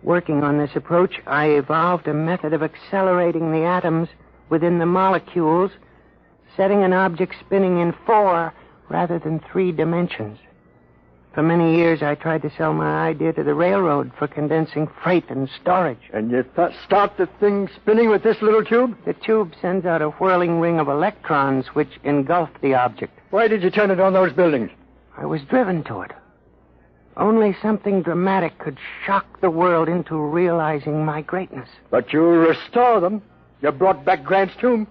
Working on this approach, I evolved a method of accelerating the atoms within the molecules, setting an object spinning in 4 rather than 3 dimensions. For many years, I tried to sell my idea to the railroad for condensing freight and storage. And you start the thing spinning with this little tube? The tube sends out a whirling ring of electrons which engulf the object. Why did you turn it on those buildings? I was driven to it. Only something dramatic could shock the world into realizing my greatness. But you restore them. You brought back Grant's tomb.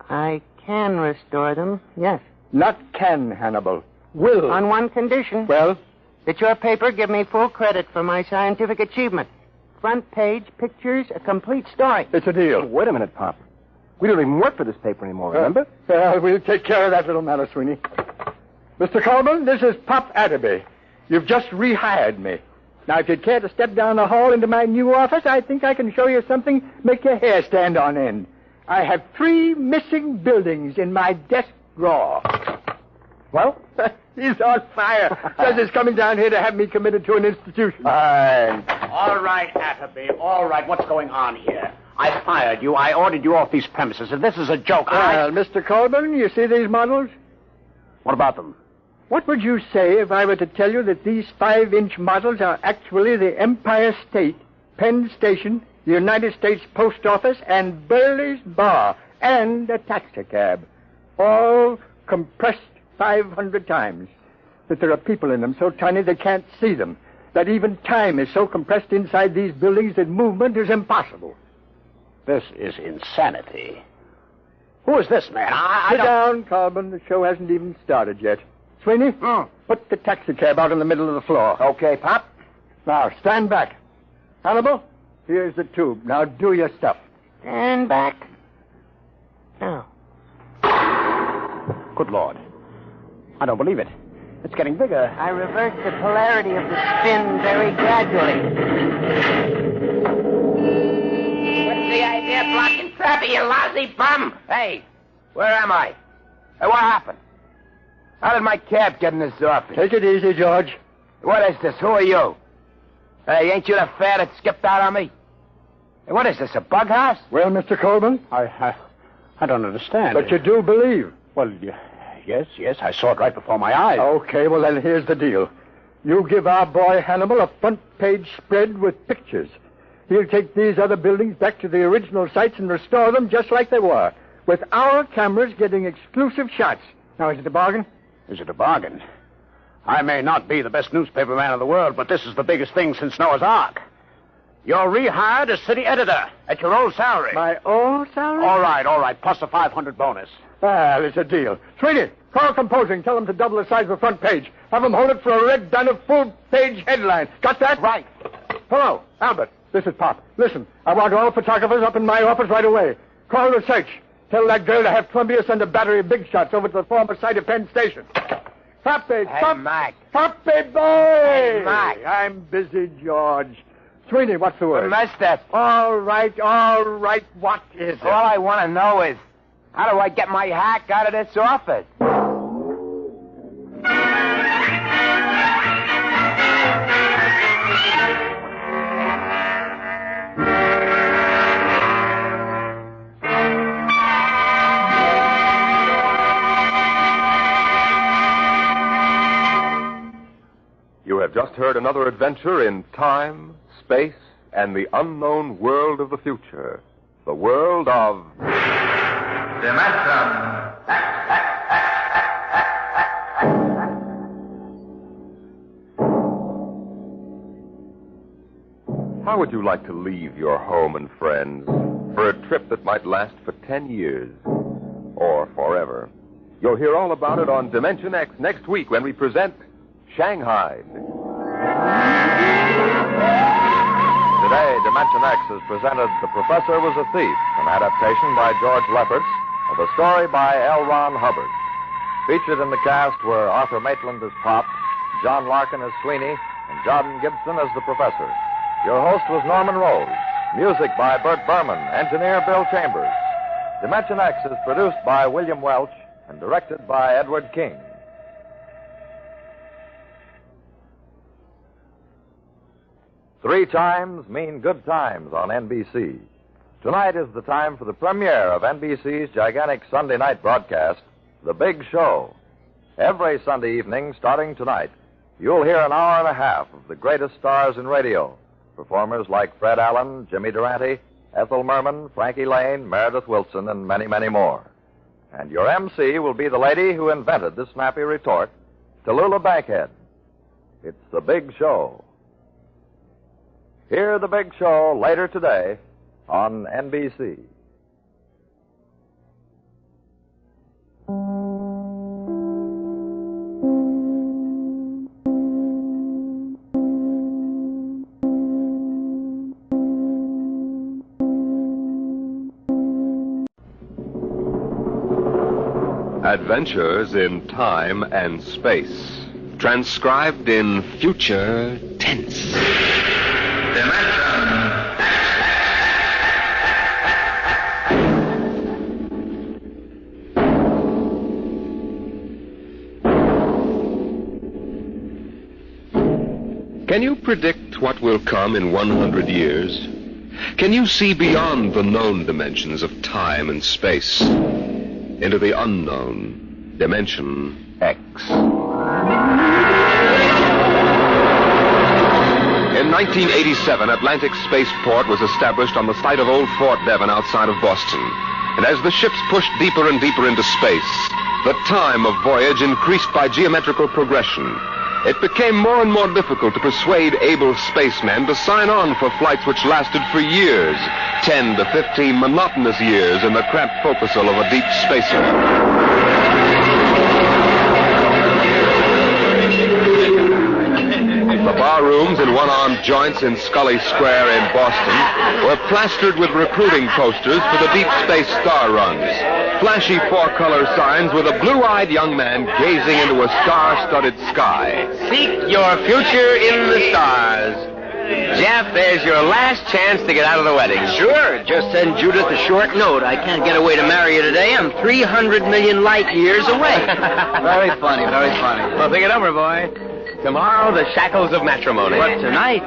I can restore them, yes. Not can, Hannibal. will. On one condition. Well? That your paper give me full credit for my scientific achievement. Front page, pictures, a complete story. It's a deal. Wait a minute, Pop. We don't even work for this paper anymore, remember? We'll take care of that little matter, Sweeney. Mr. Colburn, this is Pop Adderby. You've just rehired me. Now, if you'd care to step down the hall into my new office, I think I can show you something make your hair stand on end. I have 3 missing buildings in my desk drawer. Well, he's on fire. Says he's coming down here to have me committed to an institution. All right, Atterby. All right. What's going on here? I fired you. I ordered you off these premises. If this is a joke, Well, Mr. Colburn, you see these models? What about them? What would you say if I were to tell you that these 5-inch models are actually the Empire State, Penn Station, the United States Post Office, and Burley's Bar, and a taxicab, all compressed 500 times, that there are people in them so tiny they can't see them, that even time is so compressed inside these buildings that movement is impossible. This is insanity. Who is this man? Sit down, Colburn. The show hasn't even started yet. Sweeney, put the taxicab out in the middle of the floor. Okay, Pop. Now, stand back. Hannibal, here's the tube. Now, do your stuff. Stand back. Now. Good Lord. I don't believe it. It's getting bigger. I reverse the polarity of the spin very gradually. What's the idea of blocking traffic, you lousy bum? Hey, where am I? Hey, what happened? How did my cab get in this office? Take it easy, George. What is this? Who are you? Hey, ain't you the fare that skipped out on me? Hey, what is this, a bug house? Well, Mr. Colburn? I don't understand. But you do believe. Well, yes, I saw it right before my eyes. Okay, well, then here's the deal. You give our boy Hannibal a front-page spread with pictures. He'll take these other buildings back to the original sites and restore them just like they were, with our cameras getting exclusive shots. Now, is it a bargain? Is it a bargain? I may not be the best newspaper man in the world, but this is the biggest thing since Noah's Ark. You're rehired as city editor at your old salary. My old salary? All right, plus a 500 bonus. Well, it's a deal. Sweeney, call composing. Tell them to double the size of the front page. Have them hold it for a red done of full-page headline. Got that? Right. Hello, Albert. This is Pop. Listen, I want all photographers up in my office right away. Call the search. Tell that girl to have Columbia send a battery of big shots over to the former site of Penn Station. Poppy, Mac. Poppy boy! Hey, Mac. I'm busy, George. Sweeney, what's the word? Mustache. All right, what is it? All I want to know is, how do I get my hack out of this office? You have just heard another adventure in time, space, and the unknown world of the future. The world of... Dimension. How would you like to leave your home and friends for a trip that might last for 10 years or forever? You'll hear all about it on dimensionx next week when we present Shanghied. Today, dimensionx has presented The Professor Was a Thief, an adaptation by George Lefferts of a story by L. Ron Hubbard. Featured in the cast were Arthur Maitland as Pop, John Larkin as Sweeney, and Jordan Gibson as the Professor. Your host was Norman Rose. Music by Bert Berman, engineer Bill Chambers. dimensionx is produced by William Welch and directed by Edward King. Three chimes mean good times on NBC. Tonight is the time for the premiere of NBC's gigantic Sunday night broadcast, The Big Show. Every Sunday evening, starting tonight, you'll hear an hour and a half of the greatest stars in radio. Performers like Fred Allen, Jimmy Durante, Ethel Merman, Frankie Lane, Meredith Wilson, and many, many more. And your MC will be the lady who invented the snappy retort, Tallulah Bankhead. It's The Big Show. Hear The Big Show later today on NBC. Adventures in Time and Space. Transcribed in future tense. Can you predict what will come in 100 years? Can you see beyond the known dimensions of time and space into the unknown, Dimension X? In 1987, Atlantic Spaceport was established on the site of Old Fort Devon outside of Boston. And as the ships pushed deeper and deeper into space, the time of voyage increased by geometrical progression. It became more and more difficult to persuade able spacemen to sign on for flights which lasted for years, 10 to 15 monotonous years in the cramped forecastle of a deep spacer. The bar rooms and one-armed joints in Scully Square in Boston were plastered with recruiting posters for the deep space star runs. Flashy four-color signs with a blue-eyed young man gazing into a star-studded sky. Seek your future in the stars. Jeff, there's your last chance to get out of the wedding. Sure. Just send Judith a short note. I can't get away to marry you today. I'm 300 million light years away. Very funny, very funny. Well, think it over, boy. Tomorrow, the shackles of matrimony. What, tonight?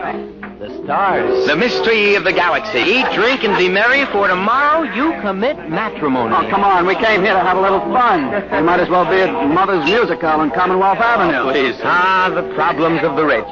The stars. The mystery of the galaxy. Eat, drink, and be merry, for tomorrow you commit matrimony. Oh, come on. We came here to have a little fun. We might as well be at Mother's Music Hall on Commonwealth Avenue. Please. Ah, the problems of the rich.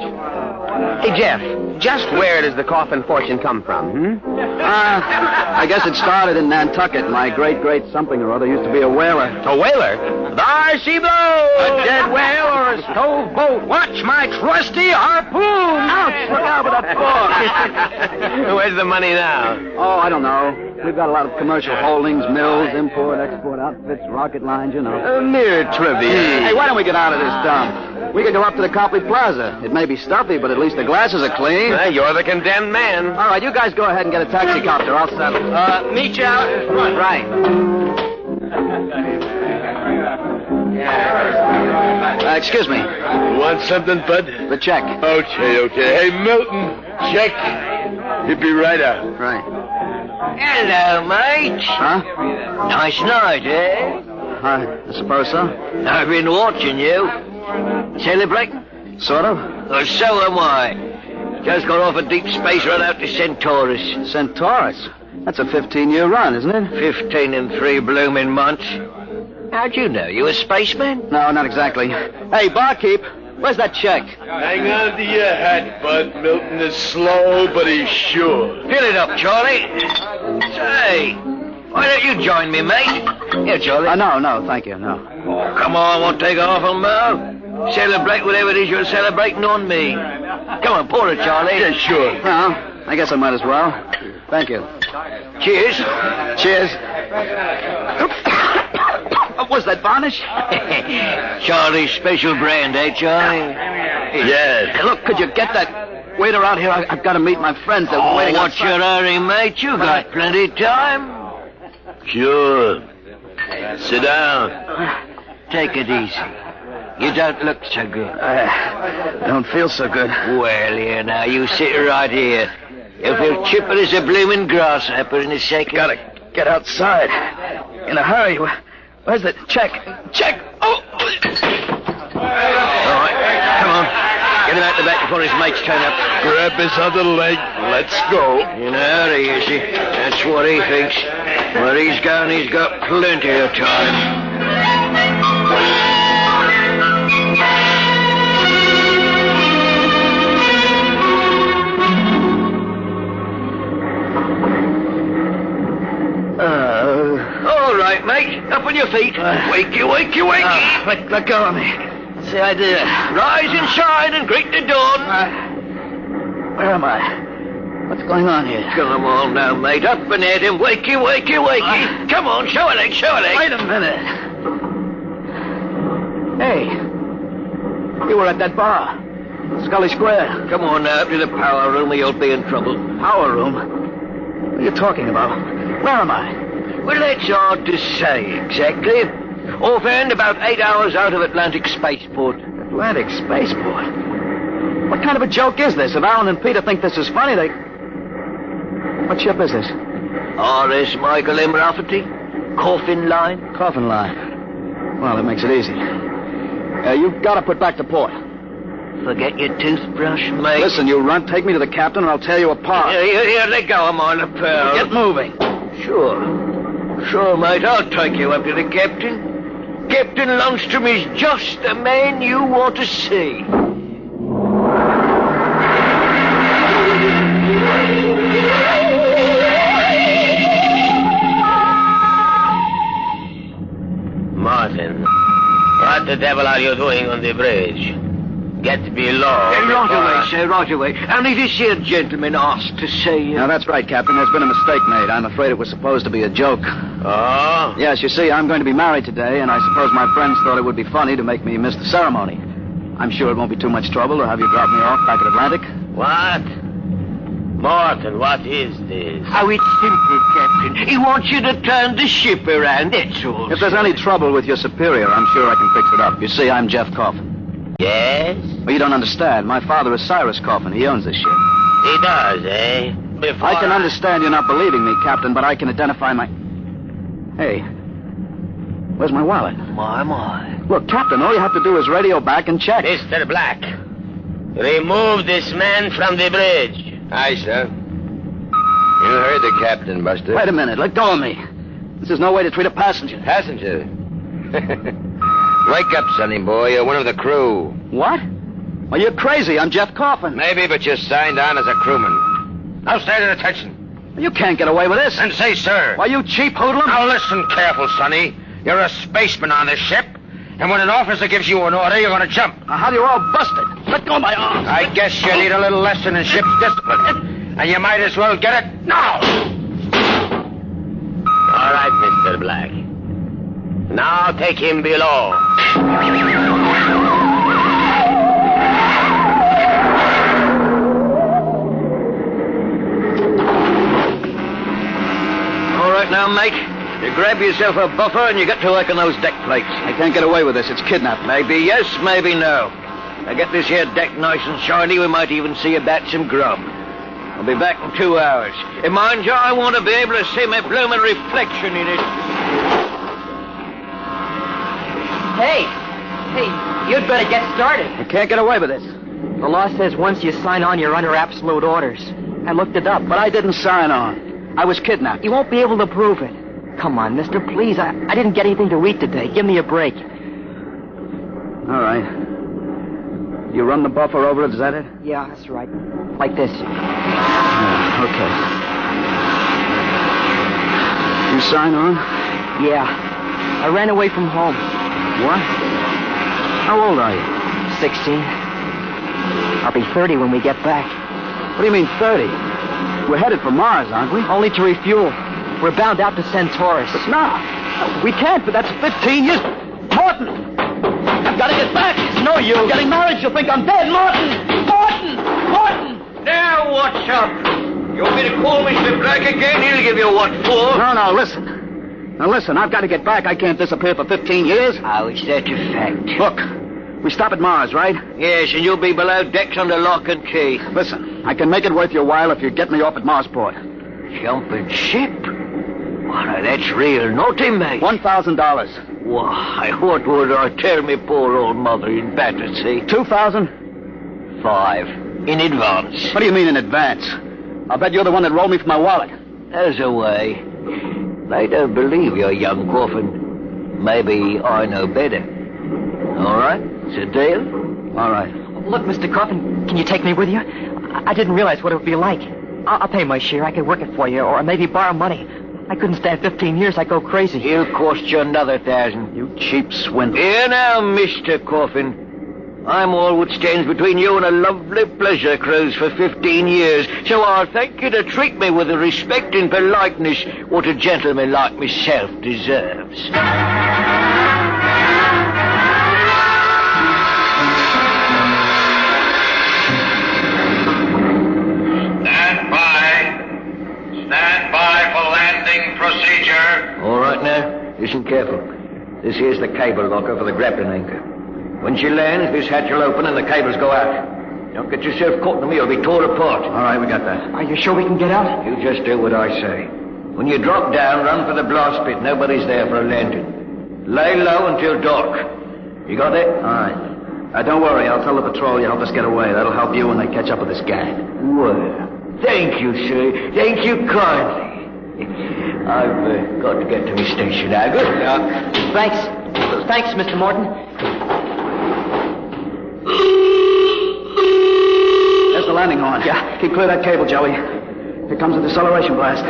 Hey, Jeff, just where does the coffin fortune come from, I guess it started in Nantucket. My great something or other used to be a whaler. A whaler? There she blows! A dead whale or a stove boat? Watch my trusty harpoon! Ouch! Look out with that fork! Where's the money now? Oh, I don't know. We've got a lot of commercial holdings, mills, import, export outfits, rocket lines, you know. Mere trivia. Hey, why don't we get out of this dump? We could go up to the Copley Plaza. It may be stuffy, but at least the glasses are clean. You're the condemned man. All right, you guys go ahead and get a taxicopter. I'll settle. Meet you out in front. Right. Excuse me. Want something, bud? The check. Okay. Hey, Milton, check. He'll be right out. Right. Hello, mate. Huh? Nice night, eh? I suppose so. I've been watching you. Celebrating? Sort of. Well, so am I. Just got off a deep space run out to Centaurus. Centaurus? That's a 15-year run, isn't it? 15 and 3 blooming months. How'd you know? You a spaceman? No, not exactly. Hey, barkeep, where's that check? Hang on to your hat, bud. Milton is slow, but he's sure. Fill it up, Charlie. Say, why don't you join me, mate? Here, Charlie. No, thank you, no. Oh, come on, won't take off on Mo. Celebrate whatever it is you're celebrating on me. Come on, pour it, Charlie. Yeah, sure. Well, I guess I might as well. Thank you. Cheers. Cheers. Was that varnish? Charlie's special brand, eh, Charlie? Yes. Hey, look, could you get that waiter out here? I've got to meet my friends. They're waiting what's outside. your hurry, mate? You got plenty of time. Sure. Sit down. Take it easy. You don't look so good. I don't feel so good. Well, here now, you sit right here. You'll feel chipper as a blooming grasshopper in a second. Gotta get outside. In a hurry. Where's the check? Check! Oh! All right, come on. Get him out the back before his mates turn up. Grab his other leg. Let's go. In a hurry, is he? That's what he thinks. Where he's going, he's got plenty of time. All right, mate. Up on your feet. Wakey. Let go of me. What's the idea? Rise and shine and greet the dawn. Where am I? What's going on here? Come on now, mate. Up and at him. Wakey. Come on, show a leg. Wait a minute. Hey. You were at that bar. Scully Square. Come on now, up to the power room or you'll be in trouble. Power room? What are you talking about? Where am I? Well, that's hard to say exactly. Offhand, about 8 hours out of Atlantic Spaceport. Atlantic Spaceport? What kind of a joke is this? If Alan and Peter think this is funny, they... What ship is this? R.S. Michael M. Rafferty. Coffin Line. Coffin Line. Well, that makes it easy. You've got to put back to port. Forget your toothbrush, mate. Listen, you runt, take me to the captain and I'll tear you apart. Here, let go of my lapel. Get moving. Sure, mate, I'll take you up to the captain. Captain Lundstrom is just the man you want to see. Martin, what the devil are you doing on the bridge? Get below. Right away. Only this here gentleman asked to see you. Now, that's right, Captain. There's been a mistake made. I'm afraid it was supposed to be a joke. Oh? Yes, you see, I'm going to be married today, and I suppose my friends thought it would be funny to make me miss the ceremony. I'm sure it won't be too much trouble to have you drop me off back at Atlantic. What? Martin, what is this? Oh, it's simple, Captain. He wants you to turn the ship around, that's all. If there's any trouble with your superior, I'm sure I can fix it up. You see, I'm Jeff Coffin. Yes? Well, you don't understand. My father is Cyrus Coffin. He owns this ship. He does, eh? I can understand you're not believing me, Captain, but I can identify my... Hey, where's my wallet? My. Look, Captain, all you have to do is radio back and check. Mr. Black, remove this man from the bridge. Aye, sir. You heard the captain, Buster. Wait a minute. Let go of me. This is no way to treat a passenger. Passenger? Wake up, sonny boy. You're one of the crew. What? Well, you're crazy. I'm Jeff Coffin. Maybe, but you're signed on as a crewman. Now stand at attention. You can't get away with this. And say, sir. Why, you cheap hoodlum. Now listen careful, sonny. You're a spaceman on this ship, and when an officer gives you an order, you're going to jump. Now, how do you all busted? Let go of my arms. I guess you need a little lesson in ship's discipline. And you might as well get it now. All right, Mr. Black. Now take him below. All right now, mate. You grab yourself a buffer and you get to work on those deck plates. I can't get away with this. It's kidnapping. Maybe yes, maybe no. Now get this here deck nice and shiny. We might even see about some grub. I'll be back in 2 hours. And mind you, I want to be able to see my blooming reflection in it. Hey, you'd better get started. I can't get away with this. The law says once you sign on, you're under absolute orders. I looked it up. But I didn't sign on. I was kidnapped. You won't be able to prove it. Come on, mister, please. I didn't get anything to eat today. Give me a break. All right. You run the buffer over it, is that it? Yeah, that's right. Like this. Okay. You sign on? Yeah. I ran away from home. What? How old are you? 16. I'll be 30 when we get back. What do you mean 30? We're headed for Mars, aren't we? Only to refuel. We're bound out to Centaurus. But no, we can't, but that's 15 years... Martin! I've got to get back! It's no use. Getting married, you'll think I'm dead! Martin! Now what's up? You want me to call Mr. Black again? He'll give you what for? No, listen. Now listen, I've got to get back. I can't disappear for 15 years. How is that a fact? Look, we stop at Mars, right? Yes, and you'll be below decks under lock and key. Listen, I can make it worth your while if you get me off at Marsport. Jumping ship? Why, that's real naughty, mate. $1,000. Why, what would I tell me poor old mother in Battersea? $2,000? $5. In advance. What do you mean in advance? I'll bet you're the one that rolled me for my wallet. There's a way. They don't believe you're young Coffin. Maybe I know better. All right? It's a deal? All right. Look, Mr. Coffin, can you take me with you? I didn't realize what it would be like. I'll pay my share. I could work it for you, or maybe borrow money. I couldn't stand 15 years. I'd go crazy. It'll cost you another 1,000. You cheap swindler. Here now, Mr. Coffin. I'm all what stands between you and a lovely pleasure cruise for 15 years. So I'll thank you to treat me with the respect and politeness what a gentleman like myself deserves. Stand by for landing procedure. All right now. Listen careful. This here's the cable locker for the grappling anchor. When she lands, this hatch will open and the cables go out. Don't get yourself caught in the middle, you'll be torn apart. All right, we got that. Are you sure we can get out? You just do what I say. When you drop down, run for the blast pit. Nobody's there for a lantern. Lay low until dark. You got that? All right. Don't worry, I'll tell the patrol you help us get away. That'll help you when they catch up with this guy. Well, thank you, sir. Thank you kindly. I've got to get to my station now. Good luck. Thanks. Thanks, Mr. Morton. There's the landing horn. Yeah. Keep clear of that cable, Joey. Here comes the deceleration blast.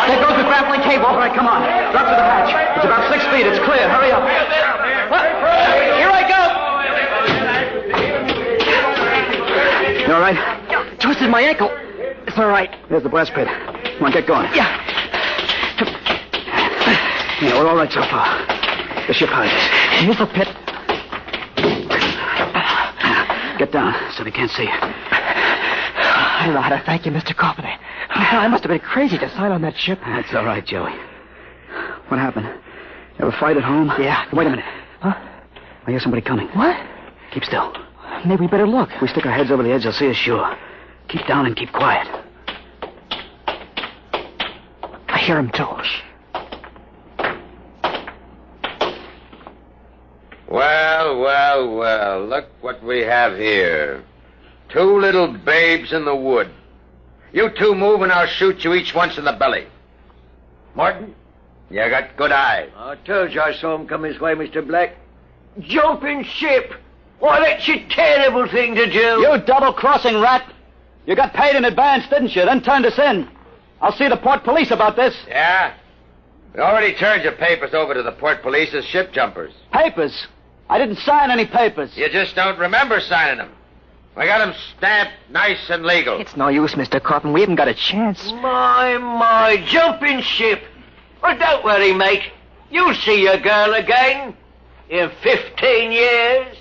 There goes the grappling cable. All right, come on. Drop to the hatch. It's about 6 feet. It's clear. Hurry up. Here I go. You all right? Twisted my ankle. It's all right. There's the blast pit. Come on, get going. Yeah. Yeah, we're all right so far. The ship hides us. Here's the pit. Get down so they can't see you. I know how to thank you, Mr. Carpenter. I must have been crazy to sign on that ship. That's all right, Joey. What happened? You ever fight at home? Yeah. Wait a minute. Huh? I hear somebody coming. What? Keep still. Maybe we better look. If we stick our heads over the edge, they'll see us sure. Keep down and keep quiet. I hear him, too. Well, look what we have here. 2 little babes in the wood. You two move and I'll shoot you each once in the belly. Morton, you got good eyes. I told you I saw him come this way, Mr. Black. Jumping ship! Why, that's a terrible thing to do. You double-crossing rat! You got paid in advance, didn't you? Then turned us in. I'll see the port police about this. Yeah? We already turned your papers over to the port police as ship jumpers. Papers? I didn't sign any papers. You just don't remember signing them. We got them stamped nice and legal. It's no use, Mr. Carpenter. We haven't got a chance. My, jumping ship. Well, don't worry, mate. You'll see your girl again in 15 years.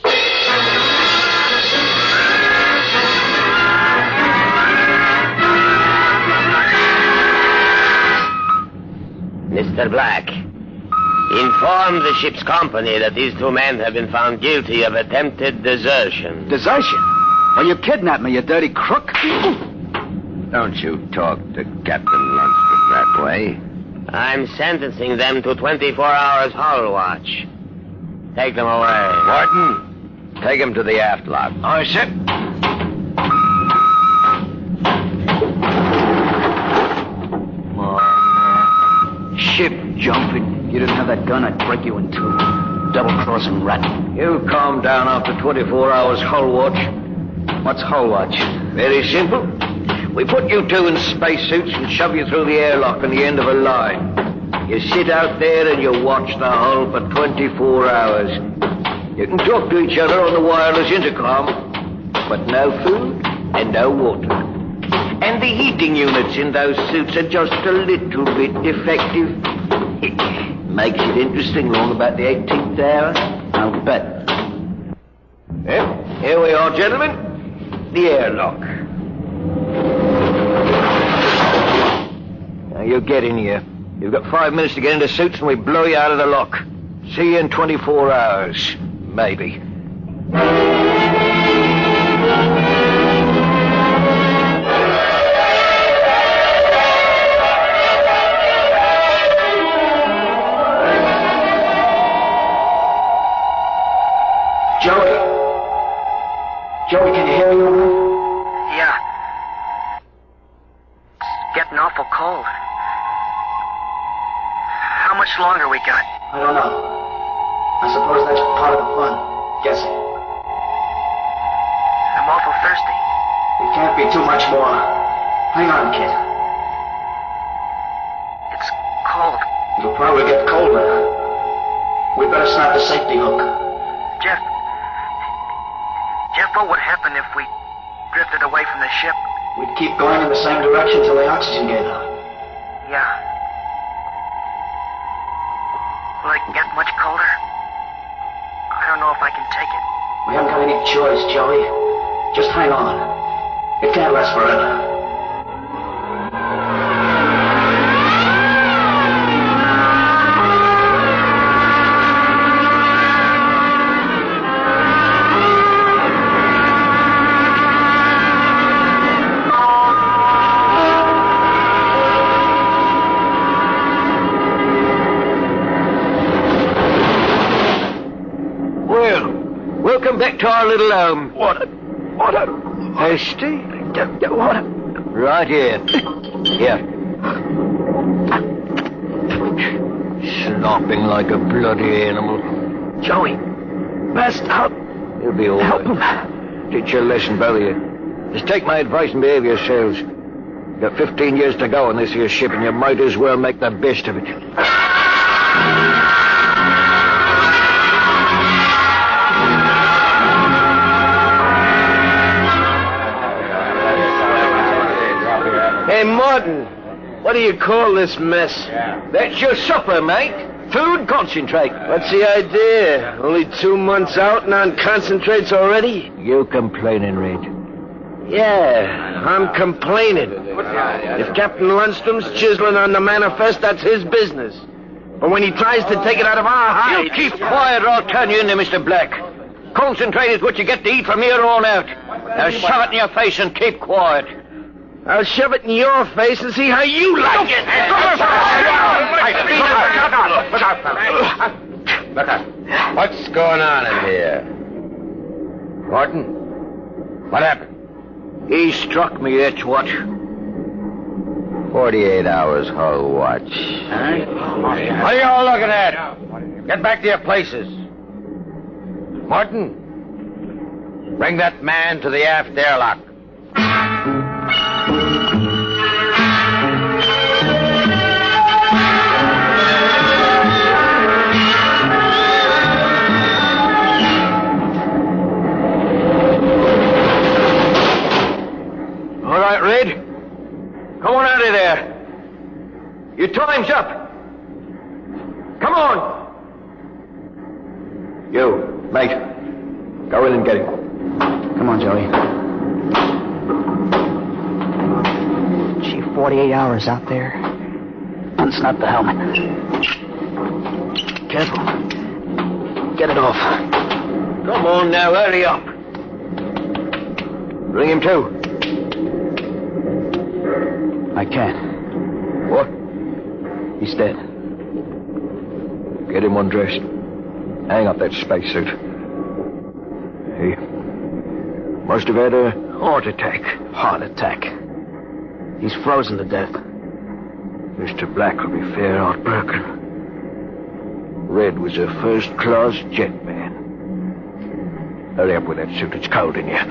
Mr. Black, inform the ship's company that these 2 men have been found guilty of attempted desertion. Desertion? Well, you kidnapped me, you dirty crook. Don't you talk to Captain Lunsford that way. I'm sentencing them to 24 hours hull watch. Take them away. Morton, take him to the aft lock. Aye, sir. Ship jumping. You didn't have that gun, I'd break you in 2. Double-crossing rat. You calm down after 24 hours hull watch. What's hull watch? Very simple. We put you 2 in spacesuits and shove you through the airlock on the end of a line. You sit out there and you watch the hull for 24 hours. You can talk to each other on the wireless intercom, but no food and no water. And the heating units in those suits are just a little bit defective. It makes it interesting long about the 18th hour. I'll bet. Well, here we are, gentlemen. The airlock. Now, you get in here. You've got 5 minutes to get into suits and we blow you out of the lock. See you in 24 hours. Maybe. Joey, can you hear me? Yeah. It's getting awful cold. How much longer we got? I don't know. I suppose that's part of the fun. Guessing. I'm awful thirsty. It can't be too much more. Hang on, kid. It's cold. It'll probably get colder. We better snap the safety hook. Jeff, what would happen if we drifted away from the ship? We'd keep going in the same direction till the oxygen gave out. Yeah. Will it get much colder? I don't know if I can take it. We haven't got any choice, Joey. Just hang on. You can't rest forever. Welcome back to our little home. Water. Hasty? Water. Right here. Here. Slopping like a bloody animal. Joey, passed out. You'll be all right. Help him. Teach your lesson, both of you. Just take my advice and behave yourselves. You've got 15 years to go on this here ship, and you might as well make the best of it. Hey, Martin, what do you call this mess? That's your supper, mate. Food concentrate. What's the idea? Only 2 months out and on concentrates already? You complaining, Red? Yeah, I'm complaining. If Captain Lundstrom's chiseling on the manifest, that's his business. But when he tries to take it out of our hide... You keep quiet or I'll turn you into Mr. Black. Concentrate is what you get to eat from here on out. Now shove it in your face and keep quiet. I'll shove it in your face and see how you like it. Look out. What's going on in here? Morton? What happened? He struck me, that's what. 48 hours hull watch. Huh? What are you all looking at? Get back to your places. Morton, bring that man to the aft airlock. All right, Red. Come on out of there. Your time's up. Come on. You, mate. Go in and get him. Come on, Joey. Gee, 48 hours out there. Unsnap the helmet. Careful. Get it off. Come on now, hurry up. Bring him to. I can't. What? He's dead. Get him undressed. Hang up that spacesuit. He must have had a heart attack. Heart attack. He's frozen to death. Mr. Black will be fair heartbroken. Red was a first-class jet man. Hurry up with that suit. It's cold in here.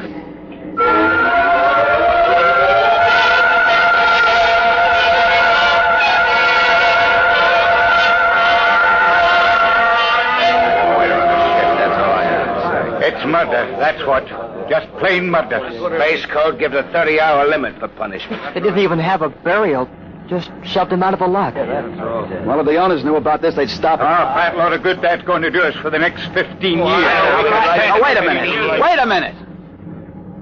It's murder, that's what. Just plain murder. Space Code gives a 30-hour limit for punishment. They didn't even have a burial. Just shoved him out of a lot. Well, if the owners knew about this, they'd stop it. Oh, fat lot of good that's going to do us for the next 15 years. Now, wait a minute. Wait a minute.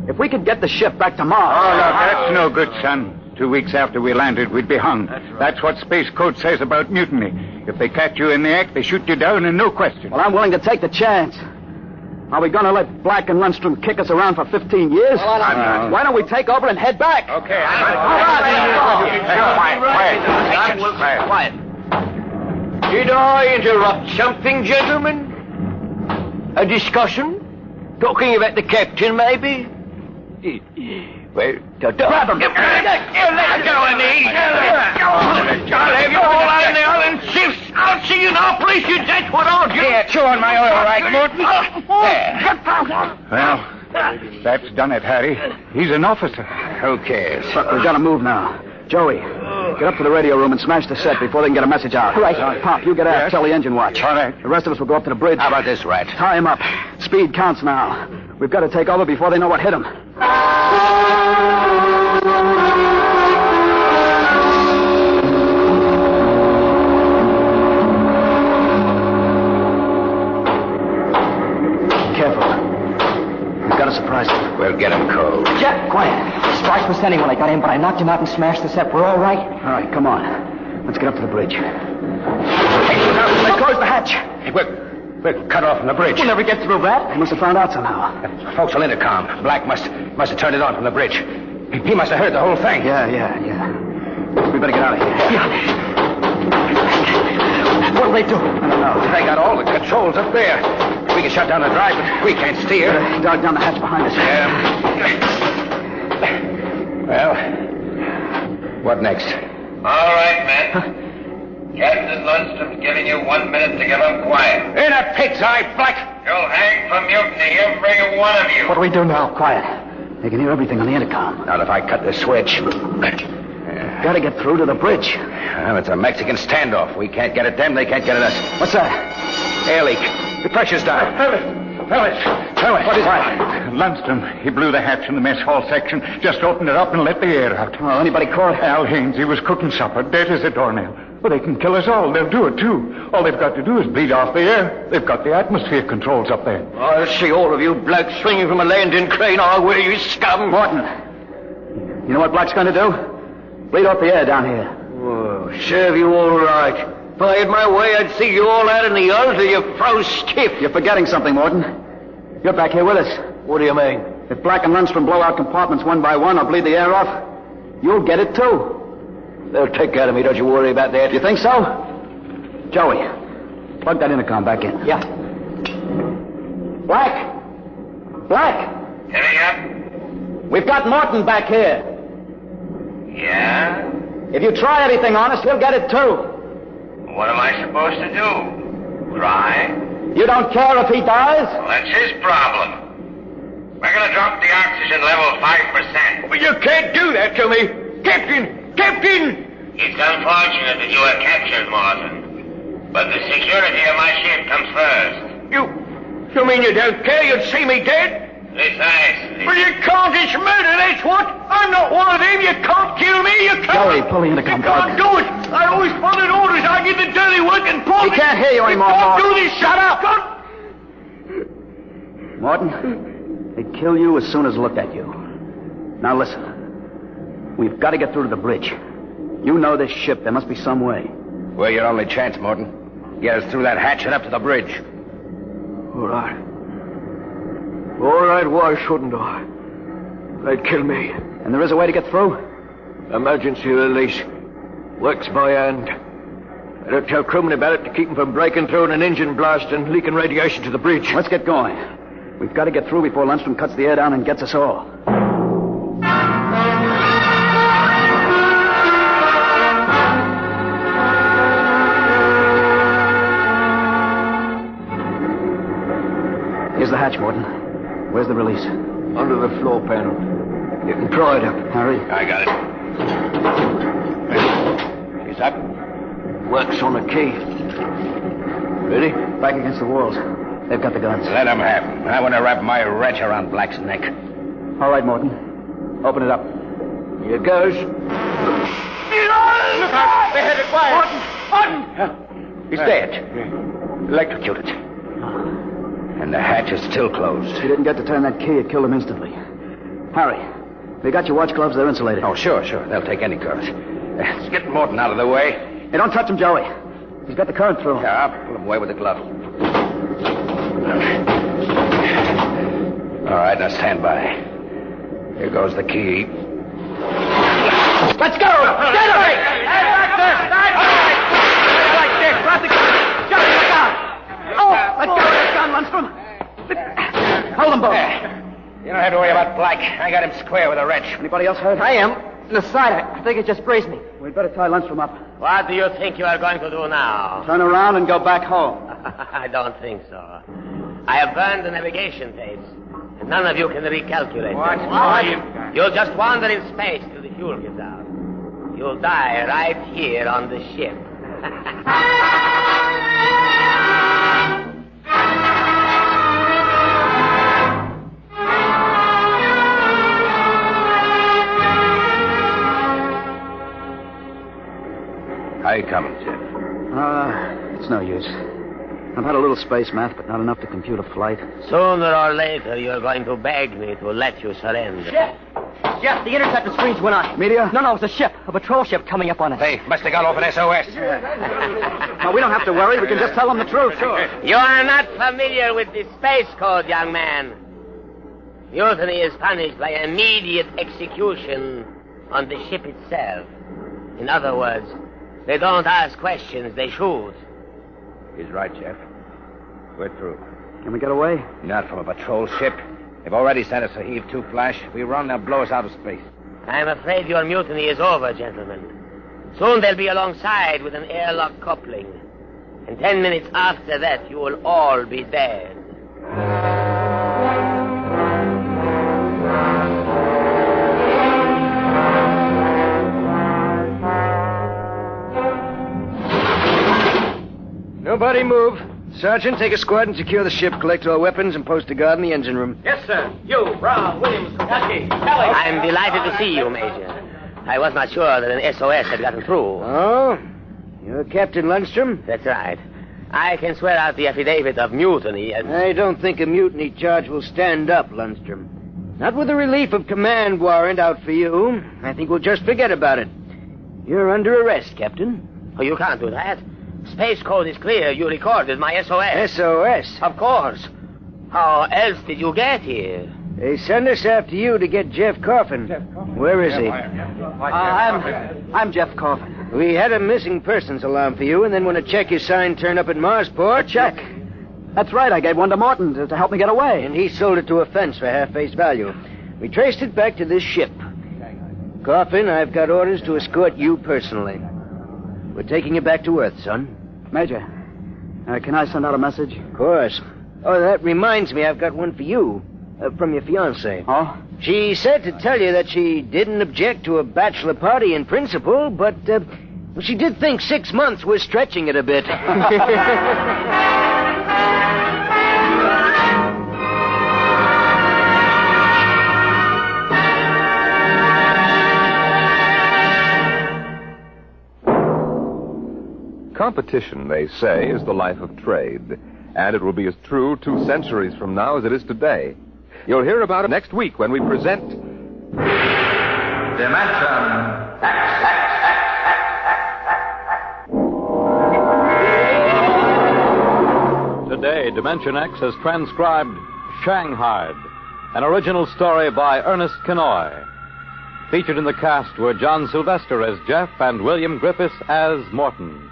If we could get the ship back tomorrow... Oh, look, that's no good, son. 2 weeks after we landed, we'd be hung. That's what Space Code says about mutiny. If they catch you in the act, they shoot you down and no question. Well, I'm willing to take the chance. Are we going to let Black and Lundstrom kick us around for 15 years? Well, why don't we take over and head back? Okay. Quiet. Did I interrupt something, gentlemen? A discussion? Talking about the captain, maybe? Well, grab him. Let go of me. I'll have you all out in the island shifts. I'll see you now, police. That's what I'll do. Yeah, chew on my oil, right, Morton? Well, that's done it, Harry. He's an officer. Who cares? Look, we've got to move now. Joey, get up to the radio room and smash the set before they can get a message out. Right. Pop, you get out. Tell the engine watch. All right. The rest of us will go up to the bridge. How about this, Rat? Tie him up. Speed counts now. We've got to take over before they know what hit him. Careful. We've got to surprise them. We'll We'll get him cold. Jeff, quiet. Sparks was sending when I got in, but I knocked him out and smashed the set. We're all right? All right, come on. Let's get up to the bridge. Hey, let's close the hatch. Hey, we're cut off from the bridge. We'll never get through that. They must have found out somehow. Folks will intercom. Black must have turned it on from the bridge. He must have heard the whole thing. Yeah. We better get out of here. Yeah. What'll they do? I don't know. They got all the controls up there. We can shut down the drive, but we can't steer. Dog down the hatch behind us. Well, what next? All right, men. Captain Lundstrom's giving you 1 minute to get them quiet. In a pig's eye, Black! You'll hang for mutiny, every one of you. What do we do now? Quiet. They can hear everything on the intercom. Not if I cut the switch. Gotta get through to the bridge. Well, it's a Mexican standoff. We can't get at them, they can't get at us. What's that? Air leak. The pressure's down. Fellas, What is that? Lundstrom, he blew the hatch in the mess hall section, just opened it up and let the air out. Oh, anybody caught? Al Haynes, he was cooking supper, dead as a doornail. Well, they can kill us all. They'll do it, too. All they've got to do is bleed off the air. They've got the atmosphere controls up there. I'll see all of you blokes swinging from a landing crane our way, you scum. Morton, you know what Black's going to do? Bleed off the air down here. Oh, serve you all right. If I had my way, I'd see you all out in the yard till you froze stiff. You're forgetting something, Morton. You're back here with us. What do you mean? If Black and Lundstrom blow out compartments one by one or bleed the air off, you'll get it, too. They'll take care of me, don't you worry about that. You think so? Joey, plug that intercom back in. Yeah. Black! Hurry up. We've got Morton back here. Yeah? If you try anything on us, he'll get it, too. What am I supposed to do? Cry? You don't care if he dies? Well, that's his problem. We're going to drop the oxygen level 5%. But you can't do that to me. Captain! It's unfortunate that you were captured, Morton. But the security of my ship comes first. You mean you don't care? You'd see me dead? Precisely. Well, you can't. It's murder, that's what. I'm not one of them. You can't kill me. You can't. Joey, pull the intercom. You can't do it. I always followed orders. I did the dirty work and pulled. He can't hear you anymore, Morton. Morton. Do this. Shut up. Morton, they'd kill you as soon as looked at you. Now listen. We've got to get through to the bridge. You know this ship. There must be some way. We're your only chance, Morton. Get us through that hatch and up to the bridge. All right. Why shouldn't I? They'd kill me. And there is a way to get through? Emergency release. Works by hand. I don't tell crewmen about it to keep them from breaking through in an engine blast and leaking radiation to the bridge. Let's get going. We've got to get through before Lundstrom cuts the air down and gets us all. Here's the hatch, Morton. Where's the release? Under the floor panel. You can pry it up. Hurry. I got it. She's up. Works on a key. Ready? Back against the walls. They've got the guns. Let them have them. I want to wrap my wrench around Black's neck. All right, Morton. Open it up. Here goes. Look out! They had it quiet. Morton! He's dead. Electrocuted. And the hatch is still closed. He didn't get to turn that key. It killed him instantly. Harry, we got your watch gloves. They're insulated. Oh, sure. They'll take any current. Let's get Morton out of the way. Hey, don't touch him, Joey. He's got the current through. Yeah, I'll pull him away with the glove. All right, now stand by. Here goes the key. Let's go! Get away! Hey, back there! Like this! Grab the gun! Joey, look out! Oh, let go of that gun, Lundstrom. Hold them both. You don't have to worry about Black. I got him square with a wrench. Anybody else hurt? I am. In the side. I think it just grazed me. We'd better tie Lundstrom up. What do you think you are going to do now? Turn around and go back home. I don't think so. I have burned the navigation tapes, and none of you can recalculate. What? You'll just wander in space till the fuel gives out. You'll die right here on the ship. How you coming, Jeff? It's no use. I've had a little space math, but not enough to compute a flight. Sooner or later, you're going to beg me to let you surrender. Ship! Jeff, the interceptor screens went on. Meteor? No, it's a ship. A patrol ship coming up on us. They must have got off an SOS. No, we don't have to worry. We can just tell them the truth. Sure. You are not familiar with the space code, young man. Mutiny is punished by immediate execution on the ship itself. In other words, they don't ask questions, they shoot. He's right, Jeff. We're through. Can we get away? Not from a patrol ship. They've already sent us a heave-to flash. If we run, they'll blow us out of space. I'm afraid your mutiny is over, gentlemen. Soon they'll be alongside with an airlock coupling. And 10 minutes after that, you will all be dead. Nobody move. Sergeant, take a squad and secure the ship, collect all weapons, and post a guard in the engine room. Yes, sir. You, Brown, Williams, Kentucky, Kelly. I'm delighted to see you, Major. I was not sure that an SOS had gotten through. Oh? You're Captain Lundstrom? That's right. I can swear out the affidavit of mutiny and... I don't think a mutiny charge will stand up, Lundstrom. Not with a relief of command warrant out for you. I think we'll just forget about it. You're under arrest, Captain. Oh, you can't do that. Space code is clear. You recorded my SOS. SOS? Of course. How else did you get here? They sent us after you to get Jeff Coffin. Where is he? I'm Jeff Coffin. We had a missing persons alarm for you, and then when a check is signed turned up at Marsport... Check. That's right. I gave one to Morton to help me get away. And he sold it to a fence for half face value. We traced it back to this ship. Coffin, I've got orders to escort you personally. We're taking you back to Earth, son. Major, can I send out a message? Of course. Oh, that reminds me, I've got one for you. From your fiancée. Oh? She said to tell you that she didn't object to a bachelor party in principle, but she did think 6 months was stretching it a bit. Competition, they say, is the life of trade. And it will be as true 2 centuries from now as it is today. You'll hear about it next week when we present... Dimensionx. Today, dimensionx has transcribed Shanghied, an original story by Ernest Kenoy. Featured in the cast were John Sylvester as Jeff and William Griffiths as Morton.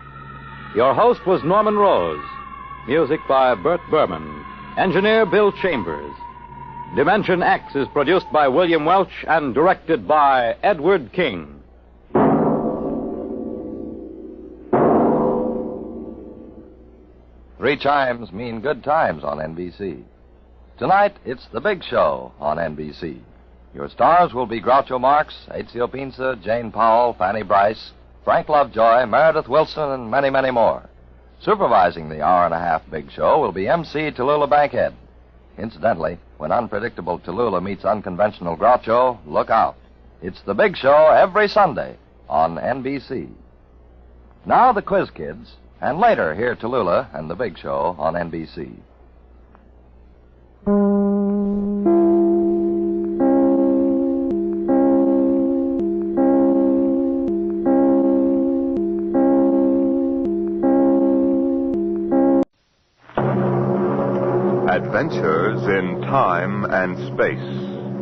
Your host was Norman Rose. Music by Bert Berman. Engineer Bill Chambers. dimensionx is produced by William Welch and directed by Edward King. Three chimes mean good times on NBC. Tonight, it's The Big Show on NBC. Your stars will be Groucho Marx, Ezio Pinza, Jane Powell, Fanny Bryce, Frank Lovejoy, Meredith Wilson, and many, many more. Supervising the hour-and-a-half Big Show will be MC Tallulah Bankhead. Incidentally, when unpredictable Tallulah meets unconventional Groucho, look out. It's The Big Show every Sunday on NBC. Now the Quiz Kids, and later hear Tallulah and The Big Show on NBC. Adventures in time and space,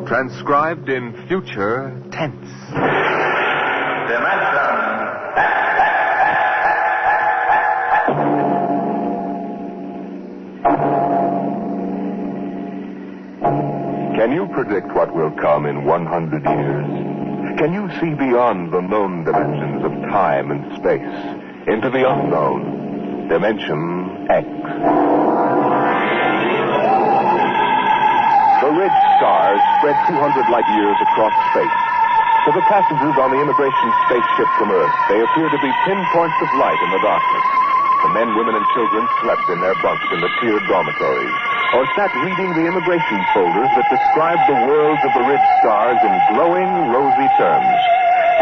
transcribed in future tense. Can you predict what will come in 100 years? Can you see beyond the known dimensions of time and space into the unknown, dimensionx? The red stars spread 200 light years across space. To the passengers on the immigration spaceship from Earth, they appear to be pinpoints of light in the darkness. The men, women, and children slept in their bunks in the tiered dormitories, or sat reading the immigration folders that described the worlds of the red stars in glowing, rosy terms.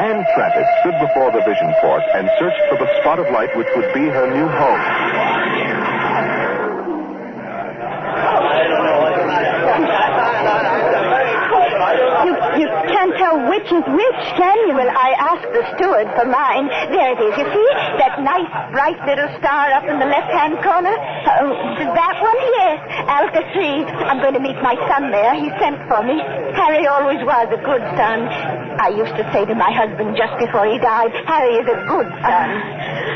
Anne Travis stood before the vision port and searched for the spot of light which would be her new home. tell which is which, can you? Well, I asked the steward for mine. There it is, you see? That nice, bright little star up in the left-hand corner. That one? Yes. Alpha 3. I'm going to meet my son there. He sent for me. Harry always was a good son. I used to say to my husband just before he died, Harry is a good son.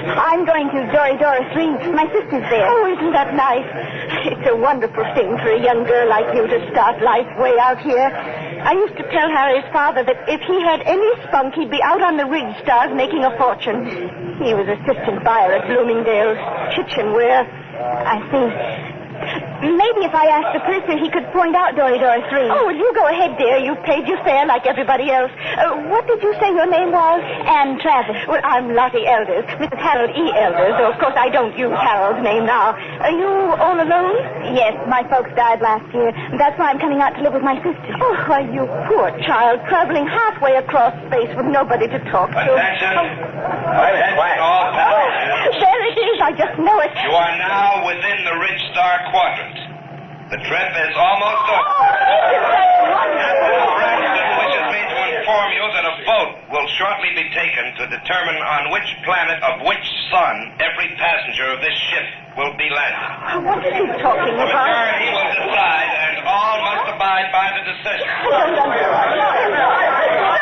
I'm going to Dora 3. My sister's there. Oh, isn't that nice? It's a wonderful thing for a young girl like you to start life way out here. I used to tell Harry's father that if he had any spunk, he'd be out on the ridge stars making a fortune. He was assistant buyer at Bloomingdale's kitchenware. I see. Maybe if I asked the purser, he could point out Dora 3. Oh, well, you go ahead, dear. You've paid your fare like everybody else. What did you say your name was? Anne Travis. Well, I'm Lottie Elders, Mrs. Harold E. Elders. Though, of course, I don't use Harold's name now. Are you all alone? Yes, my folks died last year. That's why I'm coming out to live with my sister. Oh, why, you poor child, traveling halfway across space with nobody to talk to. Attention. Attention, all passengers. There it is. I just know it. You are now within the Ridge Star Quadrant. The trip is almost over. Braxton wishes me to inform you that a vote will shortly be taken to determine on which planet of which sun every passenger of this ship will be landed. What is he talking The about? majority will decide, and all must abide by the decision. I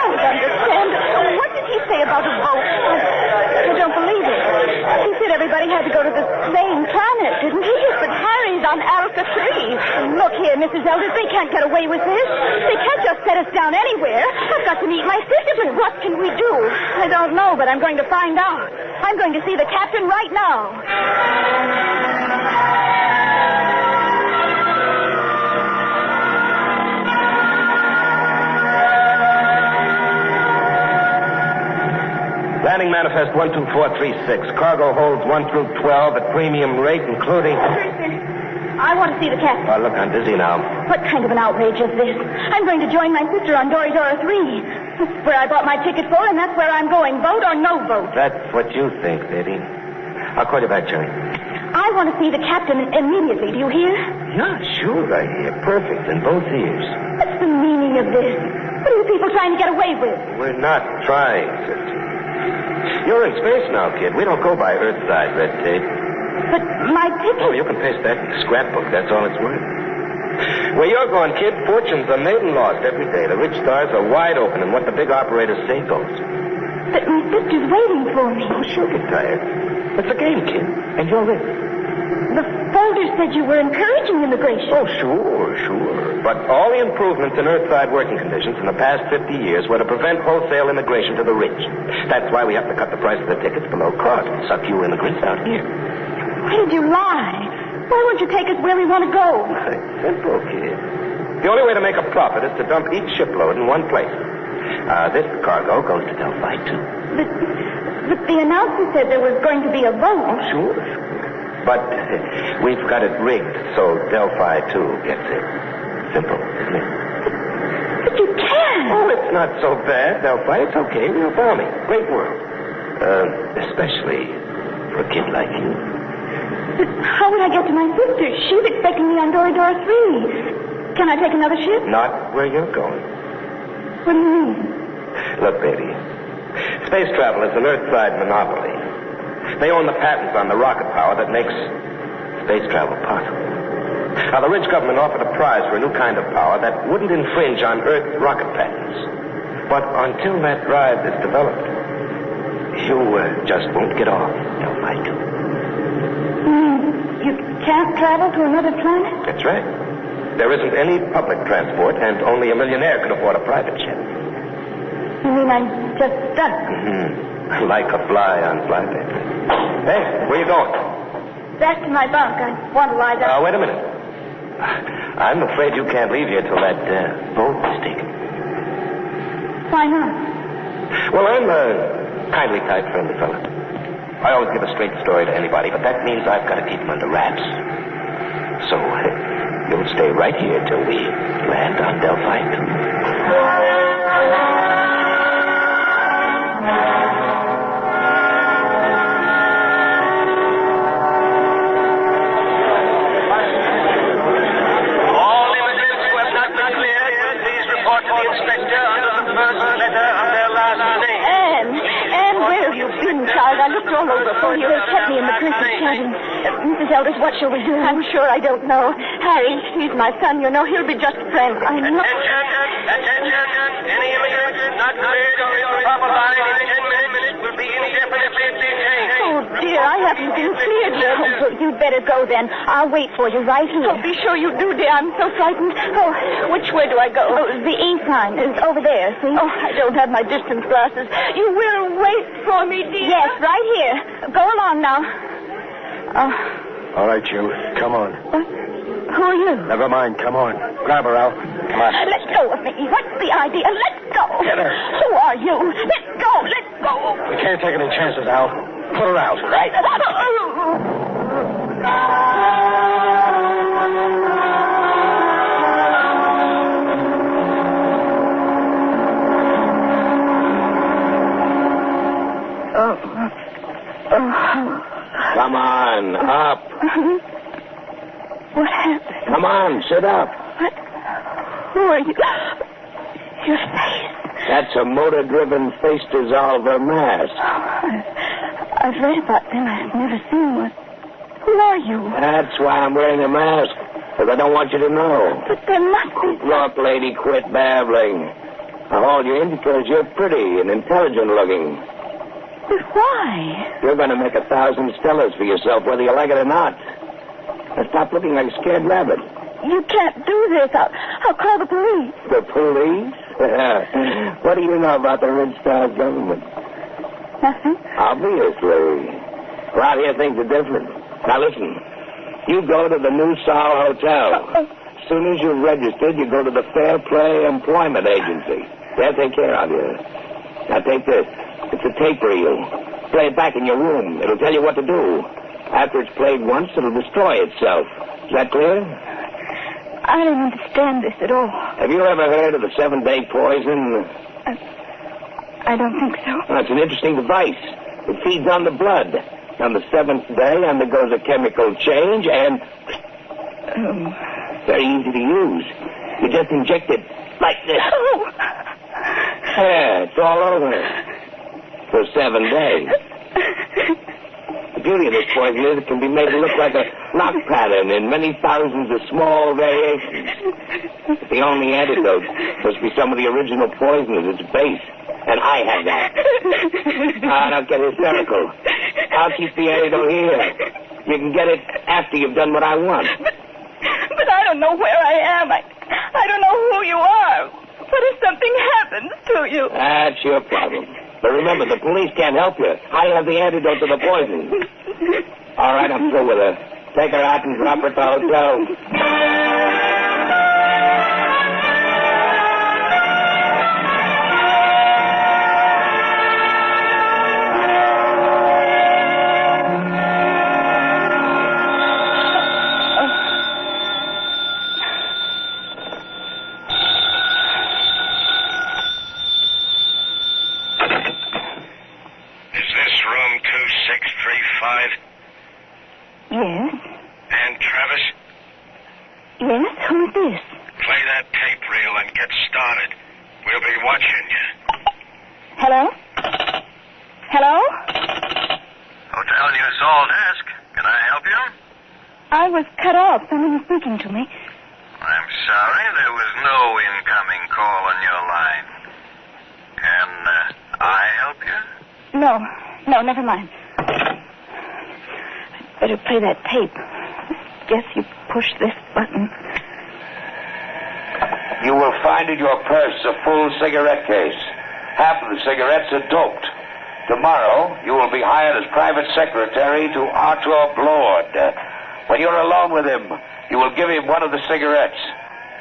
don't understand. What did he say about a vote? I don't believe it. He said everybody had to go to the same planet, didn't he? But Harry's on Alpha 3. Look here, Mrs. Elders, they can't get away with this. They can't just set us down anywhere. I've got to meet my sister, but what can we do? I don't know, but I'm going to find out. I'm going to see the captain right now. Landing manifest 12436. Cargo holds 1 through 12 at premium rate, including... I want to see the captain. Oh, look, I'm busy now. What kind of an outrage is this? I'm going to join my sister on Dora 3. That's where I bought my ticket for, and that's where I'm going. Vote or no vote? That's what you think, baby. I'll call you back, Jerry. I want to see the captain immediately. Do you hear? Yeah, sure, I hear. Perfect, in both ears. What's the meaning of this? What are you people trying to get away with? We're not trying, sister. You're in space now, kid. We don't go by Earth-side red tape. But my ticket... Oh, you can paste that in the scrapbook. That's all it's worth. Where you're going, kid, fortunes are made and lost every day. The rich stars are wide open, and what the big operators say goes. But my sister's waiting for me. Oh, she'll get tired. It's a game, kid, and you're in. The folder said you were encouraging immigration. Oh, sure. But all the improvements in Earth-side working conditions in the past 50 years were to prevent wholesale immigration to the rich. That's why we have to cut the price of the tickets below cost and suck you immigrants out here. Why did you lie? Why won't you take us where we want to go? It's simple, kid. The only way to make a profit is to dump each shipload in one place. This cargo goes to Delphi, too. But the announcer said there was going to be a vote. Oh, sure. But we've got it rigged so Delphi, too, gets it. Simple, isn't it? But you can't. Oh, it's not so bad, Delphi. It's okay. We'll follow me. Great world. Especially for a kid like you. But how would I get to my sister? She's expecting me on Dora 3. Can I take another ship? Not where you're going. What do you mean? Look, baby. Space travel is an Earth-side monopoly. They own the patents on the rocket power that makes space travel possible. Now, the rich government offered a prize for a new kind of power that wouldn't infringe on Earth's rocket patents. But until that drive is developed, you just won't get off, Delphi 2. You can't travel to another planet? That's right. There isn't any public transport, and only a millionaire can afford a private jet. You mean I'm just stuck? Mm-hmm. Like a fly on fly paper. Hey, where you going? Back to my bunk. I want to lie down. Wait a minute. I'm afraid you can't leave here till that boat is taken. Why not? Well, I'm a kindly type friendly fella. I always give a straight story to anybody, but that means I've got to keep them under wraps. So, you'll stay right here till we land on Delphi 2. All images who have not been cleared will please report to the inspector under the first right. I looked all over for you. They kept me in the Christmas cabin. Mrs. Elders, what shall we do? I'm sure I don't know. Harry, he's my son, you know. He'll be just a friend. I know. Attention. Any immigrants not cleared to the proper line in 10 minutes will be indefinitely detained. Oh, dear, I haven't been cleared yet. Oh, well, you'd better go then. I'll wait for you right here. Oh, be sure you do, dear. I'm so frightened. Oh, which way do I go? Oh, the ink line is over there, see? Oh, I don't have my distance glasses. You will wait for me, dear? Yes, right here. Go along now. All right, you. Come on. Who are you? Never mind. Come on. Grab her, Al. Come on. Let go of me. What's the idea? Let go. Get her. Who are you? Let go. Let go. We can't take any chances, Al. Put her out, right? Come on, up. What happened? Come on, sit up. What? Who are you? Your face. That's a motor-driven face dissolver mask. I've read about them. I've never seen one. Who are you? That's why I'm wearing a mask, because I don't want you to know. But there must be... Look, lady, quit babbling. I hauled you in because you're pretty and intelligent-looking. But why? You're going to make 1,000 stellars for yourself, whether you like it or not. Now stop looking like a scared rabbit. You can't do this. I'll call the police. The police? What do you know about the Red Star government? Nothing. Obviously. Around here, things are different. Now, listen. You go to the New Sol Hotel. As soon as you're registered, you go to the Fair Play Employment Agency. They'll take care of you. Now, take this. It's a tape reel. Play it back in your room. It'll tell you what to do. After it's played once, it'll destroy itself. Is that clear? I don't understand this at all. Have you ever heard of the 7-day poison? I don't think so. Well, it's an interesting device. It feeds on the blood. On the 7th day, undergoes a chemical change and... very easy to use. You just inject it like this. Oh. Yeah, it's all over. For 7 days. The beauty of this poison is it can be made to look like a knock pattern in many thousands of small variations. But the only antidote must be some of the original poison at its base. And I have that. Don't get hysterical. I'll keep the antidote here. You can get it after you've done what I want. But I don't know where I am. I don't know who you are. What if something happens to you? That's your problem. But remember, the police can't help you. I have the antidote to the poison. All right, I'm through with her. Take her out and drop her at the hotel. Yes? And Travis? Yes? Who is this? Play that tape reel and get started. We'll be watching you. Hello? Hello? Hotel New Sol desk. Can I help you? I was cut off. Someone was speaking to me. I'm sorry, there was no incoming call on your line. Can I help you? No, never mind. Better play that tape. Guess you push this button. You will find in your purse a full cigarette case. Half of the cigarettes are doped. Tomorrow, you will be hired as private secretary to Arthur Blord. When you're alone with him, you will give him one of the cigarettes.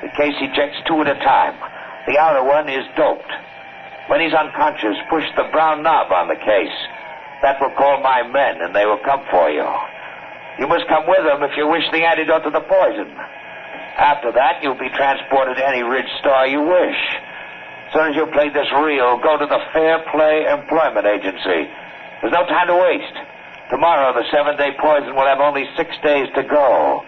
The case ejects 2 at a time. The outer one is doped. When he's unconscious, push the brown knob on the case. That will call my men, and they will come for you. You must come with them if you wish the antidote to the poison. After that, you'll be transported to any Ridge Star you wish. As soon as you've played this reel, go to the Fair Play Employment Agency. There's no time to waste. Tomorrow, the 7-day poison will have only 6 days to go.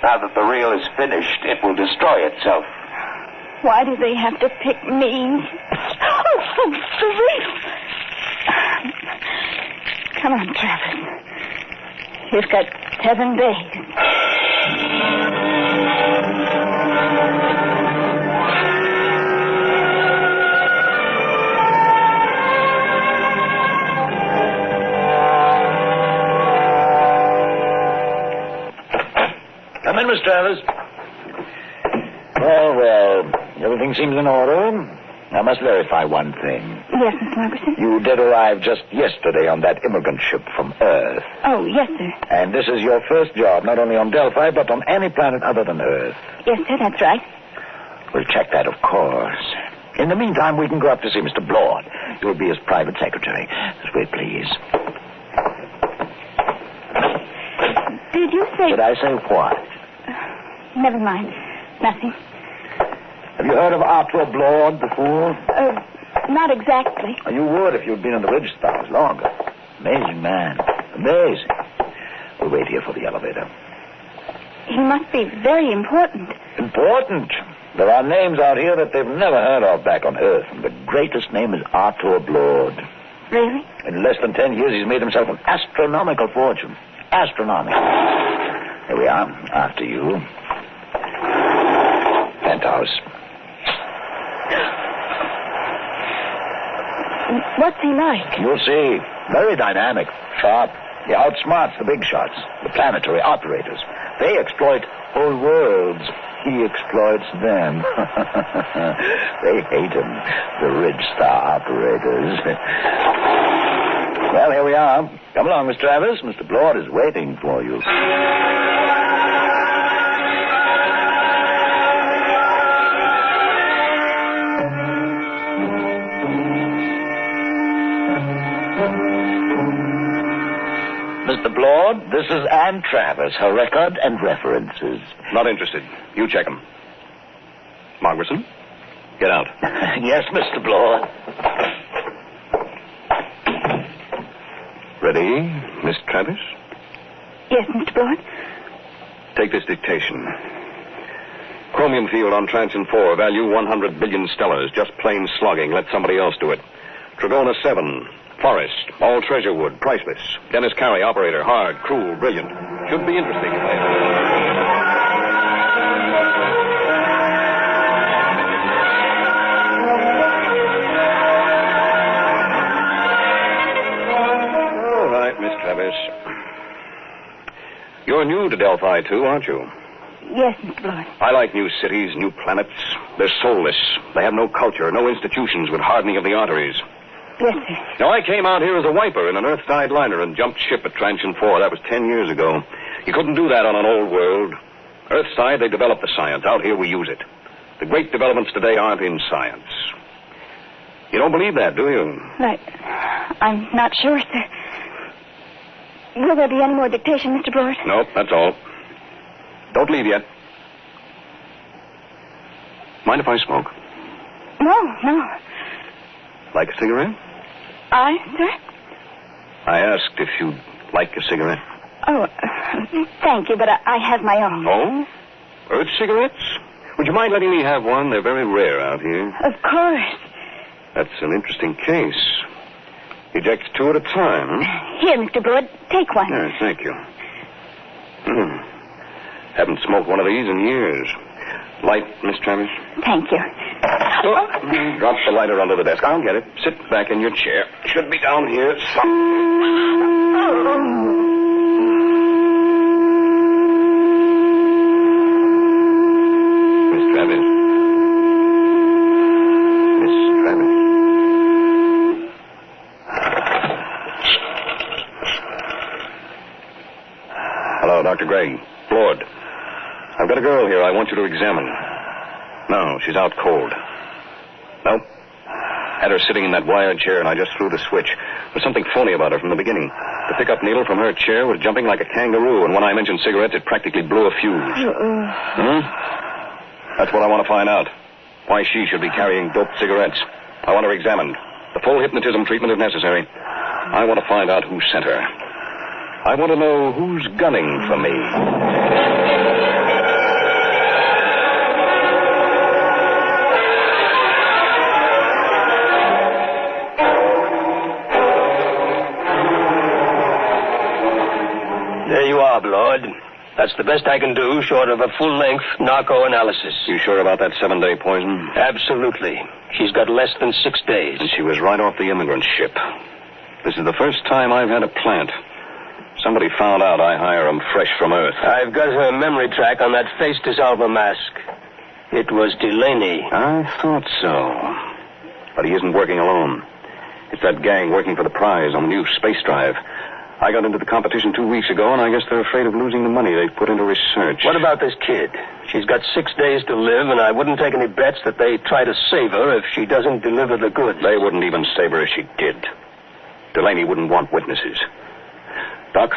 Now that the reel is finished, it will destroy itself. Why do they have to pick me? Oh, so sweet. He's got 7 days. Come in, Miss Travers. Well, everything seems in order. I must verify one thing. Yes, Miss Margerson? You did arrive just yesterday on that immigrant ship from Earth. Oh, yes, sir. And this is your first job, not only on Delphi, but on any planet other than Earth. Yes, sir, that's right. We'll check that, of course. In the meantime, we can go up to see Mr. Blord. You'll be his private secretary. This way, please. Did you say... Did I say what? Never mind. Nothing. Have you heard of Arthur Blord before? Not exactly. You would if you'd been in the Ridge Stars longer. Amazing man. Amazing. We'll wait here for the elevator. He must be very important. Important? There are names out here that they've never heard of back on Earth, and the greatest name is Arthur Blord. Really? In less than 10 years, he's made himself an astronomical fortune. Astronomical. Here we are. After you. Penthouse. What's he like? You'll see. Very dynamic. Sharp. He outsmarts the big shots, the planetary operators. They exploit whole worlds. He exploits them. They hate him, the Ridge Star operators. Well, here we are. Come along, Miss Travers. Mr. Blord is waiting for you. Mr. Blord, this is Anne Travers, her record and references. Not interested. You check them. Margerson, get out. Yes, Mr. Blord. Ready, Miss Travers? Yes, Mr. Blord. Take this dictation. Chromium field on Transion 4, value 100 billion stellars. Just plain slugging. Let somebody else do it. Trigona 7. Forest, all treasure wood, priceless. Dennis Carey, operator, hard, cruel, brilliant. Should be interesting. All right, Miss Travers. You're new to Delphi, too, aren't you? Yes, Mr. Blord. I like new cities, new planets. They're soulless. They have no culture, no institutions with hardening of the arteries. Yes, sir. Now, I came out here as a wiper in an Earth-side liner and jumped ship at Transion 4. That was 10 years ago. You couldn't do that on an old world. Earthside, they developed the science. Out here, we use it. The great developments today aren't in science. You don't believe that, do you? I'm not sure, sir. Will there be any more dictation, Mr. Blord? Nope, that's all. Don't leave yet. Mind if I smoke? No. Like a cigarette? Sir? I asked if you'd like a cigarette. Oh, thank you, but I have my own. Oh? Earth cigarettes? Would you mind letting me have one? They're very rare out here. Of course. That's an interesting case. Eject 2 at a time, huh? Here, Mr. Blord, take one. Yeah, thank you. Haven't smoked one of these in years. Light, Miss Travers? Thank you. Drop the lighter under the desk. I'll get it. Sit back in your chair. Should be down here. Miss Travers. Miss Travers. Hello, Dr. Gregg. Lord. I've got a girl here I want you to examine. No, she's out cold. Nope. Had her sitting in that wired chair, and I just threw the switch. There was something phony about her from the beginning. The pickup needle from her chair was jumping like a kangaroo, and when I mentioned cigarettes, it practically blew a fuse. That's what I want to find out. Why she should be carrying doped cigarettes. I want her examined. The full hypnotism treatment if necessary. I want to find out who sent her. I want to know who's gunning for me. There Lord. That's the best I can do, short of a full-length narco-analysis. You sure about that 7-day poison? Absolutely. She's got less than 6 days. And she was right off the immigrant ship. This is the first time I've had a plant. Somebody found out I hire 'em fresh from Earth. I've got her memory track on that face dissolver mask. It was Delaney. I thought so. But he isn't working alone. It's that gang working for the prize on the new space drive. I got into the competition 2 weeks ago, and I guess they're afraid of losing the money they've put into research. What about this kid? She's got 6 days to live, and I wouldn't take any bets that they try to save her if she doesn't deliver the goods. They wouldn't even save her if she did. Delaney wouldn't want witnesses. Doc,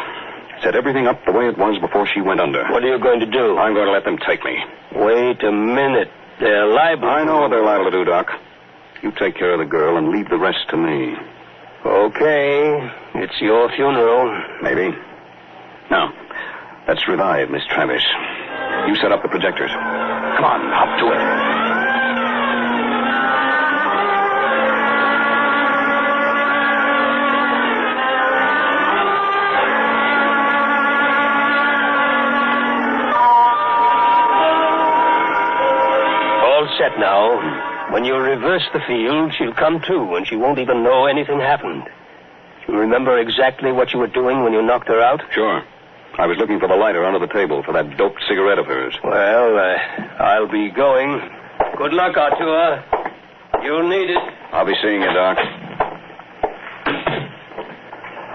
set everything up the way it was before she went under. What are you going to do? I'm going to let them take me. Wait a minute. They're liable. I know what they're liable to do, Doc. You take care of the girl and leave the rest to me. Okay. It's your funeral. Maybe. Now, let's revive Miss Travis. You set up the projectors. Come on, up to it. Set now. When you reverse the field, she'll come to, and she won't even know anything happened. You remember exactly what you were doing when you knocked her out? Sure. I was looking for the lighter under the table for that doped cigarette of hers. Well, I'll be going. Good luck, Artur. You'll need it. I'll be seeing you, Doc.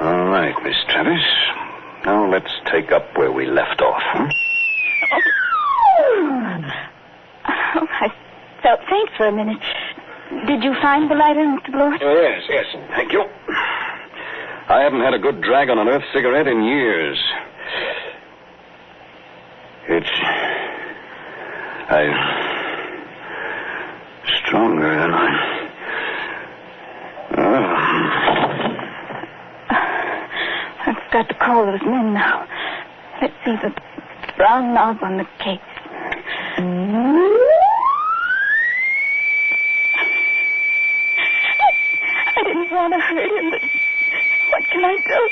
All right, Miss Travis. Now let's take up where we left off, huh? Oh, I felt faint for a minute. Did you find the lighter, Mr. Blort? Yes. Thank you. I haven't had a good drag on an Earth cigarette in years. Stronger than I've got to call those men now. Let's see the brown knob on the case. I didn't want to hurt him, but what can I do?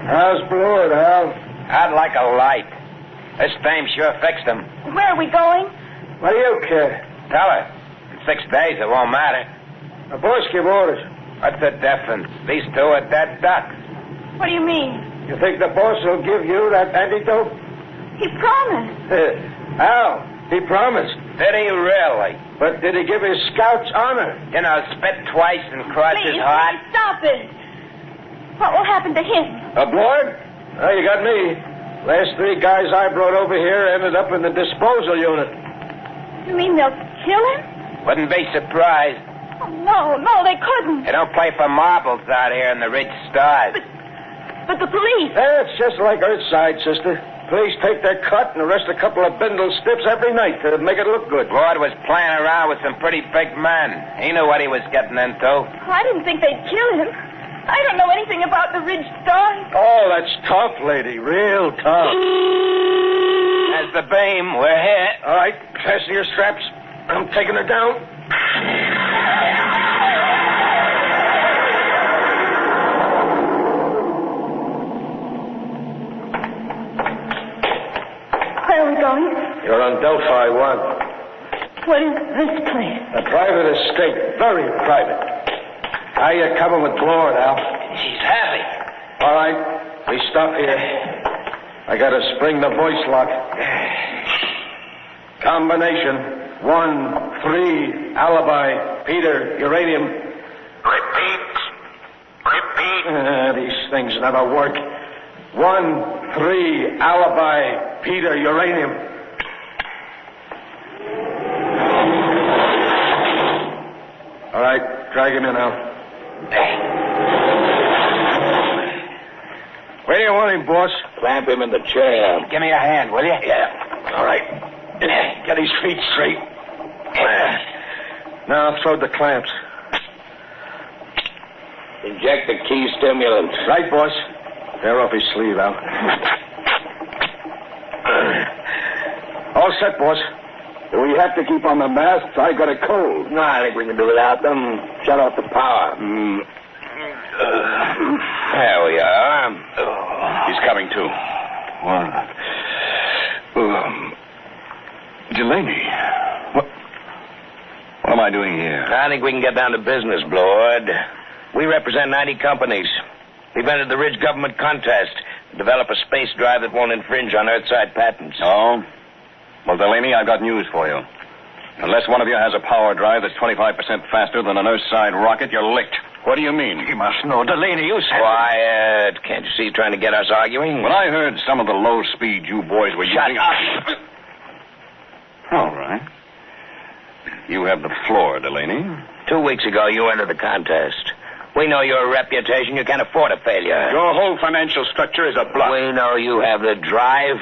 How's Blord, Al? I'd like a light. This dame sure fixed him. Where are we going? What do you care? Tell her. In 6 days, it won't matter. The boss give orders. What's the difference? These two are dead ducks. What do you mean? You think the boss will give you that antidote? He promised. Al, he promised. Did he really? But did he give his scouts honor? You know, spit twice and crush his heart. Please, stop it. What will happen to him? Blord? Oh, you got me. Last 3 guys I brought over here ended up in the disposal unit. You mean they'll kill him? Wouldn't be surprised. Oh, no, they couldn't. They don't play for marbles out here in the rich stars. But the police... It's just like Earthside, sister. Police take their cut and arrest a couple of bindle stiffs every night to make it look good. Lord was playing around with some pretty big men. He knew what he was getting into. I didn't think they'd kill him. I don't know anything about the Ridge Stars. Oh, that's tough, lady. Real tough. As the beam, we're hit. All right, fasten your straps. I'm taking her down. Where are we going? You're on Delphi 1. What is this place? A private estate. Very private. How you coming with Blord, Al? She's happy. All right. We stop here. I gotta spring the voice lock. Combination. 1, 3, alibi. Peter, uranium. Repeat. These things never work. 1, 3, alibi. Peter, uranium. All right. Drag him in, Al. Where do you want him, boss? Clamp him in the chair. Give me a hand, will you? Yeah. All right. Get his feet straight. Now throw the clamps. Inject the key stimulant. Right, boss. Tear off his sleeve, Al. All set, boss. Do we have to keep on the masts? I got a cold. No, I think we can do without them. Shut off the power. There we are. He's coming, too. Delaney. What am I doing here? I think we can get down to business, Lord. We represent 90 companies. We've entered the Ridge government contest to develop a space drive that won't infringe on Earthside patents. Oh? Well, Delaney, I've got news for you. Unless one of you has a power drive that's 25% faster than an Earthside rocket, you're licked. What do you mean? You must know, Delaney, you said... Quiet. Can't you see he's trying to get us arguing? When I heard some of the low speed you boys were using... Shut up! All right. You have the floor, Delaney. 2 weeks ago, you entered the contest. We know your reputation. You can't afford a failure. Your whole financial structure is a bluff. We know you have the drive.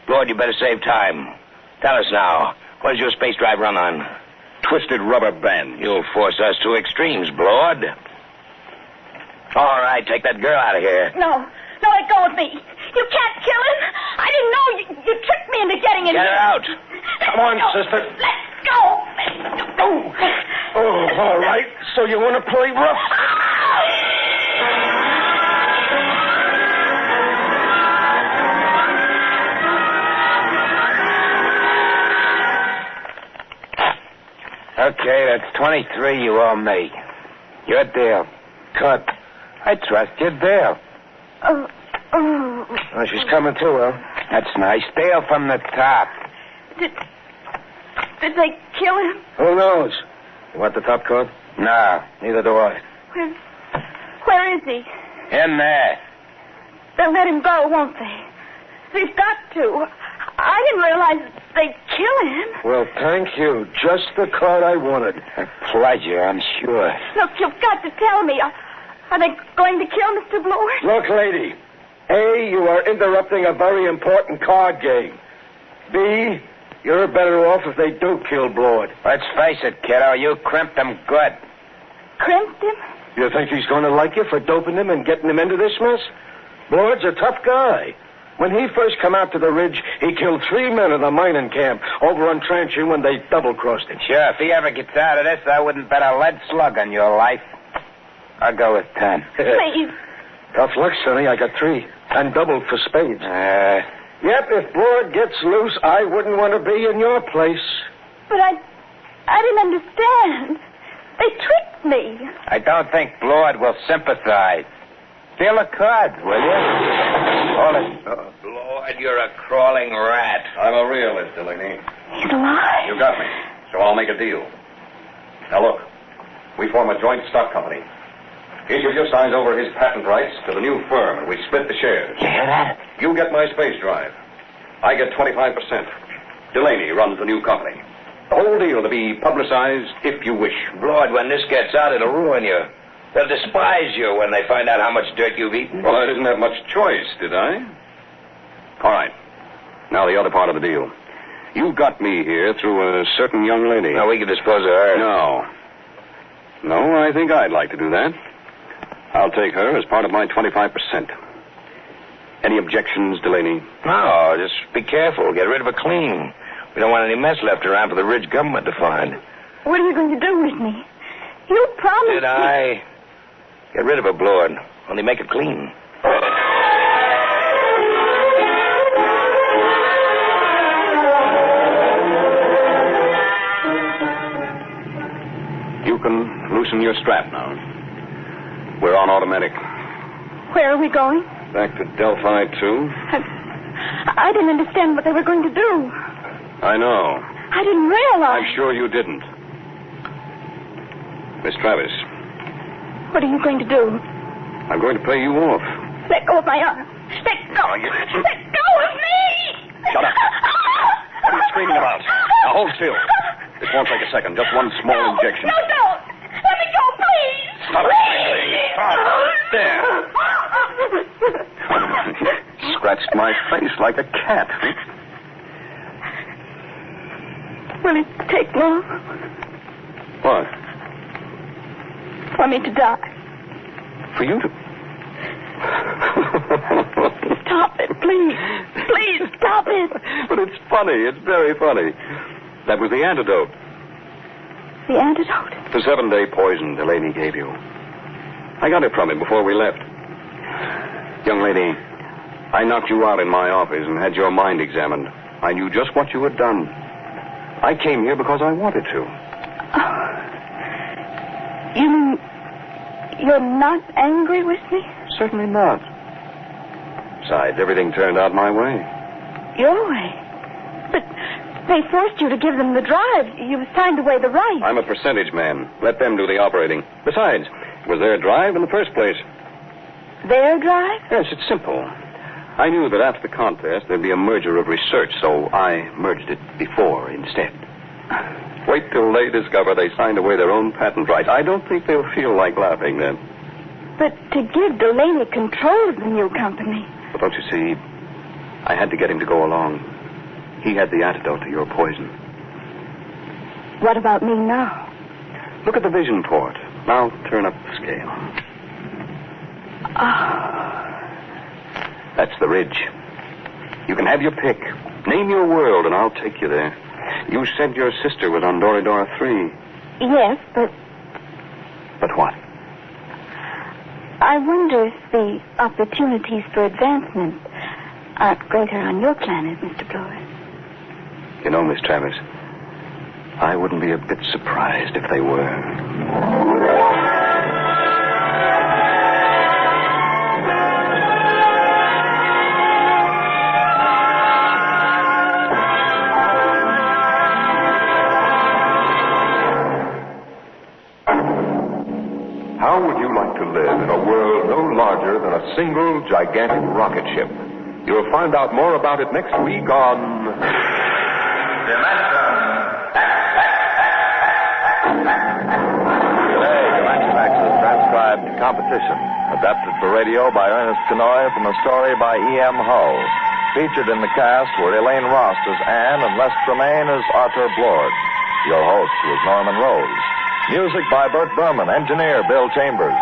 Lord, you better save time. Tell us now. What does your space drive run on? Twisted rubber band. You'll force us to extremes, Lord. All right, take that girl out of here. No, let go of me. You can't kill him. I didn't know you tricked me into getting in Get here. her out. Come on, sister. Let go. Oh, all right. So you want to play rough? Okay, that's 23 you owe me. Your deal. Cut. I trust your deal. Oh, she's coming too, Al. That's nice. Deal from the top. Did they kill him? Who knows? You want the top card? No, neither do I. Where is he? In there. They'll let him go, won't they? They've got to. I didn't realize they'd kill him. Well, thank you. Just the card I wanted. A pleasure, I'm sure. Look, you've got to tell me. Are they going to kill Mr. Blord? Look, lady. A, you are interrupting a very important card game. B, you're better off if they do kill Blord. Let's face it, kiddo. You crimped him good. Crimped him? You think he's going to like you for doping him and getting him into this mess? Blord's a tough guy. When he first come out to the ridge, he killed 3 men in the mining camp over on Trancher when they double-crossed him. Sure, if he ever gets out of this, I wouldn't bet a lead slug on your life. I'll go with 10. Please. Tough luck, Sonny. I got 3. And doubled for spades. Yep, if Blord gets loose, I wouldn't want to be in your place. But I didn't understand. They tricked me. I don't think Blord will sympathize. Steal a card, will you? Hold it. Lord, you're a crawling rat. I'm a realist, Delaney. He's alive. You got me. So I'll make a deal. Now look, we form a joint stock company. Each of you signs over his patent rights to the new firm, and we split the shares. You hear that? You get my space drive. I get 25%. Delaney runs the new company. The whole deal to be publicized if you wish. Lord, when this gets out, it'll ruin you. They'll despise you when they find out how much dirt you've eaten. Well, I didn't have much choice, did I? All right. Now the other part of the deal. You got me here through a certain young lady. Now, we can dispose of her. No, I think I'd like to do that. I'll take her as part of my 25%. Any objections, Delaney? No, just be careful. Get rid of her clean. We don't want any mess left around for the Ridge government to find. What are you going to do with me? You promised Did I? Get rid of her, Blord. Only make it clean. You can loosen your strap now. We're on automatic. Where are we going? Back to Delphi 2. I didn't understand what they were going to do. I know. I didn't realize. I'm sure you didn't. Miss Travis. What are you going to do? I'm going to pay you off. Let go of my arm. Let go. Let go of me. Shut up. What are you screaming about? Now hold still. This won't take a second. Just one small injection. No, don't. Let me go, please. Stop it. Stop. There. Scratched my face like a cat. Will it take long? What? For me to die. For you to... Stop it, please. Please, stop it. But it's funny. It's very funny. That was the antidote. The antidote? The 7-day poison Delaney gave you. I got it from him before we left. Young lady, I knocked you out in my office and had your mind examined. I knew just what you had done. I came here because I wanted to. You mean you're not angry with me? Certainly not. Besides, everything turned out my way. Your way? But they forced you to give them the drive. You signed away the right. I'm a percentage man. Let them do the operating. Besides, it was their drive in the first place. Their drive? Yes, it's simple. I knew that after the contest there'd be a merger of research, so I merged it before instead. Wait till they discover they signed away their own patent rights. I don't think they'll feel like laughing then. But to give Delaney control of the new company. But don't you see, I had to get him to go along. He had the antidote to your poison. What about me now? Look at the vision port. Now turn up the scale. That's the ridge. You can have your pick. Name your world, and I'll take you there. You said your sister was on Doridora 3. Yes, but... But what? I wonder if the opportunities for advancement aren't greater on your planet, Mr. Blore. You know, Miss Travis, I wouldn't be a bit surprised if they were. How would you like to live in a world no larger than a single gigantic rocket ship? You'll find out more about it next week on... Today, dimensionx is transcribed Competition, adapted for radio by Ernest Kenoy from a story by E.M. Hull. Featured in the cast were Elaine Rost as Anne and Les Tremaine as Arthur Blord. Your host was Norman Rose. Music by Burt Berman, engineer Bill Chambers.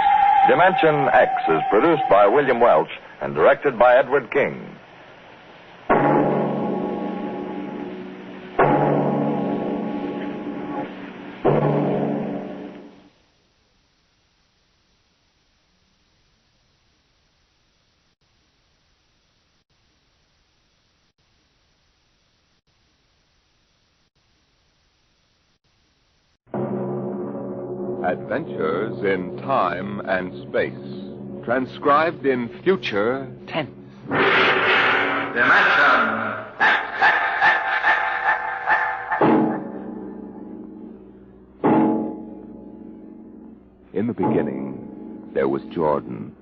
dimensionx is produced by William Welch and directed by Edward King. Adventures in Time and Space. Transcribed in future tense. In the beginning, there was Jordan,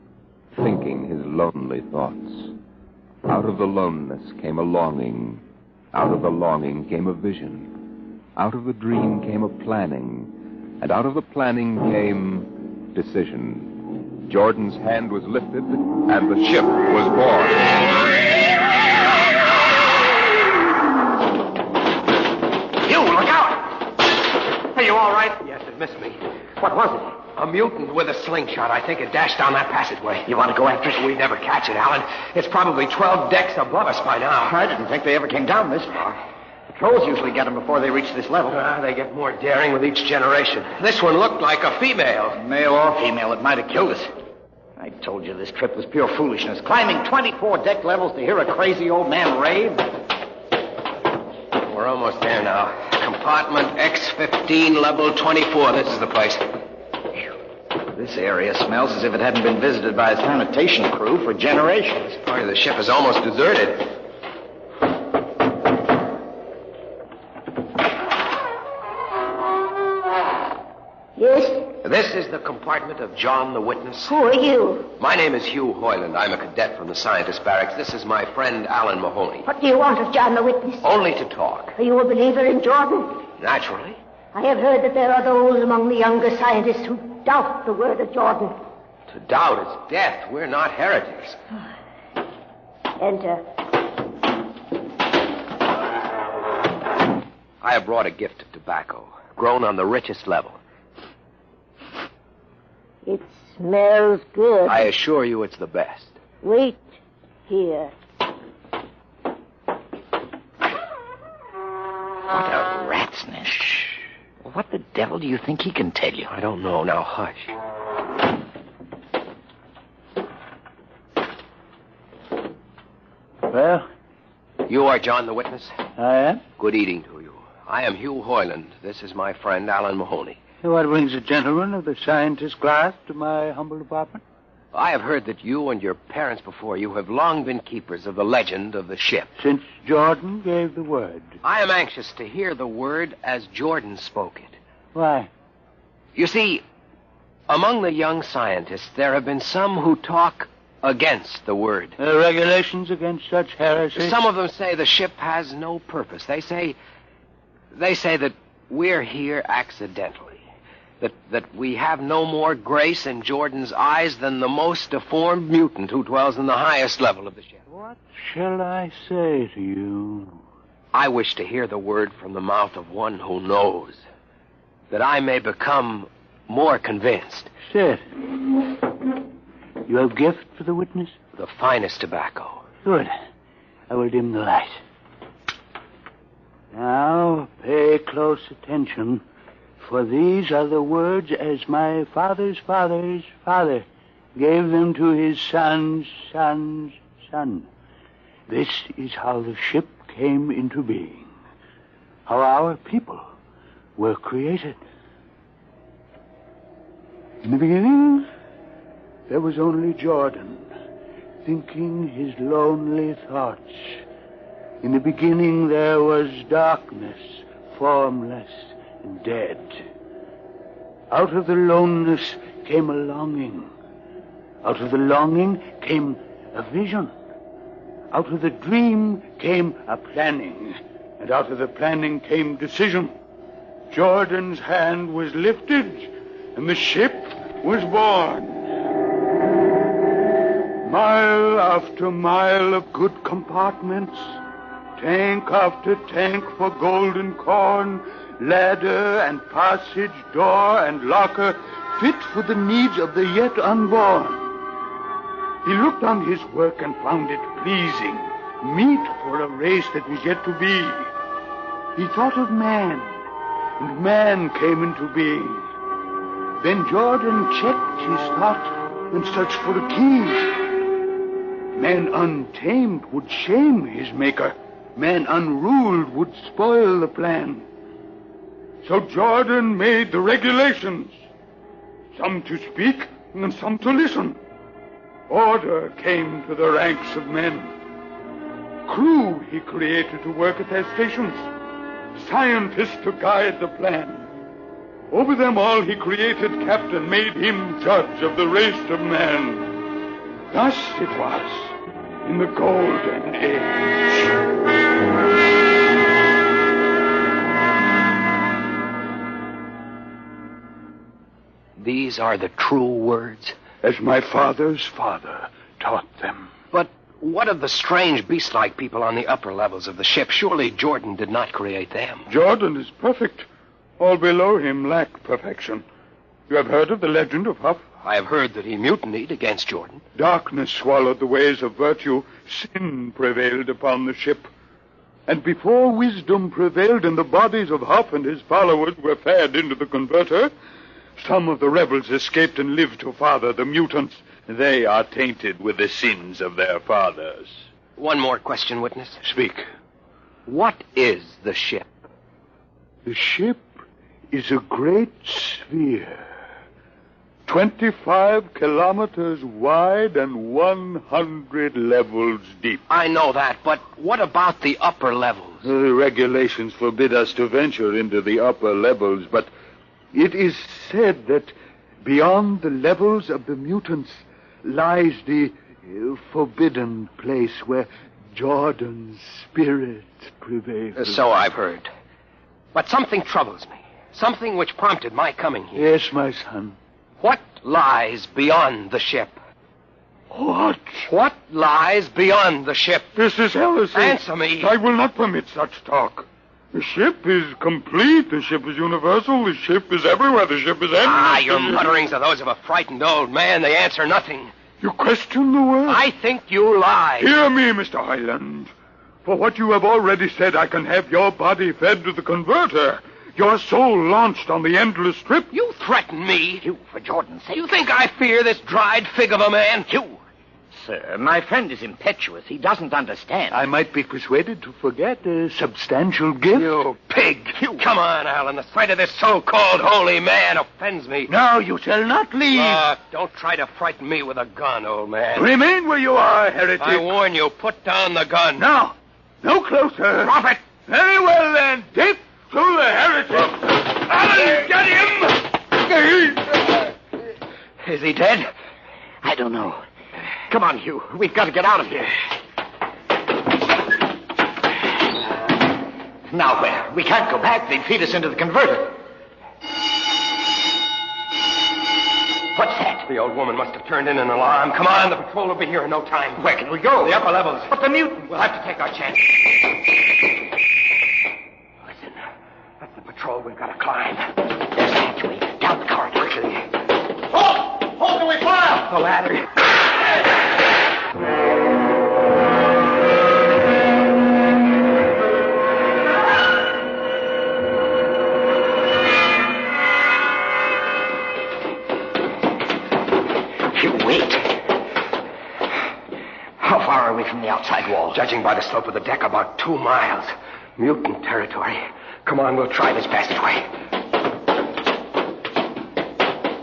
thinking his lonely thoughts. Out of the loneliness came a longing. Out of the longing came a vision. Out of the dream came a planning. And out of the planning came decision. Jordan's hand was lifted, and the ship was born. You, look out! Are you all right? Yes, it missed me. What was it? A mutant with a slingshot. I think it dashed down that passageway. You want to go after it? We'd never catch it, Alan. It's probably 12 decks above us by now. I didn't think they ever came down this far. Patrols usually get them before they reach this level. They get more daring with each generation. This one looked like a female. Male or female, it might have killed us. I told you this trip was pure foolishness. Climbing 24 deck levels to hear a crazy old man rave. We're almost there now. Compartment X15, level 24. This is the place. This area smells as if it hadn't been visited by a sanitation crew for generations. Part of the ship is almost deserted. Yes? This is the compartment of John the Witness. Who are you? My name is Hugh Hoyland. I'm a cadet from the scientist barracks. This is my friend Alan Mahoney. What do you want of John the Witness? Only to talk. Are you a believer in Jordan? Naturally. I have heard that there are those among the younger scientists who doubt the word of Jordan. To doubt is death. We're not heretics. Enter. I have brought a gift of tobacco, grown on the richest level. It smells good. I assure you it's the best. Wait here. What a rat's nest. What the devil do you think he can tell you? I don't know. Now, hush. Well? You are John the witness? I am. Good evening to you. I am Hugh Hoyland. This is my friend, Alan Mahoney. What brings a gentleman of the scientist class to my humble apartment? I have heard that you and your parents before you have long been keepers of the legend of the ship. Since Jordan gave the word. I am anxious to hear the word as Jordan spoke it. Why? You see, among the young scientists, there have been some who talk against the word. Regulations against such heresy? Some of them say the ship has no purpose. They say that we're here accidentally. That we have no more grace in Jordan's eyes than the most deformed mutant who dwells in the highest level of the ship. What shall I say to you? I wish to hear the word from the mouth of one who knows, that I may become more convinced. Sit. You have gift for the witness? The finest tobacco. Good. I will dim the light. Now, pay close attention. For these are the words as my father's father's father gave them to his son's son's son. This is how the ship came into being, how our people were created. In the beginning, there was only Jordan, thinking his lonely thoughts. In the beginning, there was darkness, formless and dead. Out of the loneness came a longing. Out of the longing came a vision. Out of the dream came a planning. And out of the planning came decision. Jordan's hand was lifted, and the ship was born. Mile after mile of good compartments, tank after tank for golden corn, ladder and passage, door and locker, fit for the needs of the yet unborn. He looked on his work and found it pleasing, meet for a race that was yet to be. He thought of man, and man came into being. Then Jordan checked his thought and searched for a key. Man untamed would shame his maker. Man unruled would spoil the plan. So Jordan made the regulations, some to speak and some to listen. Order came to the ranks of men. Crew he created to work at their stations, scientists to guide the plan. Over them all he created captain, made him judge of the race of man. Thus it was in the golden age. These are the true words? As my father's father taught them. But what of the strange beast-like people on the upper levels of the ship? Surely Jordan did not create them. Jordan is perfect. All below him lack perfection. You have heard of the legend of Huff? I have heard that he mutinied against Jordan. Darkness swallowed the ways of virtue. Sin prevailed upon the ship. And before wisdom prevailed and the bodies of Huff and his followers were fed into the converter, some of the rebels escaped and lived to father the mutants. They are tainted with the sins of their fathers. One more question, witness. Speak. What is the ship? The ship is a great sphere, 25 kilometers wide and 100 levels deep. I know that, but what about the upper levels? The regulations forbid us to venture into the upper levels, but it is said that beyond the levels of the mutants lies the forbidden place where Jordan's spirit prevails. So I've heard. But something troubles me. Something which prompted my coming here. Yes, my son. What lies beyond the ship? What? What lies beyond the ship? This is heresy. Answer me. I will not permit such talk. The ship is complete. The ship is universal. The ship is everywhere. The ship is endless. Your mutterings are those of a frightened old man. They answer nothing. You question the word? I think you lie. Hear me, Mr. Highland. For what you have already said, I can have your body fed to the converter. Your soul launched on the endless trip. You threaten me? You, for Jordan's sake. You think I fear this dried fig of a man? You. Sir, my friend is impetuous. He doesn't understand. I might be persuaded to forget a substantial gift. You pig. You. Come on, Alan. The sight of this so-called holy man offends me. Now you shall not leave. Don't try to frighten me with a gun, old man. Remain where you are, heretic. I warn you, put down the gun. Now, no closer. Drop it. Very well, then. Dip to the heretic. Alan, get him! Is he dead? I don't know. Come on, Hugh. We've got to get out of here. Now where? We can't go back. They'd feed us into the converter. What's that? The old woman must have turned in an alarm. Come on, the patrol will be here in no time. Where can we go? The upper levels. But the mutant. We'll have to take our chance. Listen, that's the patrol we've got to climb. There's the hatchway. Down the corridor. Quickly. Halt! Halt till we fire! The ladder. From the outside wall. Judging by the slope of the deck, about 2 miles. Mutant territory. Come on, we'll try this passageway.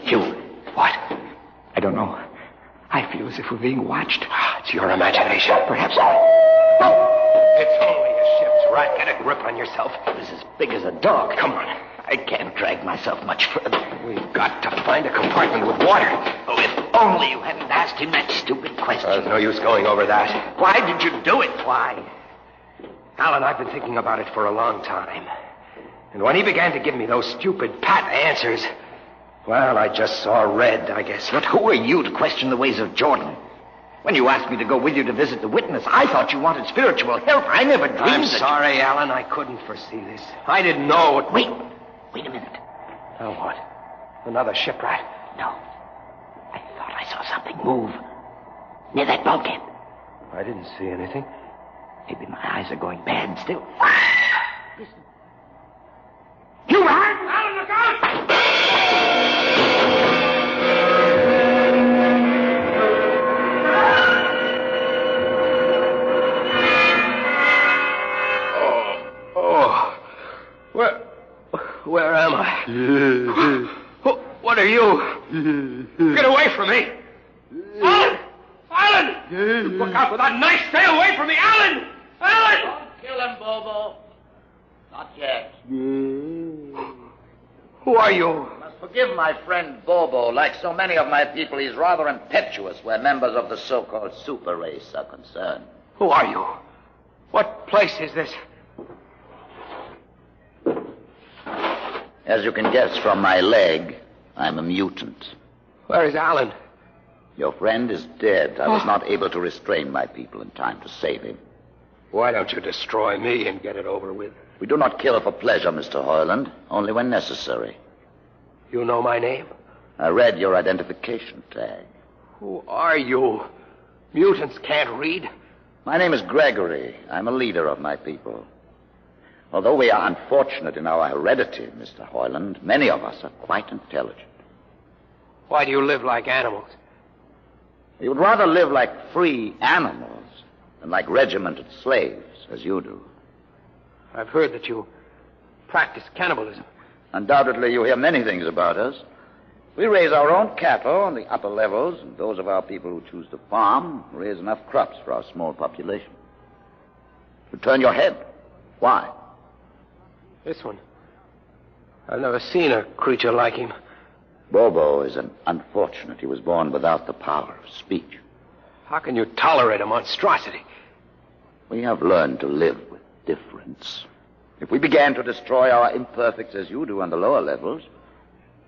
Hugh. What? I don't know. I feel as if we're being watched. It's your imagination. Perhaps It's only a ship's rat. Get a grip on yourself. It's as big as a dog. Come on. I can't drag myself much further. We've got to find a compartment with water. Oh, if only you hadn't asked him that stupid question. There's no use going over that. Why did you do it? Why? Alan, I've been thinking about it for a long time. And when he began to give me those stupid pat answers, well, I just saw red, I guess. But who are you to question the ways of Jordan? When you asked me to go with you to visit the witness, I thought you wanted spiritual help. I never dreamed I'm sorry, Alan. I couldn't foresee this. I didn't know it. Wait a minute. Now what? Another shipwreck? No. I thought I saw something move. Near that bulkhead. I didn't see anything. Maybe my eyes are going bad still. Listen. You man! Alan, look out! Where am I? What are you? Get away from me! Alan! Alan! Look out for that knife! Stay away from me! Alan! Alan! Don't kill him, Bobo. Not yet. Who are you? You must forgive my friend Bobo. Like so many of my people, he's rather impetuous where members of the so-called super race are concerned. Who are you? What place is this? As you can guess from my leg, I'm a mutant. Where is Alan? Your friend is dead. I was not able to restrain my people in time to save him. Why don't you destroy me and get it over with? We do not kill for pleasure, Mr. Hoyland, only when necessary. You know my name? I read your identification tag. Who are you? Mutants can't read. My name is Gregory. I'm a leader of my people. Although we are unfortunate in our heredity, Mr. Hoyland, many of us are quite intelligent. Why do you live like animals? We would rather live like free animals than like regimented slaves, as you do. I've heard that you practice cannibalism. Undoubtedly, you hear many things about us. We raise our own cattle on the upper levels, and those of our people who choose to farm raise enough crops for our small population. You turn your head. Why? This one. I've never seen a creature like him. Bobo is an unfortunate. He was born without the power of speech. How can you tolerate a monstrosity? We have learned to live with difference. If we began to destroy our imperfects as you do on the lower levels,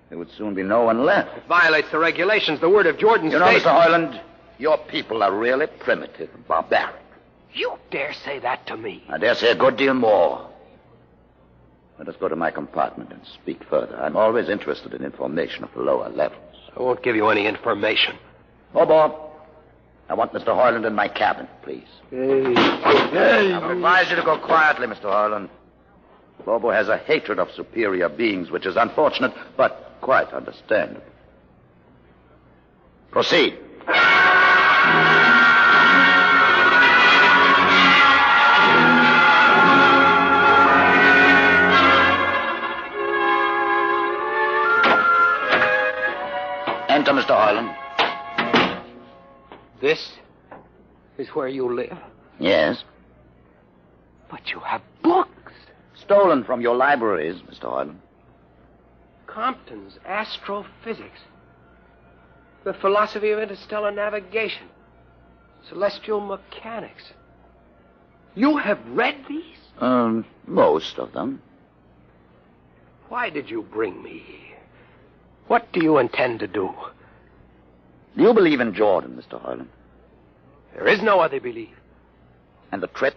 there would soon be no one left. It violates the regulations, the word of Jordan's You know, Mr. Hoyland, your people are really primitive and barbaric. You dare say that to me? I dare say a good deal more. Let us go to my compartment and speak further. I'm always interested in information of the lower levels. I won't give you any information. Bobo, I want Mr. Hoyland in my cabin, please. Hey. I would advise you to go quietly, Mr. Hoyland. Bobo has a hatred of superior beings, which is unfortunate, but quite understandable. Proceed. Enter, Mr. Hoyland. This is where you live? Yes. But you have books. Stolen from your libraries, Mr. Hoyland. Compton's Astrophysics. The Philosophy of Interstellar Navigation. Celestial Mechanics. You have read these? Most of them. Why did you bring me here? What do you intend to do? Do you believe in Jordan, Mr. Hoyland? There is no other belief. And the trip?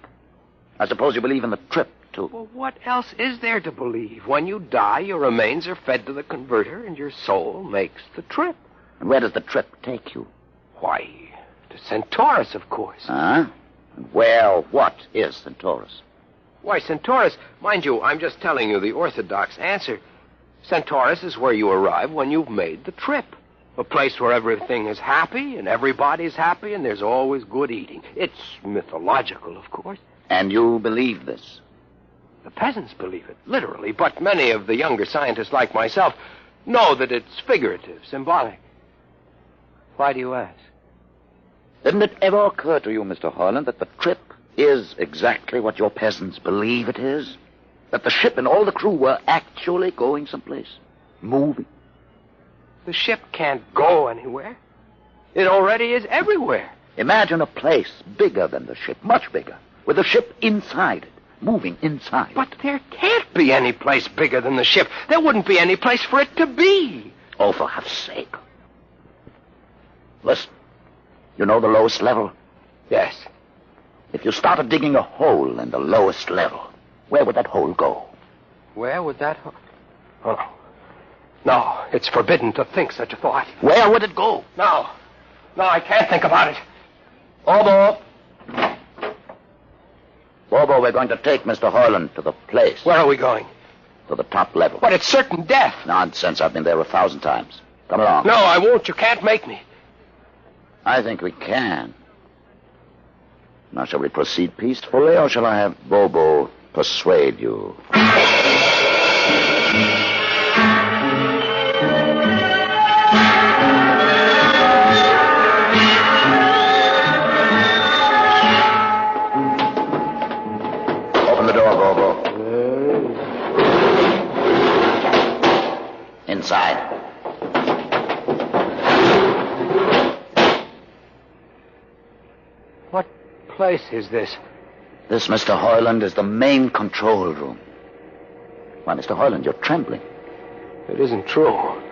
I suppose you believe in the trip, too. Well, what else is there to believe? When you die, your remains are fed to the converter, and your soul makes the trip. And where does the trip take you? Why, to Centaurus, of course. Huh? Well, what is Centaurus? Why, Centaurus, mind you, I'm just telling you the orthodox answer. Centaurus is where you arrive when you've made the trip. A place where everything is happy, and everybody's happy, and there's always good eating. It's mythological, of course. And you believe this? The peasants believe it, literally, but many of the younger scientists like myself know that it's figurative, symbolic. Why do you ask? Didn't it ever occur to you, Mr. Hoyland, that the trip is exactly what your peasants believe it is? That the ship and all the crew were actually going someplace, moving? The ship can't go anywhere. It already is everywhere. Imagine a place bigger than the ship, much bigger, with the ship inside it, moving inside. But there can't be any place bigger than the ship. There wouldn't be any place for it to be. Oh, for heaven's sake. Listen, you know the lowest level? Yes. If you started digging a hole in the lowest level, where would that hole go? Where would that hole... Oh. No, it's forbidden to think such a thought. Where would it go? No, I can't think about it. Bobo. Bobo, we're going to take Mr. Hoyland to the place. Where are we going? To the top level. But it's certain death. Nonsense. I've been there 1,000 times. Come along. No, I won't. You can't make me. I think we can. Now, shall we proceed peacefully, or shall I have Bobo persuade you? Open the door, Bobo. Inside. What place is this? This, Mr. Hoyland, is the main control room. Why, Mr. Hoyland, you're trembling. It isn't true.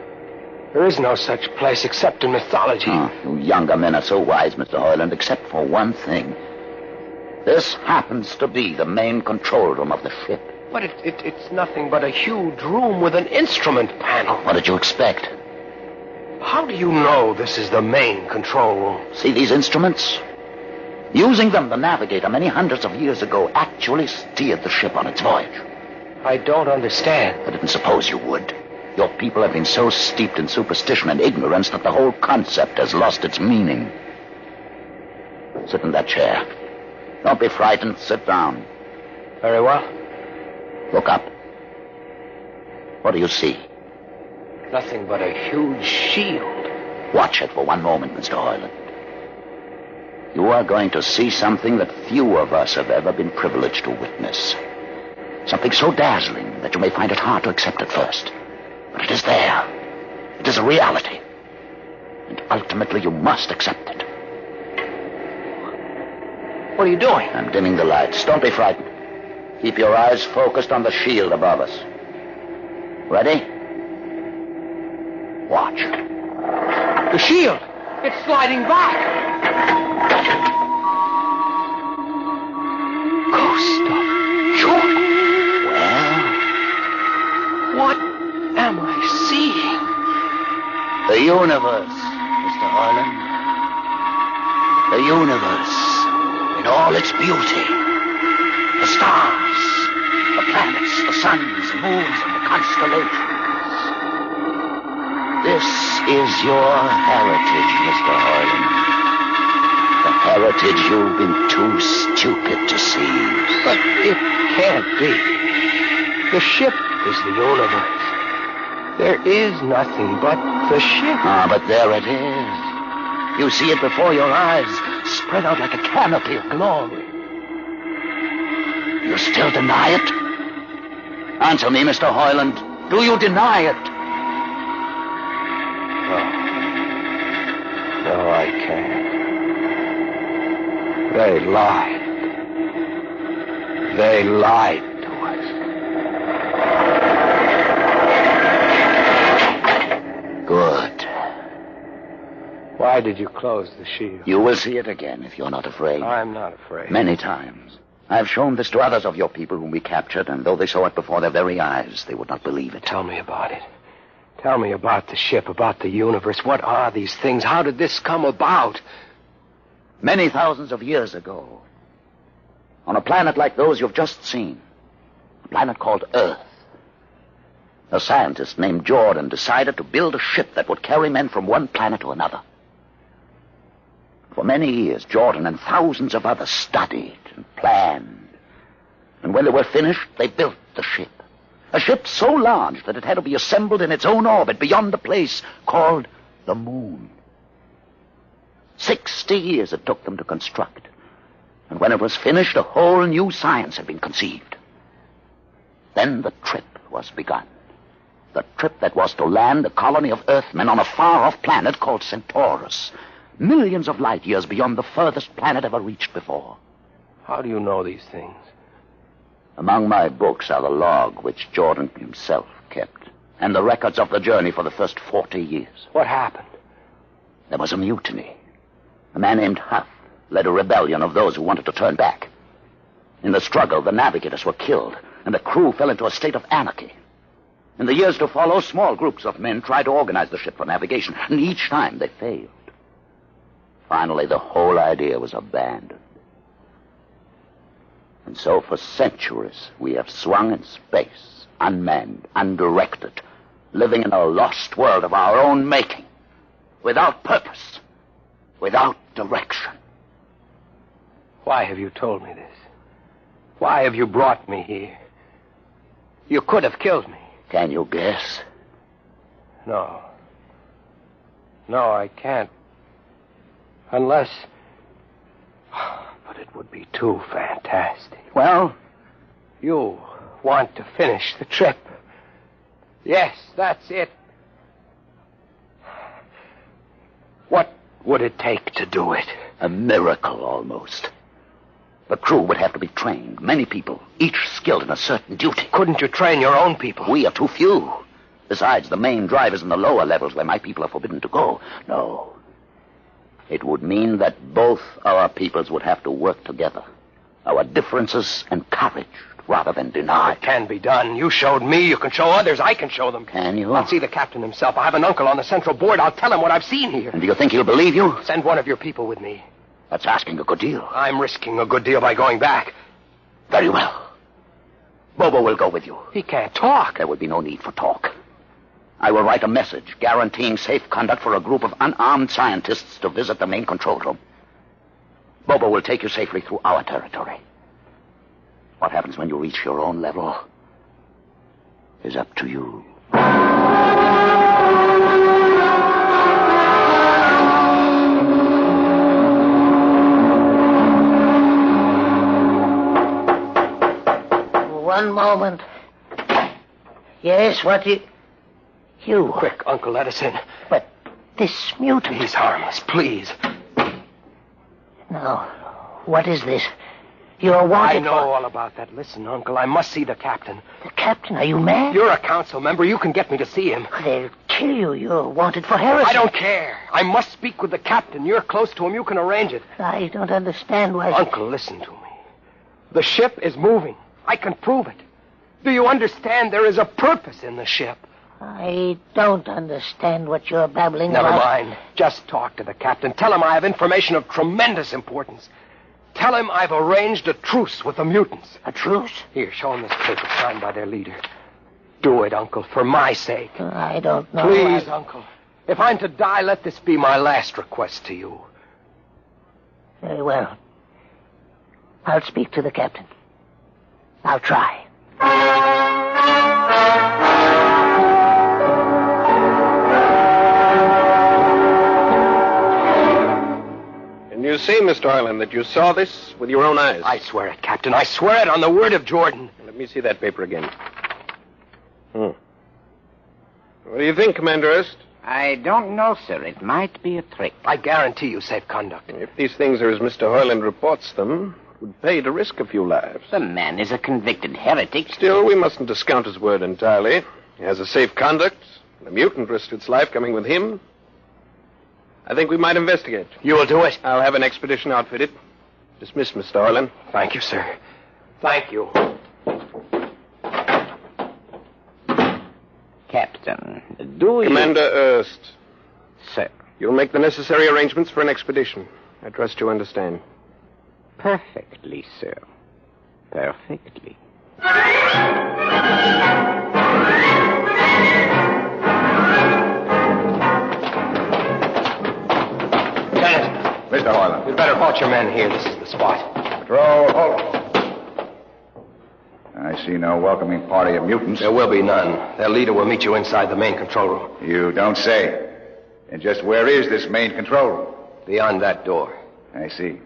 There is no such place except in mythology. Oh, you younger men are so wise, Mr. Hoyland, except for one thing. This happens to be the main control room of the ship. But it's nothing but a huge room with an instrument panel. What did you expect? How do you know this is the main control room? See these instruments? Using them, the navigator, many hundreds of years ago, actually steered the ship on its voyage. I don't understand. I didn't suppose you would. Your people have been so steeped in superstition and ignorance that the whole concept has lost its meaning. Sit in that chair. Don't be frightened. Sit down. Very well. Look up. What do you see? Nothing but a huge shield. Watch it for one moment, Mr. Hoyland. You are going to see something that few of us have ever been privileged to witness. Something so dazzling that you may find it hard to accept at first. But it is there. It is a reality. And ultimately you must accept it. What are you doing? I'm dimming the lights. Don't be frightened. Keep your eyes focused on the shield above us. Ready? Watch. The shield! It's sliding back! Ghost of Jordan! Well? What am I seeing? The universe, Mr. Heinlein. The universe in all its beauty. The stars, the planets, the suns, the moons, and the constellations. This is your heritage, Mr. Heinlein. The heritage you've been too stupid to see. But it can't be. The ship is the universe. There is nothing but the ship. Ah, but there it is. You see it before your eyes, spread out like a canopy of glory. You still deny it? Answer me, Mr. Heinlein. Do you deny it? No, I can't. They lied. They lied to us. Good. Why did you close the shield? You will see it again if you're not afraid. I'm not afraid. Many times. I've shown this to others of your people whom we captured, and though they saw it before their very eyes, they would not believe it. Tell me about it. Tell me about the ship, about the universe. What are these things? How did this come about? Many thousands of years ago, on a planet like those you've just seen, a planet called Earth, a scientist named Jordan decided to build a ship that would carry men from one planet to another. For many years, Jordan and thousands of others studied and planned. And when they were finished, they built the ship. A ship so large that it had to be assembled in its own orbit beyond the place called the moon. 60 years it took them to construct. And when it was finished, a whole new science had been conceived. Then the trip was begun. The trip that was to land a colony of Earthmen on a far-off planet called Centaurus, millions of light years beyond the furthest planet ever reached before. How do you know these things? Among my books are the log which Jordan himself kept, and the records of the journey for the first 40 years. What happened? There was a mutiny. A man named Huff led a rebellion of those who wanted to turn back. In the struggle, the navigators were killed, and the crew fell into a state of anarchy. In the years to follow, small groups of men tried to organize the ship for navigation, and each time they failed. Finally, the whole idea was abandoned. And so for centuries, we have swung in space, unmanned, undirected, living in a lost world of our own making, without purpose, without direction. Why have you told me this? Why have you brought me here? You could have killed me. Can you guess? No. No, I can't. Unless... But it would be too fantastic. Well? You want to finish the trip. Yes, that's it. What would it take to do it? A miracle, almost. The crew would have to be trained. Many people, each skilled in a certain duty. Couldn't you train your own people? We are too few. Besides, the main drive is in the lower levels where my people are forbidden to go. No. It would mean that both our peoples would have to work together. Our differences encouraged rather than denied. It can be done. You showed me. You can show others. I can show them. Can you? I'll see the captain himself. I have an uncle on the central board. I'll tell him what I've seen here. And do you think he'll believe you? Send one of your people with me. That's asking a good deal. I'm risking a good deal by going back. Very well. Bobo will go with you. He can't talk. There would be no need for talk. I will write a message guaranteeing safe conduct for a group of unarmed scientists to visit the main control room. Bobo will take you safely through our territory. What happens when you reach your own level is up to you. One moment. Yes, what you... You. Quick, Uncle, let us in. But this mutant... He's harmless, please. No. What is this? You're wanted I know all about that. Listen, Uncle, I must see the captain. The captain? Are you mad? You're a council member. You can get me to see him. They'll kill you. You're wanted for heresy. I don't care. I must speak with the captain. You're close to him. You can arrange it. I don't understand why... Uncle, listen to me. The ship is moving. I can prove it. Do you understand? There is a purpose in the ship. I don't understand what you're babbling Never about. mind. Just talk to the captain. Tell him I have information of tremendous importance. Tell him I've arranged a truce with the mutants. A truce? Here, show him this paper signed by their leader. Do it, Uncle, for my sake. I don't know. Please, Uncle. If I'm to die, let this be my last request to you. Very well. I'll speak to the captain. I'll try. And you say, Mr. Heinlein, that you saw this with your own eyes? I swear it, Captain. I swear it on the word of Jordan. Let me see that paper again. What do you think, Commander Erst? I don't know, sir. It might be a trick. I guarantee you safe conduct. If these things are as Mr. Heinlein reports them, it would pay to risk a few lives. The man is a convicted heretic. Still, we mustn't discount his word entirely. He has a safe conduct. The mutant risked its life coming with him. I think we might investigate. You will do it? I'll have an expedition outfitted. Dismissed, Mr. Heinlein. Thank you, sir. Thank you. Captain, do you... Commander Erst. Sir. You'll make the necessary arrangements for an expedition. I trust you understand. Perfectly, sir. Perfectly. Lieutenant. Mr. Heinlein. You'd better halt your men here. This is the spot. Patrol, halt. I see no welcoming party of mutants. There will be none. Their leader will meet you inside the main control room. You don't say. And just where is this main control room? Beyond that door. I see.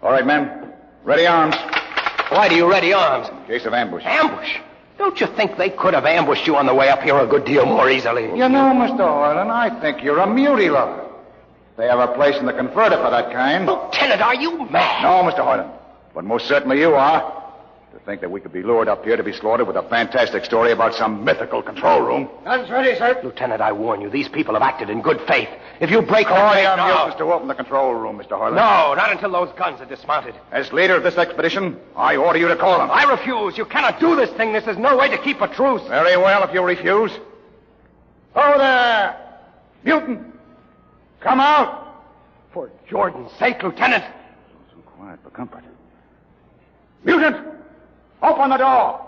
All right, men. Ready arms. Why do you ready arms? In case of ambush. Ambush? Don't you think they could have ambushed you on the way up here a good deal more easily? You know, Mr. Heinlein, I think you're a mutie lover. They have a place in the converter for that kind. Lieutenant, are you mad? No, Mr. Heinlein. But most certainly you are. To think that we could be lured up here to be slaughtered with a fantastic story about some mythical control room. Guns ready, sir. Lieutenant, I warn you, these people have acted in good faith. If you break Call the your mutants to open the control room, Mr. Heinlein. No, not until those guns are dismounted. As leader of this expedition, I order you to call them. I refuse. You cannot do this thing. This is no way to keep a truce. Very well, if you refuse. Oh, there! Mutant! Come out! For Jordan's sake, Lieutenant. So quiet for comfort. Mutant! Open the door!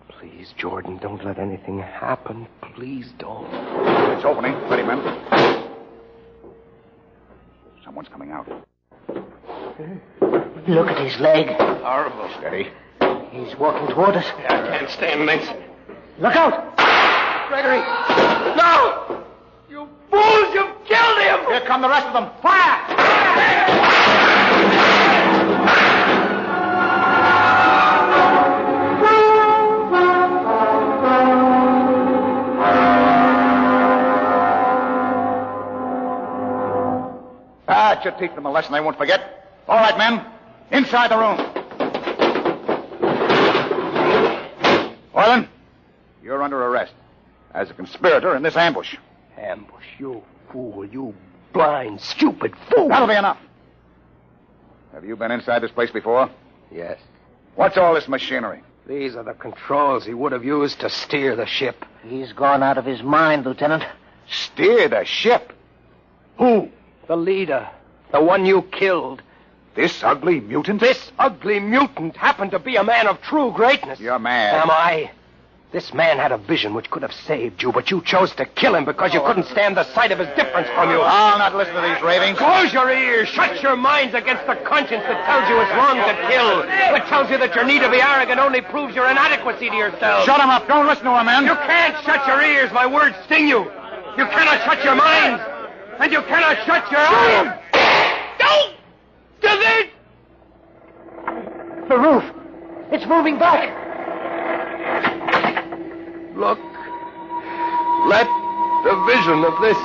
Please, Jordan, don't let anything happen. Please don't. It's opening. Ready, men. Someone's coming out. Look at his leg. Horrible. Steady. He's walking toward us. I can't stand this. Look out! Gregory! No! You fools! You've killed him! Here come the rest of them. Fire! That should teach them a lesson they won't forget. All right, men. Inside the room. Orlin, you're under arrest as a conspirator in this ambush. Ambush, you fool, you blind, stupid fool. That'll be enough. Have you been inside this place before? Yes. What's all this machinery? These are the controls he would have used to steer the ship. He's gone out of his mind, Lieutenant. Steer the ship? Who? The leader. The one you killed. This ugly mutant? This ugly mutant happened to be a man of true greatness. You're mad. Am I? This man had a vision which could have saved you, but you chose to kill him because you couldn't stand the sight of his difference from you. I'll not listen to these ravings. Close your ears. Shut your minds against the conscience that tells you it's wrong to kill. That tells you that your need to be arrogant only proves your inadequacy to yourself. Shut him up. Don't listen to him, man. You can't shut your ears. My words sting you. You cannot shut your minds. And you cannot shut your eyes. Don't do this. The roof. It's moving back. Look. Let the vision of this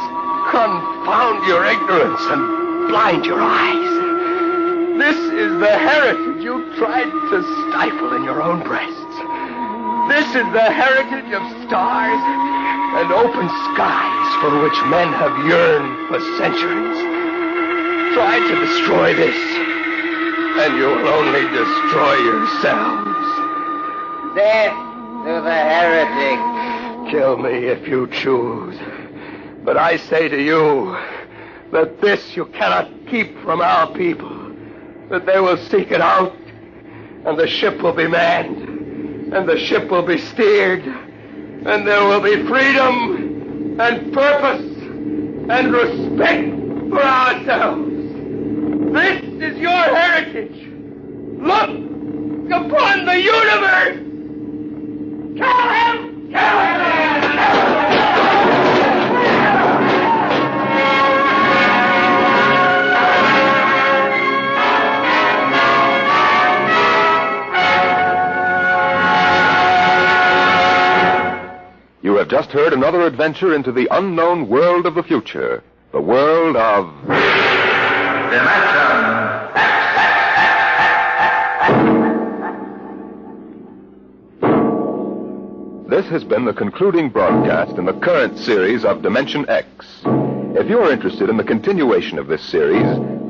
confound your ignorance and blind your eyes. This is the heritage you tried to stifle in your own breasts. This is the heritage of stars and open skies for which men have yearned for centuries. Try to destroy this, and you will only destroy yourselves. Death to the heretic. Kill me if you choose. But I say to you that this you cannot keep from our people. That they will seek it out, and the ship will be manned, and the ship will be steered, and there will be freedom and purpose and respect for ourselves. This is your heritage. Look upon the universe. Kill him! Kill him! You have just heard another adventure into the unknown world of the future. The world of... This has been the concluding broadcast in the current series of dimensionx. If you're interested in the continuation of this series,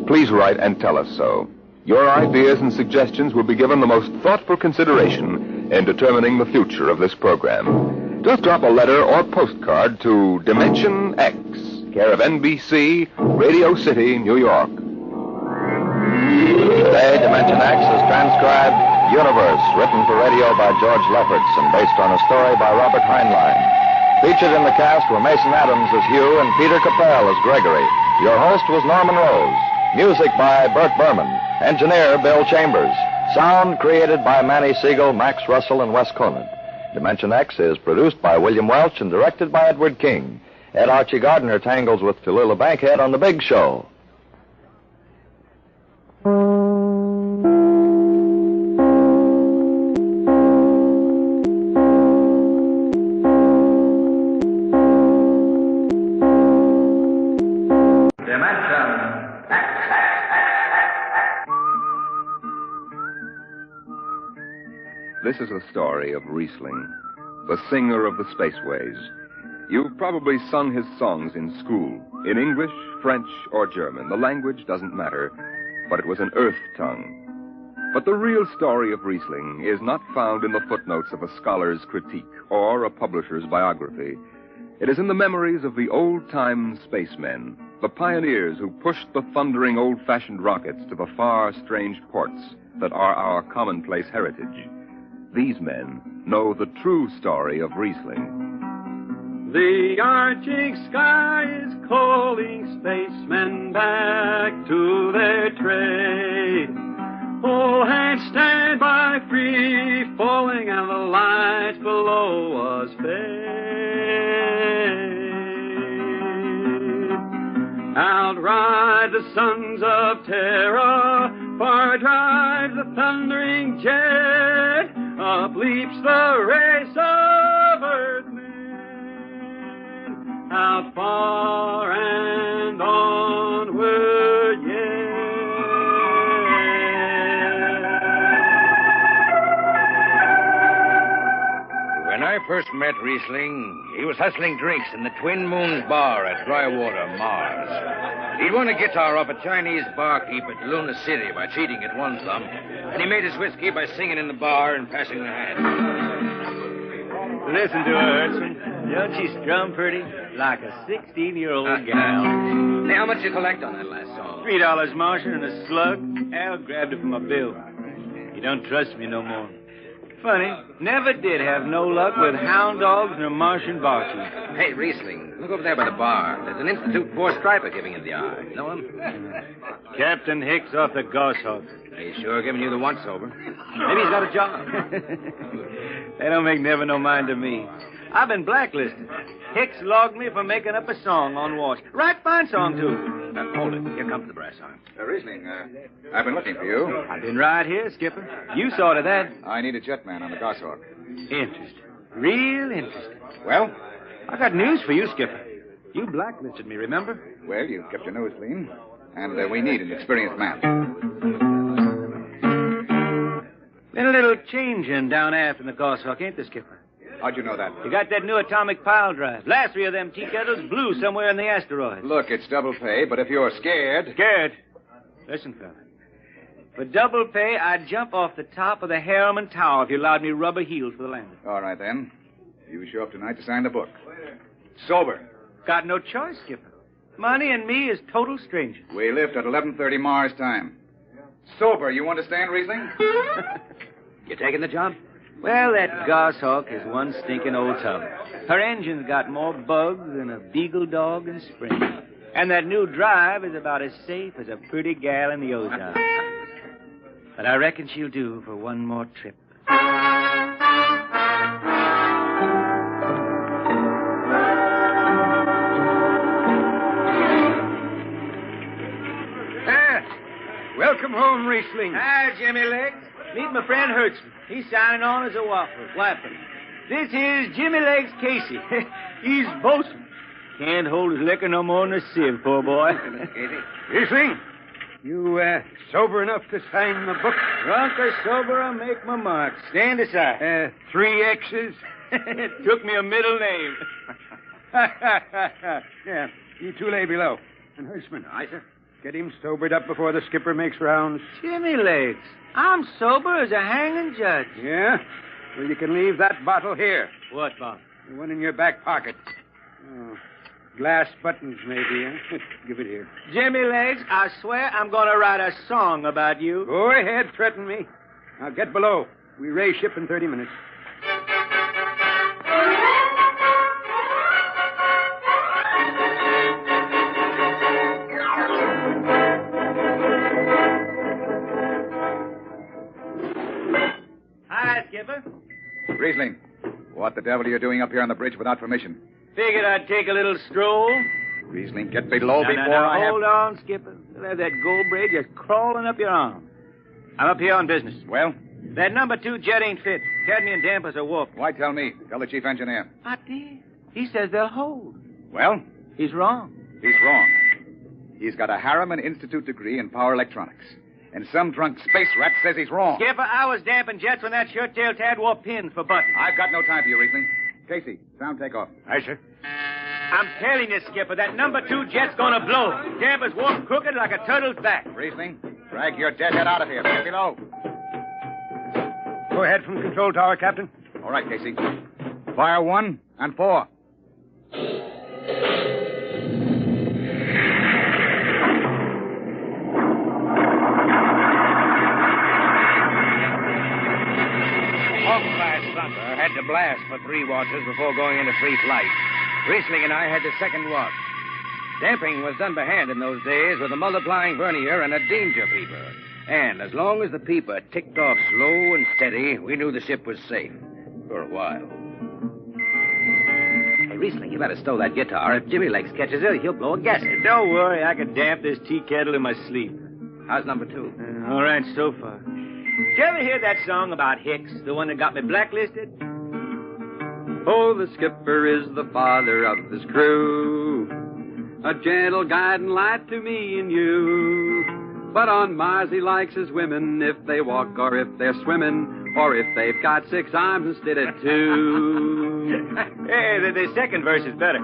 please write and tell us so. Your ideas and suggestions will be given the most thoughtful consideration in determining the future of this program. Just drop a letter or postcard to dimensionx, care of NBC, Radio City, New York. Today, dimensionx is transcribed Universe, written for radio by George Lefferts and based on a story by Robert Heinlein. Featured in the cast were Mason Adams as Hugh and Peter Capell as Gregory. Your host was Norman Rose. Music by Burt Berman. Engineer Bill Chambers. Sound created by Manny Siegel, Max Russell, and Wes Conant. dimensionx is produced by William Welch and directed by Edward King. Ed Archie Gardner tangles with Tallulah Bankhead on The Big Show. This is the story of Riesling, the singer of the spaceways. You've probably sung his songs in school, in English, French, or German. The language doesn't matter, but it was an earth tongue. But the real story of Riesling is not found in the footnotes of a scholar's critique or a publisher's biography. It is in the memories of the old-time spacemen, the pioneers who pushed the thundering old-fashioned rockets to the far, strange ports that are our commonplace heritage. These men know the true story of Riesling. The arching sky is calling spacemen back to their trade. All hands stand by, free falling, and the lights below us fade. Outride the sons of terror, far drives the thundering jet. Up leaps the race of earthmen, out far and onward yet. When I first met Riesling, he was hustling drinks in the Twin Moons Bar at Drywater, Mars. He'd won a guitar off a Chinese barkeep at Luna City by cheating at one thumb, and he made his whiskey by singing in the bar and passing the hat. Listen to her, Hertzman. Don't she strum pretty? Like a 16-year-old gal. Hey, how much you collect on that last song? $3, Martian, and a slug. Al grabbed it from my bill. He don't trust me no more. Funny, never did have no luck with hound dogs nor Martian barkeep. Hey, Riesling, look over there by the bar. There's an Institute 4 striper giving him the eye. Know him? Captain Hicks off the Goshawk. He's sure giving you the once-over. Maybe he's got a job. They don't make never no mind to me. I've been blacklisted. Hicks logged me for making up a song on watch. Right fine song, too. Hold it. Here comes the brass arm. Riesling, I've been looking for you. I've been right here, Skipper. You saw to that. I need a jetman on the Goshawk. Interesting. Real interesting. Well? I got news for you, Skipper. You blacklisted me, remember? Well, you kept your nose clean. And we need an experienced man. Been a little changing down aft in the Goshawk, ain't there, Skipper? How'd you know that? You got that new atomic pile drive. Last 3 of them tea kettles blew somewhere in the asteroids. Look, it's double pay, but if you're scared... Scared? Listen, fella. For double pay, I'd jump off the top of the Harriman Tower if you allowed me rubber heels for the landing. All right, then. You show up tonight to sign the book. Sober. Got no choice, Skipper. Money and me is total strangers. We lift at 11:30 Mars time. Sober, you understand, Riesling? You taking the job? Well, that goshawk is one stinking old tub. Her engine's got more bugs than a beagle dog in spring. And that new drive is about as safe as a pretty gal in the ozone. But I reckon she'll do for one more trip. Welcome home, Riesling. Hi, Jimmy Legs. Meet my friend Hertzman. He's signing on as a whopper. This here's Jimmy Legs Casey. He's bosun. Can't hold his liquor no more than a sieve, poor boy. Riesling, you sober enough to sign the book? Drunk or sober, I make my mark. Stand aside. 3 X's? It took me a middle name. Yeah, you two lay below. And Hertzman. Aye, sir. Get him sobered up before the skipper makes rounds. Jimmy Legs, I'm sober as a hanging judge. Yeah? Well, you can leave that bottle here. What bottle? The one in your back pocket. Oh, glass buttons, maybe, huh? Give it here. Jimmy Legs, I swear I'm going to write a song about you. Go ahead, threaten me. Now get below. We raise ship in 30 minutes. Riesling, what the devil are you doing up here on the bridge without permission? Figured I'd take a little stroll. Riesling, get below before I have... Hold on, Skipper. You'll have that gold braid just crawling up your arm. I'm up here on business. Well? That number 2 jet ain't fit. Cadmium dampers are warped. Why tell me? Tell the chief engineer. I did. He says they'll hold. Well? He's wrong. He's wrong. He's got a Harriman Institute degree in power electronics. And some drunk space rat says he's wrong. Skipper, I was damping jets when that shirt-tailed tad wore pins for buttons. I've got no time for you, Riesling. Casey, sound takeoff. Aye, sir. I'm telling you, Skipper, that number 2 jet's gonna blow. Dampers warped crooked like a turtle's back. Riesling, drag your deadhead out of here. Get below. Go ahead from the control tower, Captain. All right, Casey. Fire 1 and 4. Had to blast for 3 watches before going into free flight. Riesling and I had the second watch. Damping was done by hand in those days with a multiplying vernier and a danger peeper. And as long as the peeper ticked off slow and steady, we knew the ship was safe. For a while. Hey, Riesling, you better stow that guitar. If Jimmy Legs catches it, he'll blow a gasket. Don't worry, I can damp this tea kettle in my sleep. How's number 2? All right, so far. Did you ever hear that song about Hicks, the one that got me blacklisted? Oh, the skipper is the father of this crew, a gentle guiding light to me and you. But on Mars he likes his women if they walk or if they're swimming, or if they've got 6 arms instead of 2. Hey, the second verse is better.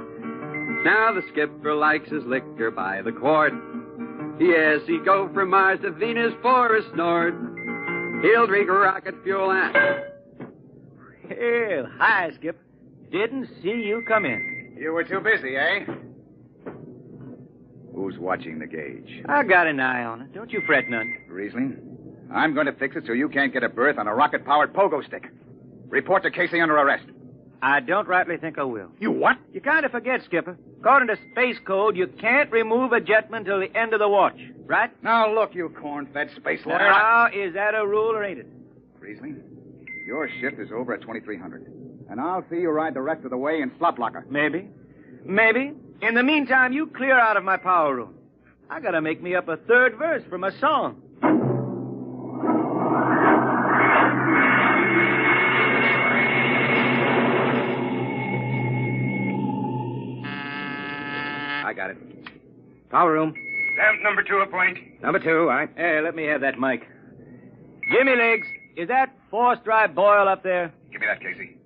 Now the skipper likes his liquor by the quart. Yes, he'd go from Mars to Venus for a snort. He'll drink rocket fuel and... Hell, hi, Skip. Didn't see you come in. You were too busy, eh? Who's watching the gauge? I got an eye on it. Don't you fret none. Riesling, I'm going to fix it so you can't get a berth on a rocket-powered pogo stick. Report to Casey under arrest. I don't rightly think I will. You what? You kind of forget, Skipper. According to space code, you can't remove a jetman till the end of the watch, right? Now, look, you corn-fed space lawyer. Now, is that a rule or ain't it? Riesling, your shift is over at 2300. And I'll see you ride the rest of the way in slot locker. Maybe. Maybe. In the meantime, you clear out of my power room. I gotta make me up a 3rd verse for my song. I got it. Power room. Damp number 2 a point. Number 2, aye. Hey, let me have that mic. Jimmy Legs, is that forced dry boil up there? Give me that, Casey.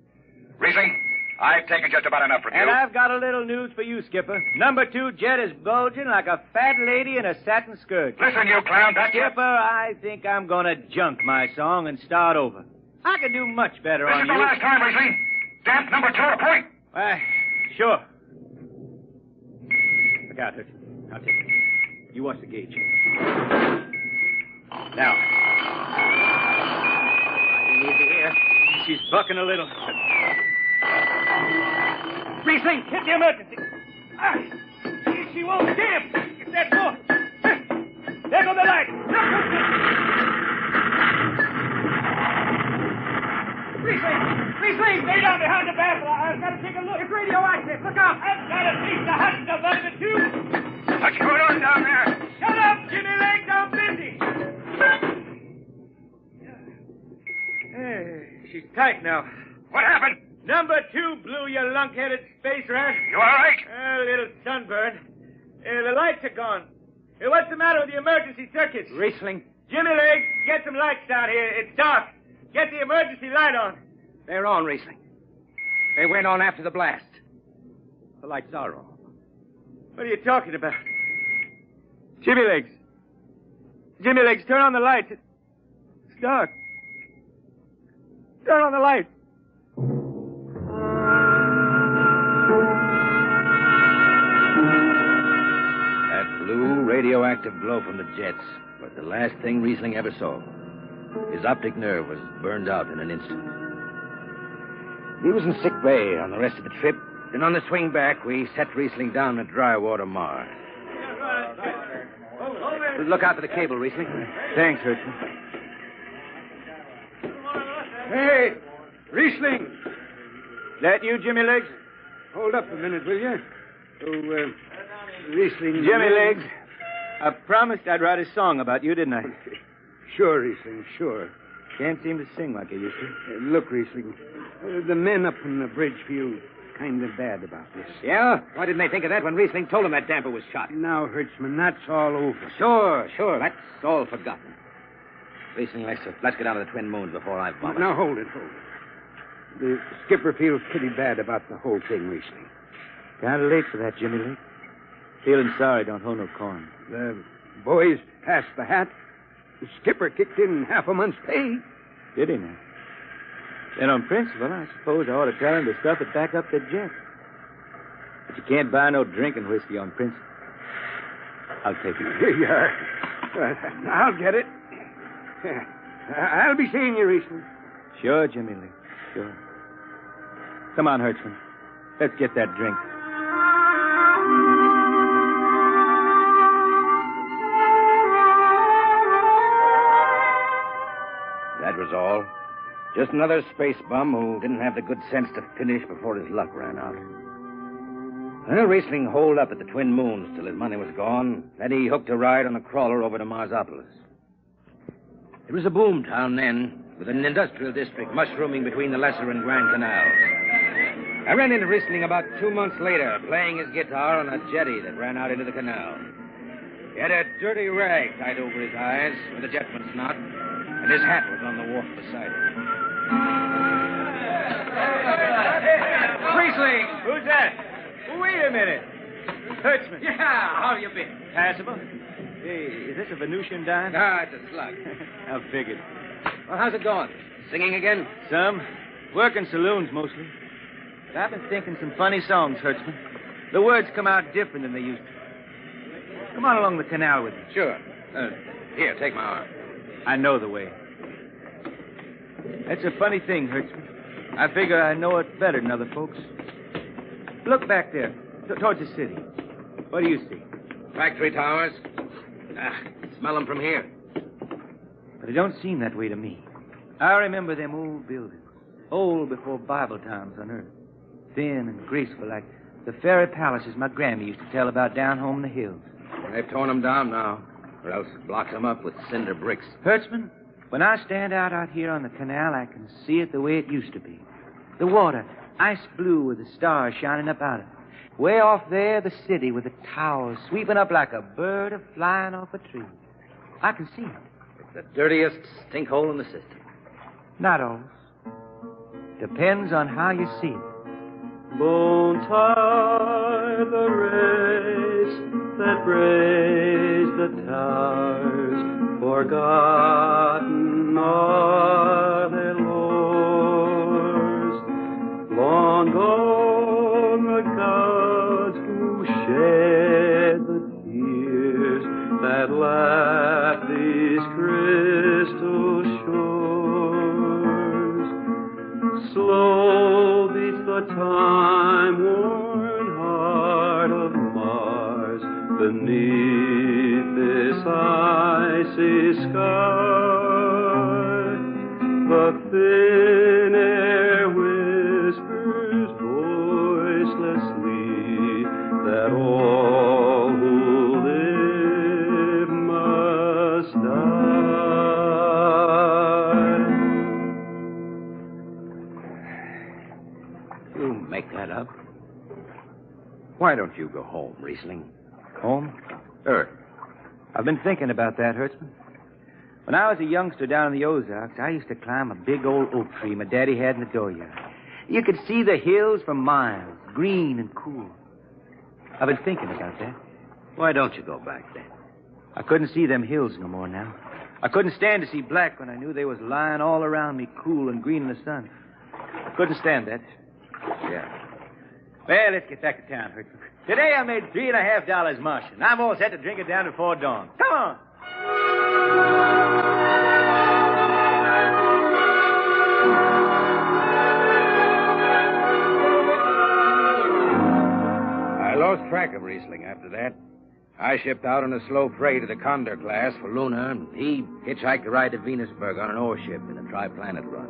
Riesling, I've taken just about enough from you. And I've got a little news for you, Skipper. Number 2 jet is bulging like a fat lady in a satin skirt. Listen, you clown, that's Skipper, I think I'm gonna junk my song and start over. I could do much better on you. This is the last time, Riesling. Damp number 2 at a point. Why, sure. Look out, Hudson. I'll take it. You watch the gauge. Now. Easy here. She's bucking a little. Riesling, hit the emergency. She won't damp. Get that door. There go the light. Riesling, lay down behind the bathroom. I've got to take a look. It's radioactive. Look out. I've got a piece of hot stuff under the tube. What's going on down there? Shut up, Jimmy Legs. I'm busy. She's tight now. What happened? Number 2 blew, you lunk-headed space rat. You all right? A little sunburn. The lights are gone. What's the matter with the emergency circuits? Riesling. Jimmy Legs, get some lights down here. It's dark. Get the emergency light on. They're on, Riesling. They went on after the blast. The lights are on. What are you talking about? Jimmy Legs. Jimmy Legs, turn on the lights. It's dark. Turn on the lights. That blue radioactive glow from the jets was the last thing Riesling ever saw. His optic nerve was burned out in an instant. He was in sick bay on the rest of the trip, and on the swing back, we set Riesling down at Drywater Mars. Look out for the cable, Riesling. Thanks, Hudson. Hey, Riesling. That you, Jimmy Legs? Hold up a minute, will you? Riesling. Jimmy Legs, I promised I'd write a song about you, didn't I? Sure, Riesling, sure. Can't seem to sing like I used to. Look, Riesling, the men up on the bridge feel kind of bad about this. Yeah? Why didn't they think of that when Riesling told them that damper was shot? Now, Hertzman, that's all over. Sure. That's all forgotten. Riesling, let's get down to the Twin Moons before I vomit. Now, hold it. The skipper feels pretty bad about the whole thing, Riesling. Kind of late for that, Jimmy Legs. Feeling sorry, don't hold no corn. The boys passed the hat. The skipper kicked in half a month's pay. Did he now? Then on principle, I suppose I ought to tell him to stuff it back up the jet. But you can't buy no drinking whiskey on principle. I'll take it. Here you are. I'll get it. I'll be seeing you, Riesling. Sure, Jimmy Lee. Sure. Come on, Hertzman. Let's get that drink. That was all. Just another space bum who didn't have the good sense to finish before his luck ran out. Well, Riesling holed up at the Twin Moons till his money was gone. Then he hooked a ride on a crawler over to Marsopolis. It was a boom town then, with an industrial district mushrooming between the Lesser and Grand Canals. I ran into Riesling about 2 months later, playing his guitar on a jetty that ran out into the canal. He had a dirty rag tied over his eyes with a jetman's knot, and his hat was on the wharf beside him. Riesling! Who's that? Wait a minute. Hertzman. Yeah, how you been? Passable. Hey, is this a Venusian dime? Ah, it's a slug. I figured. Well, how's it going? Singing again? Some. Working saloons, mostly. But I've been thinking some funny songs, Hertzman. The words come out different than they used to. Come on along the canal with me. Sure. Here, take my arm. I know the way. That's a funny thing, Hertzman. I figure I know it better than other folks. Look back there, towards the city. What do you see? Factory towers. Smell them from here. But it don't seem that way to me. I remember them old buildings, old before Bible times on earth. Thin and graceful, like the fairy palaces my Grammy used to tell about down home in the hills. They've torn them down now, or else blocked them up with cinder bricks. Hertzman, when I stand out here on the canal, I can see it the way it used to be. The water, ice blue with the stars shining up out of it. Way off there, the city with the towers sweeping up like a bird flying off a tree. I can see it. It's the dirtiest stink hole in the system. Not always. Depends on how you see it. Bone tie the race that raised the towers, forgotten are their lores. Long time-worn heart of Mars, beneath this icy sky, the thin air whispers voicelessly that all who live must die. You make that up. Why don't you go home, Riesling? Home? Sure. I've been thinking about that, Hertzman. When I was a youngster down in the Ozarks, I used to climb a big old oak tree my daddy had in the dooryard. You could see the hills for miles, green and cool. I've been thinking about that. Why don't you go back then? I couldn't see them hills no more now. I couldn't stand to see black when I knew they was lying all around me, cool and green in the sun. I couldn't stand that. Yeah. Well, let's get back to town, Hertzman. Today I made $3.50 Martian. I'm all set to drink it down before dawn. Come on. I lost track of Riesling after that. I shipped out on a slow freight of the Condor class for Luna, and he hitchhiked a ride to Venusburg on an ore ship in a tri-planet run.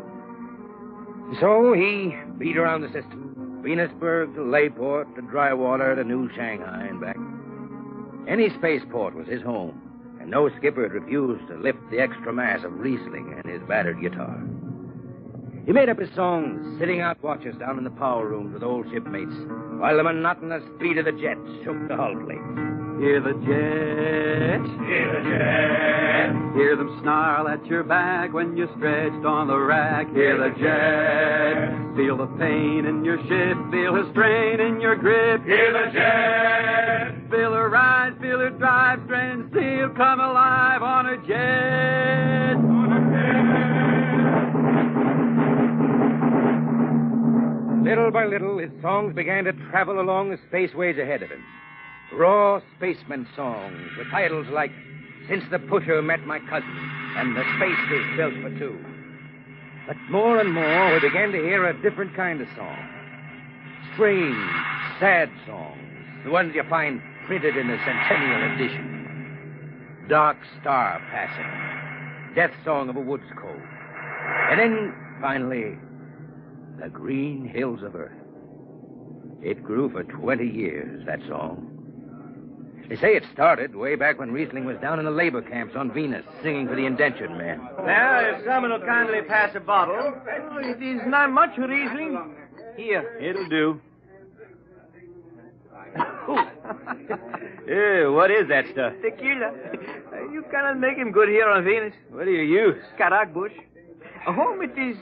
So he beat around the system. Venusburg to Layport to Drywater to New Shanghai and back. Any spaceport was his home, and no skipper had refused to lift the extra mass of Riesling and his battered guitar. He made up his songs sitting out watches down in the power rooms with old shipmates, while the monotonous beat of the jets shook the hull plate. Hear the jets, hear the jets, hear them snarl at your back when you're stretched on the rack. Hear the jets, feel the pain in your ship, feel the strain in your grip. Hear the jets, feel her rise, feel her drive, strand steel come alive on a jet. On a jet. Little by little, his songs began to travel along the spaceways ahead of him. Raw spaceman songs with titles like Since the Pusher Met My Cousin and The Space Is Built for Two. But more and more, we began to hear a different kind of song. Strange, sad songs, the ones you find printed in the Centennial Edition. Dark Star Passing, Death Song of a Woods Cove. And then, finally, The Green Hills of Earth. It grew for 20 years, that song. They say it started way back when Riesling was down in the labor camps on Venus, singing for the indentured men. Now, if someone will kindly pass a bottle. Oh, it is not much, Riesling. Here, it'll do. What is that stuff? Tequila. You cannot make him good here on Venus. What do you use? Karak bush. Home it is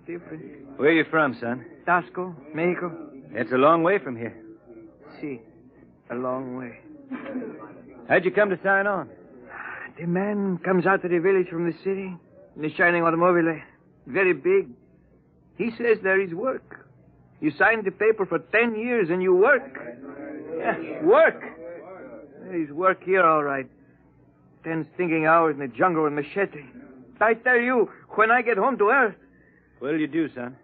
different. Where are you from, son? Tasco, Mexico. It's a long way from here. See, a long way. How'd you come to sign on? The man comes out to the village from the city in the shining automobile. Very big. He says there is work. You signed the paper for 10 years and you work. Yeah, work? There is work here, all right. 10 stinking hours in the jungle with machete. I tell you, when I get home to Earth... What'll you do, son?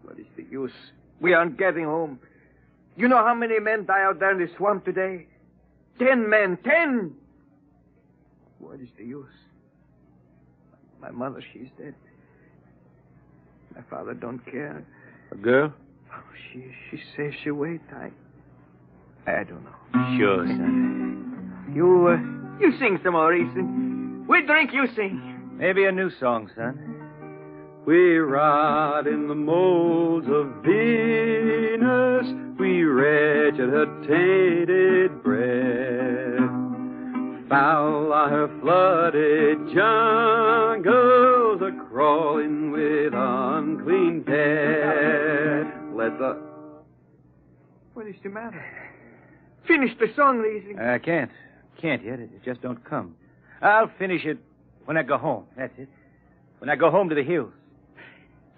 What is the use? We aren't getting home. You know how many men die out there in the swamp today? 10 men. 10! What is the use? My mother, she's dead. My father don't care. A girl? Oh, she says she wait. I don't know. Sure, son. You sing some more, Ethan. We drink, you sing. Maybe a new song, son. We rot in the molds of Venus. We wretched her tainted breath. Foul are her flooded jungles, a-crawling with unclean death. What is the matter? Finish the song, Riesling. I can't. Can't yet. It just don't come. I'll finish it when I go home. That's it. When I go home to the hills.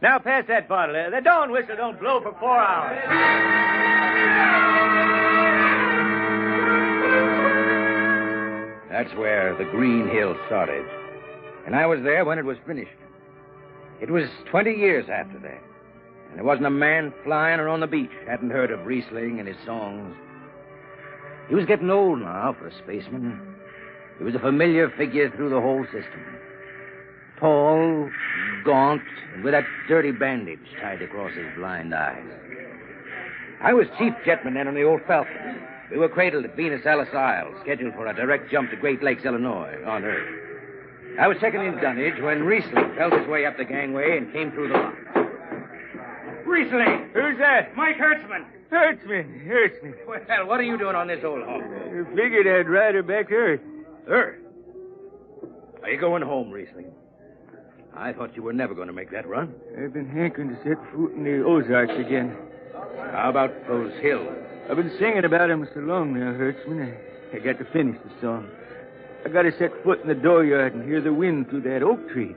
Now pass that bottle. The dawn whistle don't blow for 4 hours. That's where the Green Hills started. And I was there when it was finished. It was 20 years after that. And there wasn't a man flying or on the beach hadn't heard of Riesling and his songs. He was getting old now for a spaceman. He was a familiar figure through the whole system. Tall, gaunt, and with that dirty bandage tied across his blind eyes. I was chief jetman then on the old Falcon. We were cradled at Venus Alice Isle, scheduled for a direct jump to Great Lakes, Illinois, on Earth. I was second in dunnage when Riesling felt his way up the gangway and came through the lock. Riesling! Who's that? Mike Hertzman. Hertzman. Well, what are you doing on this old hog? You figured I'd ride her back to Earth. Earth? Are you going home, Riesling? I thought you were never going to make that run. I've been hankering to set foot in the Ozarks again. How about those hills? I've been singing about them so long now, Hertzman. I got to finish the song. I got to set foot in the dooryard and hear the wind through that oak tree.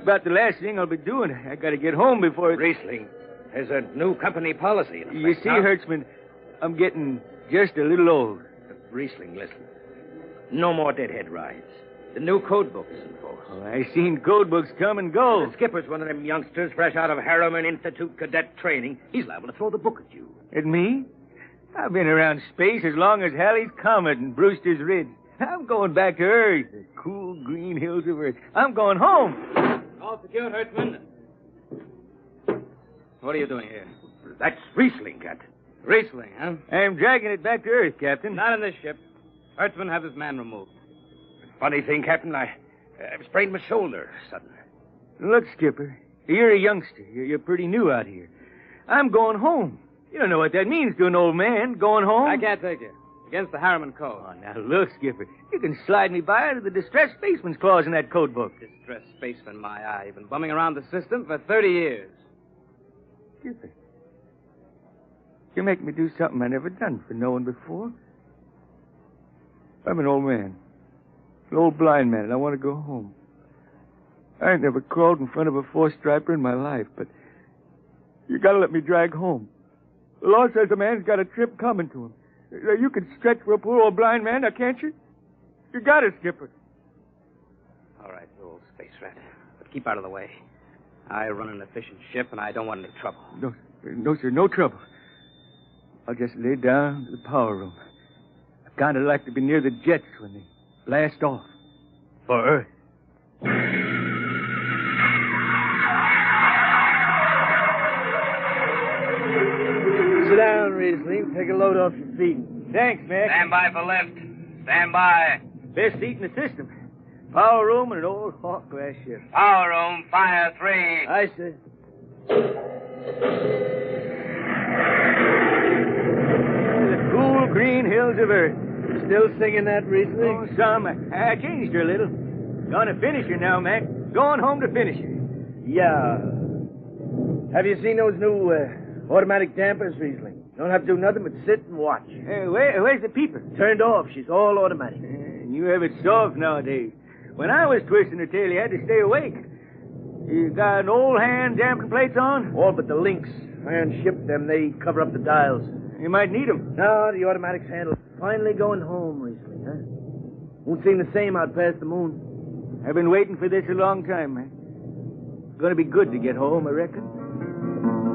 About the last thing I'll be doing. I got to get home before it... Riesling, there's a new company policy. You see, Hertzman, I'm getting just a little old. Riesling, listen. No more deadhead rides. The new code book is in force. Oh, I seen code books come and go. The skipper's one of them youngsters fresh out of Harriman Institute cadet training. He's liable to throw the book at you. At me? I've been around space as long as Halley's Comet and Brewster's Ridge. I'm going back to Earth, the cool green hills of Earth. I'm going home. All secured, Hertzman. What are you doing here? That's Riesling, Captain. Riesling, huh? I'm dragging it back to Earth, Captain. Not in this ship. Hertzman, have this man removed. Funny thing, Captain, I sprained my shoulder suddenly. Look, Skipper, you're a youngster. You're pretty new out here. I'm going home. You don't know what that means to an old man, going home. I can't take you. Against the Harriman Code. Oh, now look, Skipper. You can slide me by under the distressed spaceman's clause in that code book. Distressed spaceman, my eye. You've been bumming around the system for 30 years. Skipper, you make me do something I never done for no one before. I'm an old man. An old blind man, and I want to go home. I ain't never crawled in front of a four-striper in my life, but you gotta let me drag home. The law says a man's got a trip coming to him. You can stretch for a poor old blind man, now can't you? You got it, Skipper. All right, you old space rat. But keep out of the way. I run an efficient ship, and I don't want any trouble. No, sir, no trouble. I'll just lay down to the power room. I kind of like to be near the jets when they blast off. For Earth. Sit down, Riesling. Take a load off your feet. Thanks, Mac. Stand by for lift. Stand by. Best seat in the system. Power room and an old Hawk glass ship. Power room, fire 3. Aye, sir. The cool green hills of Earth. Still singing that, Riesling? Oh, some. I changed her a little. Gonna finish her now, Mac. Going home to finish her. Yeah. Have you seen those new automatic dampers, Riesling? Don't have to do nothing but sit and watch. Where's the peeper? Turned off. She's all automatic. You have it soft nowadays. When I was twisting her tail, you had to stay awake. You got an old hand damping plates on? All but the links. Iron shipped them. They cover up the dials. You might need them. No, the automatics handle. Finally going home, Riesling, huh? Won't seem the same out past the moon. I've been waiting for this a long time, man. Gonna be good to get home, I reckon.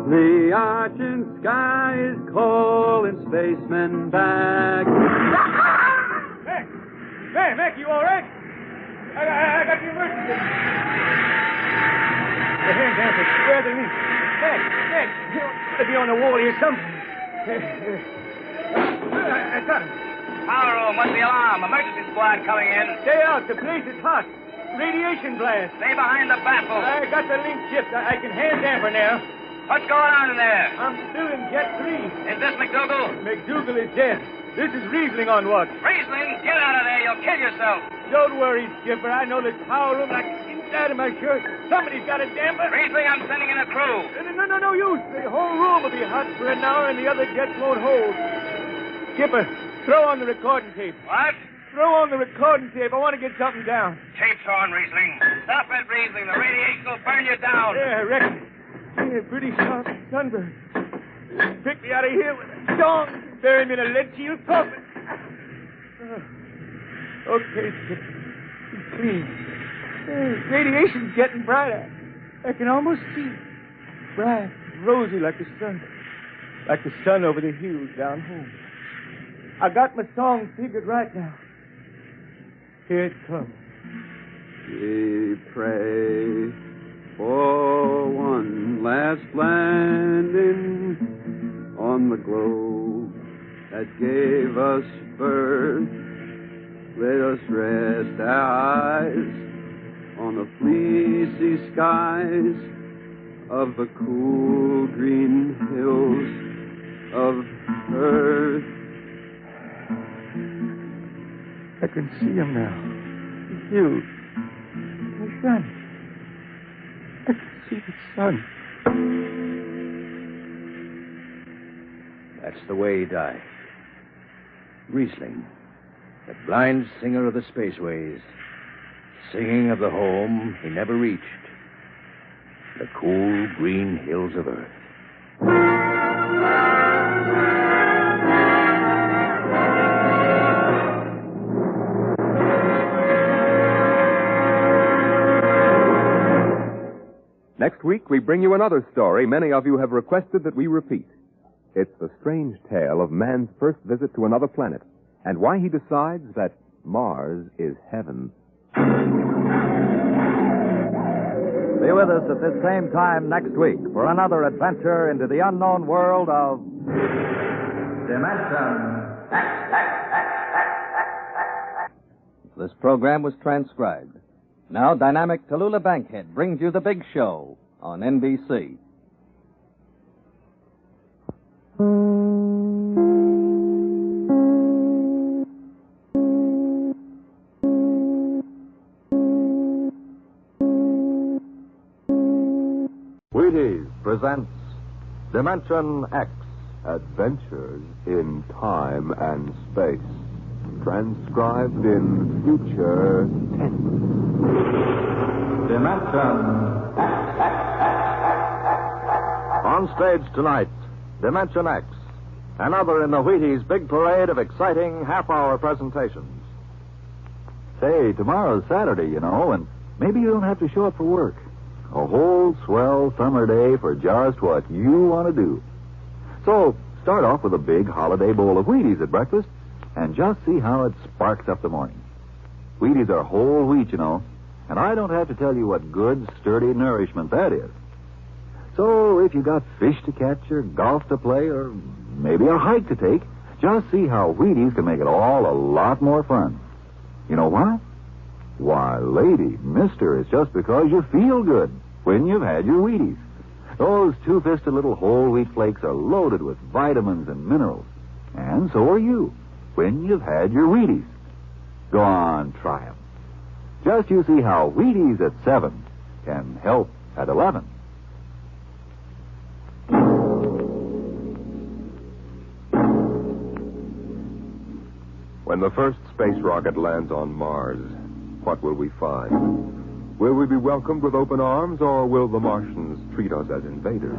The argent sky is calling spacemen back. Mac, you all right? I got the emergency. The hand dampers, where are they? Mac, you ought to be on the wall here something. I got him. Power room, what's the alarm? Emergency squad coming in. Stay out, the place is hot. Radiation blast. Stay behind the baffle. I got the link chipped. I can hand damper now. What's going on in there? I'm still in Jet 3. Is this McDougal? McDougal is dead. This is Riesling on watch. Riesling, get out of there. You'll kill yourself. Don't worry, Skipper. I know this power room like inside of my shirt. Somebody's got a damper. Riesling, I'm sending in a crew. No use. The whole room will be hot for an hour and the other jets won't hold. Skipper, throw on the recording tape. What? Throw on the recording tape. I want to get something down. Tape's on, Riesling. Stop it, Riesling. The radiation will burn you down. Yeah, I reckon. Yeah, pretty sharp sunburn. Pick me out of here with a dong. Bury me in a lead shield coffin. Okay, Skipper. It's clean. Radiation's getting brighter. I can almost see it. Bright, rosy like the sun. Like the sun over the hills down home. I got my song figured right now. Here it comes. We pray for one last landing on the globe that gave us birth. Let us rest our eyes on the fleecy skies of the cool green hills of earth. I can see him now. The hills. The sun. I can see the sun. That's the way he died. Riesling, the blind singer of the spaceways, singing of the home he never reached, the cool green hills of Earth. Next week, we bring you another story many of you have requested that we repeat. It's the strange tale of man's first visit to another planet and why he decides that Mars is heaven. Be with us at this same time next week for another adventure into the unknown world of Dimensionx. This program was transcribed. Now, dynamic Tallulah Bankhead brings you The Big Show on NBC. Wheaties presents Dimensionx, Adventures in Time and Space. Transcribed in future tense. On stage tonight, Dimensionx, another in the Wheaties' big parade of exciting half-hour presentations. Say, tomorrow's Saturday, you know, and maybe you don't have to show up for work. A whole swell summer day for just what you want to do. So, start off with a big holiday bowl of Wheaties at breakfast and just see how it sparks up the morning. Wheaties are whole wheat, you know, and I don't have to tell you what good, sturdy nourishment that is. So, if you got fish to catch or golf to play or maybe a hike to take, just see how Wheaties can make it all a lot more fun. You know why? Why, lady, mister, it's just because you feel good when you've had your Wheaties. Those two-fisted little whole wheat flakes are loaded with vitamins and minerals. And so are you when you've had your Wheaties. Go on, try 'em. Just you see how Wheaties at 7 can help at 11. When the first space rocket lands on Mars, what will we find? Will we be welcomed with open arms, or will the Martians treat us as invaders?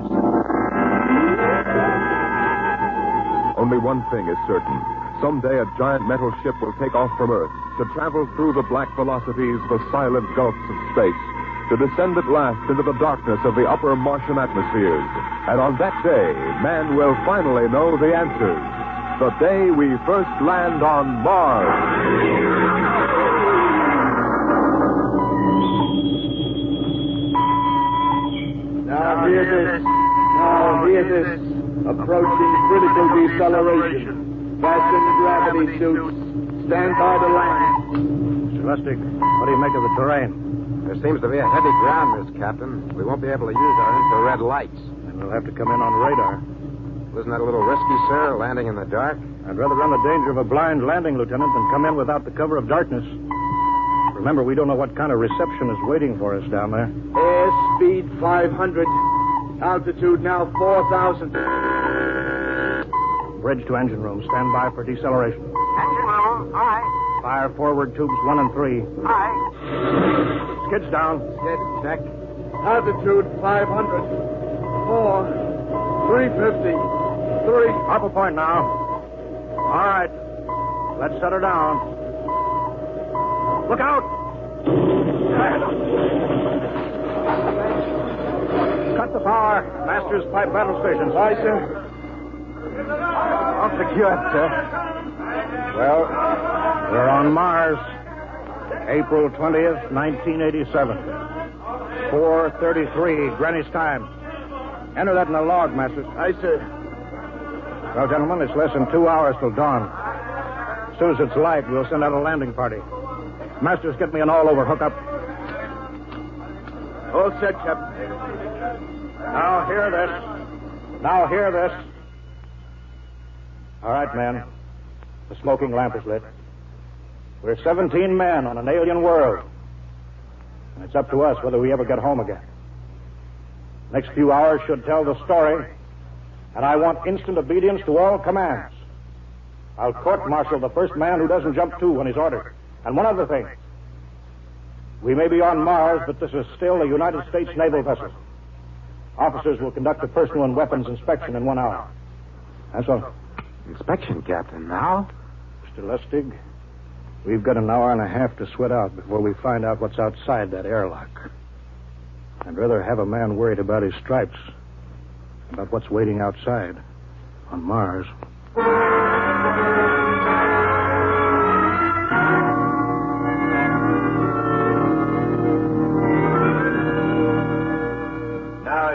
Only one thing is certain. Someday a giant metal ship will take off from Earth to travel through the black velocities, the silent gulfs of space, to descend at last into the darkness of the upper Martian atmospheres. And on that day, man will finally know the answers. The day we first land on Mars. Now hear this. Now hear this. Approaching critical deceleration. Fasten gravity suits. Stand by to land. Mr. Lustig, what do you make of the terrain? There seems to be a heavy ground, Miss Captain. We won't be able to use our infrared lights. And we'll have to come in on radar. Isn't that a little risky, sir, landing in the dark? I'd rather run the danger of a blind landing, Lieutenant, than come in without the cover of darkness. Remember, we don't know what kind of reception is waiting for us down there. Airspeed 500. Altitude now 4,000. Bridge to engine room. Stand by for deceleration. Engine room, aye. Fire forward tubes 1 and 3. Aye. Skids down. Skid, check. Altitude 500. 4. 350. 3. Up a point now. All right. Let's set her down. Look out! cut the power. Masters, pipe battle stations. Aye, sir. All secured, sir. Well, we're on Mars. April 20th, 1987. 4:33, Greenwich time. Enter that in the log, Masters. Aye, sir. Well, gentlemen, it's less than 2 hours till dawn. As soon as it's light, we'll send out a landing party. Masters, get me an all-over hookup. All set, Captain. Now hear this. All right, men. The smoking lamp is lit. We're 17 men on an alien world. And it's up to us whether we ever get home again. Next few hours should tell the story. And I want instant obedience to all commands. I'll court-martial the first man who doesn't jump to when he's ordered. And one other thing. We may be on Mars, but this is still a United States naval vessel. Officers will conduct a personal and weapons inspection in 1 hour. That's all. Inspection, Captain. Now? Mr. Lustig, we've got an hour and a half to sweat out before we find out what's outside that airlock. I'd rather have a man worried about his stripes than about what's waiting outside on Mars.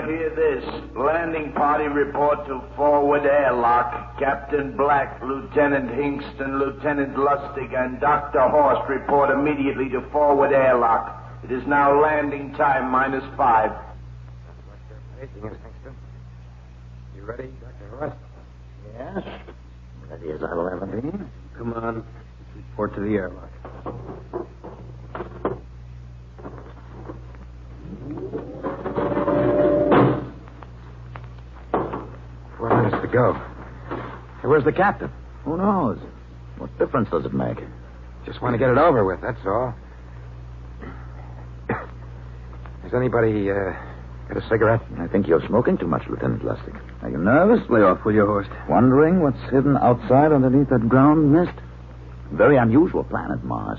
Hear this. Landing party report to forward airlock. Captain Black, Lieutenant Hingston, Lieutenant Lustig, and Dr. Horst report immediately to forward airlock. It is now landing time -5. You ready, Dr. Horst? Yes. Ready as I will ever be. Come on. Let's report to the airlock. Go. Hey, where's the captain? Who knows? What difference does it make? Just want to get it over with, that's all. Has anybody got a cigarette? I think you're smoking too much, Lieutenant Lustig. Are you nervous? Lay off, will you, Horst? Wondering what's hidden outside underneath that ground mist? Very unusual planet, Mars.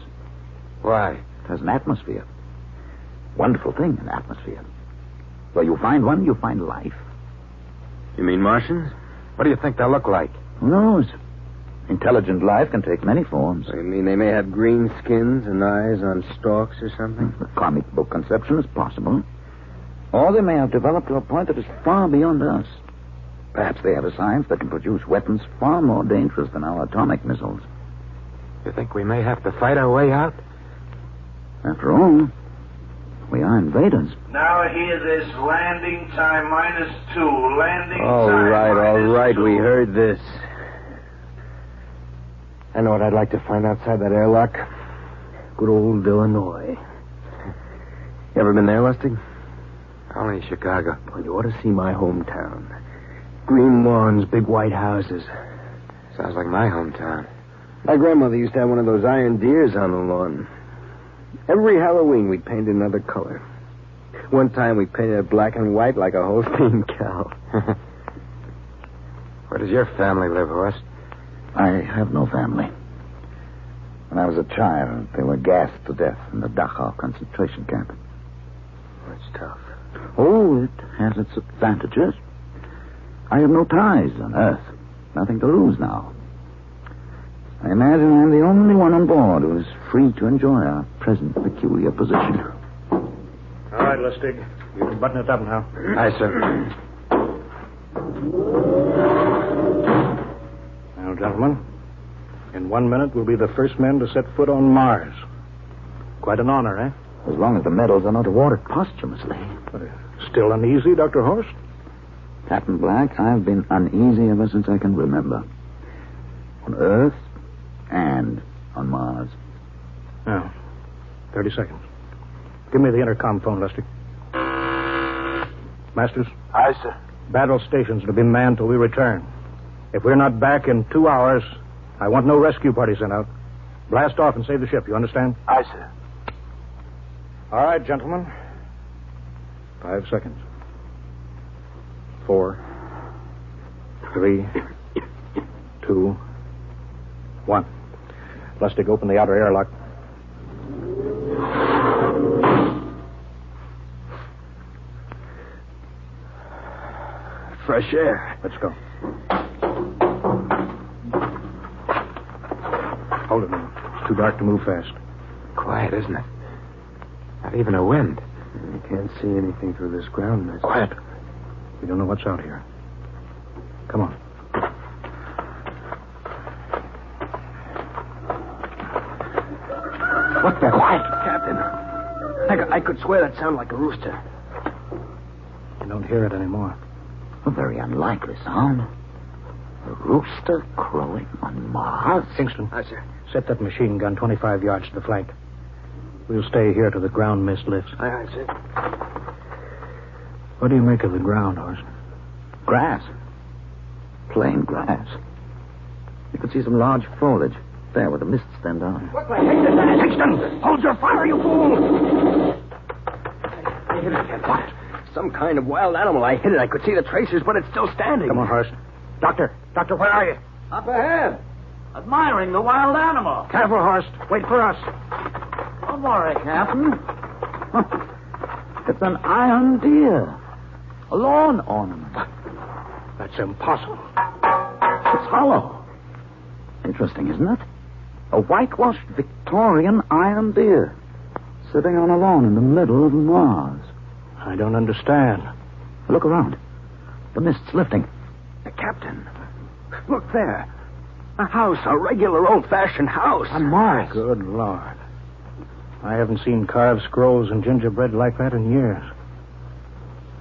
Why? It has an atmosphere. Wonderful thing, an atmosphere. Where you find one, you find life. You mean Martians? What do you think they'll look like? Who knows? Intelligent life can take many forms. You mean they may have green skins and eyes on stalks or something? The comic book conception is possible. Or they may have developed to a point that is far beyond us. Perhaps they have a science that can produce weapons far more dangerous than our atomic missiles. You think we may have to fight our way out? After all, we are invaders. Now hear this. Landing time -2. Landing All time right. We heard this. I know what I'd like to find outside that airlock. Good old Illinois. You ever been there, Lustig? Only Chicago. Well, you ought to see my hometown. Green lawns, big white houses. Sounds like my hometown. My grandmother used to have one of those iron deers on the lawn. Every Halloween, we'd paint it another color. One time, we painted it black and white like a Holstein cow. Where does your family live, Horst? I have no family. When I was a child, they were gassed to death in the Dachau concentration camp. That's tough. Oh, it has its advantages. I have no ties on Earth. Nothing to lose now. I imagine I'm the only one on board who is free to enjoy our present peculiar position. All right, Lustig. You can button it up now. Aye, sir. Now, gentlemen, in 1 minute we'll be the first men to set foot on Mars. Quite an honor, eh? As long as the medals are not awarded posthumously. Still uneasy, Dr. Horst? Captain Black, I've been uneasy ever since I can remember. On Earth and on Mars. Now, 30 seconds. Give me the intercom phone, Lustig. Masters? Aye, sir. Battle stations to be manned till we return. If we're not back in 2 hours, I want no rescue party sent out. Blast off and save the ship, you understand? Aye, sir. All right, gentlemen. 5 seconds. 4, 3, 2, 1. Lustig, open the outer airlock. fresh air. Let's go. Hold it now. It's too dark to move fast. Quiet, isn't it? Not even a wind. You can't see anything through this ground mist. Quiet. We don't know what's out here. Come on. What the? Quiet, Captain. I could swear that sounded like a rooster. You don't hear it anymore. A very unlikely sound. A rooster crowing on Mars? Kingston. Aye, sir. Set that machine gun 25 yards to the flank. We'll stay here till the ground mist lifts. Aye, sir. What do you make of the ground, Horst? Grass. Plain grass. You could see some large foliage there where the mists stand on. What the heck is that? Kingston! Hold your fire, you fool! I hit it again. What? Some kind of wild animal. I hit it. I could see the tracers, but it's still standing. Come on, Horst. Doctor, where are you? Up ahead. Admiring the wild animal. Careful, Horst. Wait for us. Don't worry, Captain. It's an iron deer. A lawn ornament. That's impossible. It's hollow. Interesting, isn't it? A whitewashed Victorian iron deer sitting on a lawn in the middle of Mars. I don't understand. Look around. The mist's lifting. Captain, look there. A house, a regular old-fashioned house. On Mars. Good Lord. I haven't seen carved scrolls and gingerbread like that in years.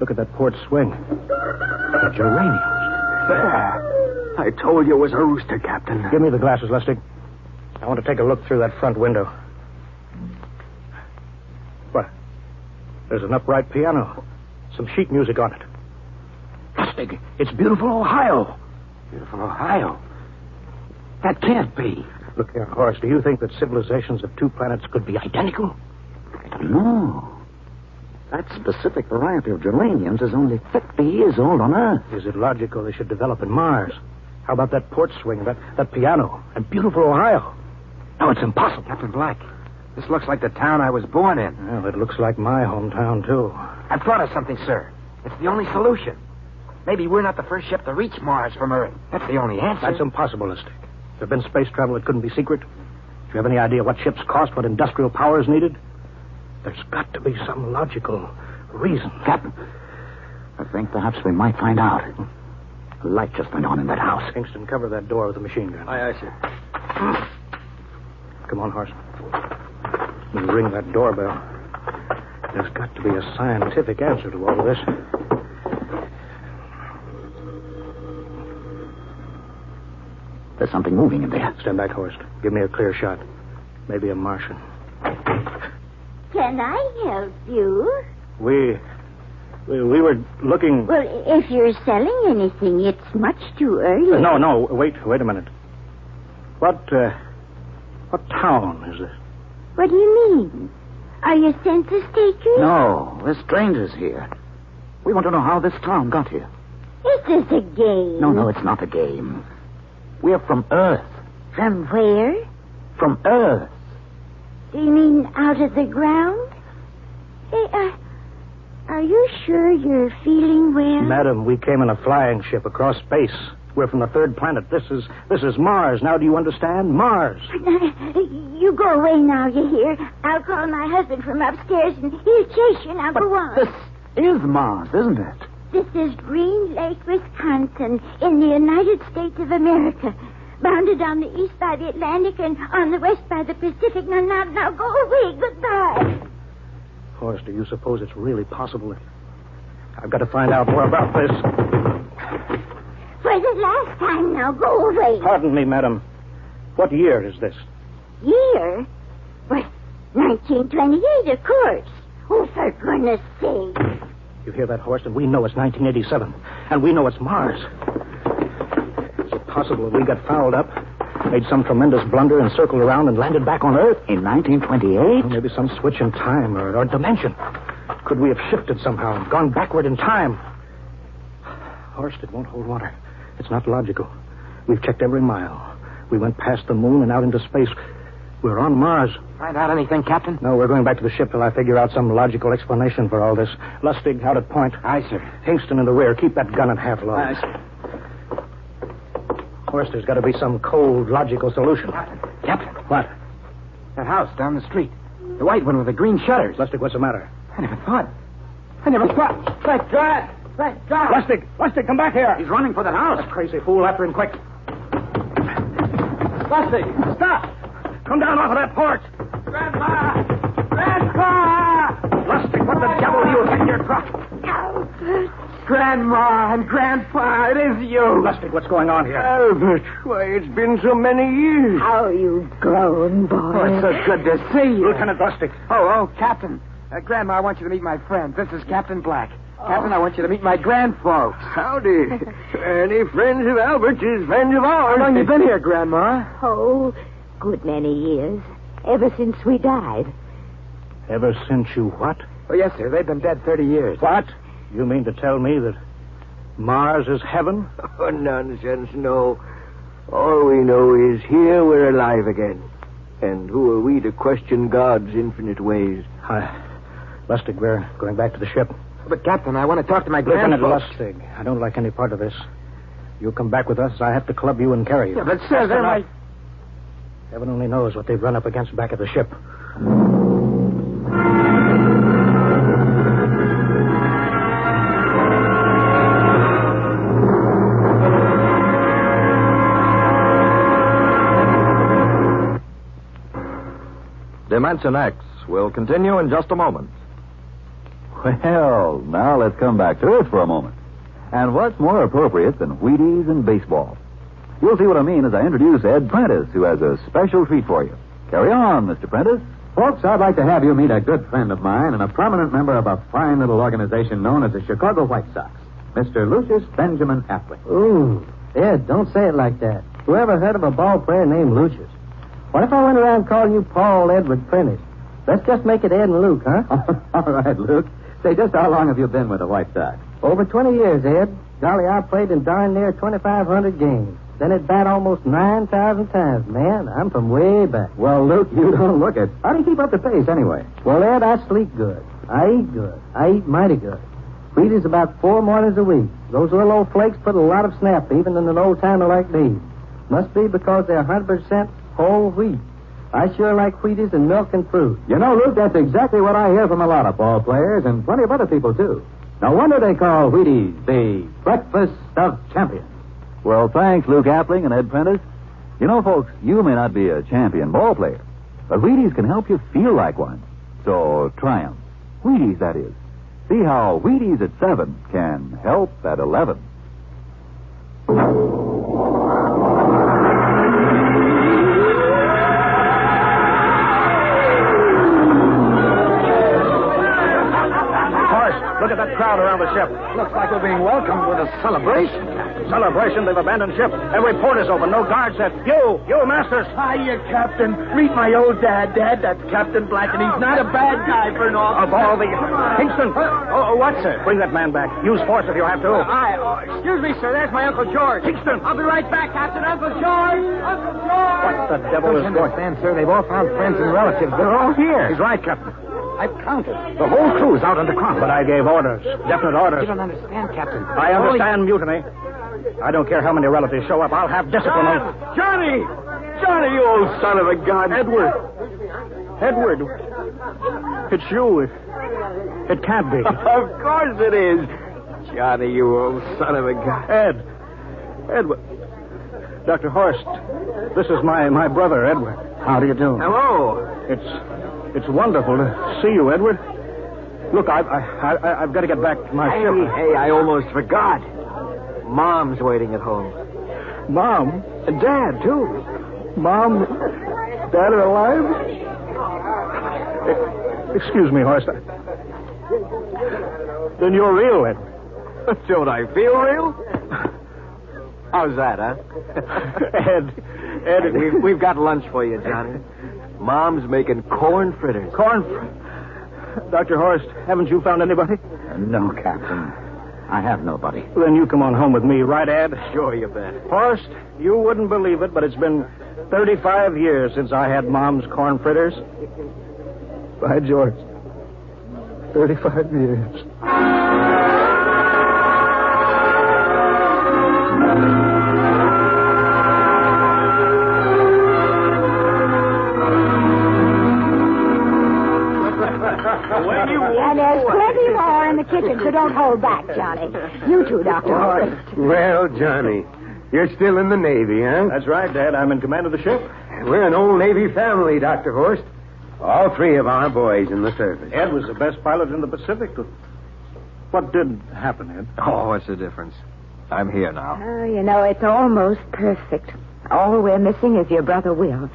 Look at that port swing. The geraniums. There. I told you it was a rooster, Captain. Give me the glasses, Lustig. I want to take a look through that front window. What? There's an upright piano. Some sheet music on it. Lustig, it's beautiful Ohio. Beautiful Ohio? That can't be. Look here, Horace, do you think that civilizations of two planets could be identical? No. That specific variety of geraniums is only 50 years old on Earth. Is it logical they should develop in Mars? How about that port swing, that piano, and beautiful Ohio? No, it's impossible. Captain Black, this looks like the town I was born in. Well, it looks like my hometown, too. I've thought of something, sir. It's the only solution. Maybe we're not the first ship to reach Mars from Earth. That's the only answer. That's impossibilistic. If there had been space travel, it couldn't be secret. Do you have any idea what ships cost, what industrial power is needed? There's got to be some logical reason. Captain, I think perhaps we might find out. A light just went on in that house. Kingston, cover that door with a machine gun. Aye, sir. Come on, Horst. We'll ring that doorbell. There's got to be a scientific answer to all this. There's something moving in there. Stand back, Horst. Give me a clear shot. Maybe a Martian. Can I help you? We were looking... Well, if you're selling anything, it's much too early. No, wait a minute. What town is this? What do you mean? Are you census takers? No, we're strangers here. We want to know how this town got here. Is this a game? No, it's not a game. We're from Earth. From where? From Earth. Do you mean out of the ground? Hey, are you sure you're feeling well? Madam, we came in a flying ship across space. We're from the third planet. This is Mars. Now, do you understand? Mars. You go away now, you hear? I'll call my husband from upstairs and he'll chase you. Now, go on. This is Mars, isn't it? This is Green Lake, Wisconsin, in the United States of America. Bounded on the east by the Atlantic and on the west by the Pacific. Now, go away. Goodbye. Horst, do you suppose it's really possible? I've got to find out more about this. For the last time now, go away. Pardon me, madam. What year is this? Year? What, 1928, of course. Oh, for goodness sake. You hear that, Horst? And we know it's 1987. And we know it's Mars. Is it possible that we got fouled up, made some tremendous blunder and circled around and landed back on Earth? In 1928? Well, maybe some switch in time or dimension. Could we have shifted somehow and gone backward in time? Horst, it won't hold water. It's not logical. We've checked every mile. We went past the moon and out into space. We're on Mars. Find out anything, Captain? No, we're going back to the ship till I figure out some logical explanation for all this. Lustig, out at point. Aye, sir. Hingston in the rear. Keep that gun at half load. Aye, sir. Of course, there's got to be some cold, logical solution. Captain. What? That house down the street. The white one with the green shutters. Lustig, what's the matter? I never thought. Thank God! Thank God! Lustig, come back here! He's running for the house. That crazy fool, after him quick. Lustig, stop! Come down off of that porch! Grandpa! Lustig, what the devil are you in your crotch? Albert. Grandma and Grandpa, it is you. Lustig, what's going on here? Albert, why, it's been so many years. How you've grown, boy. Oh, it's so good to see you. Lieutenant Lustig. Oh, Captain. Grandma, I want you to meet my friends. This is Captain Black. Captain, I want you to meet my grandfolks. Howdy. Any friends of Albert's is friends of ours. How long you been here, Grandma? Oh, good many years. Ever since we died. Ever since you what? Oh, yes, sir. They've been dead 30 years. What? You mean to tell me that Mars is heaven? Oh, nonsense, no. All we know is here we're alive again. And who are we to question God's infinite ways? Lustig, we're going back to the ship. But, Captain, I want to talk to my Lieutenant grandfolks. Lustig, I don't like any part of this. You come back with us, I have to club you and carry you. Yeah, but, sir, they're my... Heaven only knows what they've run up against back at the ship. dimensionx will continue in just a moment. Well, now let's come back to Earth for a moment. And what's more appropriate than Wheaties and baseball? You'll see what I mean as I introduce Ed Prentice, who has a special treat for you. Carry on, Mr. Prentice. Folks, I'd like to have you meet a good friend of mine and a prominent member of a fine little organization known as the Chicago White Sox, Mr. Lucius Benjamin Appling. Ooh, Ed, don't say it like that. Whoever heard of a ball player named Lucius? What if I went around calling you Paul Edward Prentice? Let's just make it Ed and Luke, huh? All right, Luke. Say, just how long have you been with the White Sox? Over 20 years, Ed. Golly, I played in darn near 2,500 games. Then at bat almost 9,000 times. Man, I'm from way back. Well, Luke, you don't look it. How do you keep up the pace, anyway? Well, Ed, I sleep good. I eat good. I eat mighty good. Wheaties about 4 mornings a week. Those little old flakes put a lot of snap, even in an old-timer like me. Must be because they're 100% whole wheat. I sure like Wheaties and milk and fruit. You know, Luke, that's exactly what I hear from a lot of ball players and plenty of other people, too. No wonder they call Wheaties the breakfast of champions. Well, thanks, Luke Appling and Ed Prentice. You know, folks, you may not be a champion ball player, but Wheaties can help you feel like one. So try 'em. Wheaties, that is. See how Wheaties at 7 can help at 11. Look at that crowd around the ship. Looks like we're being welcomed with a celebration. Celebration? They've abandoned ship. Every port is open. No guards set. You, Masters. Hiya, Captain. Meet my old dad. Dad, that's Captain Black, and he's not a bad guy for an officer. Of all the... Kingston. What's it? Bring that man back. Use force if you have to. Excuse me, sir. There's my Uncle George. Kingston. I'll be right back, Captain. Uncle George. Uncle George. What the devil is going... understand, sir. They've all found friends and relatives. They're all here. He's right, Captain. I've counted. The whole crew's out on the cross. But I gave orders. Definite orders. You don't understand, Captain. I understand mutiny. I don't care how many relatives show up. I'll have discipline. Johnny! Johnny, you old son of a gun. Edward. It's you. It can't be. Of course it is. Johnny, you old son of a gun. Edward. Dr. Horst, this is my brother, Edward. How do you do? Hello. It's wonderful to see you, Edward. Look, I've got to get back to my ship. Hey, I almost forgot. Mom's waiting at home. Mom? And Dad, too. Mom? Dad are alive? Excuse me, Horst. Then you're real, Edward. Don't I feel real? How's that, huh? Ed, we've got lunch for you, Johnny. Mom's making corn fritters. Dr. Horst, haven't you found anybody? No, Captain. I have nobody. Then you come on home with me, right, Ed? Sure, you bet. Horst, you wouldn't believe it, but it's been 35 years since I had Mom's corn fritters. By George. 35 years. And there's plenty more in the kitchen, so don't hold back, Johnny. You too, Dr. Horst. Well, Johnny, you're still in the Navy, huh? That's right, Dad. I'm in command of the ship. We're an old Navy family, Dr. Horst. All three of our boys in the service. Ed was the best pilot in the Pacific. What did happen, Ed? Oh, what's the difference? I'm here now. Oh, you know, it's almost perfect. All we're missing is your brother Will.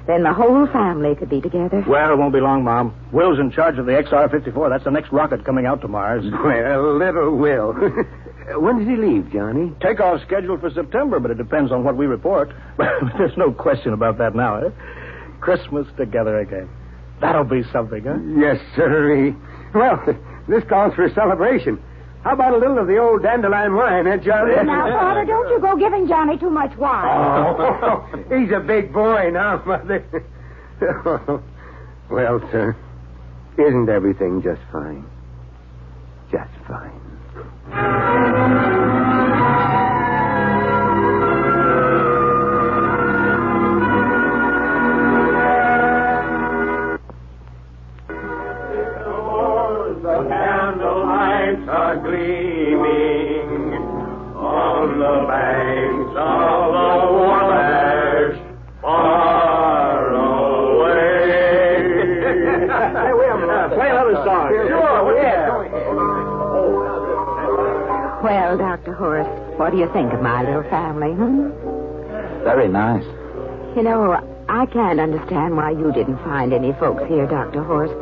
Then the whole family could be together. Well, it won't be long, Mom. Will's in charge of the XR-54. That's the next rocket coming out to Mars. Well, little Will. When does he leave, Johnny? Takeoff scheduled for September, but it depends on what we report. There's no question about that now, eh? Christmas together again. That'll be something, huh? Yes, sirree. Well, this calls for a celebration. How about a little of the old dandelion wine, eh, Johnny? Now, Father, don't you go giving Johnny too much wine. Oh, he's a big boy now, Mother. Well, sir, isn't everything just fine? Just fine. Are gleaming on the banks of the Wabash, far away. Hey, Will, play another song. Sure, yeah. Well, Dr. Horst, what do you think of my little family, Very nice. You know, I can't understand why you didn't find any folks here, Dr. Horst.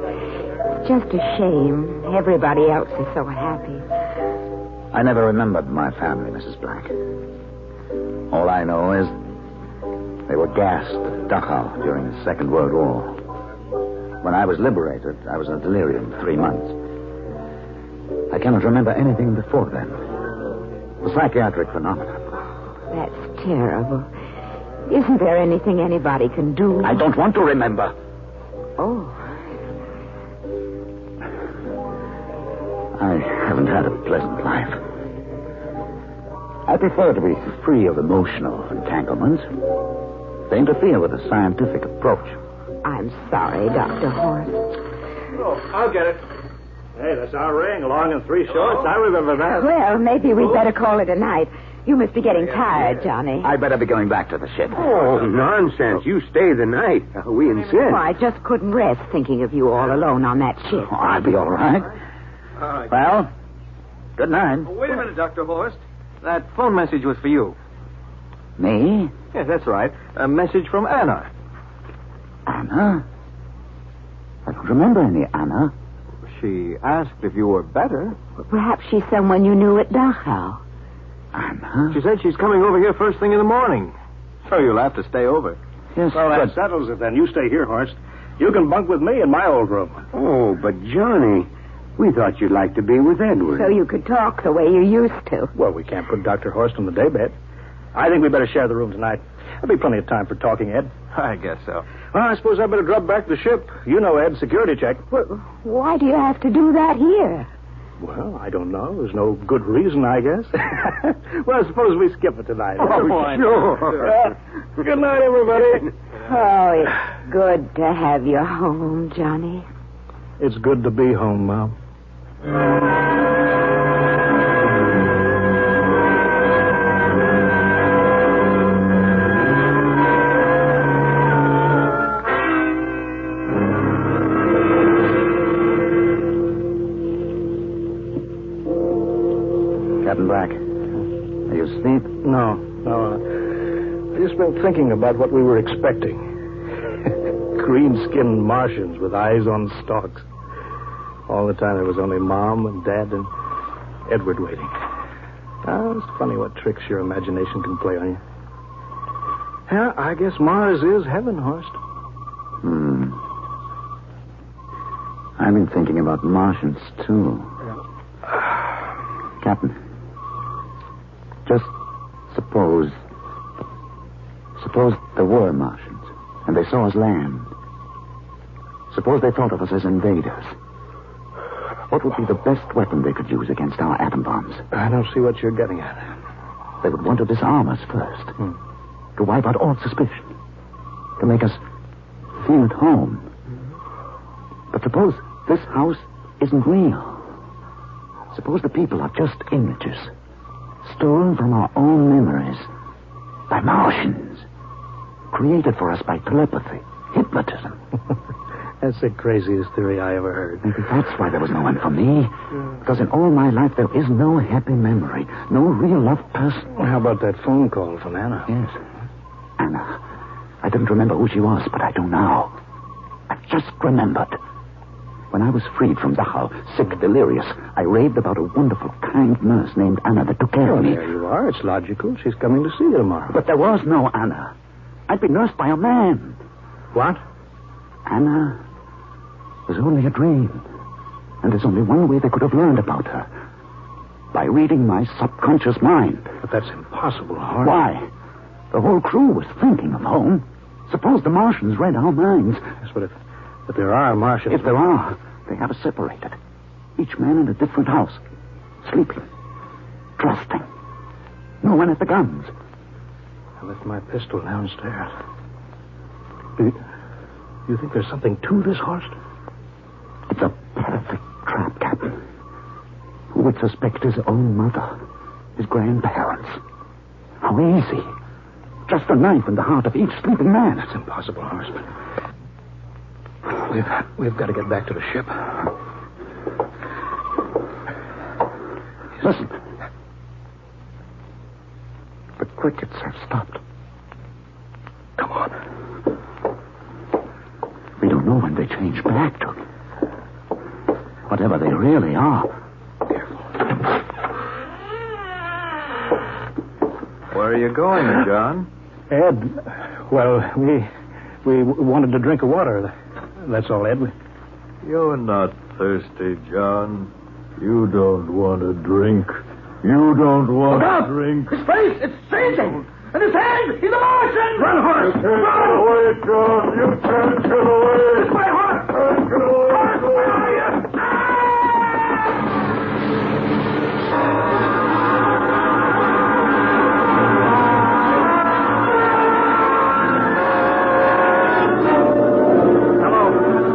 Just a shame. Everybody else is so happy. I never remembered my family, Mrs. Black. All I know is they were gassed at Dachau during the Second World War. When I was liberated, I was in a delirium for 3 months. I cannot remember anything before then. A psychiatric phenomenon. That's terrible. Isn't there anything anybody can do? I don't want to remember. Oh. I haven't had a pleasant life. I prefer to be free of emotional entanglements. They interfere with a scientific approach. I'm sorry, Dr. Horst. Oh, I'll get it. Hey, that's our ring, long and 3 shorts. I remember that. Well, maybe we'd better call it a night. You must be getting tired, Johnny. I better be going back to the ship. Oh, nonsense. You stay the night. We insist. Oh, I just couldn't rest thinking of you all alone on that ship. Oh, I'll be all right. Well, good night. Oh, wait a minute, Dr. Horst. That phone message was for you. Me? Yes, that's right. A message from Anna. Anna? I don't remember any Anna. She asked if you were better. Perhaps she's someone you knew at Dachau. Anna? She said she's coming over here first thing in the morning. So you'll have to stay over. Yes, well, that settles it then. You stay here, Horst. You can bunk with me in my old room. Oh, but Johnny, we thought you'd like to be with Edward. So you could talk the way you used to. Well, we can't put Dr. Horst on the daybed. I think we better share the room tonight. There'll be plenty of time for talking, Ed. I guess so. Well, I suppose I better drop back to the ship. You know, Ed, security check. Well, why do you have to do that here? Well, I don't know. There's no good reason, I guess. Well, suppose we skip it tonight. Oh, sure. Good night, everybody. Oh, it's good to have you home, Johnny. It's good to be home, Mom. Captain Black, are you asleep? No. I just been thinking about what we were expecting. Green-skinned Martians with eyes on stalks. All the time there was only Mom and Dad and Edward waiting. Oh, it's funny what tricks your imagination can play on you. Yeah, I guess Mars is heaven, Horst. I've been thinking about Martians, too. Captain, just suppose Suppose there were Martians, and they saw us land. Suppose they thought of us as invaders. What would be the best weapon they could use against our atom bombs? I don't see what you're getting at. They would want to disarm us first. To wipe out all suspicion. To make us feel at home. But suppose this house isn't real. Suppose the people are just images. Stolen from our own memories. By Martians. Created for us by telepathy. Hypnotism. That's the craziest theory I ever heard. Maybe that's why there was no one for me. Because in all my life, there is no happy memory. No real loved person. How about that phone call from Anna? Yes. Anna. I didn't remember who she was, but I do now. I just remembered. When I was freed from Dachau, sick, delirious, I raved about a wonderful, kind nurse named Anna that took care of me. There you are. It's logical. She's coming to see you tomorrow. But there was no Anna. I'd been nursed by a man. What? Anna was only a dream. And there's only one way they could have learned about her. By reading my subconscious mind. But that's impossible, Horace. Why? The whole crew was thinking of home. Suppose the Martians read our minds. Yes, but if there are Martians... If there are, they have us separated. Each man in a different house. Sleeping. Trusting. No one at the guns. I left my pistol downstairs. Do you think there's something to this, Horst? It's a perfect trap, Captain. Who would suspect his own mother? His grandparents? How easy. Just a knife in the heart of each sleeping man. That's impossible, Horst. We've got to get back to the ship. Listen. The crickets have stopped. Come on. We don't know when they change back to whatever they really are. Careful. Where are you going, John? Ed, well, we wanted to drink of water. That's all, Ed. You're not thirsty, John. You don't want to drink. You don't want to drink. His face, it's changing. And his hand, he's a Martian. Run, Horace. You can't get away, John. You can't get away. This way, Horace. Can't get away. Horace, where are you?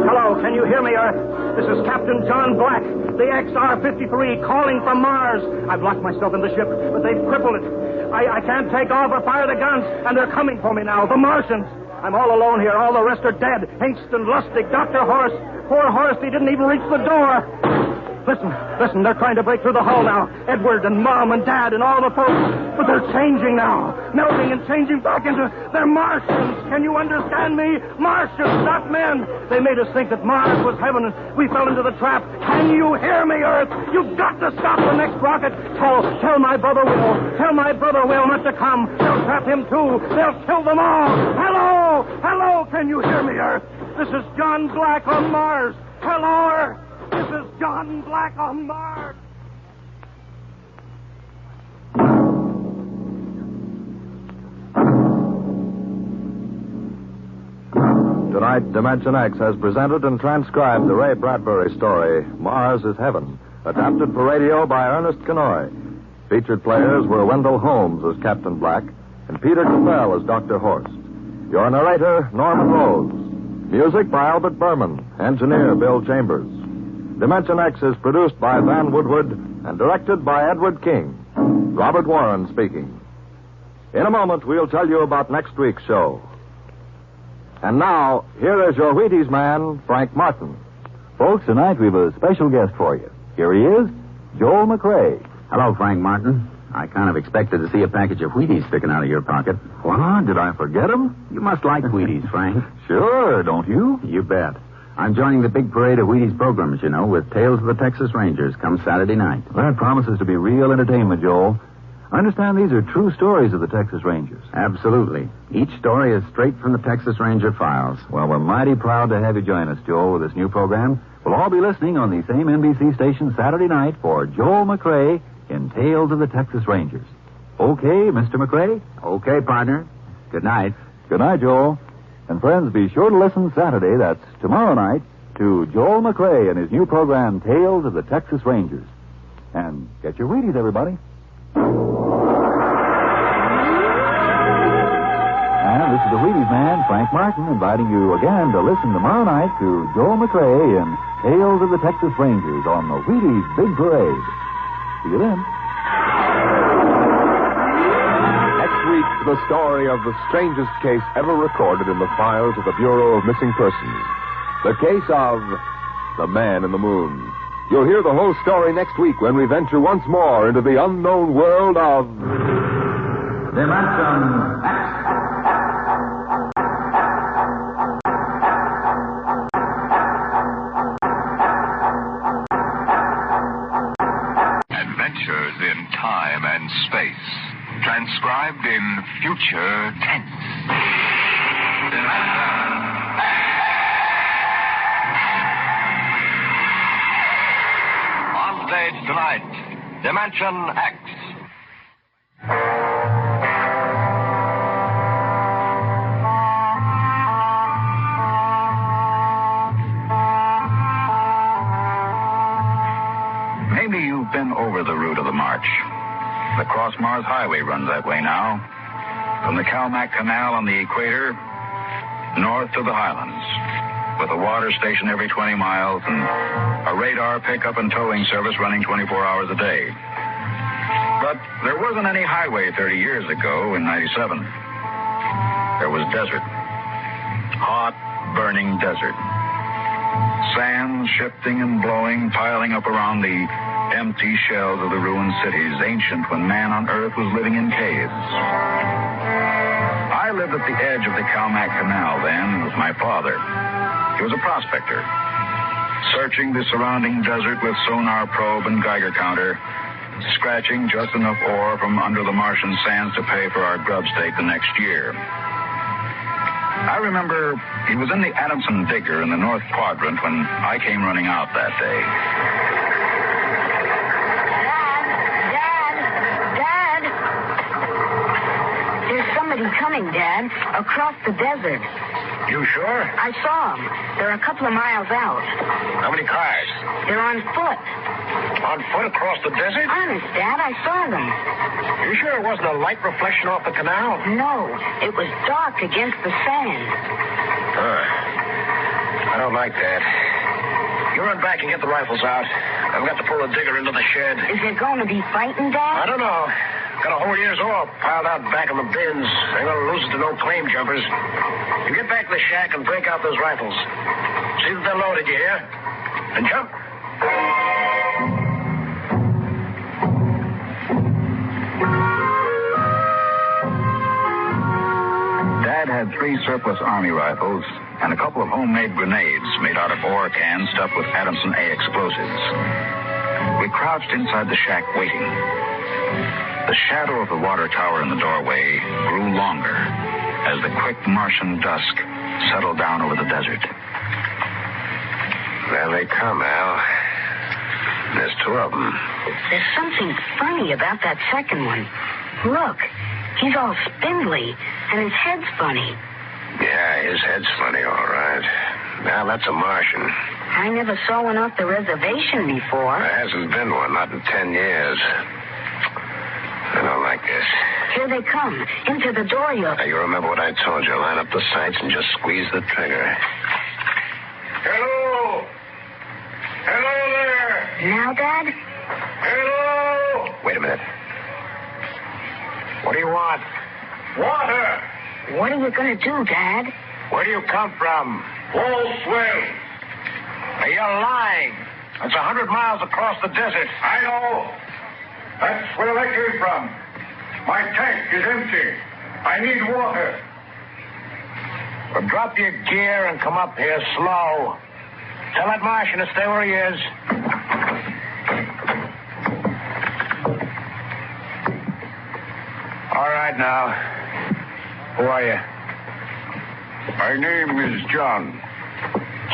Hello, can you hear me, Earth? This is Captain John Black, the XR-53, calling from Mars. I've locked myself in the ship, but they've crippled it. I can't take off or fire the guns, and they're coming for me now, the Martians. I'm all alone here. All the rest are dead. Hingston, Lustig, Dr. Horst. Poor Horst, he didn't even reach the door. Listen, they're trying to break through the hull now. Edward and Mom and Dad and all the folks. But they're changing now. Melting and changing back into... They're Martians. Can you understand me? Martians, not men. They made us think that Mars was heaven and we fell into the trap. Can you hear me, Earth? You've got to stop the next rocket. Tell my brother Will. Tell my brother Will not to come. They'll trap him too. They'll kill them all. Hello, can you hear me, Earth? This is John Black on Mars. Hello, Earth. This is John Black on Mars. Tonight, dimensionx has presented and transcribed the Ray Bradbury story, Mars is Heaven, adapted for radio by Ernest Kenoy. Featured players were Wendell Holmes as Captain Black and Peter Capell as Dr. Horst. Your narrator, Norman Rose. Music by Albert Berman. Engineer, Bill Chambers. dimensionx is produced by Van Woodward and directed by Edward King. Robert Warren speaking. In a moment, we'll tell you about next week's show. And now, here is your Wheaties man, Frank Martin. Folks, tonight we have a special guest for you. Here he is, Joel McRae. Hello, Frank Martin. I kind of expected to see a package of Wheaties sticking out of your pocket. What? Did I forget them? You must like Wheaties, Frank. Sure, don't you? You bet. I'm joining the big parade of Wheaties programs, you know, with Tales of the Texas Rangers come Saturday night. That promises to be real entertainment, Joel. I understand these are true stories of the Texas Rangers. Absolutely. Each story is straight from the Texas Ranger files. Well, we're mighty proud to have you join us, Joel, with this new program. We'll all be listening on the same NBC station Saturday night for Joel McRae in Tales of the Texas Rangers. Okay, Mr. McRae? Okay, partner. Good night. Good night, Joel. And friends, be sure to listen Saturday, that's tomorrow night, to Joel McRae and his new program, Tales of the Texas Rangers. And get your Wheaties, everybody. And this is the Wheaties man, Frank Martin, inviting you again to listen tomorrow night to Joel McRae in Tales of the Texas Rangers on the Wheaties Big Parade. See you then. Next week, the story of the strangest case ever recorded in the files of the Bureau of Missing Persons. The case of the Man in the Moon. You'll hear the whole story next week when we venture once more into the unknown world of dimensionx. Adventures in time and space, transcribed in future tense. On stage tonight, dimensionx. Maybe you've been over the route of the march. The Cross-Mars Highway runs that way now. From the Calmac Canal on the equator, north to the highlands, with a water station every 20 miles and a radar pickup and towing service running 24 hours a day. But there wasn't any highway 30 years ago in 97. There was desert. Hot, burning desert. Sand shifting and blowing, piling up around the empty shells of the ruined cities, ancient when man on Earth was living in caves. I lived at the edge of the Calmac Canal then with my father. He was a prospector, searching the surrounding desert with sonar probe and Geiger counter, scratching just enough ore from under the Martian sands to pay for our grub stake the next year. I remember he was in the Adamson digger in the North Quadrant when I came running out that day. Dad! There's somebody coming, Dad, across the desert. You sure? I saw them. They're a couple of miles out. How many cars? They're on foot. On foot across the desert? Honest, Dad, I saw them. You sure it wasn't a light reflection off the canal? No, it was dark against the sand. I don't like that. You run back and get the rifles out. I've got to pull the digger into the shed. Is it going to be fighting, Dad? I don't know. Got a whole year's ore piled out back in the bins. Ain't gonna lose it to no claim jumpers. You get back to the shack and break out those rifles. See that they're loaded, you hear? And jump. Dad had 3 surplus Army rifles and a couple of homemade grenades made out of ore cans stuffed with Adamson A explosives. We crouched inside the shack waiting. The shadow of the water tower in the doorway grew longer as the quick Martian dusk settled down over the desert. There they come, Al. There's 2 of them. There's something funny about that second one. Look, he's all spindly, and his head's funny. Yeah, his head's funny, all right. Now, that's a Martian. I never saw one off the reservation before. There hasn't been one, not in 10 years. I don't like this. Here they come. Into the door, Now, you remember what I told you. Line up the sights and just squeeze the trigger. Hello! Hello there! Now, Dad? Hello! Wait a minute. What do you want? Water! What are you going to do, Dad? Where do you come from? Full swell. You're lying. It's 100 miles across the desert. I know. That's where I came from. My tank is empty. I need water. Well, drop your gear and come up here slow. Tell that Martian to stay where he is. All right, now. Who are you? My name is John.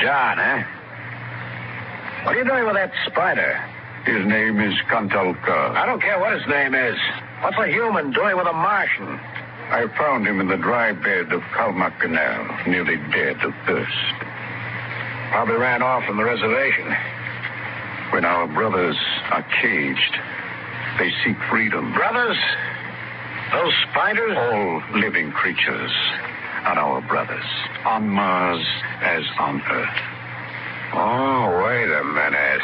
John, eh? What are you doing with that spider? His name is Kantalka. I don't care what his name is. What's a human doing with a Martian? I found him in the dry bed of Calmac Canal, nearly dead of thirst. Probably ran off from the reservation. When our brothers are caged, they seek freedom. Brothers? Those spiders? All living creatures are our brothers, on Mars as on Earth. Oh, wait a minute.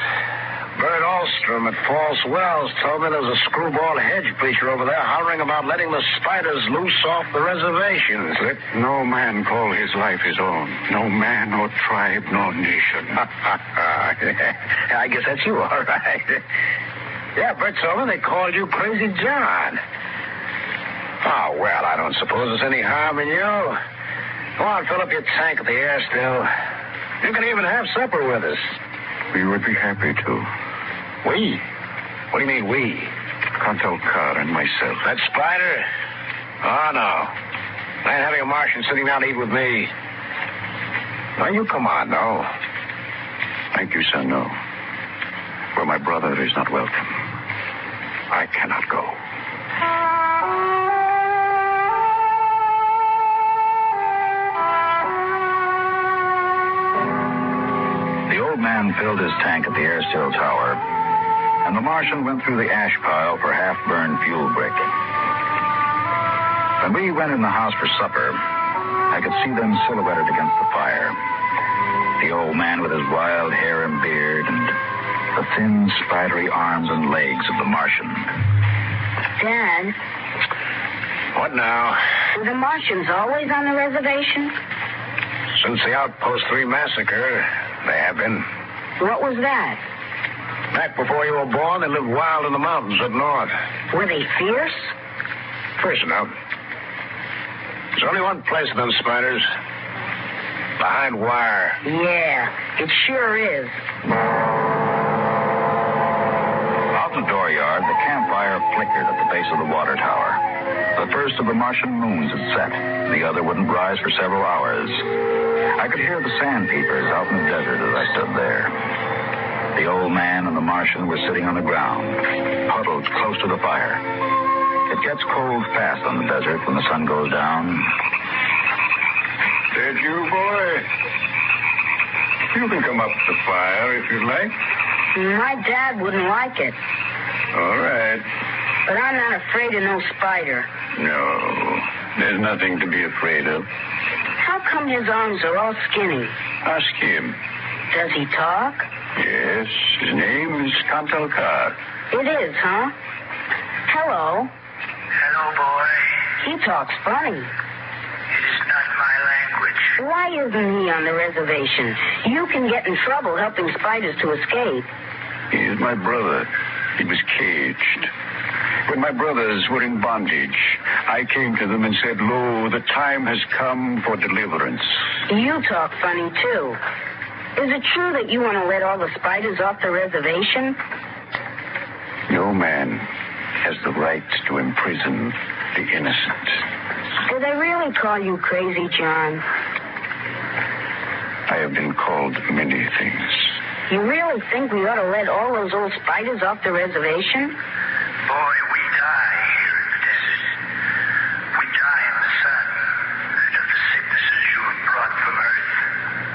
Bert Alstrom at False Wells told me there was a screwball hedge preacher over there hollering about letting the spiders loose off the reservations. Let no man call his life his own. No man nor tribe nor nation. I guess that's you, all right. Yeah, Bert told me they called you Crazy John. Oh, well, I don't suppose there's any harm in you. Go on, fill up your tank at the air still. You can even have supper with us. We would be happy to. We? What do you mean, we? Contel Carr and myself. That spider? Oh, no. I ain't having a Martian sitting down to eat with me. Now, you come on, no. Thank you, son, no. Where my brother is not welcome, I cannot go. The old man filled his tank at the air still tower, and the Martian went through the ash pile for half-burned fuel brick. When we went in the house for supper, I could see them silhouetted against the fire. The old man with his wild hair and beard, and the thin, spidery arms and legs of the Martian. Dad? What now? Were the Martians always on the reservation? Since the Outpost 3 massacre, they have been. What was that? Back before you were born, they lived wild in the mountains up north. Were they fierce? Fierce enough. There's only one place for them spiders. Behind wire. Yeah, it sure is. Out in the dooryard, the campfire flickered at the base of the water tower. The first of the Martian moons had set. The other wouldn't rise for several hours. I could hear the sandpeepers out in the desert as I stood there. The old man and the Martian were sitting on the ground, huddled close to the fire. It gets cold fast on the desert when the sun goes down. That you, boy? You can come up to the fire if you'd like. My dad wouldn't like it. All right. But I'm not afraid of no spider. No, there's nothing to be afraid of. How come his arms are all skinny? Ask him. Does he talk? Yes, his name is Contel Carr. It is, huh? Hello. Hello, boy. He talks funny. It is not my language. Why isn't he on the reservation? You can get in trouble helping spiders to escape. He is my brother. He was caged. When my brothers were in bondage, I came to them and said, "Lo, the time has come for deliverance." You talk funny, too. Is it true that you want to let all the spiders off the reservation? No man has the right to imprison the innocent. Do they really call you Crazy John? I have been called many things. You really think we ought to let all those old spiders off the reservation? Boy, we die here in the desert. We die in the sun and of the sicknesses you have brought from Earth.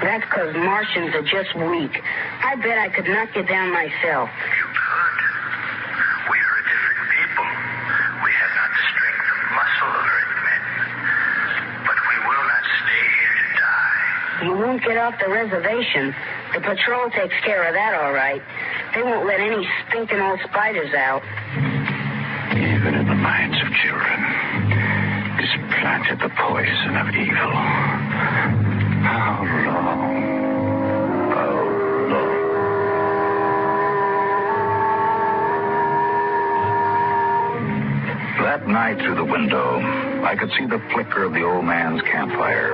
That's because Martians are just weak. I bet I could knock you down myself. You could. We are a different people. We have not the strength of muscle of Earthmen. But we will not stay here to die. You won't get off the reservation. The patrol takes care of that, all right. They won't let any stinking old spiders out. Even in the minds of children is planted the poison of evil. How long? How long? That night through the window, I could see the flicker of the old man's campfire.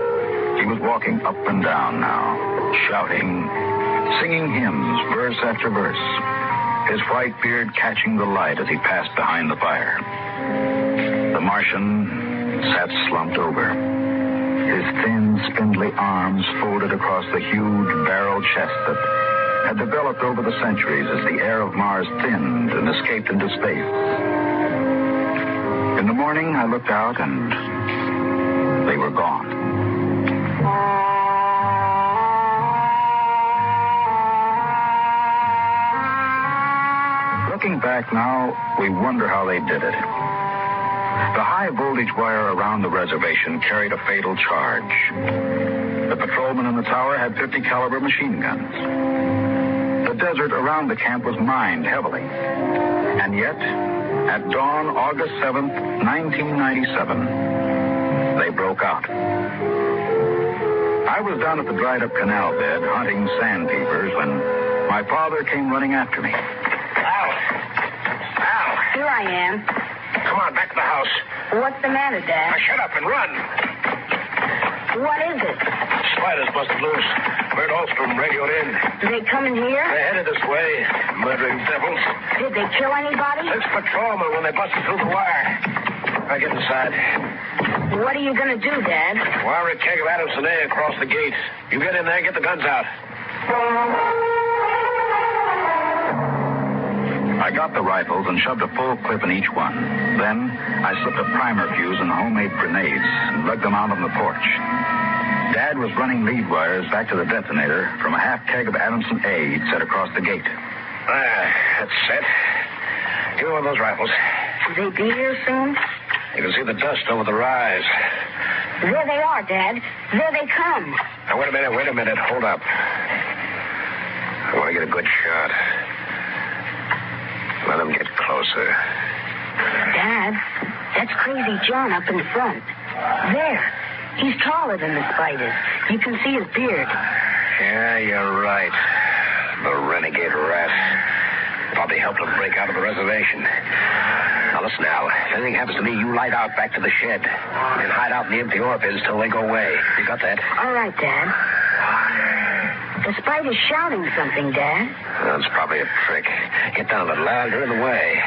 He was walking up and down now, shouting, singing hymns, verse after verse, his white beard catching the light as he passed behind the fire. The Martian sat slumped over, his thin, spindly arms folded across the huge barrel chest that had developed over the centuries as the air of Mars thinned and escaped into space. In the morning, I looked out, and gone. Looking back now, we wonder how they did it. The high voltage wire around the reservation carried a fatal charge. The patrolman in the tower had 50 caliber machine guns. The desert around the camp was mined heavily. And yet, at dawn, August 7th, 1997, they broke out. I was down at the dried-up canal bed hunting sandpipers when my father came running after me. Here I am. Come on, back to the house. What's the matter, Dad? Now, shut up and run. What is it? Spiders busted loose. Bert Alstrom radioed in. They coming here? They're headed this way. Murdering devils. Did they kill anybody? 6 patrolmen when they busted through the wire. I get inside. What are you going to do, Dad? Wire a keg of Adamson A across the gate. You get in there and get the guns out. I got the rifles and shoved a full clip in each one. Then I slipped a primer fuse in homemade grenades and lugged them out on the porch. Dad was running lead wires back to the detonator from a half keg of Adamson A he'd set across the gate. That's set. Give me one of those rifles. Will they be here soon? You can see the dust over the rise. There they are, Dad. There they come. Now, wait a minute. Hold up. I want to get a good shot. Let them get closer. Dad, that's Crazy John up in front. There. He's taller than the spiders. You can see his beard. Yeah, you're right. The renegade rat. Probably helped him break out of the reservation. Now, listen, Al. If anything happens to me, you light out back to the shed. And hide out in the empty ore bins till they go away. You got that? All right, Dad. The spider's shouting something, Dad. That's probably a trick. Get down a little, Al. You're in the way.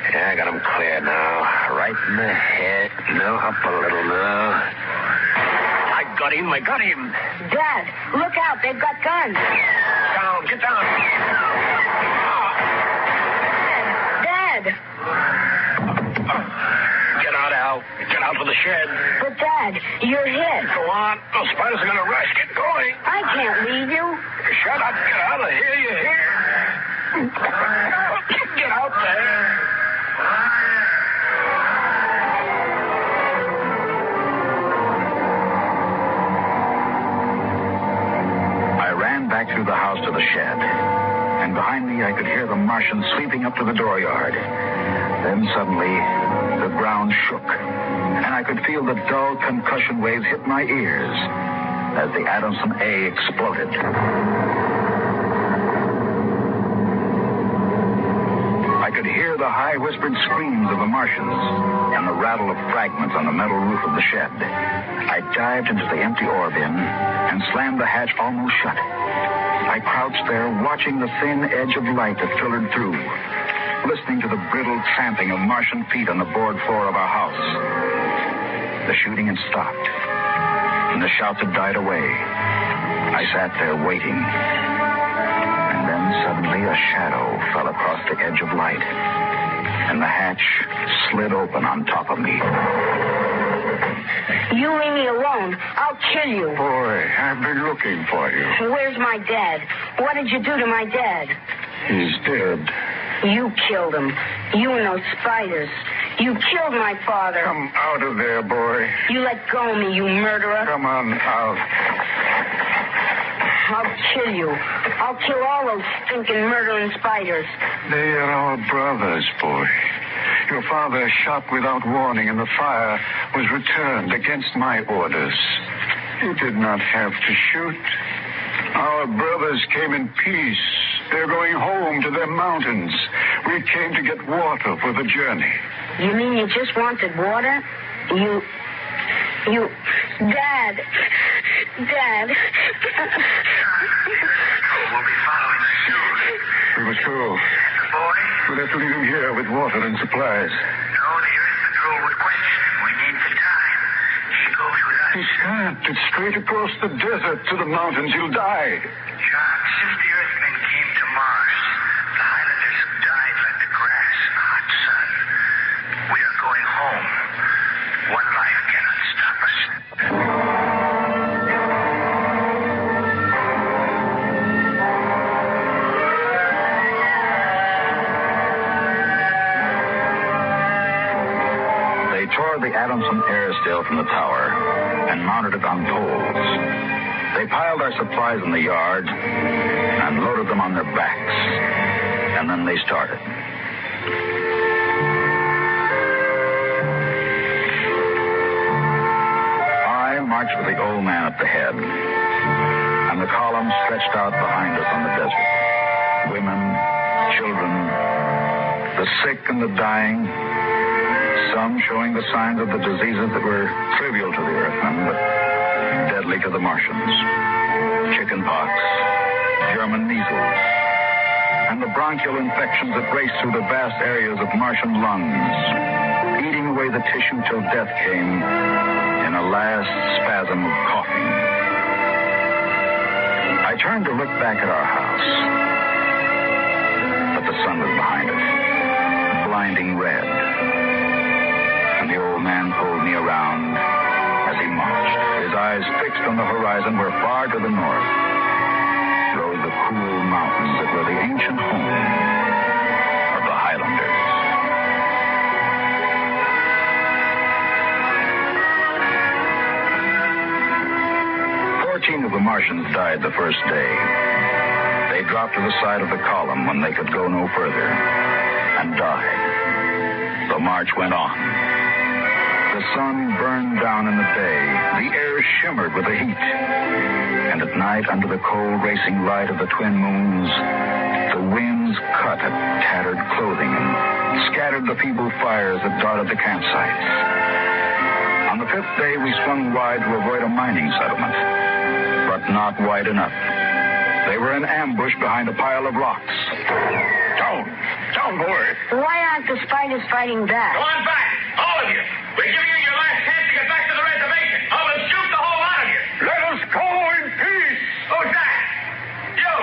Yeah, I got him clear now. Right in the head. No, up a little now. I got him. Dad, look out. They've got guns. Get down. Dad. Get out, Al. Get out to the shed. But, Dad, you're hit. Go on. Those spiders are going to rush. Get going. I can't leave you. Shut up. Get out of here. You hear? Get out there. I ran back through the house to the shed, and behind me I could hear the Martians sweeping up to the dooryard. Then suddenly, the ground shook, and I could feel the dull concussion waves hit my ears as the Adamson A exploded. I could hear the high whispered screams of the Martians and the rattle of fragments on the metal roof of the shed. I dived into the empty ore bin and slammed the hatch almost shut. I crouched there watching the thin edge of light that filtered through, listening to the brittle tramping of Martian feet on the board floor of our house. The shooting had stopped, and the shouts had died away. I sat there waiting. And then suddenly a shadow fell across the edge of light, and the hatch slid open on top of me. You leave me alone. I'll kill you. Boy, I've been looking for you. Where's my dad? What did you do to my dad? He's dead. You killed him. You and those spiders. You killed my father. Come out of there, boy. You let go of me, you murderer. Come on out. I'll kill you. I'll kill all those stinking murdering spiders. They are our brothers, boy. Your father shot without warning, and the fire was returned against my orders. You did not have to shoot. Our brothers came in peace. They're going home to their mountains. We came to get water for the journey. You mean you just wanted water? You... Dad. Dad. We'll be following soon. We must go. The boy? We'll have to leave him here with water and supplies. No, the Earth Patrol would question. We need the time. She goes with us. He can't. It's straight across the desert to the mountains. He'll die. John, since the Earthmen came to Mars, the Highlanders died like the grass in the hot sun. We are going home. One life cannot stop. tore the Adamson air sail from the tower and mounted it on poles. They piled our supplies in the yard and loaded them on their backs. And then they started. I marched with the old man at the head, and the column stretched out behind us on the desert. Women, children, the sick and the dying, some showing the signs of the diseases that were trivial to the Earthmen, but deadly to the Martians. Chickenpox, German measles, and the bronchial infections that raced through the vast areas of Martian lungs, eating away the tissue till death came in a last spasm of coughing. I turned to look back at our house, but the sun was behind us, blinding red. And the old man pulled me around as he marched, his eyes fixed on the horizon where far to the north rose the cool mountains that were the ancient home of the Highlanders. 14 of the Martians died the first day. They dropped to the side of the column when they could go no further and died. The march went on. The sun burned down in the day. The air shimmered with the heat. And at night, under the cold racing light of the twin moons, the winds cut at tattered clothing and scattered the feeble fires that dotted the campsites. On the fifth day, we swung wide to avoid a mining settlement, but not wide enough. They were in ambush behind a pile of rocks. Down, boys. Why aren't the spiders fighting back? Go on back, all of you. We're giving you your last chance to get back to the reservation. I will shoot the whole lot of you. Let us go in peace. Who's that? You.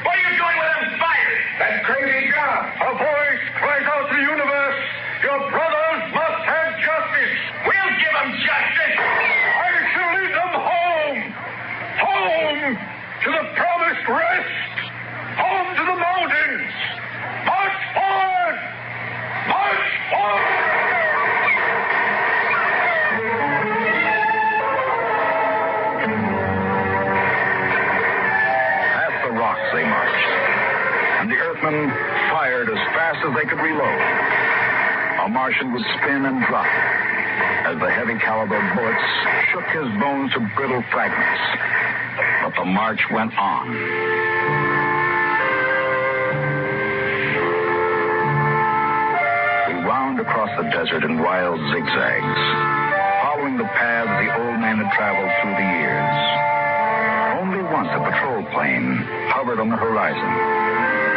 What are you doing with them spiders? That crazy job. A voice cries out to the universe. Your brothers must have justice. We'll give them justice. I shall lead them home. Home to the promised rest. Home to the mountains. March forward. March forward. Past the rocks they marched, and the Earthmen fired as fast as they could reload. A Martian would spin and drop as the heavy caliber bullets shook his bones to brittle fragments. But the march went on. We wound across the desert in wild zigzags, following the paths the old man had traveled through the years. Only once a patrol plane hovered on the horizon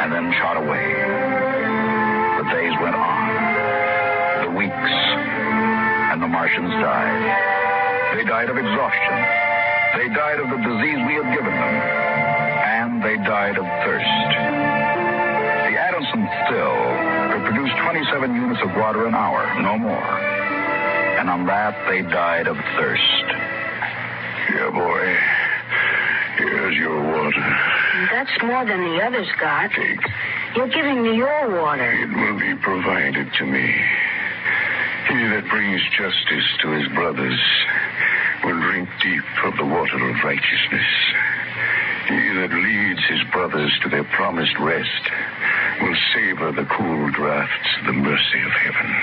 and then shot away. The days went on, the weeks, and the Martians died. They died of exhaustion. They died of the disease we had given them. And they died of thirst. The Adamson still could produce 27 units of water an hour, no more. And on that, they died of thirst. Here, boy. Here's your water. That's more than the others got. Take. You're giving me your water. It will be provided to me. He that brings justice to his brothers will drink deep of the water of righteousness. He that leads his brothers to their promised rest will savor the cool draughts of the mercy of heaven.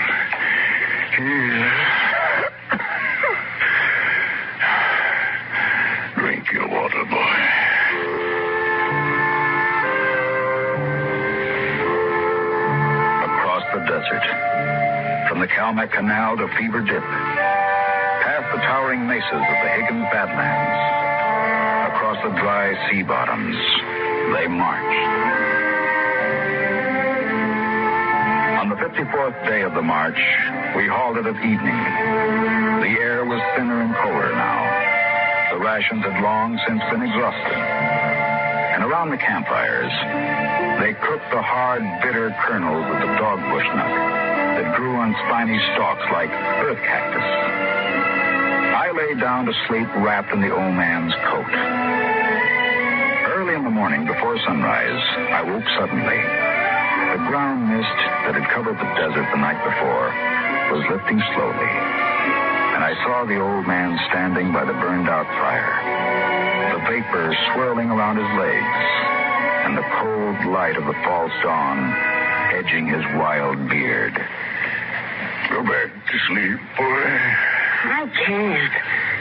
Here. Drink your water, boy. Across the desert, from the Calmac Canal to Fever Dip, past the towering mesas of the Higgins Badlands, across the dry sea bottoms, they marched. On the 54th day of the march, we halted at evening. The air was thinner and colder now. The rations had long since been exhausted. And around the campfires, they cooked the hard, bitter kernels of the dogbush nut that grew on spiny stalks like earth cactus. I lay down to sleep wrapped in the old man's coat. Early in the morning, before sunrise, I woke suddenly. The ground mist that had covered the desert the night before was lifting slowly, and I saw the old man standing by the burned-out fire, the vapor swirling around his legs, and the cold light of the false dawn edging his wild beard. Go back to sleep, boy. I can't.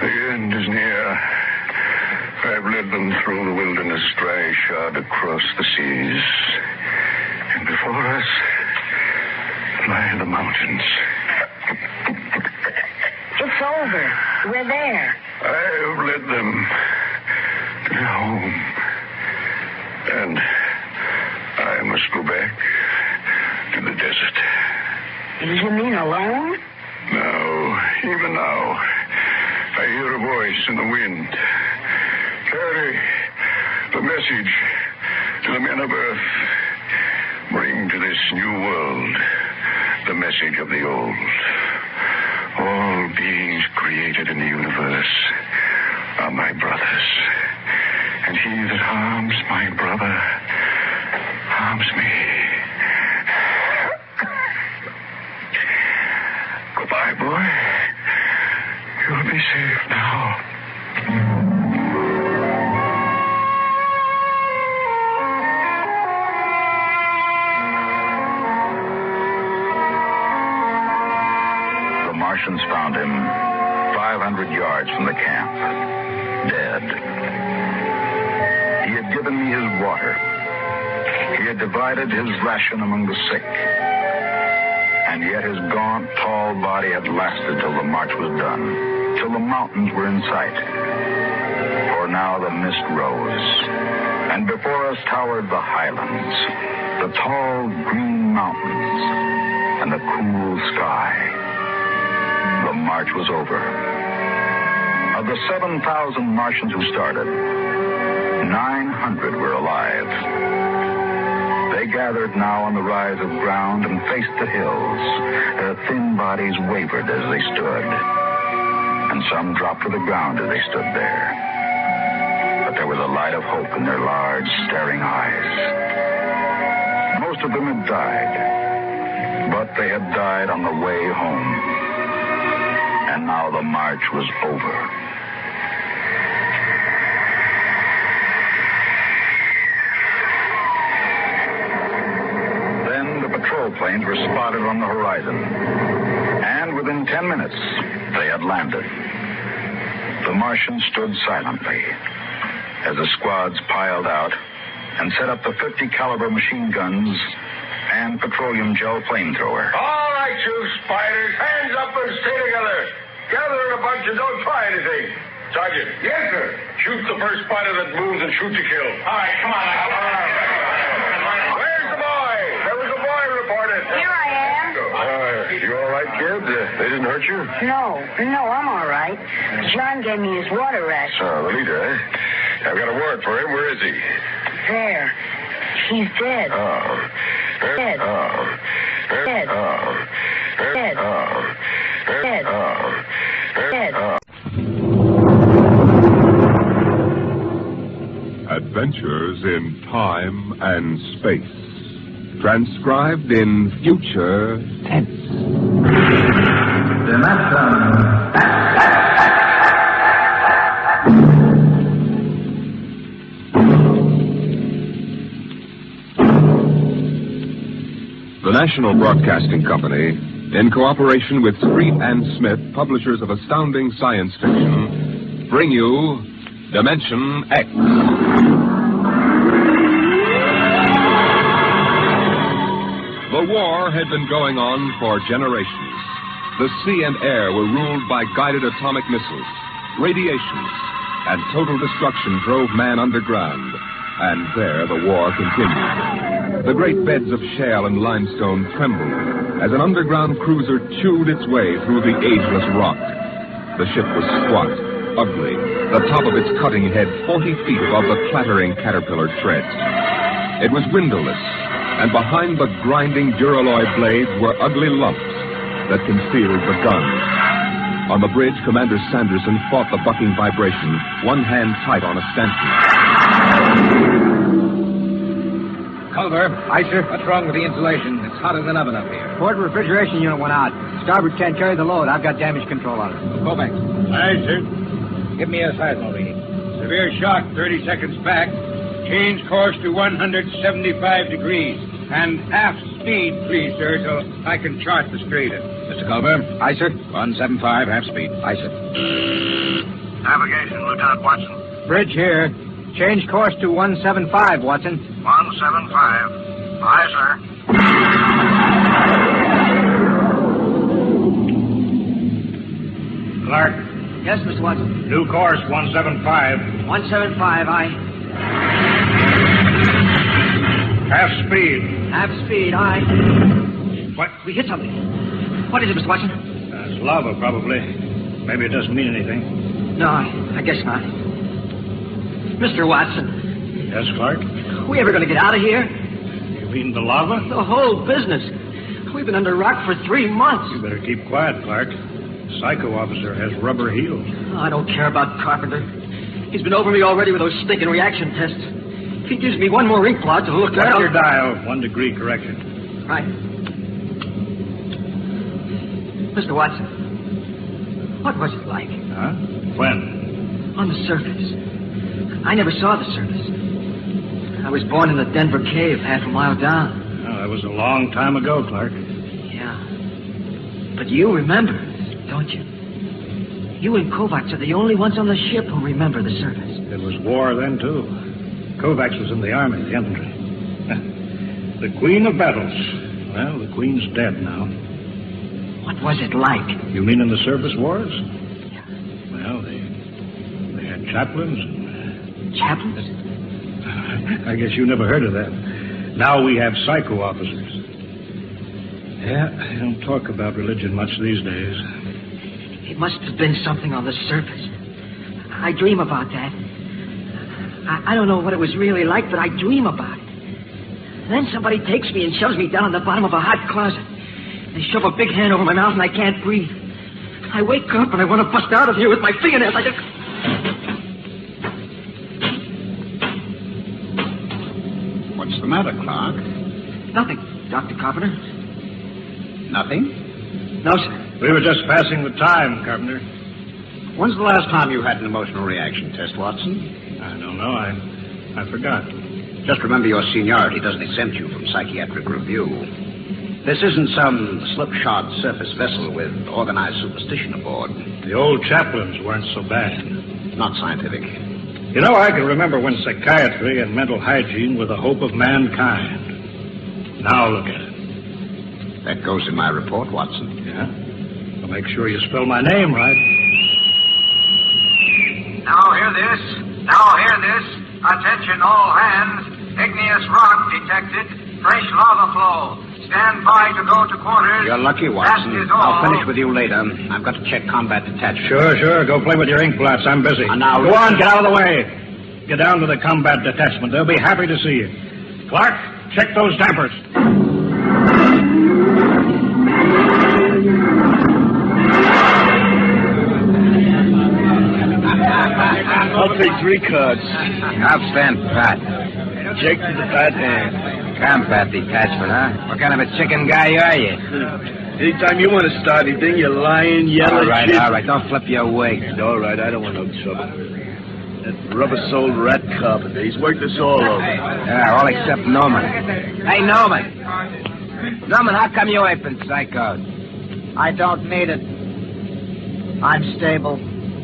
The end is near. I've led them through the wilderness, dry-shod across the seas. And before us lie the mountains. It's over. We're there. I've led them to home. And I must go back to the desert. You mean alone? Now, even now, I hear a voice in the wind. Carry the message to the men of Earth. Bring to this new world the message of the old. All beings created in the universe are my brothers. And he that harms my brother harms me. Goodbye, boy. You'll be safe now. The Martians found him 500 yards from the camp, dead. He had given me his water. He had divided his ration among the sick. And yet his gaunt, tall body had lasted till the march was done, till the mountains were in sight. For now the mist rose, and before us towered the highlands, the tall green mountains, and the cool sky. The march was over. Of the 7,000 Martians who started, 900 were alive. They gathered now on the rise of ground and faced the hills. Their thin bodies wavered as they stood, and some dropped to the ground as they stood there. But there was a light of hope in their large, staring eyes. Most of them had died, but they had died on the way home. And now the march was over. Patrol planes were spotted on the horizon, and within 10 minutes, they had landed. The Martians stood silently as the squads piled out and set up the 50 caliber machine guns and petroleum gel flamethrower. All right, you spiders, hands up and stay together. Gather in a bunch and don't try anything. Sergeant. Yes, sir. Shoot the first spider that moves and shoot to kill. All right, come on. Where's the boy? There was a boy reported. Here I am. You all right, kid? They didn't hurt you? No, I'm all right. John gave me his water ration. Oh, the leader, eh? I've got a warrant for him. Where is he? There. He's dead. Oh. Dead. Oh. Dead. Oh. Dead. Oh. Dead. Oh. Dead. Adventures in time and space. Transcribed in future tense. The National Broadcasting Company, in cooperation with Street and Smith, publishers of astounding science fiction, bring you dimensionx. The war had been going on for generations. The sea and air were ruled by guided atomic missiles. Radiations and total destruction drove man underground. And there the war continued. The great beds of shale and limestone trembled as an underground cruiser chewed its way through the ageless rock. The ship was squat, ugly, the top of its cutting head 40 feet above the clattering caterpillar treads. It was windowless, and behind the grinding duralloy blades were ugly lumps that concealed the guns. On the bridge, Commander Sanderson fought the bucking vibration, one hand tight on a stanchion. Culver. Aye, sir. What's wrong with the insulation? It's hotter than oven up here. Port refrigeration unit went out. Starboard can't carry the load. I've got damage control on it. Go back. Aye, sir. Give me a seismo reading. Severe shock, 30 seconds back. Change course to 175 degrees. And half speed, please, sir, so I can chart the straightest. Mr. Culver. Aye, sir. 175, half speed. Aye, sir. Navigation, Lieutenant Watson. Bridge here. Change course to 175, Watson. 175. Aye, sir. Clark. Yes, Mr. Watson. New course, 175. 175, aye. Half speed. Half speed, aye. What? We hit something. What is it, Mr. Watson? It's lava, probably. Maybe it doesn't mean anything. No, I guess not. Mr. Watson. Yes, Clark? Are we ever going to get out of here? You mean the lava? The whole business. We've been under rock for 3 months. You better keep quiet, Clark. Psycho officer has rubber heels. Oh, I don't care about Carpenter. He's been over me already with those stinking reaction tests. If he gives me one more ink blot to look at... Watch your dial. 1 degree correction. Right. Mr. Watson, what was it like? Huh? When? On the surface. I never saw the surface. I was born in the Denver cave, half a mile down. Oh, that was a long time ago, Clark. Yeah. But you remember, don't you? You and Kovacs are the only ones on the ship who remember the surface. It was war then, too. Kovacs was in the army, the infantry. The queen of battles. Well, the queen's dead now. What was it like? You mean in the surface wars? Yeah. Well, they had chaplains. Chaplains? I guess you never heard of that. Now we have psycho officers. Yeah, they don't talk about religion much these days. It must have been something on the surface. I dream about that. I don't know what it was really like, but I dream about it. Then somebody takes me and shoves me down in the bottom of a hot closet. They shove a big hand over my mouth and I can't breathe. I wake up and I want to bust out of here with my fingernails. I just... What's the matter, Clark? Nothing, Dr. Carpenter. Nothing? No, sir. We were just passing the time, Carpenter. When's the last time you had an emotional reaction test, Watson? I don't know. I forgot. Just remember your seniority doesn't exempt you from psychiatric review. This isn't some slipshod surface vessel with organized superstition aboard. The old chaplains weren't so bad. Not scientific. You know, I can remember when psychiatry and mental hygiene were the hope of mankind. Now look at it. That goes in my report, Watson. Yeah? Well, make sure you spell my name right. Now hear this. Attention all hands. Igneous rock detected. Fresh lava flow. Stand by to go to quarters. You're lucky, Watson. That is all. I'll finish with you later. I've got to check combat detachment. Sure. Go play with your ink blots. I'm busy. Now, go on, get out of the way. Get down to the combat detachment. They'll be happy to see you. Clark, check those dampers. I'll take 3 cards. I'll stand pat. Check to the fat hand. Combat detachment, huh? What kind of a chicken guy are you? Anytime you want to start anything, you lying, yellow All shit. right. Don't flip your wig. All right, I don't want no trouble. That rubber-soled rat carpenter, he's worked us all over. Yeah, all except Norman. Hey, Norman. Norman, how come you ain't been psychoed? I don't need it. I'm stable.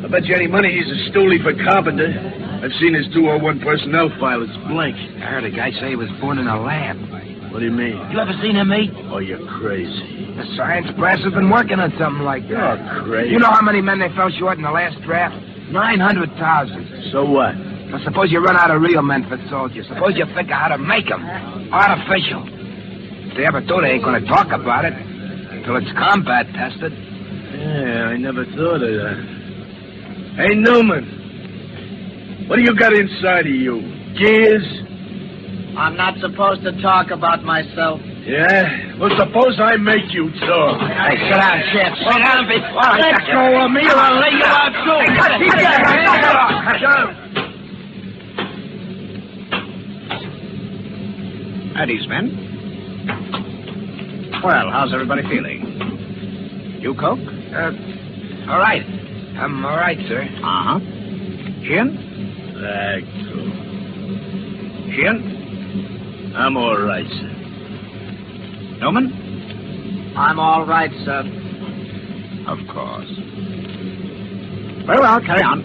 I bet you any money he's a stoolie for carpenter. I've seen his 201 personnel file. It's blank. I heard a guy say he was born in a lab. What do you mean? You ever seen him eat? Oh, you're crazy. The science press has been working on something like that. You're crazy. You know how many men they fell short in the last draft? 900,000. So what? Well, suppose you run out of real men for soldiers. Suppose you figure how to make them. Artificial. If they ever do, they ain't going to talk about it until it's combat tested. Yeah, I never thought of that. Hey, Newman. What do you got inside of you? Gears? I'm not supposed to talk about myself. Yeah? Well, suppose I make you talk. Hey, sit down, Chip. Sit down before I... Let go of me or I'll lay you out, too. At ease, men. Well, how's everybody feeling? You, Coke? All right. I'm all right, sir. Uh-huh. Sheehan? Sheehan? I'm all right, sir. Newman? I'm all right, sir. Of course. Very well, carry on.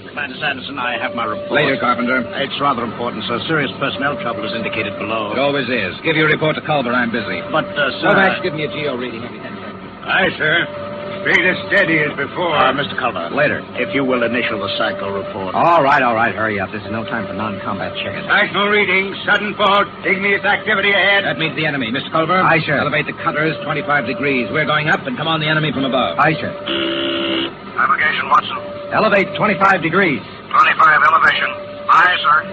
Commander Sanderson, I have my report. Later, Carpenter. It's rather important, sir. Serious personnel trouble is indicated below. It always is. Give your report to Culver. I'm busy. But, sir... Lomax, give me a geo reading every 10 seconds. Aye, sir. Speed as steady as before. Mr. Culver. Later. If you will initial the cycle report. All right. Hurry up. This is no time for non-combat chicken. Signal reading. Sudden fault. Igneous activity ahead. That means the enemy. Mr. Culver? Aye, sir. Elevate the cutters 25 degrees. We're going up and come on the enemy from above. Aye, sir. Navigation, Watson. Elevate 25 degrees. 25 elevation. Aye, sir.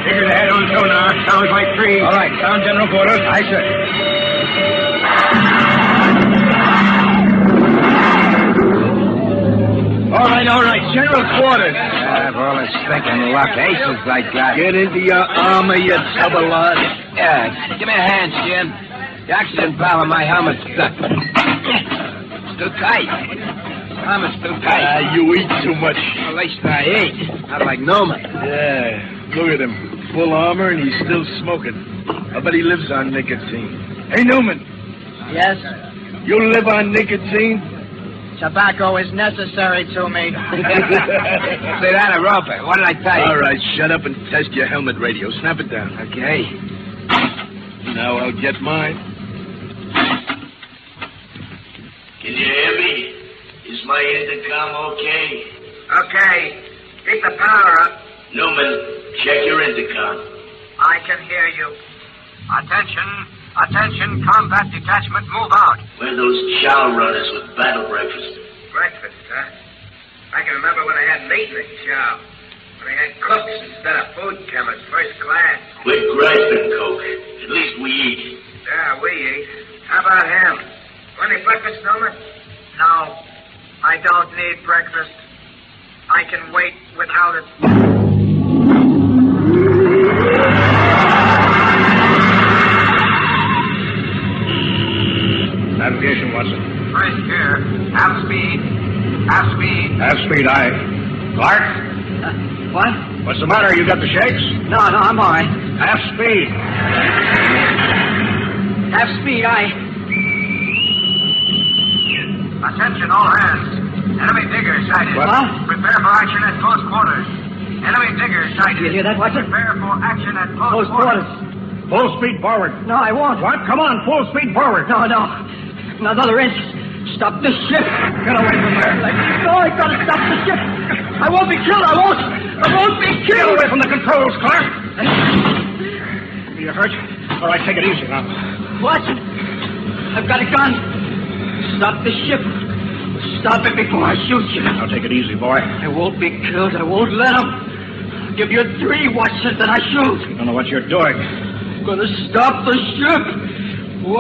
Figure ahead on sonar. Sounds like 3. All right. Sound general quarters. Aye, sir. All right. General quarters. For all his stinking luck, aces like that. Get into your armor, you double-lot. Yeah, give me a hand, Jim. The oxygen valve on my helmet's stuck. It's too tight. Helmet's too tight. You eat too much. At least I ate. Not like Noma. Yeah, look at him. Full armor, and he's still smoking. I bet he lives on nicotine. Hey, Newman. Yes? You live on nicotine? Tobacco is necessary to me. Say that, a roper. What did I tell you? All right, shut up and test your helmet radio. Snap it down. Okay. Now I'll get mine. Can you hear me? Is my intercom okay? Okay. Keep the power up. Newman, check your intercom. I can hear you. Attention, combat detachment, move out. We're those chow runners with battle breakfast. Breakfast, huh? I can remember when I had meat in the chow. When I had cooks instead of food chemists, first class. Quit grasping, Coke. At least we eat. Yeah, we eat. How about him? Want any breakfast, Noma? No, I don't need breakfast. I can wait without it. Navigation, Watson. First gear. Half speed. Half speed, aye. Clark? What? What's the matter? You got the shakes? No, I'm all right. Half speed. Half speed, aye. Attention, all hands. Enemy digger sighted. What? Prepare for action at close quarters. Enemy digger sighted. You hear that, Watson? Prepare for action at close quarters. Full speed forward. No, I won't. What? Come on, full speed forward. No. Another inch. Stop the ship. Get away from there. No, I gotta stop the ship. I won't be killed. I won't be killed. Get away from the controls, Clark. You hurt? All right, take it easy now. Watson, I've got a gun. Stop the ship. Stop it before I shoot you. Now take it easy, boy. I won't be killed. I won't let him. I'll give you 3 watches that I shoot. You don't know what you're doing. I'm gonna stop the ship. 1, 2...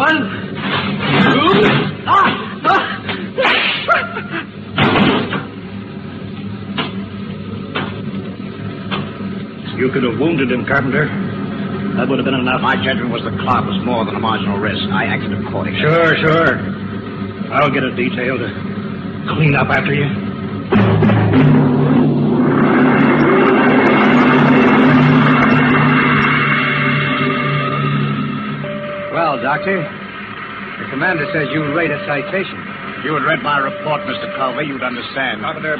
You could have wounded him, Carpenter. That would have been enough. My judgment was the clot was more than a marginal risk. I acted accordingly. Sure. I'll get a detail to clean up after you. Well, Doctor, the commander says you rate a citation. If you had read my report, Mr. Culver, you'd understand. Carpenter.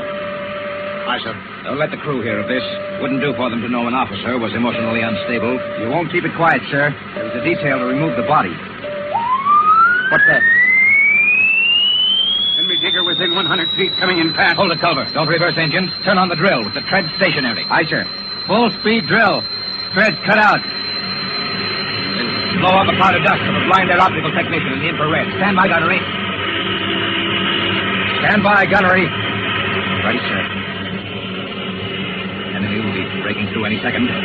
Aye, sir. Don't let the crew hear of this. Wouldn't do for them to know an officer was emotionally unstable. You won't keep it quiet, sir. There was a detail to remove the body. What's that? Enemy digger within 100 feet coming in fast. Hold it, Culver. Don't reverse engines. Turn on the drill with the tread stationary. Aye, sir. Full speed drill. Tread cut out. Blow up a cloud of dust that will blind their optical technician in the infrared. Stand by, gunnery. Stand by, gunnery. Ready, sir. Enemy will be breaking through any second. There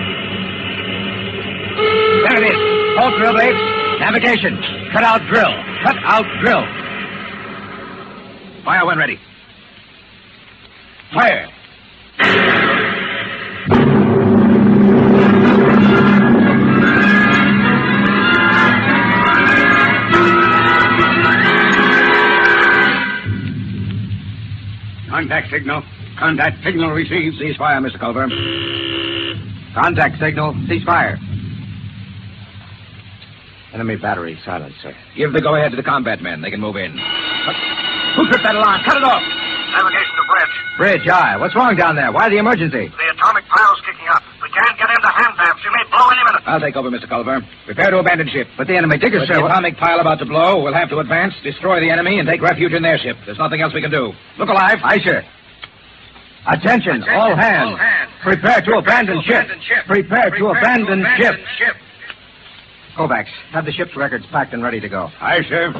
it is. Hold drill, babes. Navigation. Cut out drill. Cut out drill. Fire when ready. Fire! Contact signal. Contact signal received. Cease fire, Mr. Culver. Contact signal. Cease fire. Enemy battery silent, sir. Give the go-ahead to the combat men. They can move in. Who tripped that alarm? Cut it off. Navigation to bridge. Bridge, aye. What's wrong down there? Why the emergency? The atomic pile's kicking up. We can't get into hand dams. She may blow any minute. I'll take over, Mr. Culver. Prepare to abandon ship. But the enemy diggers, sir. With the atomic pile about to blow, we'll have to advance, destroy the enemy, and take refuge in their ship. There's nothing else we can do. Look alive. Aye, sir. Attention, all hands. Prepare to abandon ship. Prepare to abandon ship. Kovacs, have the ship's records packed and ready to go. Aye, sir.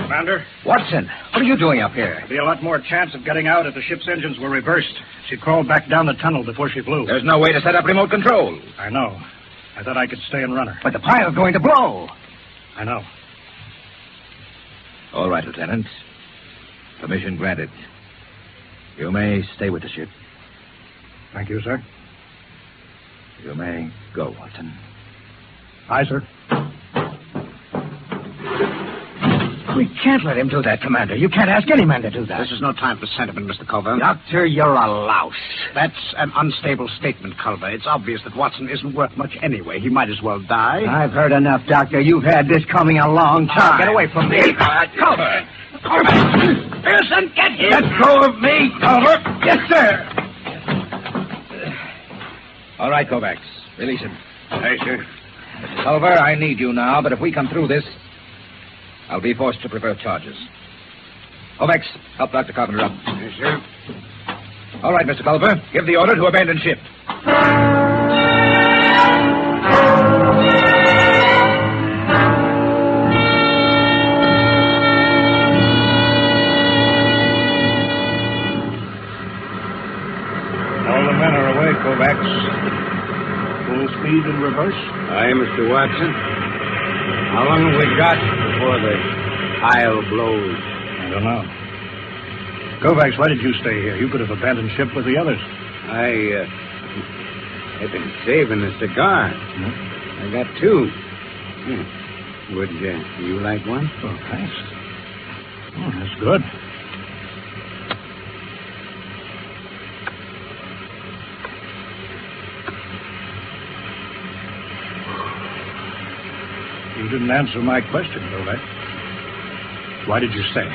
Commander? Watson, what are you doing up here? There'd be a lot more chance of getting out if the ship's engines were reversed. She crawled back down the tunnel before she flew. There's no way to set up remote control. I know. I thought I could stay and run her. But the pile's going to blow. I know. All right, Lieutenant. Permission granted. You may stay with the ship. Thank you, sir. You may go, Watson. Aye, sir. We can't let him do that, Commander. You can't ask any man to do that. This is no time for sentiment, Mr. Culver. Doctor, you're a louse. That's an unstable statement, Culver. It's obvious that Watson isn't worth much anyway. He might as well die. I've heard enough, Doctor. You've had this coming a long time. Get away from me. Culver! Culver! Pearson, get him! Let go of me, Culver! Yes, sir! All right, Kovacs. Release him. Aye, sir. Mr. Culver, I need you now, but if we come through this, I'll be forced to prefer charges. Kovacs, help Dr. Carpenter up. Yes, sir. All right, Mr. Culver, give the order to abandon ship. All the men are away, Kovacs. Full speed in reverse? Aye, Mr. Watson. How long have we got before the pile blows? I don't know. Kovacs, why did you stay here? You could have abandoned ship with the others. I've been saving a cigar. I got two. Would you like one? Oh, thanks. Oh, that's good. You didn't answer my question, Kovacs. Why did you stay?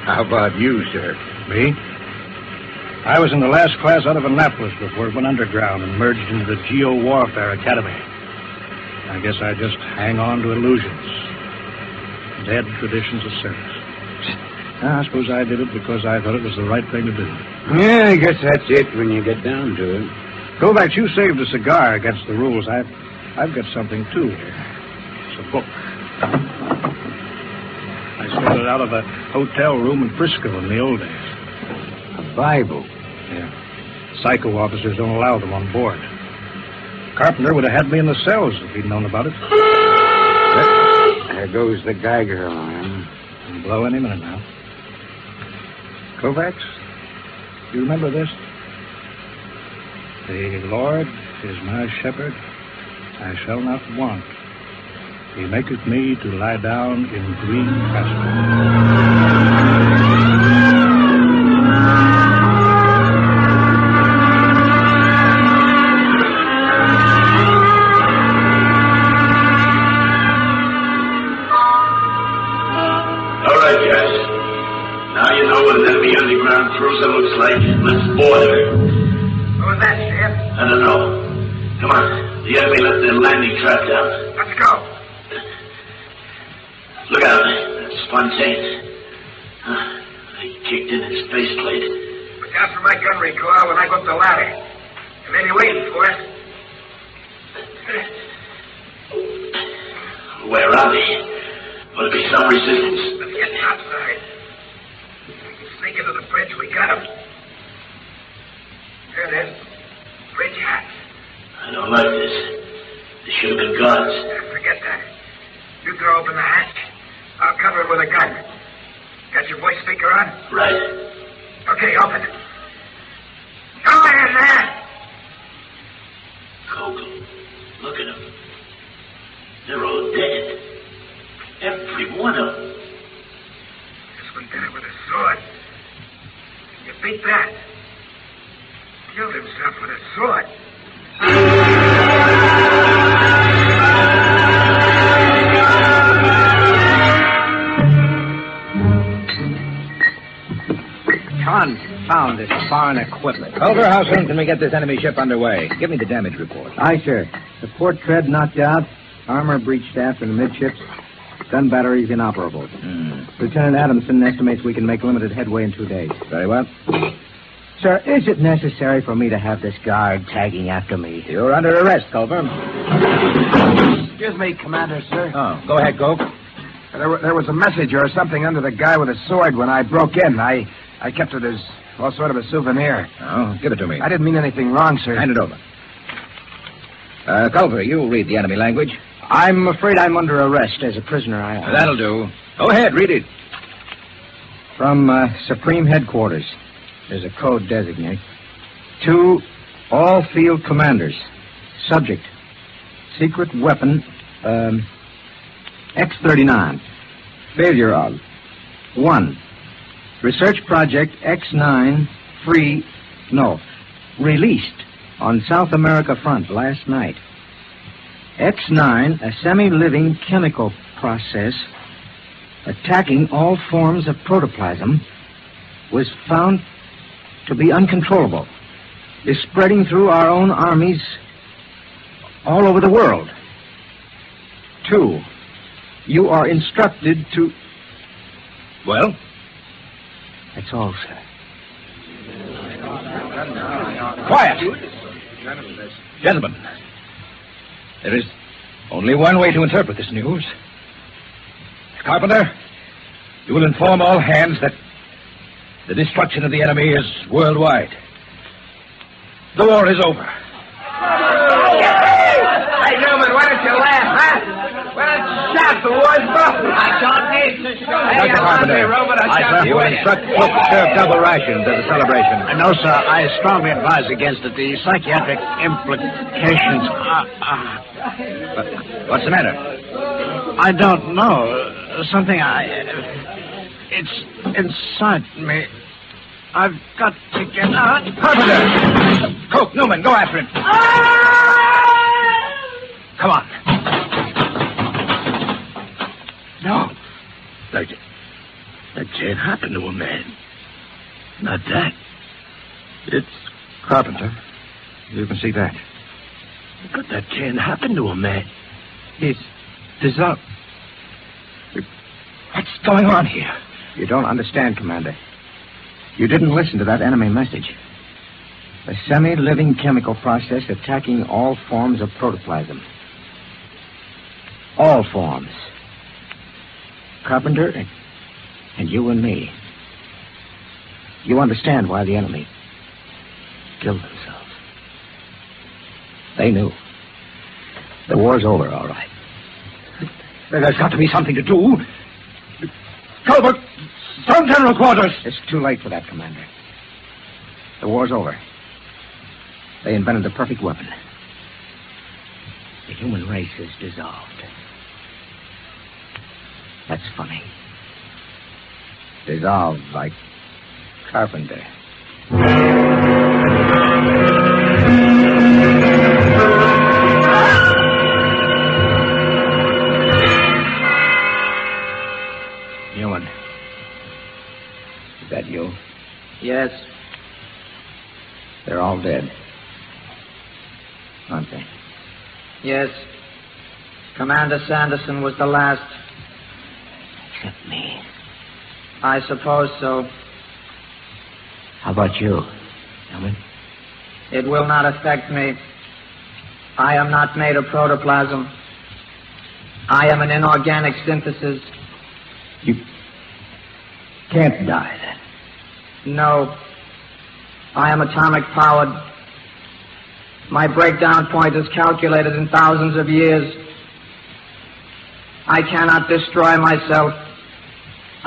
How about you, sir? Me? I was in the last class out of Annapolis before it went underground and merged into the Geo-Warfare Academy. I guess I just hang on to illusions. Dead traditions of service. I suppose I did it because I thought it was the right thing to do. Yeah, I guess that's it when you get down to it. Kovacs, you saved a cigar against the rules. I've got something, too, here. It's a book. I stole it out of a hotel room in Frisco in the old days. A Bible? Yeah. Psycho officers don't allow them on board. Carpenter would have had me in the cells if he'd known about it. There goes the Geiger alarm. It'll blow any minute now. Kovacs, you remember this? The Lord is my shepherd. I shall not want. He maketh me to lie down in green All right, guys. Now you know what an enemy underground cruiser looks like. Let's board her. What was that, Sheriff? I don't know. Come on. The enemy let their landing trap down. Let's go. Look out. That's Fontaine. He kicked in his faceplate. Look out for my gun recoil when I go up the ladder. You may be waiting for it. Where are they? Will there be some resistance? Let's get outside. We can sneak into the bridge. We got him. There it is. Bridge hatch. I don't like this. There should have been guards. Forget that. You throw open the hatch. I'll cover it with with a gun. Got your voice speaker on? Right. Okay, open it. Go in there! Coco, look at them. They're all dead. Every one of them. This one did it with a sword. You beat that. Killed himself with a sword. Confound this foreign equipment. Culver, how soon can we get this enemy ship underway? Give me the damage report. Aye, sir. The port tread knocked out, armor breached aft and midships, gun batteries inoperable. Lieutenant Adamson estimates we can make limited headway in 2 days. Very well. Sir, is it necessary for me to have this guard tagging after me? You're under arrest, Culver. Excuse me, Commander, sir. Oh, go ahead, Coke. There was a message or something under the guy with a sword when I broke in. I kept it as sort of a souvenir. Oh, give it to me. I didn't mean anything wrong, sir. Hand it over. Culver, you read the enemy language. I'm afraid I'm under arrest as a prisoner. That'll do. Go ahead, read it. From Supreme Headquarters. There's a code designate. To all field commanders. Subject. Secret weapon, X-39. Failure of. 1. Research project X9 released on South America front last night. X9, a semi-living chemical process attacking all forms of protoplasm, was found to be uncontrollable, is spreading through our own armies all over the world. 2, you are instructed to... Well? That's all, sir. Quiet! Gentlemen, there is only one way to interpret this news. Carpenter, you will inform all hands that the destruction of the enemy is worldwide. The war is over. Hey, Newman, why don't you laugh, huh? Why don't you shout? The war's broken. I don't need to shout. Hey, Dr. Carpenter, you will instruct Cook to serve double rations as a celebration. No, sir. I strongly advise against it. The psychiatric implications. What's the matter? I don't know. Something it's inside me. I've got to get out. Carpenter! Cook, Newman, go after him. Come on. No. That can't happen to a man. Not that. It's Carpenter. You can see that. But that can't happen to a man. He's dissolved. What's going on here? You don't understand, Commander. You didn't listen to that enemy message. A semi-living chemical process attacking all forms of protoplasm. All forms. Carpenter and you and me. You understand why the enemy killed themselves. They knew. The war's over, all right. There's got to be something to do. Colbert, from General Quarters. It's too late for that, Commander. The war's over. They invented the perfect weapon. The human race is dissolved. That's funny. Dissolved like Carpenter. Newman. Is that you? Yes. They're all dead. Aren't they? Yes. Commander Sanderson was the last. Except me. I suppose so. How about you, Newman? It will not affect me. I am not made of protoplasm. I am an inorganic synthesis. You can't die, then. No. I am atomic powered. My breakdown point is calculated in thousands of years. I cannot destroy myself.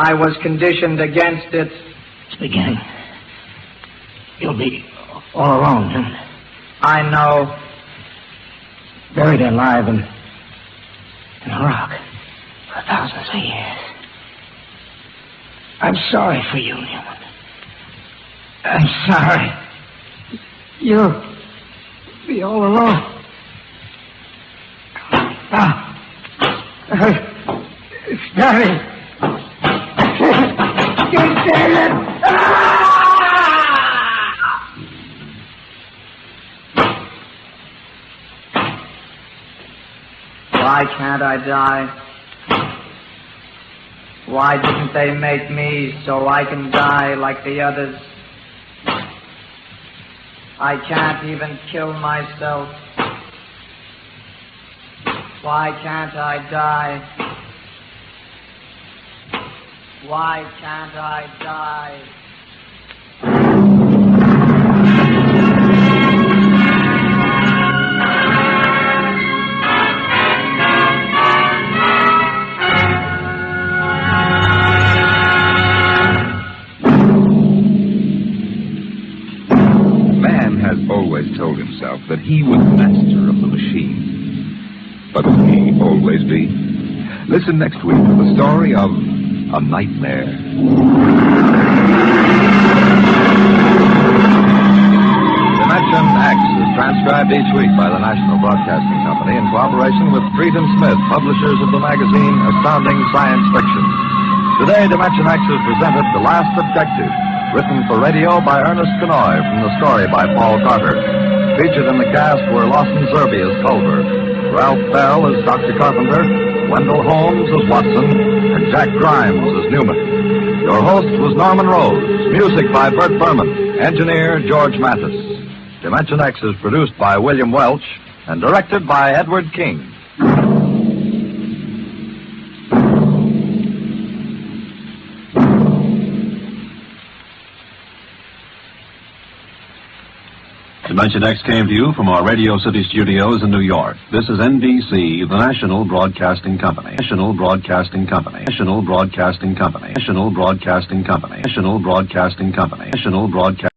I was conditioned against it. It's beginning. You'll be all alone, huh? I know. Buried alive in a rock for thousands of years. I'm sorry for you, Newman. I'm sorry. You'll be all alone. Now, it's starting. Damn it! Why can't I die? Why didn't they make me so I can die like the others? I can't even kill myself. Why can't I die? Why can't I die? Always told himself that he was master of the machine. But will he always be? Listen next week to the story of A Nightmare. dimensionx is transcribed each week by the National Broadcasting Company in cooperation with Frieden Smith, publishers of the magazine Astounding Science Fiction. Today, dimensionx has presented The Last Objective, written for radio by Ernest Kenoy from the story by Paul Carter. Featured in the cast were Lawson Zerbe as Culver, Ralph Bell as Dr. Carpenter, Wendell Holmes as Watson, and Jack Grimes as Newman. Your host was Norman Rose. Music by Bert Berman. Engineer George Mathis. dimensionx is produced by William Welch and directed by Edward King. dimensionx came to you from our Radio City studios in New York. This is NBC, the National Broadcasting Company. National Broadcasting Company. National Broadcasting Company. National Broadcasting Company. National Broadcasting Company. National Broadcasting